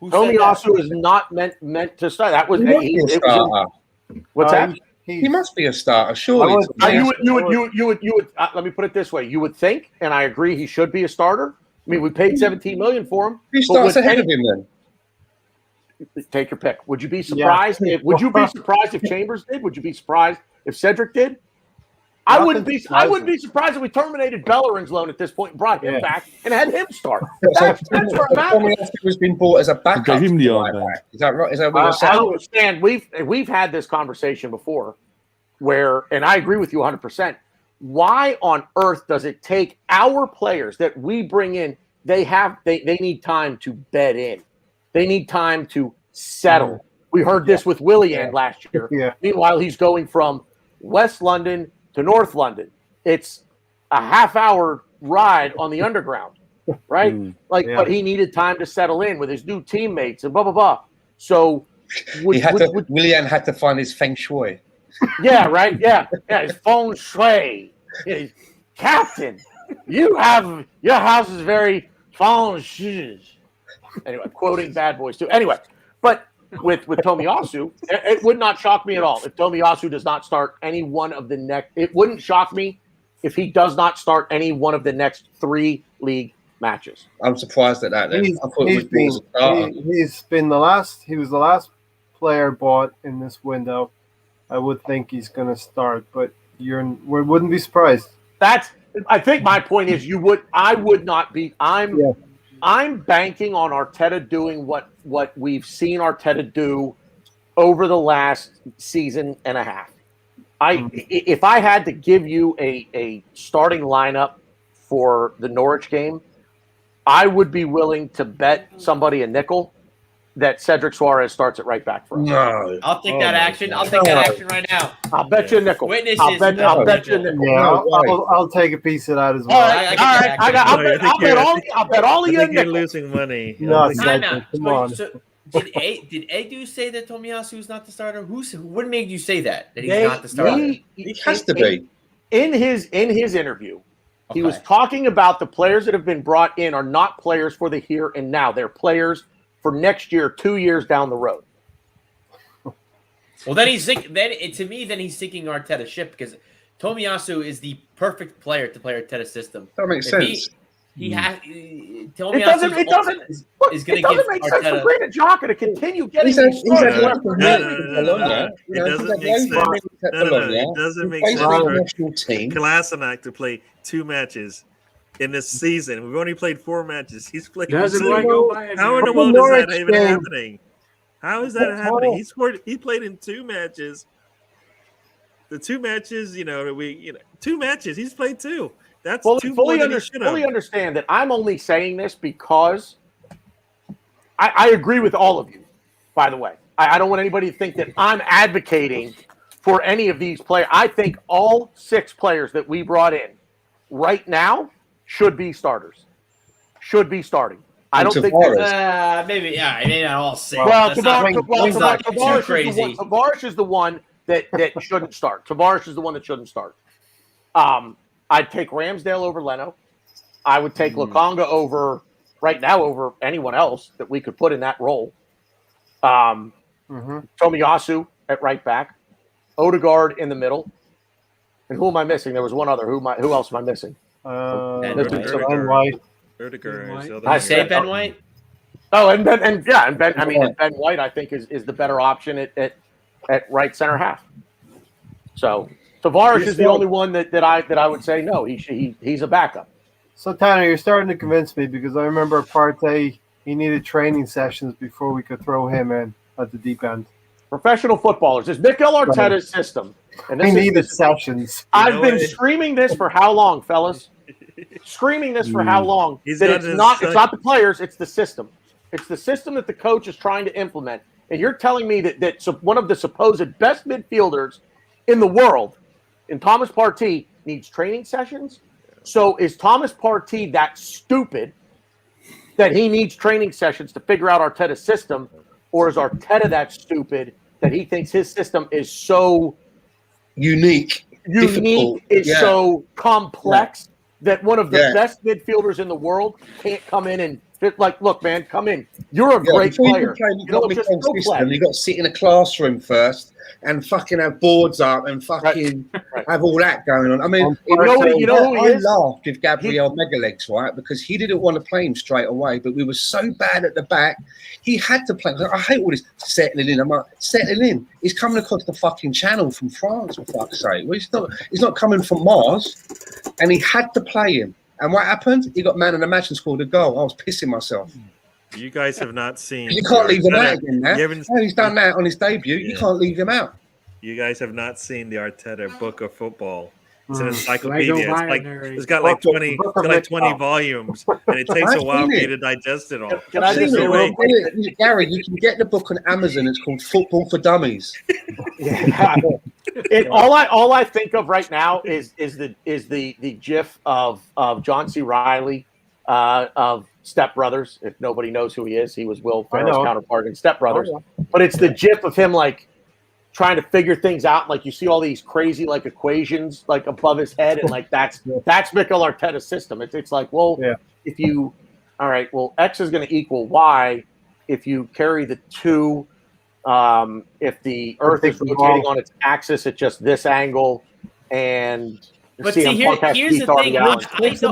Tomiyasu is not meant to start. That was what's that? He must be a starter, surely. You would. Let me put it this way: you would think, and I agree, he should be a starter. I mean, we paid $17 million for him. Who starts ahead of him then? Take your pick. Would you be surprised? Would you be surprised if Chambers did? Would you be surprised if Cedric did? I wouldn't be surprised if we terminated Bellerin's loan at this point and brought him back and had him start. That's where I'm at. Tomiyasu has been bought as a backup. Gave him the Is that right? Is that what you're saying? I understand. We've had this conversation before, where, and I agree with you 100%. Why on earth does it take our players that we bring in? They need time to bed in. They need time to settle. We heard this with Willian last year. Yeah. Meanwhile, he's going from West London to North London. It's a half-hour ride on the underground, right? But he needed time to settle in with his new teammates and blah blah blah. So Willian had to find his feng shui. Yeah, right. Yeah, his feng shui. His captain, your house is very feng shui. Anyway, quoting Bad Boys too. Anyway, but with Tomiyasu, it would not shock me at all if Tomiyasu does not start any one of the next. It wouldn't shock me if he does not start any one of the next 3 league matches. I'm surprised at that. Then. He was the last player bought in this window. I would think he's going to start, but we wouldn't be surprised. I think my point is I would not be. I'm banking on Arteta doing what we've seen Arteta do over the last season and a half. If I had to give you a starting lineup for the Norwich game, I would be willing to bet somebody a nickel that Cedric Suarez starts at right back for us. No. I'll take that action. I'll take that action right now. I'll bet you a nickel. Witnesses. I'll bet you a nickel. Yeah, I'll take a piece of that as well. All right. I'll bet all of you a You're nickel. losing money. No, Come on. So, did Edu say that Tomiyasu is not the starter? What made you say that he's not the starter? He has to be. In his interview, he was talking about the players that have been brought in are not players for the here and now. They're players for next year, 2 years down the road. Well, then he's thinking Arteta ship because Tomiyasu is the perfect player to play Arteta's system. That makes sense. Tomiyasu It doesn't make sense for Granit Xhaka to continue getting these It doesn't make sense for Kolasinac to play 2 matches in this season. We've only played 4 matches. He's played. How in the world is that even happening? How is that happening? He played in 2 matches The 2 matches, 2 matches. He's played 2. That's fully understand that I'm only saying this because I agree with all of you, by the way. I don't want anybody to think that I'm advocating for any of these players. I think all 6 players that we brought in right now should be starters. Should be starting. I don't think maybe not all 6. Well, crazy. Tavares is the one that shouldn't start. Tavares is the one that shouldn't start. I'd take Ramsdale over Leno. I would take Lukonga over anyone else that we could put in that role. Tomiyasu at right back, Odegaard in the middle, and who am I missing? There was one other. Who else am I missing? Ben White. Odegaard. I say Ben White. Oh, and Ben. I mean, Ben White, I think is the better option at right center half. So Tavares is the only one that I would say no. He's a backup. So Tanner, you're starting to convince me because I remember Partey. He needed training sessions before we could throw him in at the deep end. Professional footballers. It's Mikel Arteta's system. And he needed sessions. I've been screaming this for how long, fellas? Screaming this for how long? It's not the players, it's the system. It's the system that the coach is trying to implement. And you're telling me that one of the supposed best midfielders in the world, in Thomas Partey, needs training sessions? So is Thomas Partey that stupid that he needs training sessions to figure out Arteta's system? Or is Arteta that stupid that he thinks his system is so unique, so complex that one of the best midfielders in the world can't come in and fit? Like, look, man, come in. You're a great player. You got to sit in a classroom first and fucking have boards up and fucking have all that going on. I mean, I laughed with Gabriel Megalegs, right? Because he didn't want to play him straight away, but we were so bad at the back, he had to play. I hate all this settling in. I'm like, settling in. He's coming across the fucking channel from France, for fuck's sake. Well, he's not coming from Mars, and he had to play him. And what happened? He got man of the match and scored a goal. I was pissing myself. You guys have not seen. You can't leave him out again now. He's done that on his debut. You can't leave him out. You guys have not seen the Arteta Book of Football. It's an encyclopedia. It's got like 20 volumes, and it takes a while for you to digest it all. Can I just say, Gary, you can get the book on Amazon. It's called Football for Dummies. All I think of right now is the GIF of John C. Reilly of Step Brothers. If nobody knows who he is, he was Will Ferrell's counterpart in Step Brothers. But it's the GIF of him like trying to figure things out. Like you see all these crazy like equations like above his head, and like that's Mikel Arteta's system. It's like, if you X is going to equal Y if you carry the 2. If the Earth is rotating on its axis at just this angle, and here's the thing.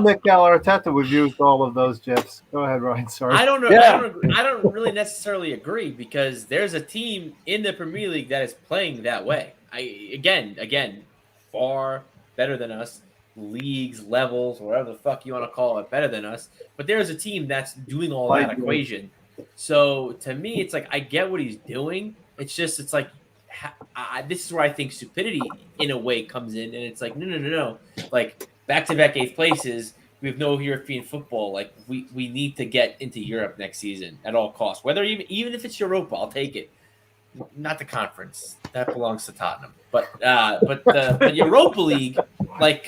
Mikel Arteta would use all of those GIFs. Go ahead, Ryan. Sorry. I don't know. Yeah. I don't really necessarily agree because there's a team in the Premier League that is playing that way. Again, far better than us. Leagues, levels, whatever the fuck you want to call it, better than us. But there's a team that's doing all that equation. So to me, it's like I get what he's doing. It's like this is where I think stupidity in a way comes in, and it's like no. Like back-to-back 8th places, we have no European football. Like we need to get into Europe next season at all costs. Whether even if it's Europa, I'll take it. Not the conference that belongs to Tottenham, but the Europa League. Like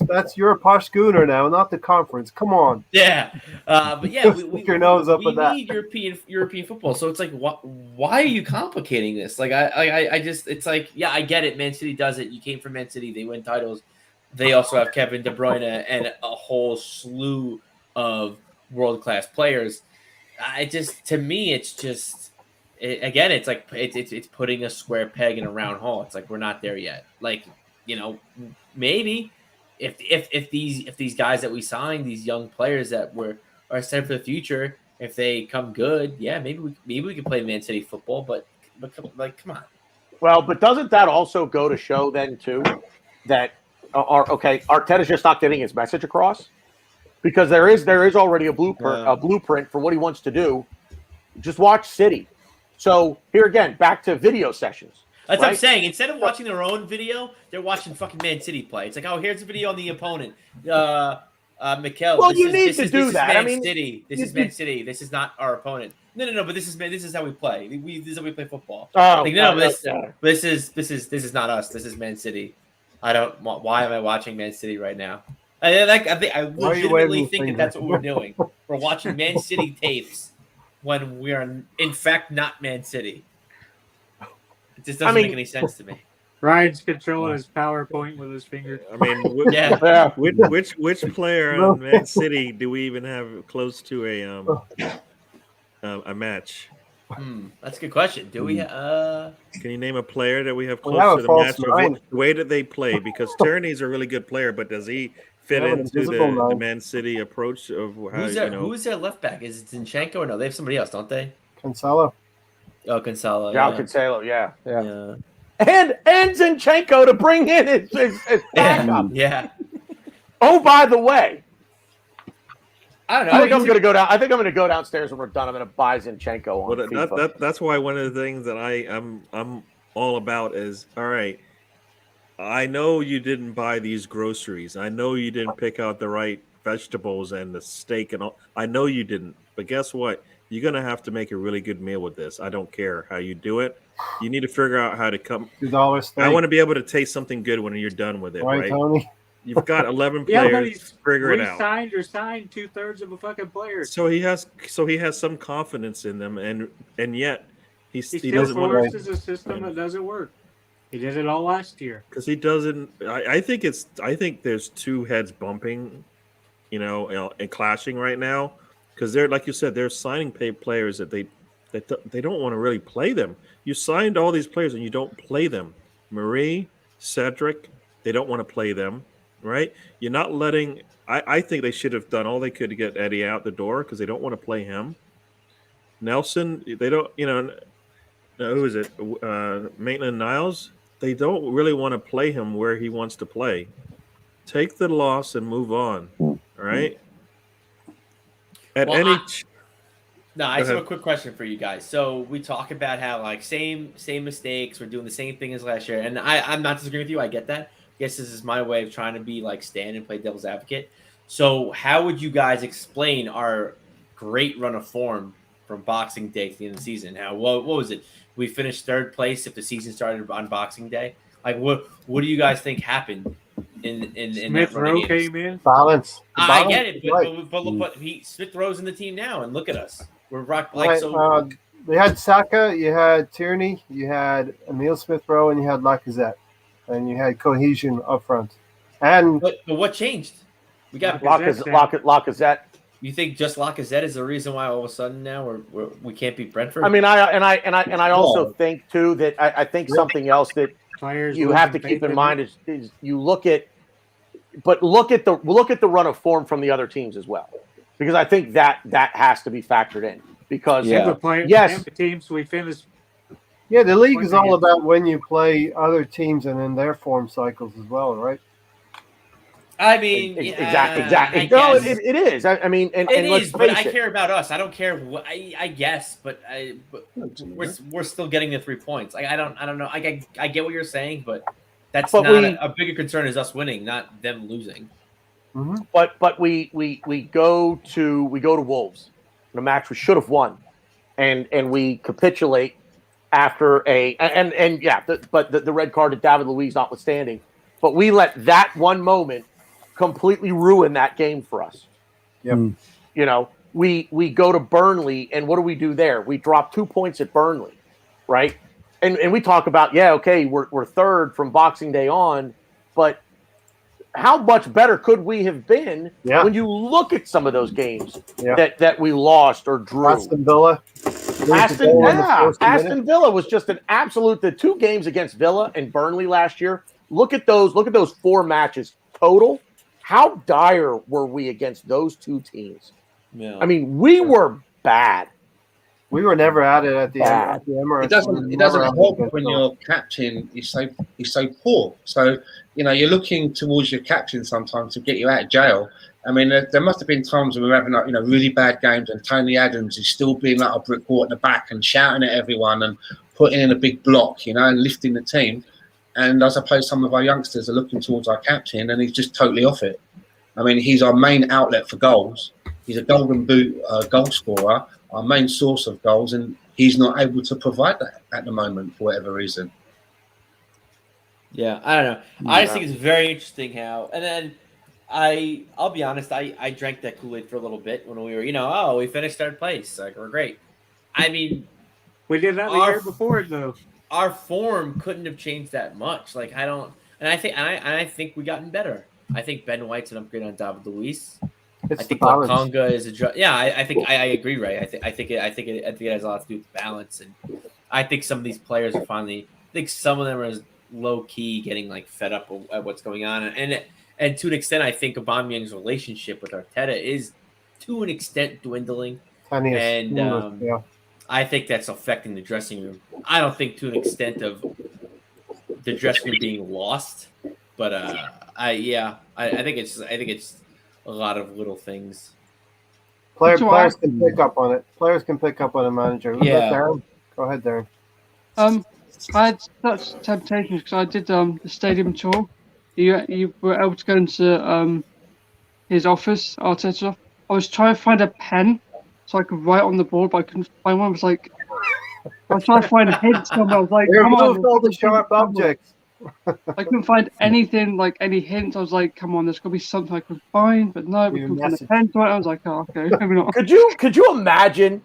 that's your posh schooner now, not the conference. Come on. Yeah, but yeah, we your nose up with that. We need European football, so it's like, why are you complicating this? Like, I just, it's like, yeah, I get it. Man City does it. You came from Man City, they win titles. They also have Kevin De Bruyne and a whole slew of world-class players. To me, it's just. Again, it's like it's putting a square peg in a round hole. It's like we're not there yet. Like, maybe if these guys that we signed, these young players that are set for the future, if they come good, yeah, maybe we can play Man City football. But like, come on. Well, but doesn't that also go to show then too that Arteta's just not getting his message across? Because there is already a blueprint for what he wants to do. Just watch City. So here again, back to video sessions. That's what I'm saying. Instead of watching their own video, they're watching fucking Man City play. It's like, oh, here's a video on the opponent. Mikel. Well, this you is, need this to is, do this is that. Man I mean, City. This is Man City. This is not our opponent. No. But this is how we play. This is how we play football. Oh, this is not us. This is Man City. I don't. Why am I watching Man City right now? I legitimately think that's what we're doing. We're watching Man City tapes when we are in fact not Man City. It just doesn't make any sense to me. Ryan's controlling his PowerPoint with his finger. I mean, which player on Man City do we even have close to a match? That's a good question. Do we? Can you name a player that we have close to the match? The way that they play, because Tierney's a really good player, but does he fit into the Man City approach of how who's their left back? Is it Zinchenko or no? They have somebody else, don't they? Cancelo. Oh, Cancelo. Cancelo. Yeah. And Zinchenko to bring in his backup. Yeah. Oh, by the way, I don't know. I think I'm going to go downstairs when we're done. I'm going to buy Zinchenko on FIFA. That's why one of the things that I'm all about is, all right, I know you didn't buy these groceries. I know you didn't pick out the right vegetables and the steak and all. I know you didn't. But guess what? You're going to have to make a really good meal with this. I don't care how you do it. You need to figure out how to come. $2 steak. I want to be able to taste something good when you're done with it, right? Tony? You've got 11 players. Figure it out. Signed 2/3 of a fucking player. So he has some confidence in them, and yet he still doesn't want to. forces a system that doesn't work. He did it all last year. Because he doesn't. I think there's two heads bumping, and clashing right now. Because they're, like you said, they're signing paid players that they don't want to really play them. You signed all these players and you don't play them. Marie, Cedric, they don't want to play them, right? You're not letting. I think they should have done all they could to get Eddie out the door because they don't want to play him. Nelson, they don't. Who is it? Maitland-Niles. They don't really want to play him where he wants to play. Take the loss and move on. All right. I just have a quick question for you guys. So we talk about how same mistakes, we're doing the same thing as last year, and I'm not disagreeing with you. I get that. I guess this is my way of trying to be stand and play devil's advocate. So how would you guys explain our great run of form from Boxing Day to the end of the season? Now, what was it? We finished third place if the season started on Boxing Day. What do you guys think happened? Smith Rowe came in. Balance. I get it, but Smith Rowe's in the team now, and look at us. We're They had Saka, you had Tierney, you had Emile Smith Rowe, and you had Lacazette, and you had cohesion up front. And but what changed? We got Lacazette. You think just Lacazette is the reason why all of a sudden now we can't beat Brentford? I mean, I also think too that I think something else that you have to keep in mind is you look at the run of form from the other teams as well, because I think that has to be factored in because the teams we finished. Yeah, the league is all about when you play other teams and in their form cycles as well, right? I mean, exactly. No, it is. I mean, and let's but face I it. care about us. I don't care. I guess, but we're still getting the 3 points. I don't know. I get what you're saying, but that's not a bigger concern is us winning, not them losing. Mm-hmm. But we go to Wolves in a match we should have won, and we capitulate after the red card to David Luiz notwithstanding, but we let that one moment completely ruin that game for us. Yep. We go to Burnley, and what do we do there? We drop 2 points at Burnley, right? And we talk about, we're third from Boxing Day on, but how much better could we have been when you look at some of those games that we lost or drew? Aston Villa. Aston Villa was just an absolute. The 2 games against Villa and Burnley last year. Look at those 4 matches total. How dire were we against those 2 teams? Yeah. I mean, we were bad. We were never at it at the Emirates. It doesn't help when your captain is so poor. So you're looking towards your captain sometimes to get you out of jail. I mean, there must have been times when we were having really bad games, and Tony Adams is still being like a brick wall at the back and shouting at everyone and putting in a big block, and lifting the team. And I suppose some of our youngsters are looking towards our captain, and he's just totally off it. I mean, he's our main outlet for goals. He's a golden boot goal scorer, our main source of goals, and he's not able to provide that at the moment for whatever reason. Yeah, I don't know. I just think it's very interesting how, and then I'll be honest, I drank that Kool-Aid for a little bit when we were, we finished third place, like we're great. I mean, we did that the year before, though. Our form couldn't have changed that much. Like I think we gotten better. I think Ben White's an upgrade on David Luiz. I think Conga is I think I agree, Ray. I think it has a lot to do with balance, and I think some of these players are finally. I think some of them are low key getting like fed up at what's going on, and to an extent, I think Aubameyang's relationship with Arteta is to an extent dwindling, and I think that's affecting the dressing room. I don't think to an extent of the dressing room being lost, but I think it's a lot of little things. Players can pick up on it. Players can pick up on a manager. Darren? Go ahead, Darren. I had such temptations because I did the stadium tour. You were able to go into his office, Arteta's office. I was trying to find a pen so I could write on the board, but I couldn't find one. I was like, I was trying to find hints somewhere. I was like, come on, all the sharp objects. I couldn't find anything, like any hints. I was like, come on, there's got to be something I could find, but no, we couldn't find a pen. So I was like, oh, okay, maybe not. Could you imagine,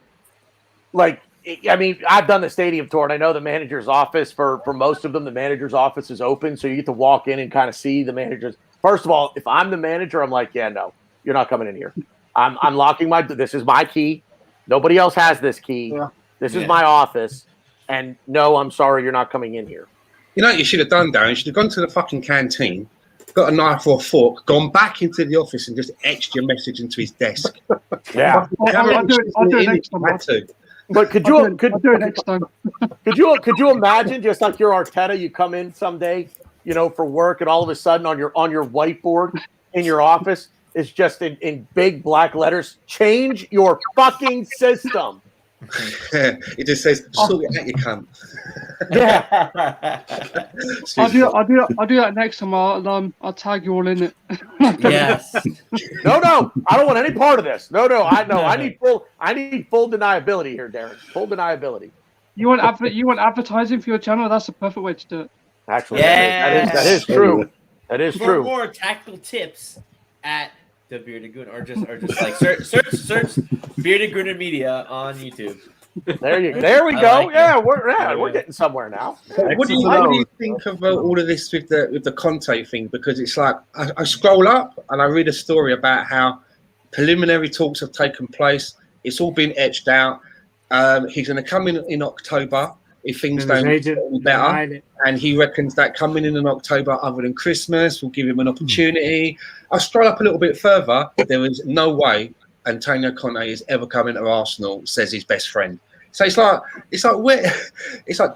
like, I mean, I've done the stadium tour, and I know the manager's office, for most of them, the manager's office is open, so you get to walk in and kind of see the managers. First of all, if I'm the manager, I'm like, yeah, no, you're not coming in here. I'm locking this is my key. Nobody else has this key. Yeah. This is my office, and no, I'm sorry, you're not coming in here. You know what you should have done, Darren? You should have gone to the fucking canteen, got a knife or a fork, gone back into the office and just etched your message into his desk. Yeah. I'll do it next time. But could you imagine, just like your Arteta, you come in someday, for work, and all of a sudden on your whiteboard in your office is just in big black letters, change your fucking system. It just says, sort it out, you cunt. Yeah. I'll do that next time. I'll tag you all in it. Yes. No, I don't want any part of this. No, I need full deniability here, Darren. Full deniability. You want advertising for your channel? That's the perfect way to do it. Actually, that is true. That is true. For more tactical tips at the Bearded Gooner, or just like search Bearded Gooner Media on YouTube. There we go. Like we're getting somewhere now. What do you think of all of this with the Conte thing? Because it's like I scroll up and I read a story about how preliminary talks have taken place. It's all been etched out. He's going to come in October if things don't get better, and he reckons that coming in October, other than Christmas, will give him an opportunity. I scroll up a little bit further. There is no way Antonio Conte is ever coming to Arsenal, says his best friend. So it's like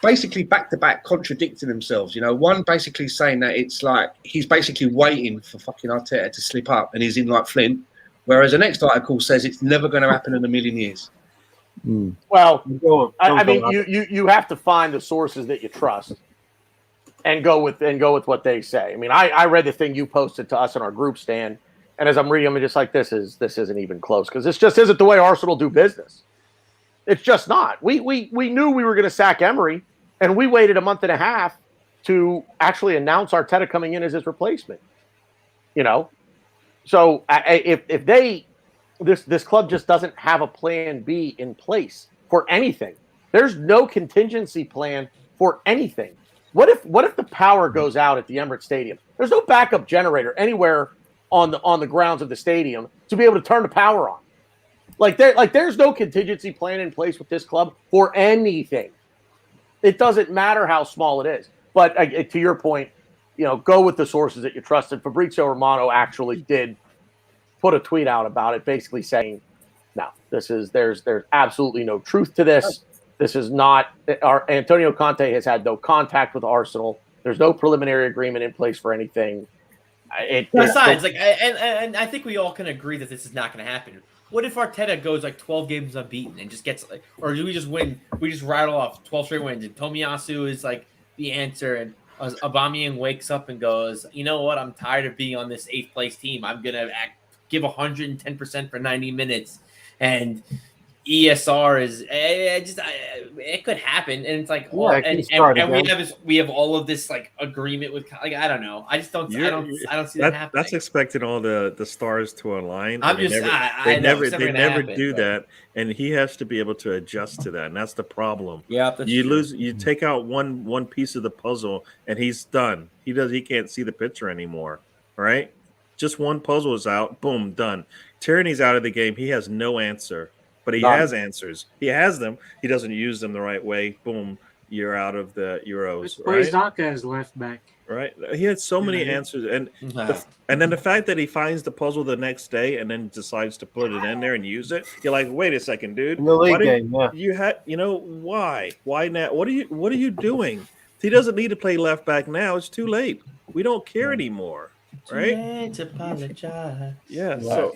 basically back to back contradicting themselves. One basically saying that it's like he's basically waiting for fucking Arteta to slip up and he's in like Flint, whereas the next article says it's never going to happen in a million years. Well, I mean, you have to find the sources that you trust and go with what they say. I mean, I read the thing you posted to us in our group, Stan, and as I'm reading, I'm just like, this isn't even close, because this just isn't the way Arsenal do business. It's just not. We knew we were going to sack Emery, and we waited a month and a half to actually announce Arteta coming in as his replacement. So if this club just doesn't have a plan B in place for anything. There's no contingency plan for anything. What if the power goes out at the Emirates Stadium? There's no backup generator anywhere on the grounds of the stadium to be able to turn the power on. There's no contingency plan in place with this club for anything. It doesn't matter how small it is. But to your point, go with the sources that you trusted. Fabrizio Romano actually did put a tweet out about it, basically saying, no, there's absolutely no truth to this. This is not Antonio Conte has had no contact with Arsenal. There's no preliminary agreement in place for anything. Besides, and I think we all can agree that this is not going to happen. What if Arteta goes like 12 games unbeaten and just gets like, or do we just win? We just rattle off 12 straight wins, and Tomiyasu is like the answer, and Aubameyang wakes up and goes, you know what? I'm tired of being on this 8th place team. I'm gonna give 110% for 90 minutes, and ESR is it could happen, and it's like and we have all of this like agreement with like I don't know. I just don't I don't see that happening. That's expecting all the stars to align. They never do that, and he has to be able to adjust to that, and that's the problem. Yeah, you take out one piece of the puzzle, and he's done. He can't see the picture anymore. Right? Just one puzzle is out. Boom, done. Tierney's out of the game. He has no answer. But he has answers. He has them. He doesn't use them the right way. Boom, you're out of the Euros. Play Saka as left back. Right. He had so many answers, and then the fact that he finds the puzzle the next day and then decides to put it in there and use it. You're like, wait a second, dude. In the league game, you had, why? Why now? What are you doing? He doesn't need to play left back now. It's too late. We don't care anymore. Right? To apologize. Yeah. Right. So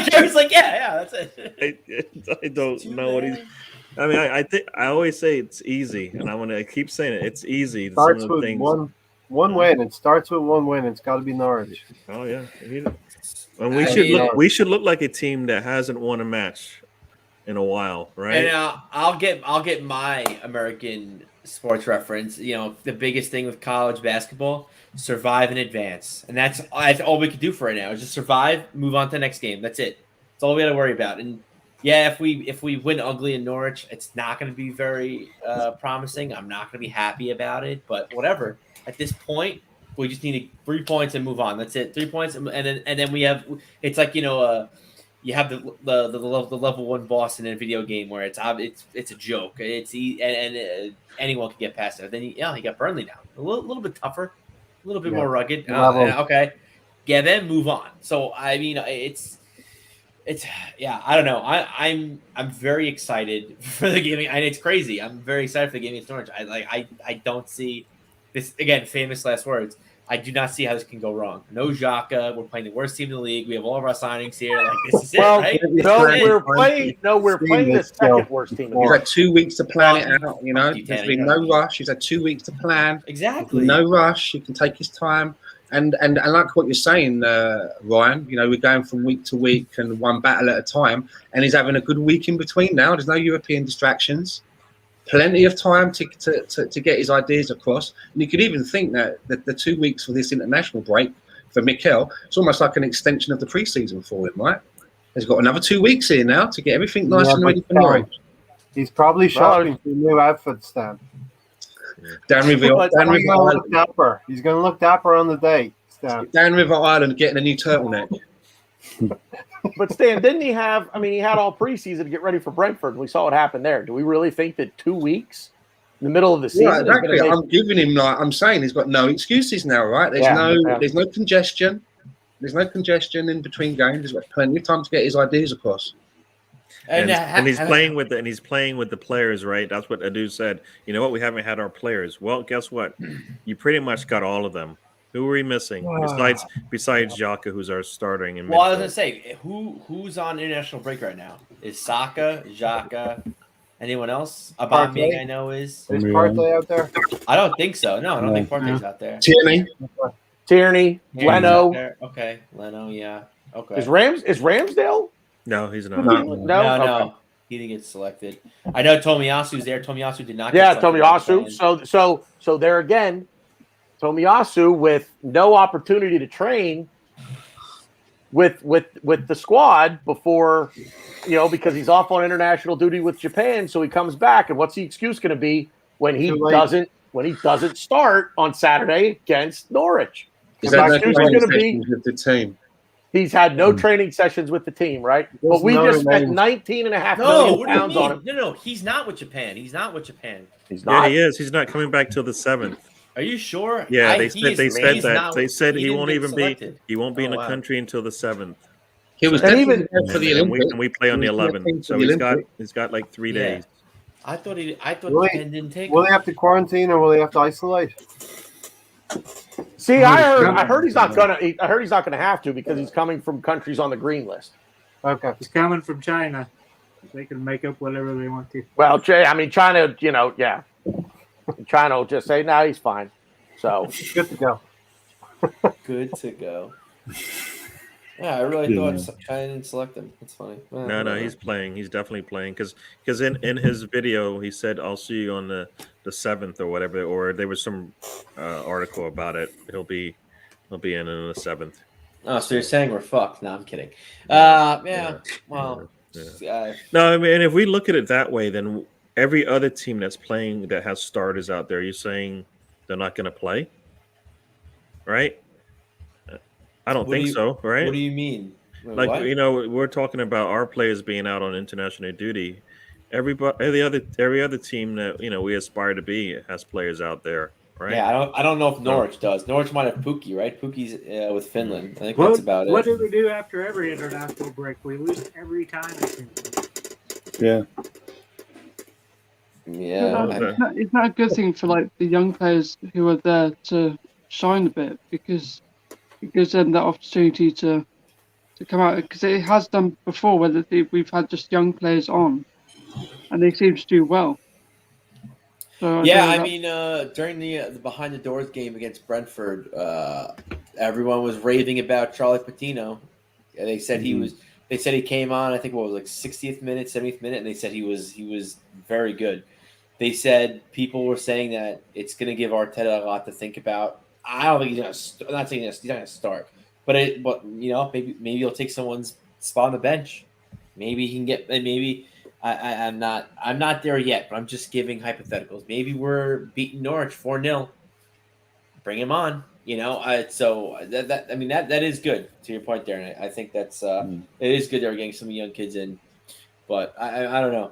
Gary's like, yeah, that's it. I don't know what he's. I mean, I think I always say it's easy, and I keep saying it. It's easy. Starts with one win. It starts with one win. It's got to be Norwich. Oh yeah, and we should look like a team that hasn't won a match in a while, right? And I'll get my American sports reference. The biggest thing with college basketball. Survive and advance, and that's all we can do for right now. Is just survive, move on to the next game. That's it. That's all we got to worry about. And yeah, if we win ugly in Norwich, it's not going to be very promising. I'm not going to be happy about it, but whatever. At this point, we just need 3 points and move on. That's it. 3 points, and then we have. It's like you have the level 1 boss in a video game where it's a joke. It's anyone can get past it. Then you got Burnley now, a little bit tougher. A little bit more rugged. Okay. Yeah, then move on. So I mean, it's I don't know. I'm very excited for the game, and it's crazy. I'm very excited for the game against Norwich. I don't see this again. Famous last words. I do not see how this can go wrong. No Xhaka. We're playing the worst team in the league. We have all of our signings here. Like this is it, right? We're playing the second worst team. He's had 2 weeks to plan it out. There's been no rush. He's had 2 weeks to plan. Exactly. No rush. He can take his time. And like what you're saying, Ryan. We're going from week to week and one battle at a time. And he's having a good week in between now. There's no European distractions. Plenty of time to get his ideas across. And you could even think that the 2 weeks for this international break for Mikel, it's almost like an extension of the preseason for him, right? He's got another 2 weeks here now to get everything nice and ready for Norwich. He's probably shopping for new outfits, Stan. Dan River Island. He's going to look dapper on the day, Stan. Dan River Island getting a new turtleneck. But Stan, didn't he have? I mean, he had all preseason to get ready for Brentford, and we saw what happened there. Do we really think that 2 weeks in the middle of the season? Yeah, exactly. I'm giving him I'm saying he's got no excuses now, right? There's no congestion. There's no congestion in between games. He's got plenty of time to get his ideas across. And he's playing with the players, right? That's what Adu said. You know what? We haven't had our players. Well, guess what? You pretty much got all of them. Who are we missing besides Xhaka, who's our starting in midfield? Well, I was gonna say who's on international break right now? Is Saka, Xhaka, anyone else? Aubameyang, I know is. Is Partey out there? I don't think so. No, I don't think Partey's out there. Tierney, Leno. Okay, Leno. Yeah. Okay. Is Ramsdale? No, he's not. No. Okay. He didn't get selected. I know Tomiyasu's there. Tomiyasu did not get selected. Tomiyasu. So there again, Tomiyasu with no opportunity to train with the squad before, because he's off on international duty with Japan. So he comes back, and what's the excuse going to be when he doesn't start on Saturday against Norwich? Is that excuse going to be with the team? He's had no training sessions with the team, right? But we just spent $19.5 million pounds on him. No, he's not with Japan. He's not. He's not. Yeah, he is. He's not coming back till the 7th. Are you sure? Yeah, they said that. They said he won't even be. He won't be in the country until the 7th. He was even for the Olympics. And we play on the 11th, so he's got like 3 days. I thought Japan didn't take. Will he have to quarantine or will he have to isolate? See, I heard he's not gonna. I heard he's not gonna have to because he's coming from countries on the green list. Okay. It's coming from China. They can make up whatever they want to. Well, China, China will just say, "No, he's fine." So good to go. Good to go. Yeah, I really thought China didn't select him. That's funny. Yeah, No, he's playing. He's definitely playing because in his video he said, "I'll see you on the 7th or whatever," or there was some article about it. He'll be in the 7th. Oh, so you're saying we're fucked? No, I'm kidding. Yeah. Well, no, I mean, if we look at it that way, then every other team that's playing that has starters out there, you're saying they're not going to play, right? I don't think so, right? What do you mean? Like, what? We're talking about our players being out on international duty. Every other team that we aspire to be has players out there, right? Yeah, I don't know if Norwich does. Norwich might have Pukki, right? Pukki's with Finland. I think that's about it. What do we do after every international break? We lose every time. Yeah. Yeah. It's not a good thing for like the young players who are there to shine a bit, because it gives them that opportunity to come out, because it has done before where we've had just young players on and they seem to do well. So I mean, during the behind the doors game against Brentford, everyone was raving about Charlie Patino. They said They said he came on. I think what was like 60th minute, 70th minute, and they said he was very good. They said people were saying that it's going to give Arteta a lot to think about. I don't think he's going to. I'm not saying he's not going to start, but maybe he'll take someone's spot on the bench. Maybe he can get. Maybe I'm not there yet, but I'm just giving hypotheticals. Maybe we're beating Norwich 4-0. Bring him on. So that is good to your point, Darren. I think that's it is good that we're getting some young kids in, but I don't know.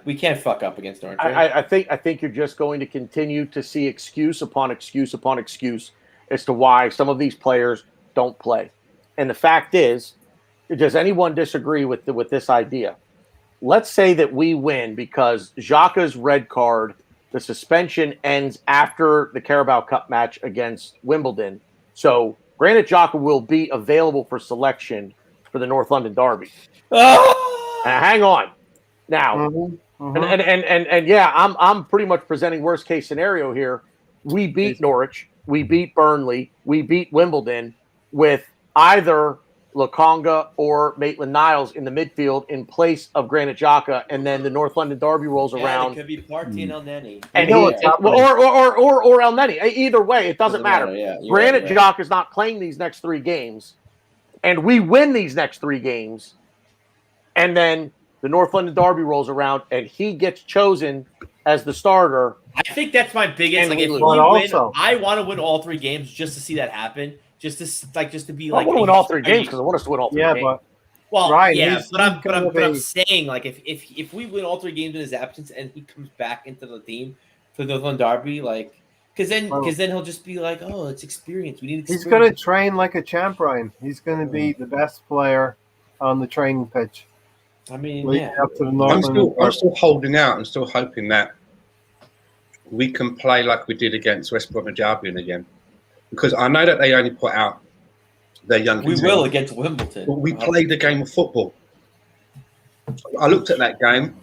We can't fuck up against Norwich. Right? I think you're just going to continue to see excuse upon excuse upon excuse as to why some of these players don't play. And the fact is, does anyone disagree with this idea? Let's say that we win because Xhaka's red card, the suspension ends after the Carabao Cup match against Wimbledon. So Granit Xhaka will be available for selection for the North London Derby. Hang on. Now, and yeah, I'm pretty much presenting worst case scenario here. We beat Norwich, we beat Burnley, we beat Wimbledon with either Lokonga or Maitland-Niles in the midfield in place of Granit Xhaka, and then the North London Derby rolls around. It could be Partey and El Neni. And or El Neni. Either way, it doesn't matter. Yeah, Granit Xhaka is not playing these next 3 games, and we win these next 3 games, and then the North London Derby rolls around, and he gets chosen as the starter. I think that's my biggest. Like, if we win, I want to win all 3 games just to see that happen. Just to be like, I want to win all 3 games because I want us to win all 3 games. But I'm saying, like, if we win all 3 games in his absence and he comes back into the team for the North London Derby, like, because then he'll just be like, oh, it's experience. We need experience. He's going to train like a champ, Ryan. He's going to be the best player on the training pitch. I mean, up to the I'm still holding out and still hoping that we can play like we did against West Bromwich Albion again. Because I know that they only put out their young. We will against Wimbledon. But we played a game of football. I looked at that game,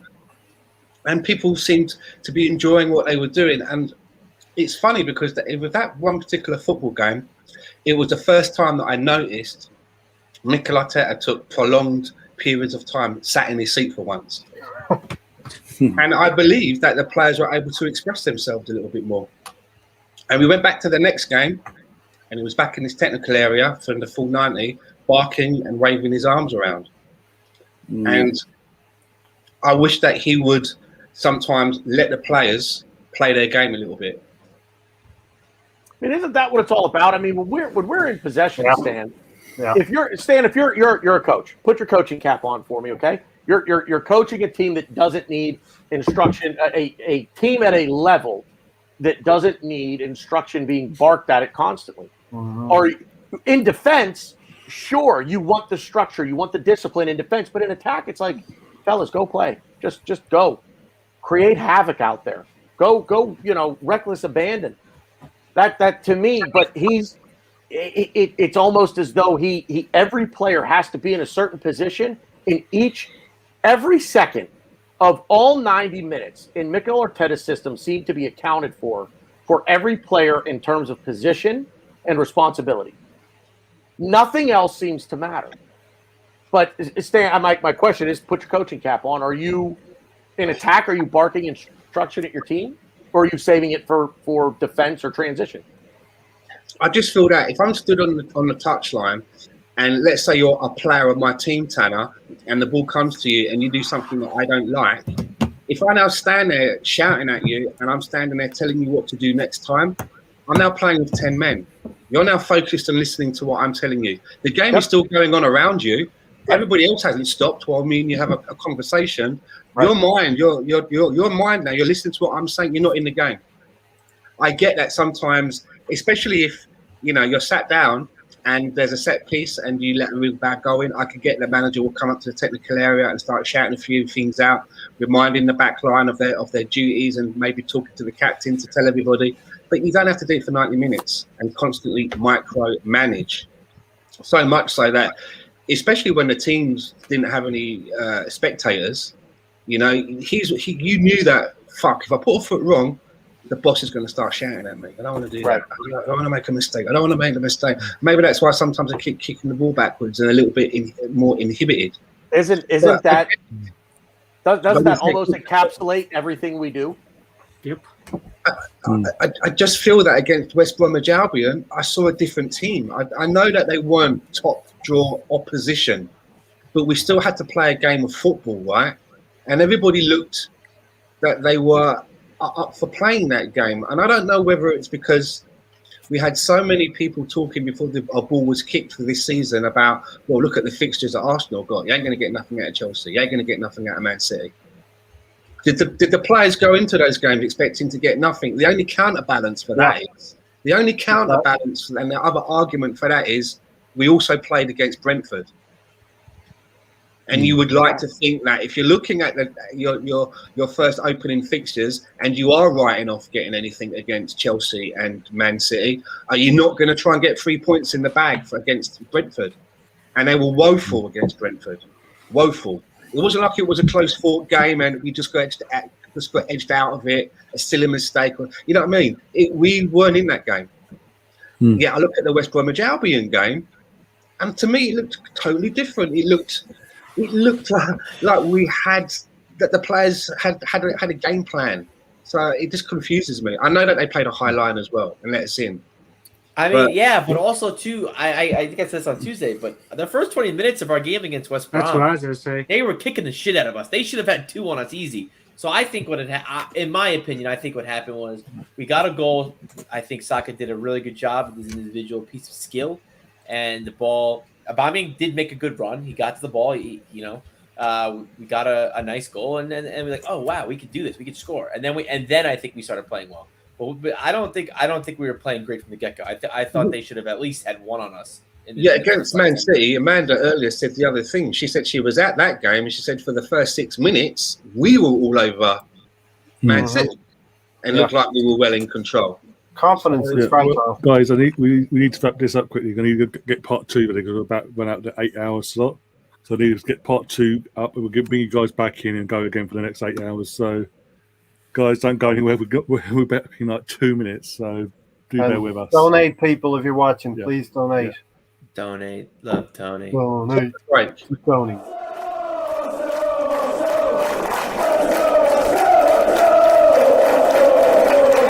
and people seemed to be enjoying what they were doing. And it's funny because with that one particular football game, it was the first time that I noticed Mikel Arteta took prolonged periods of time sat in his seat for once. And I believe that the players were able to express themselves a little bit more. And we went back to the next game, and he was back in his technical area for the full 90, barking and waving his arms around. And I wish that he would sometimes let the players play their game a little bit. I mean, isn't that what it's all about? I mean, when we're in possession, Stan. Yeah. If you're a coach, put your coaching cap on for me, okay? You're coaching a team that doesn't need instruction, a team at a level that doesn't need instruction being barked at it constantly. Or in defense, sure, you want the structure, you want the discipline in defense, but in attack, it's like, fellas, go play. Just go. Create havoc out there. Go, reckless abandon. That to me, but he's it's almost as though every player has to be in a certain position in every second of all 90 minutes in Mikel Arteta's system seem to be accounted for every player in terms of position and responsibility. Nothing else seems to matter. But Stan, my question is, put your coaching cap on. Are you in attack? Are you barking instruction at your team? Or are you saving it for defense or transition? I just feel that if I'm stood on the touchline, and let's say you're a player of my team, Tanner, and the ball comes to you and you do something that I don't like, if I now stand there shouting at you and I'm standing there telling you what to do next time, I'm now playing with 10 men. You're now focused on listening to what I'm telling you. The game is still going on around you. Everybody else hasn't stopped while me and you have a conversation. Right. Your mind now, you're listening to what I'm saying. You're not in the game. I get that sometimes, especially if, you're sat down and there's a set piece and you let the real bad go in. I could get the manager will come up to the technical area and start shouting a few things out, reminding the back line of their duties and maybe talking to the captain to tell everybody. But you don't have to do it for 90 minutes and constantly micro-manage. So much so that, especially when the teams didn't have any spectators, you knew that, if I put a foot wrong, the boss is going to start shouting at me. I don't want to do that. I don't want to make a mistake. I don't want to make the mistake. Maybe that's why sometimes I keep kicking the ball backwards and a little bit more inhibited. Doesn't that almost encapsulate everything we do? Yep. I just feel that against West Bromwich Albion, I saw a different team. I know that they weren't top draw opposition, but we still had to play a game of football, right? And everybody looked that they were up for playing that game. And I don't know whether it's because we had so many people talking before our ball was kicked for this season about, well, look at the fixtures that Arsenal got. You ain't going to get nothing out of Chelsea. You ain't going to get nothing out of Man City. Did the players go into those games expecting to get nothing? The only counterbalance for that is, and the other argument for that is, we also played against Brentford. And you would like to think that if you're looking at your first opening fixtures and you are writing off getting anything against Chelsea and Man City, are you not going to try and get 3 points in the bag against Brentford? And they were woeful against Brentford. Woeful. It wasn't like it was a close-fought game and we just got edged out of it, a silly mistake. You know what I mean? We weren't in that game. Yeah, I look at the West Bromwich Albion game, and to me, it looked totally different. It looked like we had that the players had a game plan. So it just confuses me. I know that they played a high line as well and let us in. But also too, I think I said this on Tuesday, but the first 20 minutes of our game against West Brom, that's what I was going to say. They were kicking the shit out of us. They should have had 2 on us easy. So I think in my opinion, I think what happened was we got a goal. I think Saka did a really good job with his individual piece of skill, and the ball. Aubameyang did make a good run. He got to the ball. We got a nice goal, and we're like, oh wow, we could do this. We could score. And then I think we started playing well. But I don't think we were playing great from the get go. I thought they should have at least had 1 on us. Against Man City, Amanda earlier said the other thing. She said she was at that game, and she said for the first 6 minutes we were all over Man City, and looked like we were well in control. Confidence is fragile. Guys, we need to wrap this up quickly. I need to get part 2 because we're about run out the 8 hour slot. So I need to get part 2 up. We'll bring you guys back in and go again for the next 8 hours. So, guys, don't go anywhere. We're back in like 2 minutes. So do bear with us. Donate, people, if you're watching. Please donate. Donate. Love Tony. Donate. Right. Keep donating.